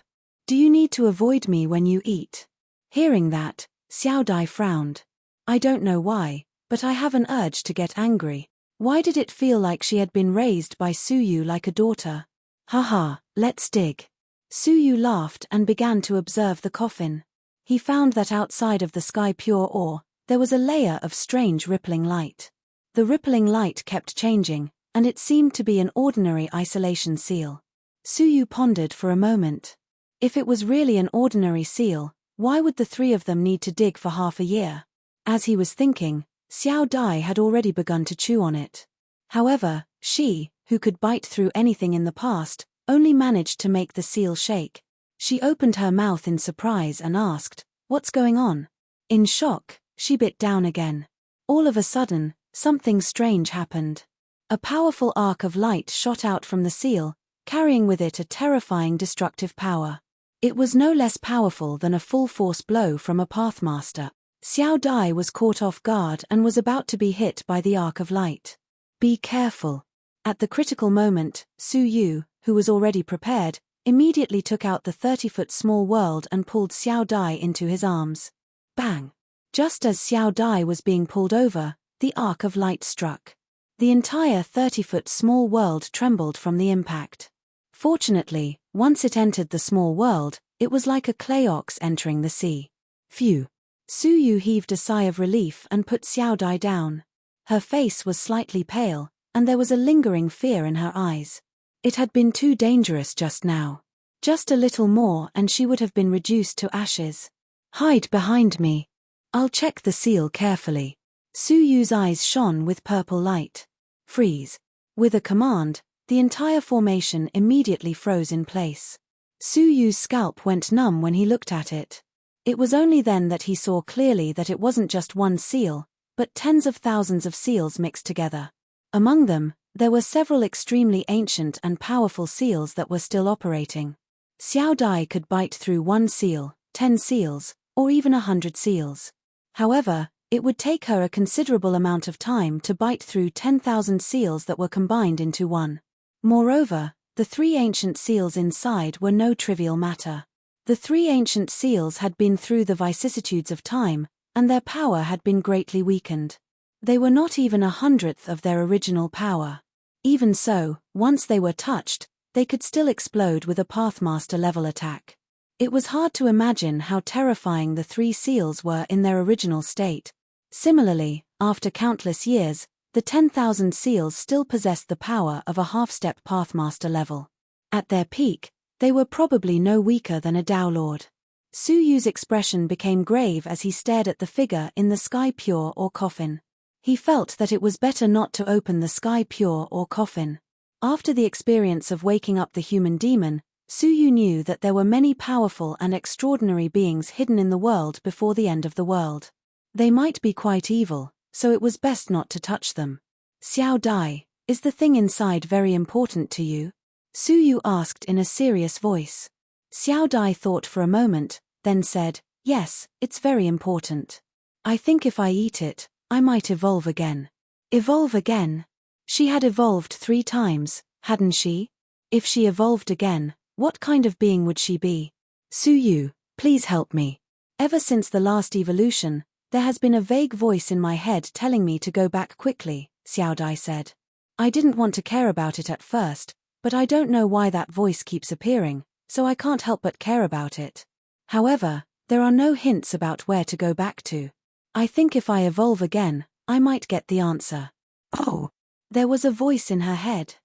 Do you need to avoid me when you eat?" Hearing that, Xiao Dai frowned. "I don't know why, but I have an urge to get angry." Why did it feel like she had been raised by Su Yu like a daughter? "Haha, let's dig." Su Yu laughed and began to observe the coffin. He found that outside of the Sky Pure Ore, there was a layer of strange rippling light. The rippling light kept changing, and it seemed to be an ordinary isolation seal. Su Yu pondered for a moment. If it was really an ordinary seal, why would the three of them need to dig for half a year? As he was thinking, Xiao Dai had already begun to chew on it. However, she, who could bite through anything in the past, only managed to make the seal shake. She opened her mouth in surprise and asked, "What's going on?" In shock, she bit down again. All of a sudden, something strange happened. A powerful arc of light shot out from the seal, carrying with it a terrifying destructive power. It was no less powerful than a full-force blow from a Pathmaster. Xiao Dai was caught off guard and was about to be hit by the arc of light. "Be careful." At the critical moment, Su Yu, who was already prepared, immediately took out the 30-foot small world and pulled Xiao Dai into his arms. Bang! Just as Xiao Dai was being pulled over, the arc of light struck. The entire 30-foot small world trembled from the impact. Fortunately, once it entered the small world, it was like a clay ox entering the sea. Phew! Su Yu heaved a sigh of relief and put Xiao Dai down. Her face was slightly pale, and there was a lingering fear in her eyes. It had been too dangerous just now. Just a little more and she would have been reduced to ashes. "Hide behind me. I'll check the seal carefully." Su Yu's eyes shone with purple light. "Freeze." With a command, the entire formation immediately froze in place. Su Yu's scalp went numb when he looked at it. It was only then that he saw clearly that it wasn't just one seal, but tens of thousands of seals mixed together. Among them, there were several extremely ancient and powerful seals that were still operating. Xiao Dai could bite through 1 seal, 10 seals, or even 100 seals. However, it would take her a considerable amount of time to bite through 10,000 seals that were combined into one. Moreover, the 3 ancient seals inside were no trivial matter. The 3 ancient seals had been through the vicissitudes of time, and their power had been greatly weakened. They were not even 1/100th of their original power. Even so, once they were touched, they could still explode with a Pathmaster-level attack. It was hard to imagine how terrifying the 3 seals were in their original state. Similarly, after countless years, the 10,000 seals still possessed the power of a half-step Pathmaster level. At their peak, they were probably no weaker than a Downlord. Su Yu's expression became grave as he stared at the figure in the Sky Pure Ore coffin. He felt that it was better not to open the Sky Pure Ore coffin. After the experience of waking up the human demon, Su Yu knew that there were many powerful and extraordinary beings hidden in the world before the end of the world. They might be quite evil, so it was best not to touch them. "Xiao Dai, is the thing inside very important to you?" Su Yu asked in a serious voice. Xiao Dai thought for a moment, then said, "Yes, it's very important. I think if I eat it, I might evolve again." Evolve again? She had evolved 3 times, hadn't she? If she evolved again, what kind of being would she be? "Su Yu, please help me. Ever since the last evolution, there has been a vague voice in my head telling me to go back quickly," Xiao Dai said. I didn't want to care about it at first, but I don't know why that voice keeps appearing, so I can't help but care about it. However, there are no hints about where to go back to. I think if I evolve again, I might get the answer. Oh! There was a voice in her head.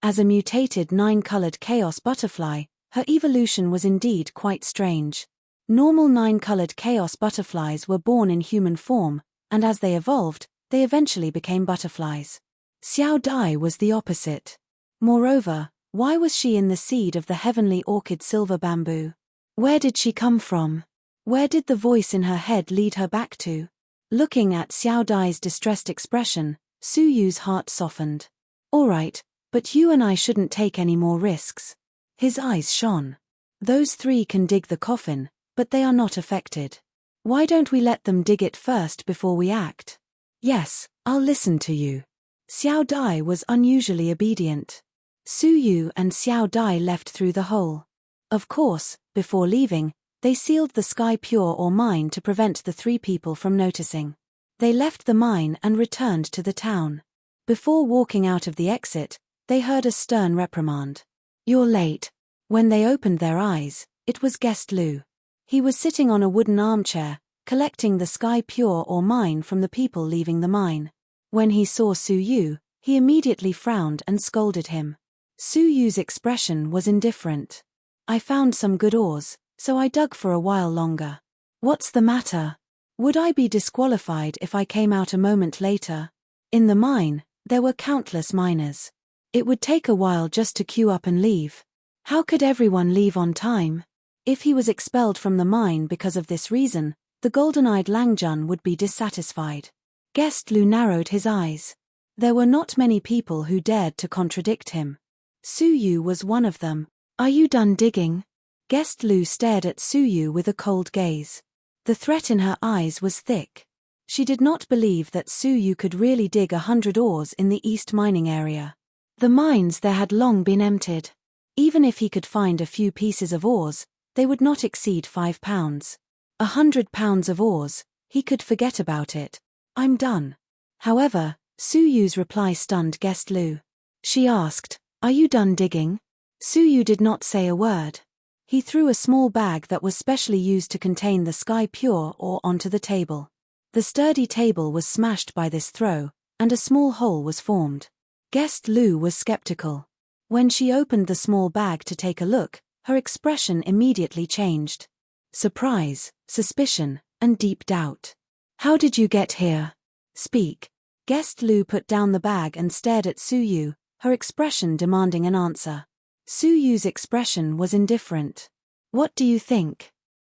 As a mutated 9-colored chaos butterfly, her evolution was indeed quite strange. Normal 9-colored chaos butterflies were born in human form, and as they evolved, they eventually became butterflies. Xiao Dai was the opposite. Moreover, why was she in the seed of the heavenly orchid silver bamboo? Where did she come from? Where did the voice in her head lead her back to? Looking at Xiao Dai's distressed expression, Su Yu's heart softened. All right, but you and I shouldn't take any more risks. His eyes shone. Those 3 can dig the coffin, but they are not affected. Why don't we let them dig it first before we act? Yes, I'll listen to you. Xiao Dai was unusually obedient. Su Yu and Xiao Dai left through the hole. Of course, before leaving, they sealed the sky pure or mine to prevent the 3 people from noticing. They left the mine and returned to the town. Before walking out of the exit, they heard a stern reprimand. You're late. When they opened their eyes, it was Guest Lu. He was sitting on a wooden armchair, collecting the sky pure or mine from the people leaving the mine. When he saw Su Yu, he immediately frowned and scolded him. Su Yu's expression was indifferent. I found some good ores, so I dug for a while longer. What's the matter? Would I be disqualified if I came out a moment later? In the mine, there were countless miners. It would take a while just to queue up and leave. How could everyone leave on time? If he was expelled from the mine because of this reason, the golden-eyed Langjun would be dissatisfied. Guest Lu narrowed his eyes. There were not many people who dared to contradict him. Su Yu was one of them. Are you done digging? Guest Lu stared at Su Yu with a cold gaze. The threat in her eyes was thick. She did not believe that Su Yu could really dig 100 ores in the east mining area. The mines there had long been emptied. Even if he could find a few pieces of ores, they would not exceed 5 pounds. 100 pounds of ores, he could forget about it. I'm done. However, Su Yu's reply stunned Guest Lu. She asked, Are you done digging? Su Yu did not say a word. He threw a small bag that was specially used to contain the sky pure ore onto the table. The sturdy table was smashed by this throw, and a small hole was formed. Guest Lu was skeptical. When she opened the small bag to take a look, her expression immediately changed. Surprise, suspicion, and deep doubt. How did you get here? Speak. Guest Lu put down the bag and stared at Su Yu, her expression demanding an answer. Su Yu's expression was indifferent. What do you think?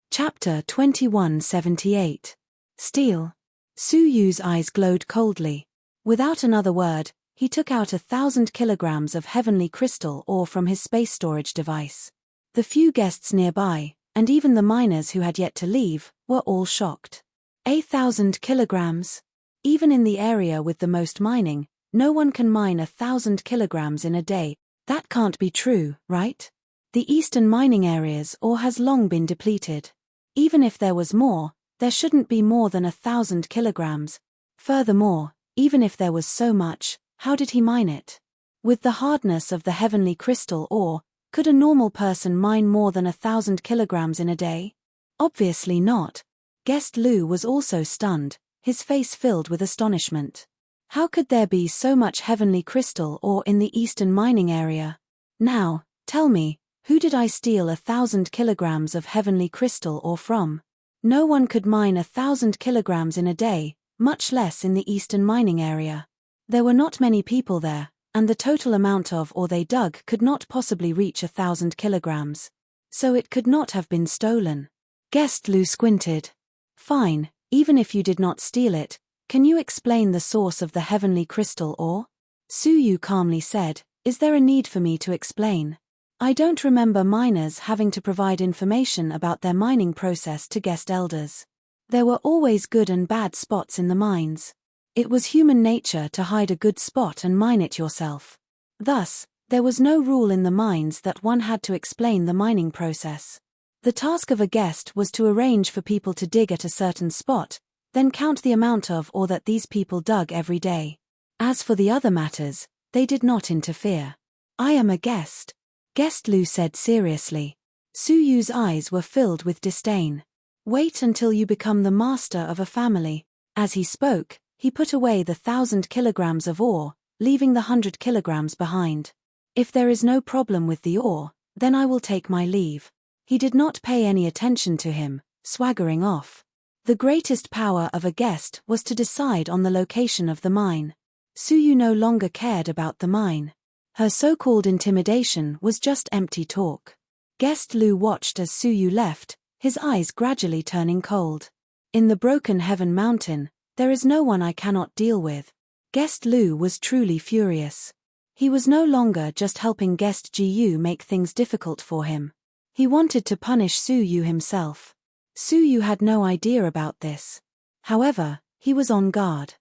Chapter 2178. Steel. Su Yu's eyes glowed coldly. Without another word, he took out 1,000 kilograms of heavenly crystal ore from his space storage device. The few guests nearby, and even the miners who had yet to leave, were all shocked. 1,000 kilograms? Even in the area with the most mining, no one can mine 1,000 kilograms in a day. That can't be true, right? The eastern mining areas ore has long been depleted. Even if there was more, there shouldn't be more than 1,000 kilograms. Furthermore, even if there was so much, how did he mine it? With the hardness of the heavenly crystal ore, could a normal person mine more than 1,000 kilograms in a day? Obviously not. Guest Lu was also stunned, his face filled with astonishment. How could there be so much heavenly crystal ore in the eastern mining area? Now, tell me, who did I steal 1,000 kilograms of heavenly crystal ore from? No one could mine 1,000 kilograms in a day, much less in the eastern mining area. There were not many people there, and the total amount of ore they dug could not possibly reach 1,000 kilograms. So it could not have been stolen. Guest Lu squinted. Fine, even if you did not steal it, can you explain the source of the heavenly crystal ore? Su Yu calmly said, Is there a need for me to explain? I don't remember miners having to provide information about their mining process to guest elders. There were always good and bad spots in the mines. It was human nature to hide a good spot and mine it yourself. Thus, there was no rule in the mines that one had to explain the mining process. The task of a guest was to arrange for people to dig at a certain spot, then count the amount of ore that these people dug every day. As for the other matters, they did not interfere. I am a guest. Guest Lu said seriously. Su Yu's eyes were filled with disdain. Wait until you become the master of a family. As he spoke, he put away the 1,000 kilograms of ore, leaving the 100 kilograms behind. If there is no problem with the ore, then I will take my leave. He did not pay any attention to him, swaggering off. The greatest power of a guest was to decide on the location of the mine. Su Yu no longer cared about the mine. Her so-called intimidation was just empty talk. Guest Lu watched as Su Yu left, his eyes gradually turning cold. In the Broken Heaven Mountain, there is no one I cannot deal with. Guest Lu was truly furious. He was no longer just helping Guest Ji Yu make things difficult for him. He wanted to punish Su Yu himself. Su Yu had no idea about this. However, he was on guard.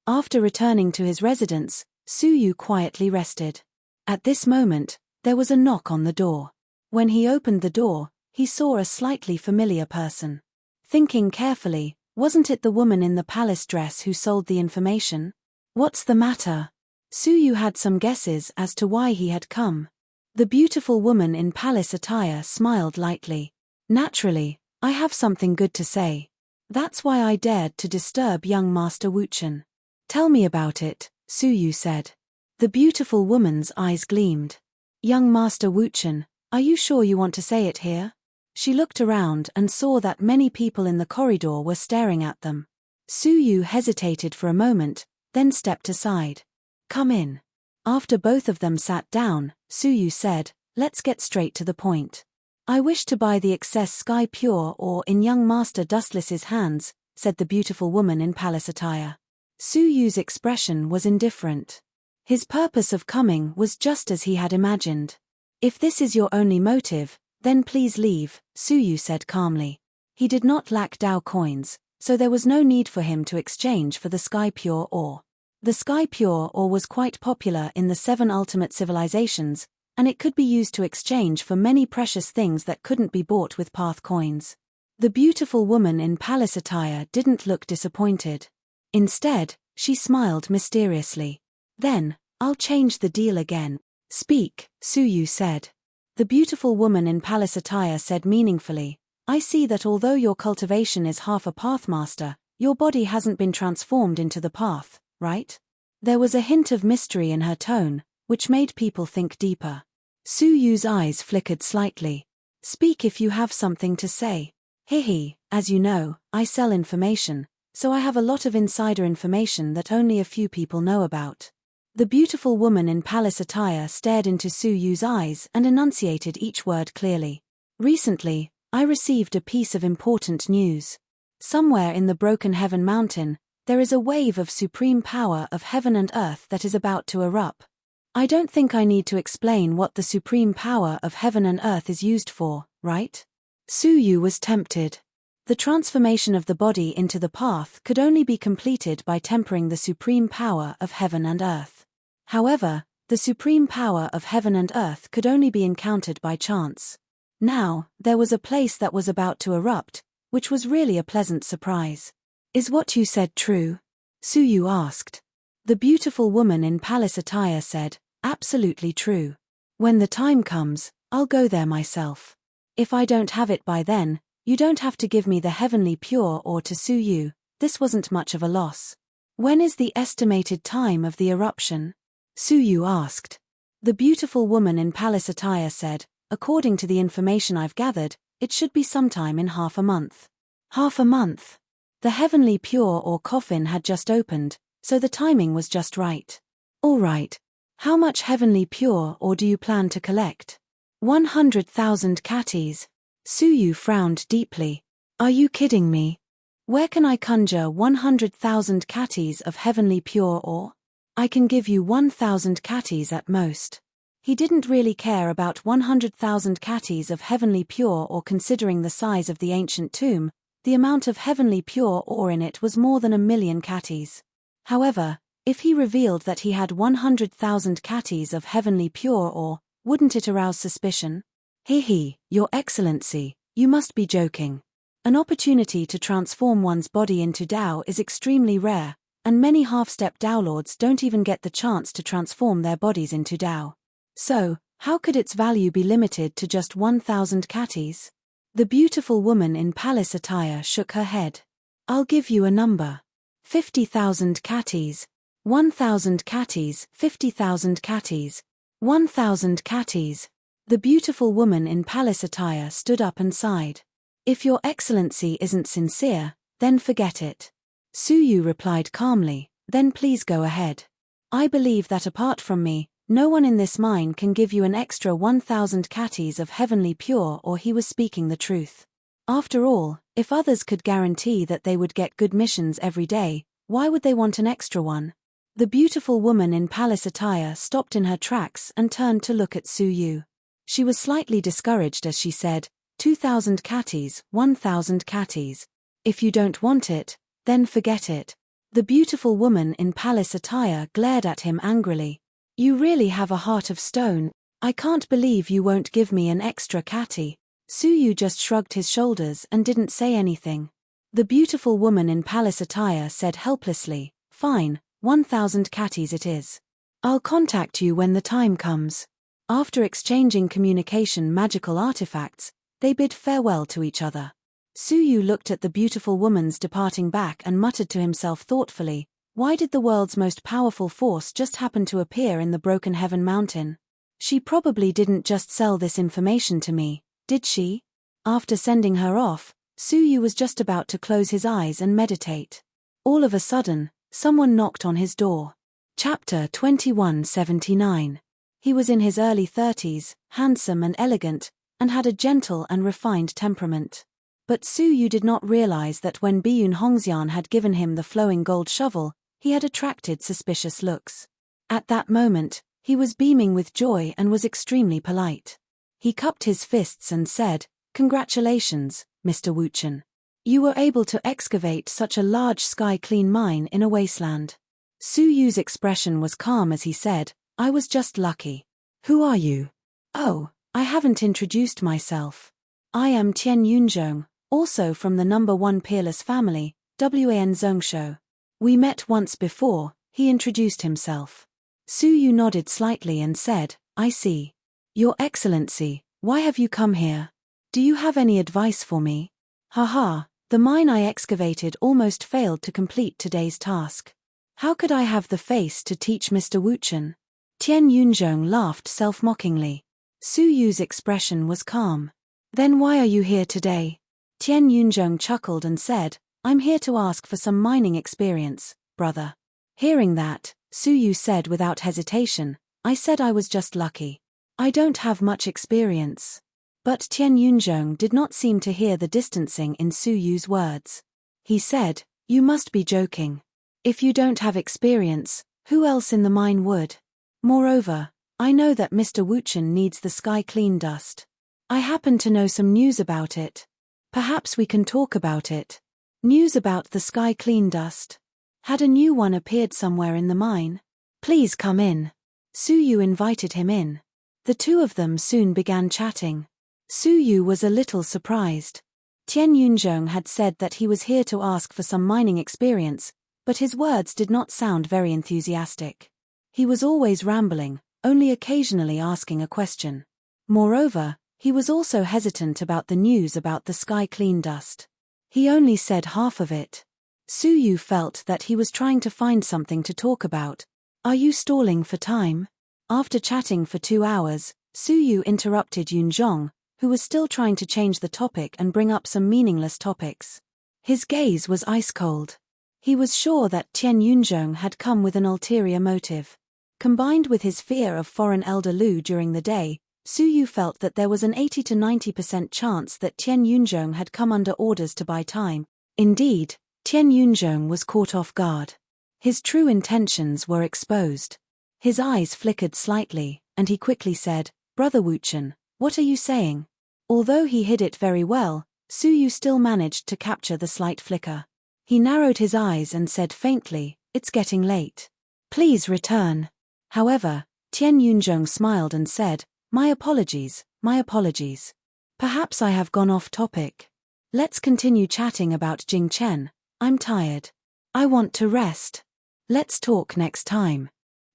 After returning to his residence, Su Yu quietly rested. At this moment, there was a knock on the door. When he opened the door, he saw a slightly familiar person. Thinking carefully, wasn't it the woman in the palace dress who sold the information? What's the matter? Su Yu had some guesses as to why he had come. The beautiful woman in palace attire smiled lightly. Naturally, I have something good to say. That's why I dared to disturb young Master Wuchen. Tell me about it, Su Yu said. The beautiful woman's eyes gleamed. Young Master Wuchen, are you sure you want to say it here? She looked around and saw that many people in the corridor were staring at them. Su Yu hesitated for a moment, then stepped aside. Come in. After both of them sat down, Su Yu said, let's get straight to the point. I wish to buy the excess sky pure ore in young Master Dustless's hands, said the beautiful woman in palace attire. Su Yu's expression was indifferent. His purpose of coming was just as he had imagined. If this is your only motive, then please leave, Su Yu said calmly. He did not lack Dao coins, so there was no need for him to exchange for the sky pure ore. The sky pure ore was quite popular in the 7 ultimate civilizations, and it could be used to exchange for many precious things that couldn't be bought with path coins. The beautiful woman in palace attire didn't look disappointed. Instead, she smiled mysteriously. Then, I'll change the deal again. Speak, Su Yu said. The beautiful woman in palace attire said meaningfully, I see that although your cultivation is half a pathmaster, your body hasn't been transformed into the path, right? There was a hint of mystery in her tone, which made people think deeper. Su Yu's eyes flickered slightly. Speak if you have something to say. Hehe, as you know, I sell information, so I have a lot of insider information that only a few people know about. The beautiful woman in palace attire stared into Su Yu's eyes and enunciated each word clearly. Recently, I received a piece of important news. Somewhere in the Broken Heaven Mountain, there is a wave of supreme power of heaven and earth that is about to erupt. I don't think I need to explain what the supreme power of heaven and earth is used for, right? Su Yu was tempted. The transformation of the body into the path could only be completed by tempering the supreme power of heaven and earth. However, the supreme power of heaven and earth could only be encountered by chance. Now, there was a place that was about to erupt, which was really a pleasant surprise. Is what you said true? Su Yu asked. The beautiful woman in palace attire said, absolutely true. When the time comes, I'll go there myself. If I don't have it by then, you don't have to give me the heavenly pure ore to Su Yu. This wasn't much of a loss. When is the estimated time of the eruption? Su Yu asked. The beautiful woman in palace attire said, according to the information I've gathered, it should be sometime in half a month. Half a month? The heavenly pure ore coffin had just opened, so the timing was just right. All right. How much heavenly pure ore do you plan to collect? 100,000 catties. Su Yu frowned deeply. Are you kidding me? Where can I conjure 100,000 catties of heavenly pure ore? I can give you 1,000 catties at most. He didn't really care about 100,000 catties of heavenly pure ore considering the size of the ancient tomb. The amount of heavenly pure ore in it was more than 1,000,000 catties. However, if he revealed that he had 100,000 catties of heavenly pure ore, wouldn't it arouse suspicion? Hehe, Your Excellency, you must be joking. An opportunity to transform one's body into Tao is extremely rare, and many half-step Dao lords don't even get the chance to transform their bodies into Dao. So, how could its value be limited to just 1,000 catties? The beautiful woman in palace attire shook her head. I'll give you a number. 50,000 catties. 1,000 catties. 50,000 catties. 1,000 catties. The beautiful woman in palace attire stood up and sighed. If your excellency isn't sincere, then forget it. Suyu replied calmly, then please go ahead. I believe that apart from me, no one in this mine can give you an extra 1,000 catties of heavenly pure, or he was speaking the truth. After all, if others could guarantee that they would get good missions every day, why would they want an extra one? The beautiful woman in palace attire stopped in her tracks and turned to look at Suyu. She was slightly discouraged as she said, 2,000 catties, 1,000 catties. If you don't want it, then forget it. The beautiful woman in palace attire glared at him angrily. You really have a heart of stone. I can't believe you won't give me an extra catty. Suyu just shrugged his shoulders and didn't say anything. The beautiful woman in palace attire said helplessly, fine, 1,000 catties it is. I'll contact you when the time comes. After exchanging communication magical artifacts, they bid farewell to each other. Suyu looked at the beautiful woman's departing back and muttered to himself thoughtfully, why did the world's most powerful force just happen to appear in the Broken Heaven Mountain? She probably didn't just sell this information to me, did she? After sending her off, Suyu was just about to close his eyes and meditate. All of a sudden, someone knocked on his door. Chapter 2179. He was in his early 30s, handsome and elegant, and had a gentle and refined temperament. But Suyu did not realize that when Biyun Hongxian had given him the flowing gold shovel, he had attracted suspicious looks. At that moment, he was beaming with joy and was extremely polite. He cupped his fists and said, Congratulations, Mr. Wuchen. You were able to excavate such a large sky-clean mine in a wasteland. Suyu's expression was calm as he said, I was just lucky. Who are you? Oh, I haven't introduced myself. I am Tian Yunzhong, also from the number 1 peerless family, Wan Zhongsho. We met once before, he introduced himself. Suyu nodded slightly and said, I see. Your Excellency, why have you come here? Do you have any advice for me? Haha, the mine I excavated almost failed to complete today's task. How could I have the face to teach Mr. Wuchen? Tian Yunzhong laughed self-mockingly. Suyu's expression was calm. Then why are you here today? Tian Yunzhong chuckled and said, I'm here to ask for some mining experience, brother. Hearing that, Suyu said without hesitation, I said I was just lucky. I don't have much experience. But Tian Yunzhong did not seem to hear the distancing in Suyu's words. He said, You must be joking. If you don't have experience, who else in the mine would? Moreover, I know that Mr. Wuchen needs the sky clean dust. I happen to know some news about it. Perhaps we can talk about it. News about the sky clean dust. Had a new one appeared somewhere in the mine? Please come in. Suyu invited him in. The two of them soon began chatting. Suyu was a little surprised. Tian Yunzhong had said that he was here to ask for some mining experience, but his words did not sound very enthusiastic. He was always rambling, only occasionally asking a question. Moreover, he was also hesitant about the news about the sky clean dust. He only said half of it. Suyu felt that he was trying to find something to talk about. Are you stalling for time? After chatting for 2 hours, Suyu interrupted Yunzhong, who was still trying to change the topic and bring up some meaningless topics. His gaze was ice-cold. He was sure that Tian Yunzhong had come with an ulterior motive. Combined with his fear of foreign elder Lu during the day, Suyu felt that there was an 80 to 90% chance that Tian Yunzhong had come under orders to buy time. Indeed, Tian Yunzhong was caught off guard. His true intentions were exposed. His eyes flickered slightly, and he quickly said, Brother Wuchen, what are you saying? Although he hid it very well, Suyu still managed to capture the slight flicker. He narrowed his eyes and said faintly, It's getting late. Please return. However, Tian Yunzhong smiled and said, My apologies, my apologies. Perhaps I have gone off topic. Let's continue chatting about Jing Chen. I'm tired. I want to rest. Let's talk next time.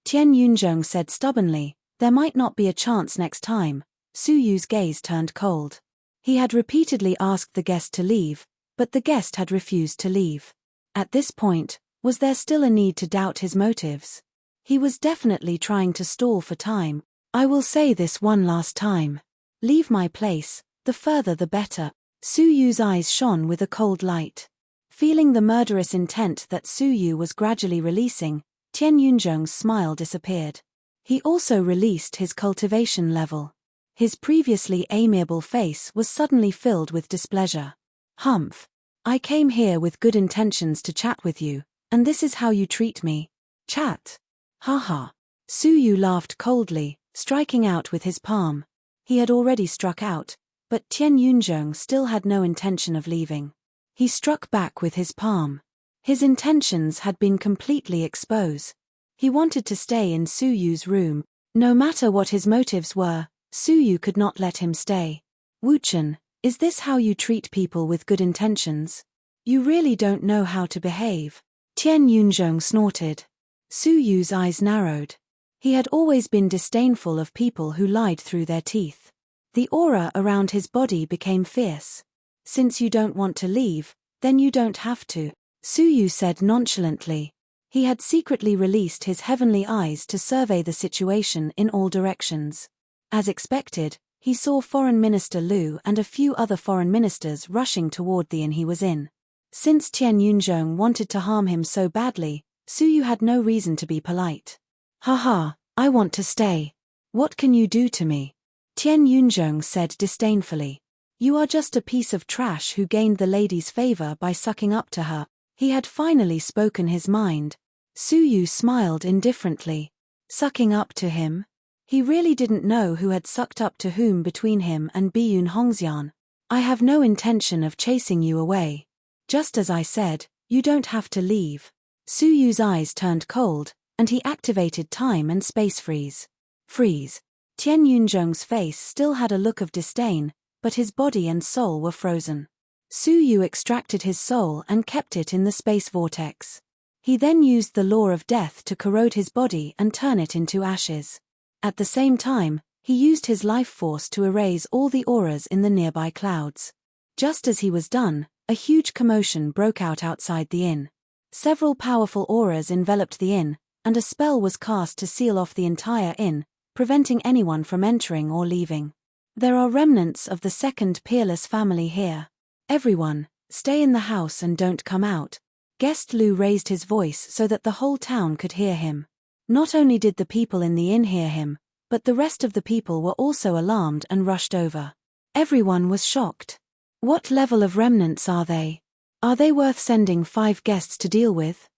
Tian Yunzhong said stubbornly. There might not be a chance next time. Su Yu's gaze turned cold. He had repeatedly asked the guest to leave, but the guest had refused to leave. At this point, was there still a need to doubt his motives? He was definitely trying to stall for time. I will say this one last time. Leave my place, the further the better. Su Yu's eyes shone with a cold light. Feeling the murderous intent that Su Yu was gradually releasing, Tian Yunzhong's smile disappeared. He also released his cultivation level. His previously amiable face was suddenly filled with displeasure. Humph. I came here with good intentions to chat with you, and this is how you treat me. Chat. Haha. Su Yu laughed coldly, striking out with his palm. He had already struck out, but Tian Yunzhong still had no intention of leaving. He struck back with his palm. His intentions had been completely exposed. He wanted to stay in Su Yu's room. No matter what his motives were, Su Yu could not let him stay. Wuchen, is this how you treat people with good intentions? You really don't know how to behave. Tian Yunzhong snorted. Su Yu's eyes narrowed. He had always been disdainful of people who lied through their teeth. The aura around his body became fierce. Since you don't want to leave, then you don't have to, Su Yu said nonchalantly. He had secretly released his heavenly eyes to survey the situation in all directions. As expected, he saw Foreign Minister Lu and a few other foreign ministers rushing toward the inn he was in. Since Tian Yunzhong wanted to harm him so badly, Su Yu had no reason to be polite. Haha, I want to stay. What can you do to me? Tian Yunzhong said disdainfully. You are just a piece of trash who gained the lady's favor by sucking up to her. He had finally spoken his mind. Su Yu smiled indifferently. Sucking up to him? He really didn't know who had sucked up to whom between him and Biyun Hongxian. I have no intention of chasing you away. Just as I said, you don't have to leave. Su Yu's eyes turned cold, and he activated time and space freeze. Freeze. Tian Yunzhong's face still had a look of disdain, but his body and soul were frozen. Su Yu extracted his soul and kept it in the space vortex. He then used the law of death to corrode his body and turn it into ashes. At the same time, he used his life force to erase all the auras in the nearby clouds. Just as he was done, a huge commotion broke out outside the inn. Several powerful auras enveloped the inn, and a spell was cast to seal off the entire inn, preventing anyone from entering or leaving. There are remnants of the second peerless family here. Everyone, stay in the house and don't come out. Guest Lu raised his voice so that the whole town could hear him. Not only did the people in the inn hear him, but the rest of the people were also alarmed and rushed over. Everyone was shocked. What level of remnants are they? Are they worth sending 5 guests to deal with?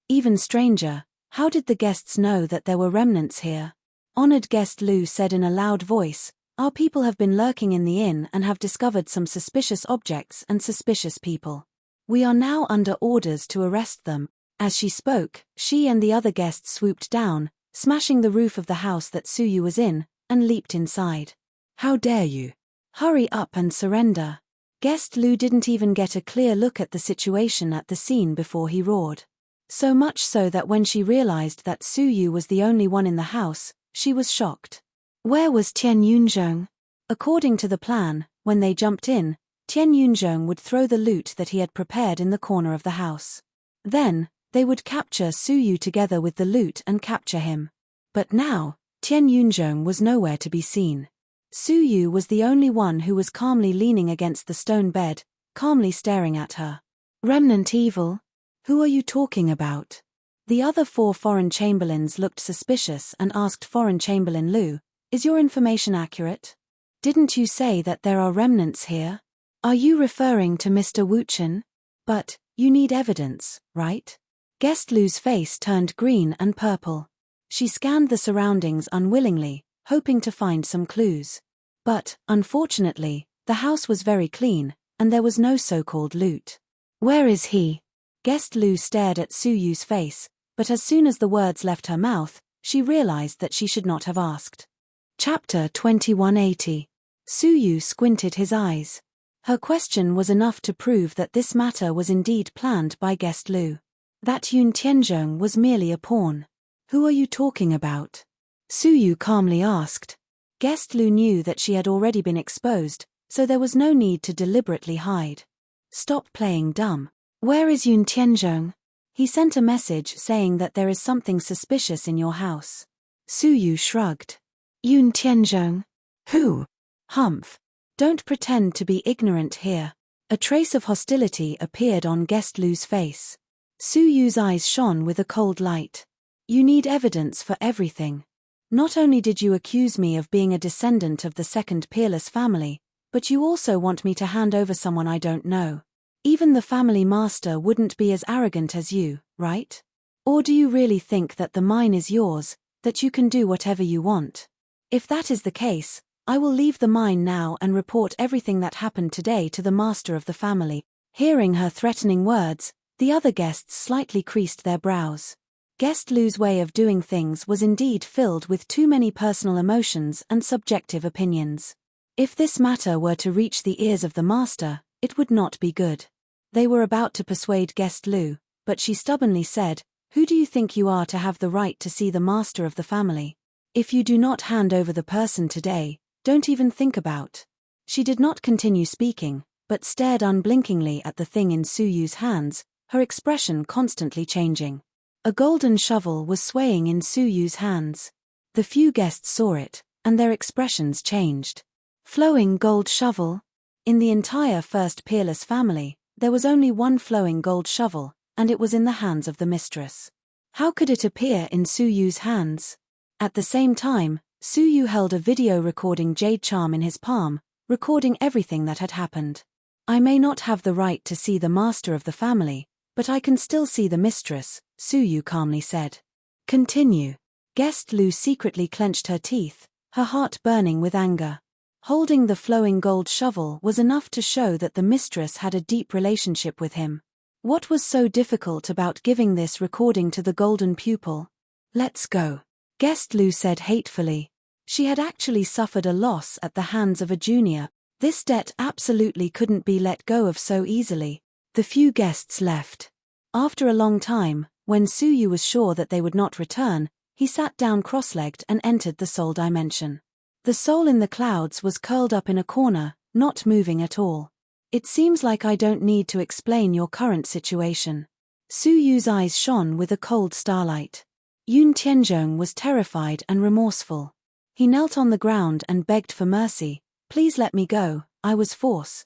Even stranger, how did the guests know that there were remnants here? Honored guest Lu said in a loud voice, our people have been lurking in the inn and have discovered some suspicious objects and suspicious people. We are now under orders to arrest them. As she spoke, she and the other guests swooped down, smashing the roof of the house that Su Yu was in, and leaped inside. How dare you? Hurry up and surrender. Guest Lu didn't even get a clear look at the situation at the scene before he roared. So much so that when she realized that Su Yu was the only one in the house, she was shocked. Where was Tian Yunzhong? According to the plan, when they jumped in, Tian Yunzhong would throw the loot that he had prepared in the corner of the house. Then, they would capture Su Yu together with the loot and capture him. But now, Tian Yunzhong was nowhere to be seen. Su Yu was the only one who was calmly leaning against the stone bed, calmly staring at her. Remnant evil? Who are you talking about? The other 4 foreign chamberlains looked suspicious and asked Foreign Chamberlain Lu, is your information accurate? Didn't you say that there are remnants here? Are you referring to Mr. Wuchen? But, you need evidence, right? Guest Lu's face turned green and purple. She scanned the surroundings unwillingly, hoping to find some clues. But, unfortunately, the house was very clean, and there was no so-called loot. Where is he? Guest Lu stared at Su Yu's face, but as soon as the words left her mouth, she realized that she should not have asked. Chapter 2180. Su Yu squinted his eyes. Her question was enough to prove that this matter was indeed planned by Guest Lu. That Yun Tianzhong was merely a pawn. Who are you talking about? Su Yu calmly asked. Guest Lu knew that she had already been exposed, so there was no need to deliberately hide. Stop playing dumb. Where is Yun Tianzhong? He sent a message saying that there is something suspicious in your house. Su Yu shrugged. Yun Tianzhong? Who? Humph. Don't pretend to be ignorant here. A trace of hostility appeared on Guest Lu's face. Su Yu's eyes shone with a cold light. You need evidence for everything. Not only did you accuse me of being a descendant of the second peerless family, but you also want me to hand over someone I don't know. Even the family master wouldn't be as arrogant as you, right? Or do you really think that the mine is yours, that you can do whatever you want? If that is the case, I will leave the mine now and report everything that happened today to the master of the family. Hearing her threatening words, the other guests slightly creased their brows. Guest Lu's way of doing things was indeed filled with too many personal emotions and subjective opinions. If this matter were to reach the ears of the master, it would not be good. They were about to persuade Guest Lu, but she stubbornly said, "Who do you think you are to have the right to see the master of the family? If you do not hand over the person today, don't even think about." She did not continue speaking, but stared unblinkingly at the thing in Su Yu's hands, her expression constantly changing. A golden shovel was swaying in Su Yu's hands. The few guests saw it, and their expressions changed. Flowing gold shovel? In the entire first peerless family, there was only one flowing gold shovel, and it was in the hands of the mistress. How could it appear in Su Yu's hands? At the same time, Su Yu held a video recording jade charm in his palm, recording everything that had happened. I may not have the right to see the master of the family, but I can still see the mistress, Su Yu calmly said. Continue. Guest Lu secretly clenched her teeth, her heart burning with anger. Holding the flowing gold shovel was enough to show that the mistress had a deep relationship with him. What was so difficult about giving this recording to the golden pupil? Let's go. Guest Lu said hatefully. She had actually suffered a loss at the hands of a junior. This debt absolutely couldn't be let go of so easily. The few guests left. After a long time, when Su Yu was sure that they would not return, he sat down cross-legged and entered the soul dimension. The soul in the clouds was curled up in a corner, not moving at all. It seems like I don't need to explain your current situation. Su Yu's eyes shone with a cold starlight. Yun Tianzhong was terrified and remorseful. He knelt on the ground and begged for mercy. Please let me go, I was forced.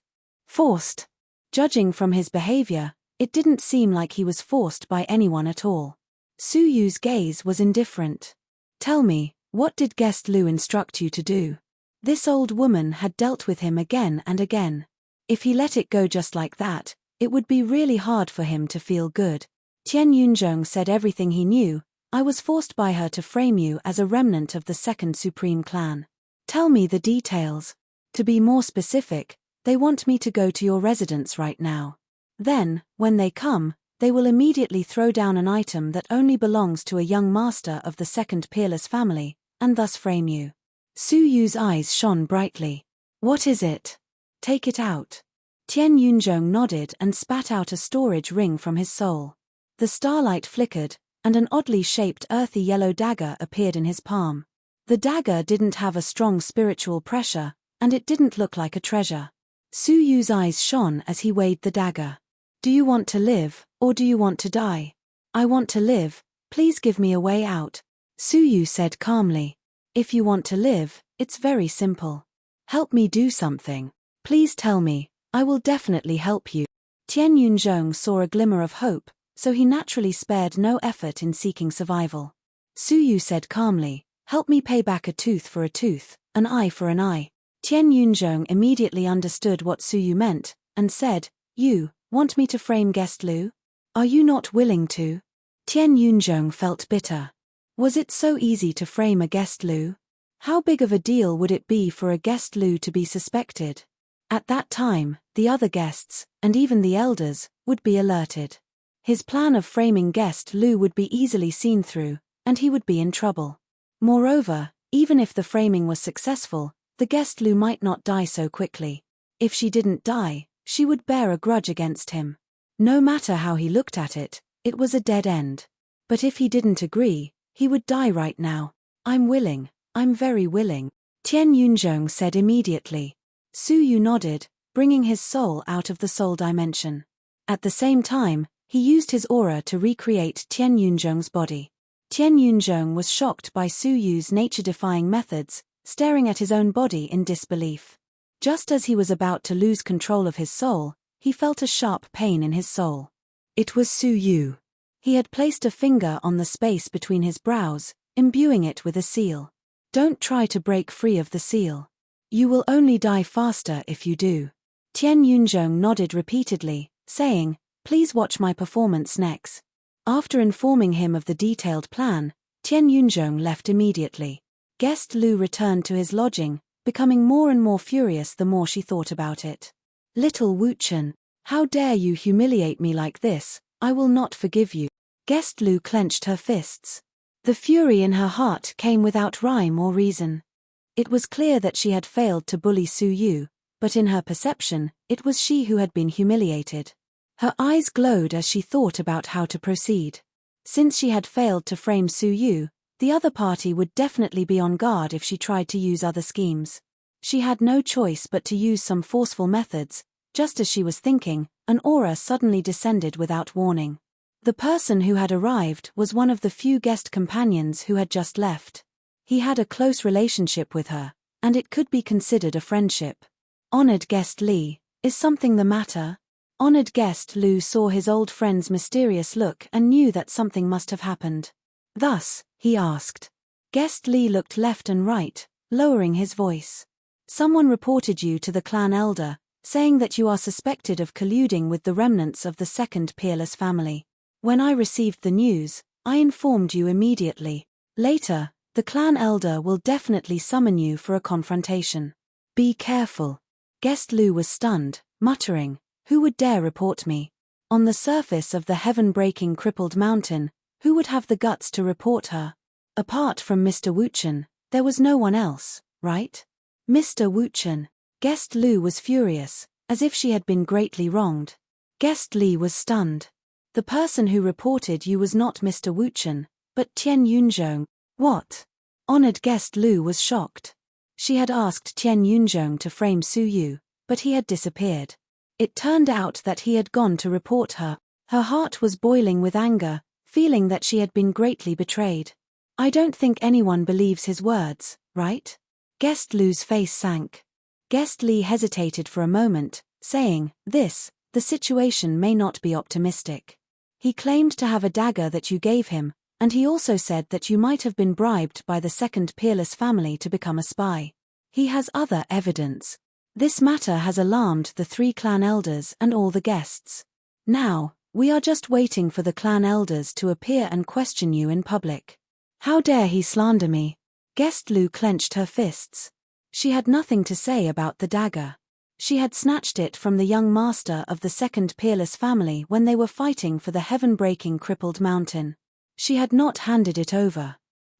Judging from his behavior, it didn't seem like he was forced by anyone at all. Su Yu's gaze was indifferent. Tell me, what did Guest Lu instruct you to do? This old woman had dealt with him again and again. If he let it go just like that, it would be really hard for him to feel good. Tian Yunzhong said everything he knew. I was forced by her to frame you as a remnant of the second supreme clan. Tell me the details. To be more specific, they want me to go to your residence right now. Then, when they come, they will immediately throw down an item that only belongs to a young master of the second peerless family, and thus frame you. Su Yu's eyes shone brightly. What is it? Take it out. Tian Yunzhong nodded and spat out a storage ring from his soul. The starlight flickered, and an oddly shaped earthy yellow dagger appeared in his palm. The dagger didn't have a strong spiritual pressure, and it didn't look like a treasure. Su Yu's eyes shone as he weighed the dagger. Do you want to live, or do you want to die? I want to live, please give me a way out. Su Yu said calmly. If you want to live, it's very simple. Help me do something. Please tell me, I will definitely help you. Tian Yunzhong saw a glimmer of hope, so he naturally spared no effort in seeking survival. Su Yu said calmly, help me pay back a tooth for a tooth, an eye for an eye. Tian Yunzhong immediately understood what Su Yu meant, and said, You want me to frame Guest Lu? Are you not willing to? Tian Yunzhong felt bitter. Was it so easy to frame a Guest Lu? How big of a deal would it be for a Guest Lu to be suspected? At that time, the other guests, and even the elders, would be alerted. His plan of framing Guest Lu would be easily seen through, and he would be in trouble. Moreover, even if the framing was successful, the Guest Lu might not die so quickly. If she didn't die, she would bear a grudge against him. No matter how he looked at it, It was a dead end. But if he didn't agree, he would die right now. I'm willing, I'm very willing, Tian Yunzhong said immediately. Su Yu nodded, bringing his soul out of the soul dimension. At the same time, he used his aura to recreate Tian Yunzhong's body. Tian Yunzhong was shocked by Su Yu's nature-defying methods, staring at his own body in disbelief. Just as he was about to lose control of his soul, he felt a sharp pain in his soul. It was Su Yu. He had placed a finger on the space between his brows, imbuing it with a seal. Don't try to break free of the seal. You will only die faster if you do. Tian Yunzhong nodded repeatedly, saying, please watch my performance next. After informing him of the detailed plan, Tian Yunzhong left immediately. Guest Lu returned to his lodging, becoming more and more furious the more she thought about it. Little Wuchen, how dare you humiliate me like this? I will not forgive you. Guest Lu clenched her fists. The fury in her heart came without rhyme or reason. It was clear that she had failed to bully Su Yu, but in her perception, it was she who had been humiliated. Her eyes glowed as she thought about how to proceed. Since she had failed to frame Su Yu, the other party would definitely be on guard if she tried to use other schemes. She had no choice but to use some forceful methods. Just as she was thinking, an aura suddenly descended without warning. The person who had arrived was one of the few guest companions who had just left. He had a close relationship with her, and it could be considered a friendship. Honored guest Li, is something the matter? Honored guest Lu saw his old friend's mysterious look and knew that something must have happened. Thus, he asked. Guest Li looked left and right, lowering his voice. Someone reported you to the clan elder, saying that you are suspected of colluding with the remnants of the second peerless family. When I received the news, I informed you immediately. Later, the clan elder will definitely summon you for a confrontation. Be careful. Guest Lu was stunned, muttering, who would dare report me? On the surface of the heaven-breaking crippled mountain, who would have the guts to report her? Apart from Mr. Wuchen, there was no one else, right? Mr. Wuchen. Guest Lu was furious, as if she had been greatly wronged. Guest Li was stunned. The person who reported you was not Mr. Wuchen, but Tian Yunzhong. What? Honored guest Lu was shocked. She had asked Tian Yunzhong to frame Su Yu, but he had disappeared. It turned out that he had gone to report her. Her heart was boiling with anger, feeling that she had been greatly betrayed. I don't think anyone believes his words, right? Guest Lu's face sank. Guest Li hesitated for a moment, saying, the situation may not be optimistic. He claimed to have a dagger that you gave him, and he also said that you might have been bribed by the second peerless family to become a spy. He has other evidence. This matter has alarmed the 3 clan elders and all the guests. Now, we are just waiting for the clan elders to appear and question you in public. How dare he slander me? Guest Lu clenched her fists. She had nothing to say about the dagger. She had snatched it from the young master of the second peerless family when they were fighting for the heaven-breaking crippled mountain. She had not handed it over.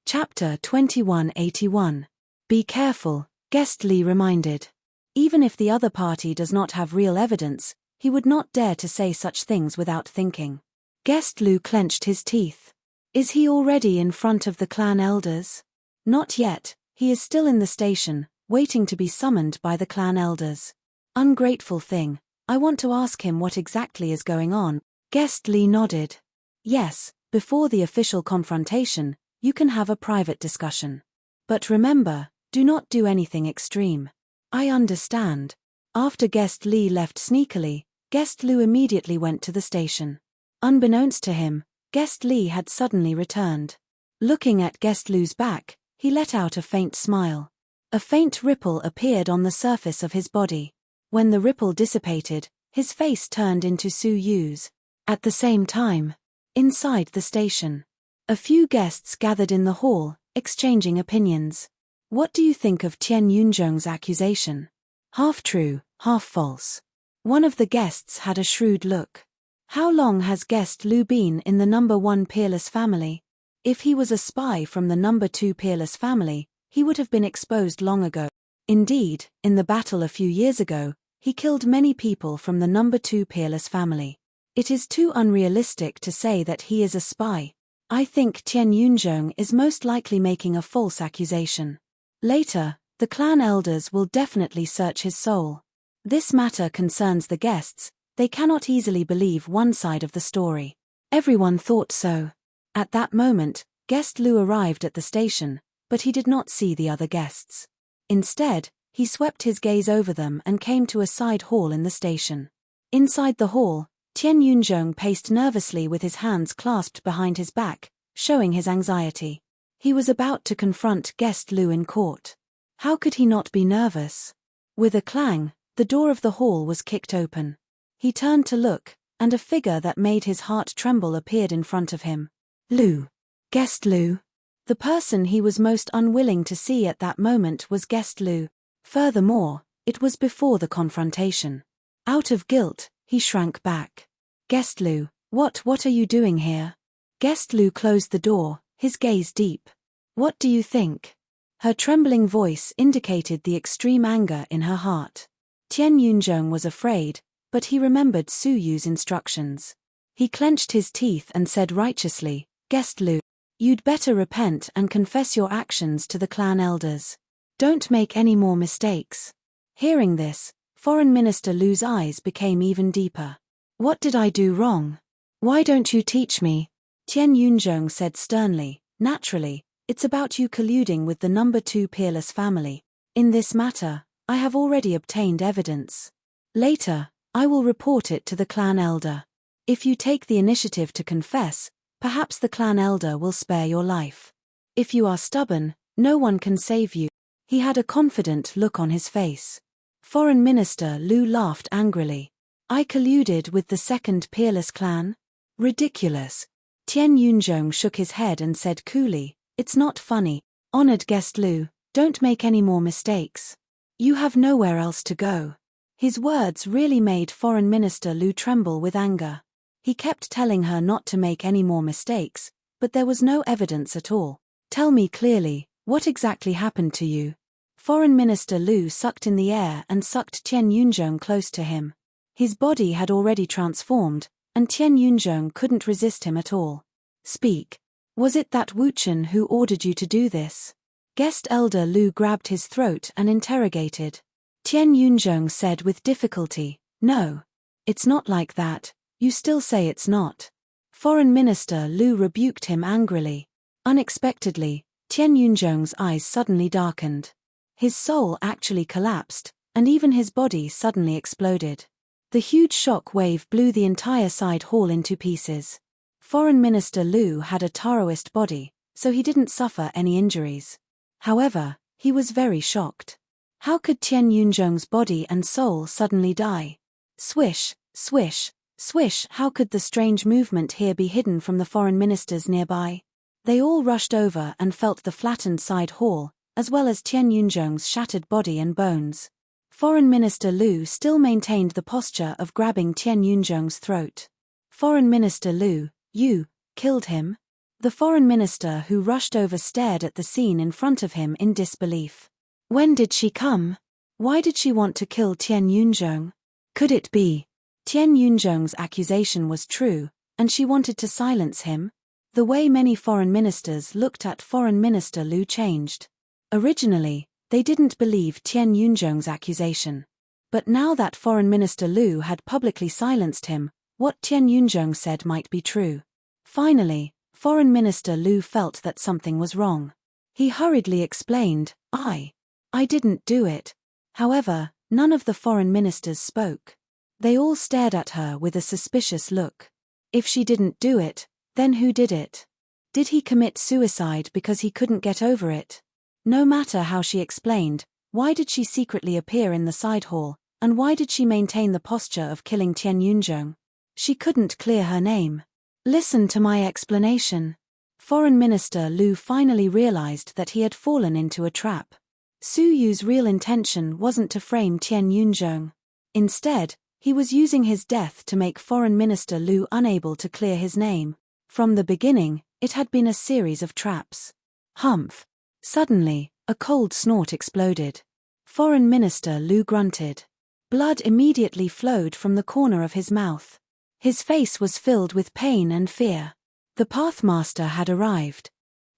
Chapter 2181. Be careful, Guest Li reminded. Even if the other party does not have real evidence, he would not dare to say such things without thinking. Guest Lu clenched his teeth. Is he already in front of the clan elders? Not yet, he is still in the station, waiting to be summoned by the clan elders. Ungrateful thing, I want to ask him what exactly is going on. Guest Li nodded. Yes, before the official confrontation, you can have a private discussion. But remember, do not do anything extreme. I understand. After Guest Li left sneakily, Guest Lu immediately went to the station. Unbeknownst to him, Guest Li had suddenly returned. Looking at Guest Lu's back, he let out a faint smile. A faint ripple appeared on the surface of his body. When the ripple dissipated, his face turned into Su Yu's. At the same time, inside the station, a few guests gathered in the hall, exchanging opinions. What do you think of Tian Yunzhong's accusation? Half true, half false. One of the guests had a shrewd look. How long has Guest Lu been in the number 1 peerless family? If he was a spy from the number 2 peerless family, he would have been exposed long ago. Indeed, in the battle a few years ago, he killed many people from the number 2 peerless family. It is too unrealistic to say that he is a spy. I think Tian Yunzhong is most likely making a false accusation. Later, the clan elders will definitely search his soul. This matter concerns the guests, they cannot easily believe one side of the story. Everyone thought so. At that moment, guest Lu arrived at the station, but he did not see the other guests. Instead, he swept his gaze over them and came to a side hall in the station. Inside the hall, Tian Yunzhong paced nervously with his hands clasped behind his back, showing his anxiety. He was about to confront guest Lu in court. How could he not be nervous? With a clang, the door of the hall was kicked open. He turned to look, and a figure that made his heart tremble appeared in front of him. Lu. Guest Lu. The person he was most unwilling to see at that moment was guest Lu. Furthermore, it was before the confrontation. Out of guilt, he shrank back. Guest Lu, what are you doing here? Guest Lu closed the door, his gaze deep. What do you think? Her trembling voice indicated the extreme anger in her heart. Tian Yunzhong was afraid, but he remembered Su Yu's instructions. He clenched his teeth and said righteously, Guest Lu, you'd better repent and confess your actions to the clan elders. Don't make any more mistakes. Hearing this, Foreign Minister Lu's eyes became even deeper. What did I do wrong? Why don't you teach me? Tian Yunzhong said sternly, naturally, it's about you colluding with the number 2 peerless family. In this matter, I have already obtained evidence. Later, I will report it to the clan elder. If you take the initiative to confess, perhaps the clan elder will spare your life. If you are stubborn, no one can save you. He had a confident look on his face. Foreign Minister Lu laughed angrily. I colluded with the second peerless clan? Ridiculous. Tian Yunzhong shook his head and said coolly, it's not funny. Honored guest Lu, don't make any more mistakes. You have nowhere else to go. His words really made Foreign Minister Lu tremble with anger. He kept telling her not to make any more mistakes, but there was no evidence at all. Tell me clearly, what exactly happened to you? Foreign Minister Lu sucked in the air and sucked Tian Yunzhong close to him. His body had already transformed, and Tian Yunzhong couldn't resist him at all. Speak. Was it that Wu Chen who ordered you to do this? Guest Elder Lu grabbed his throat and interrogated. Tian Yunzhong said with difficulty, no. It's not like that, you still say it's not. Foreign Minister Lu rebuked him angrily. Unexpectedly, Tian Yunzhong's eyes suddenly darkened. His soul actually collapsed, and even his body suddenly exploded. The huge shock wave blew the entire side hall into pieces. Foreign Minister Lu had a Taoist body, so he didn't suffer any injuries. However, he was very shocked. How could Tian Yunzhong's body and soul suddenly die? Swish, swish, swish. How could the strange movement here be hidden from the foreign ministers nearby? They all rushed over and felt the flattened side hall, as well as Tian Yunzhong's shattered body and bones. Foreign Minister Lu still maintained the posture of grabbing Tian Yunzhong's throat. Foreign Minister Lu, you killed him? The foreign minister who rushed over stared at the scene in front of him in disbelief. When did she come? Why did she want to kill Tian Yunzhong? Could it be Tian Yunzhong's accusation was true, and she wanted to silence him? The way many foreign ministers looked at Foreign Minister Lu changed. Originally, they didn't believe Tian Yunzhong's accusation. But now that Foreign Minister Lu had publicly silenced him, what Tian Yunzhong said might be true. Finally, Foreign Minister Lu felt that something was wrong. He hurriedly explained, I didn't do it. However, none of the foreign ministers spoke. They all stared at her with a suspicious look. If she didn't do it, then who did it? Did he commit suicide because he couldn't get over it? No matter how she explained, why did she secretly appear in the side hall, and why did she maintain the posture of killing Tian Yunzhong? She couldn't clear her name. Listen to my explanation. Foreign Minister Lu finally realized that he had fallen into a trap. Su Yu's real intention wasn't to frame Tian Yunzhong. Instead, he was using his death to make Foreign Minister Lu unable to clear his name. From the beginning, it had been a series of traps. Humph. Suddenly, a cold snort exploded. Foreign Minister Lu grunted. Blood immediately flowed from the corner of his mouth. His face was filled with pain and fear. The Pathmaster had arrived.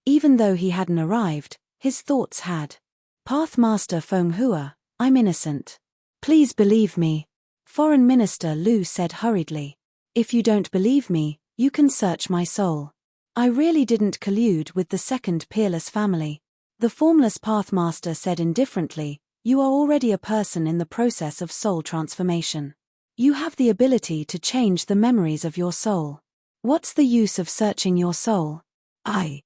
Even though he hadn't arrived, his thoughts had. Pathmaster Feng Hua, I'm innocent. Please believe me. Foreign Minister Lu said hurriedly. If you don't believe me, you can search my soul. I really didn't collude with the second peerless family. The formless Pathmaster said indifferently, you are already a person in the process of soul transformation. You have the ability to change the memories of your soul. What's the use of searching your soul? I.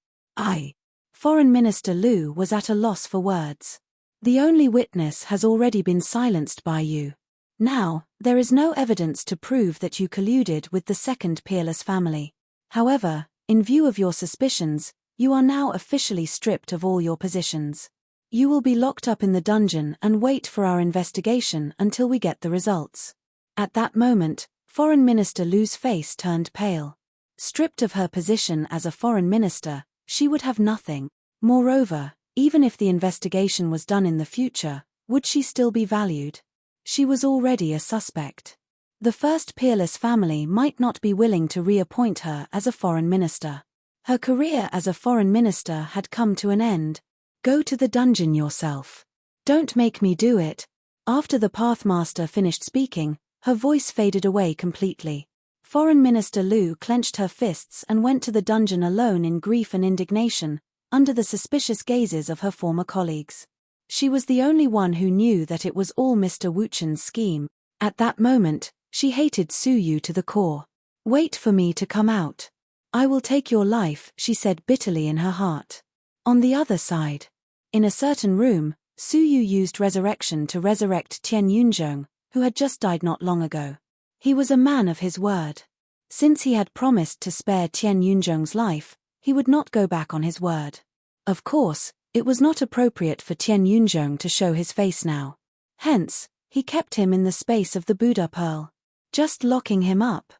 Foreign Minister Lu was at a loss for words. The only witness has already been silenced by you. Now, there is no evidence to prove that you colluded with the second peerless family. However, in view of your suspicions, you are now officially stripped of all your positions. You will be locked up in the dungeon and wait for our investigation until we get the results. At that moment, Foreign Minister Lu's face turned pale. Stripped of her position as a foreign minister, she would have nothing. Moreover, even if the investigation was done in the future, would she still be valued? She was already a suspect. The first peerless family might not be willing to reappoint her as a foreign minister. Her career as a foreign minister had come to an end. Go to the dungeon yourself. Don't make me do it. After the Pathmaster finished speaking, her voice faded away completely. Foreign Minister Lu clenched her fists and went to the dungeon alone in grief and indignation, under the suspicious gazes of her former colleagues. She was the only one who knew that it was all Mr. Wuchen's scheme. At that moment, she hated Su Yu to the core. Wait for me to come out. I will take your life, she said bitterly in her heart. On the other side, in a certain room, Su Yu used resurrection to resurrect Tian Yunzhong, who had just died not long ago. He was a man of his word. Since he had promised to spare Tian Yunzhong's life, he would not go back on his word. Of course, it was not appropriate for Tian Yunzhong to show his face now. Hence, he kept him in the space of the Buddha Pearl. Just locking him up.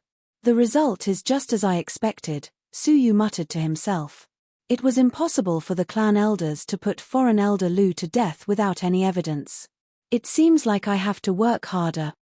The result is just as I expected, Su Yu muttered to himself. It was impossible for the clan elders to put foreign elder Lu to death without any evidence. It seems like I have to work harder.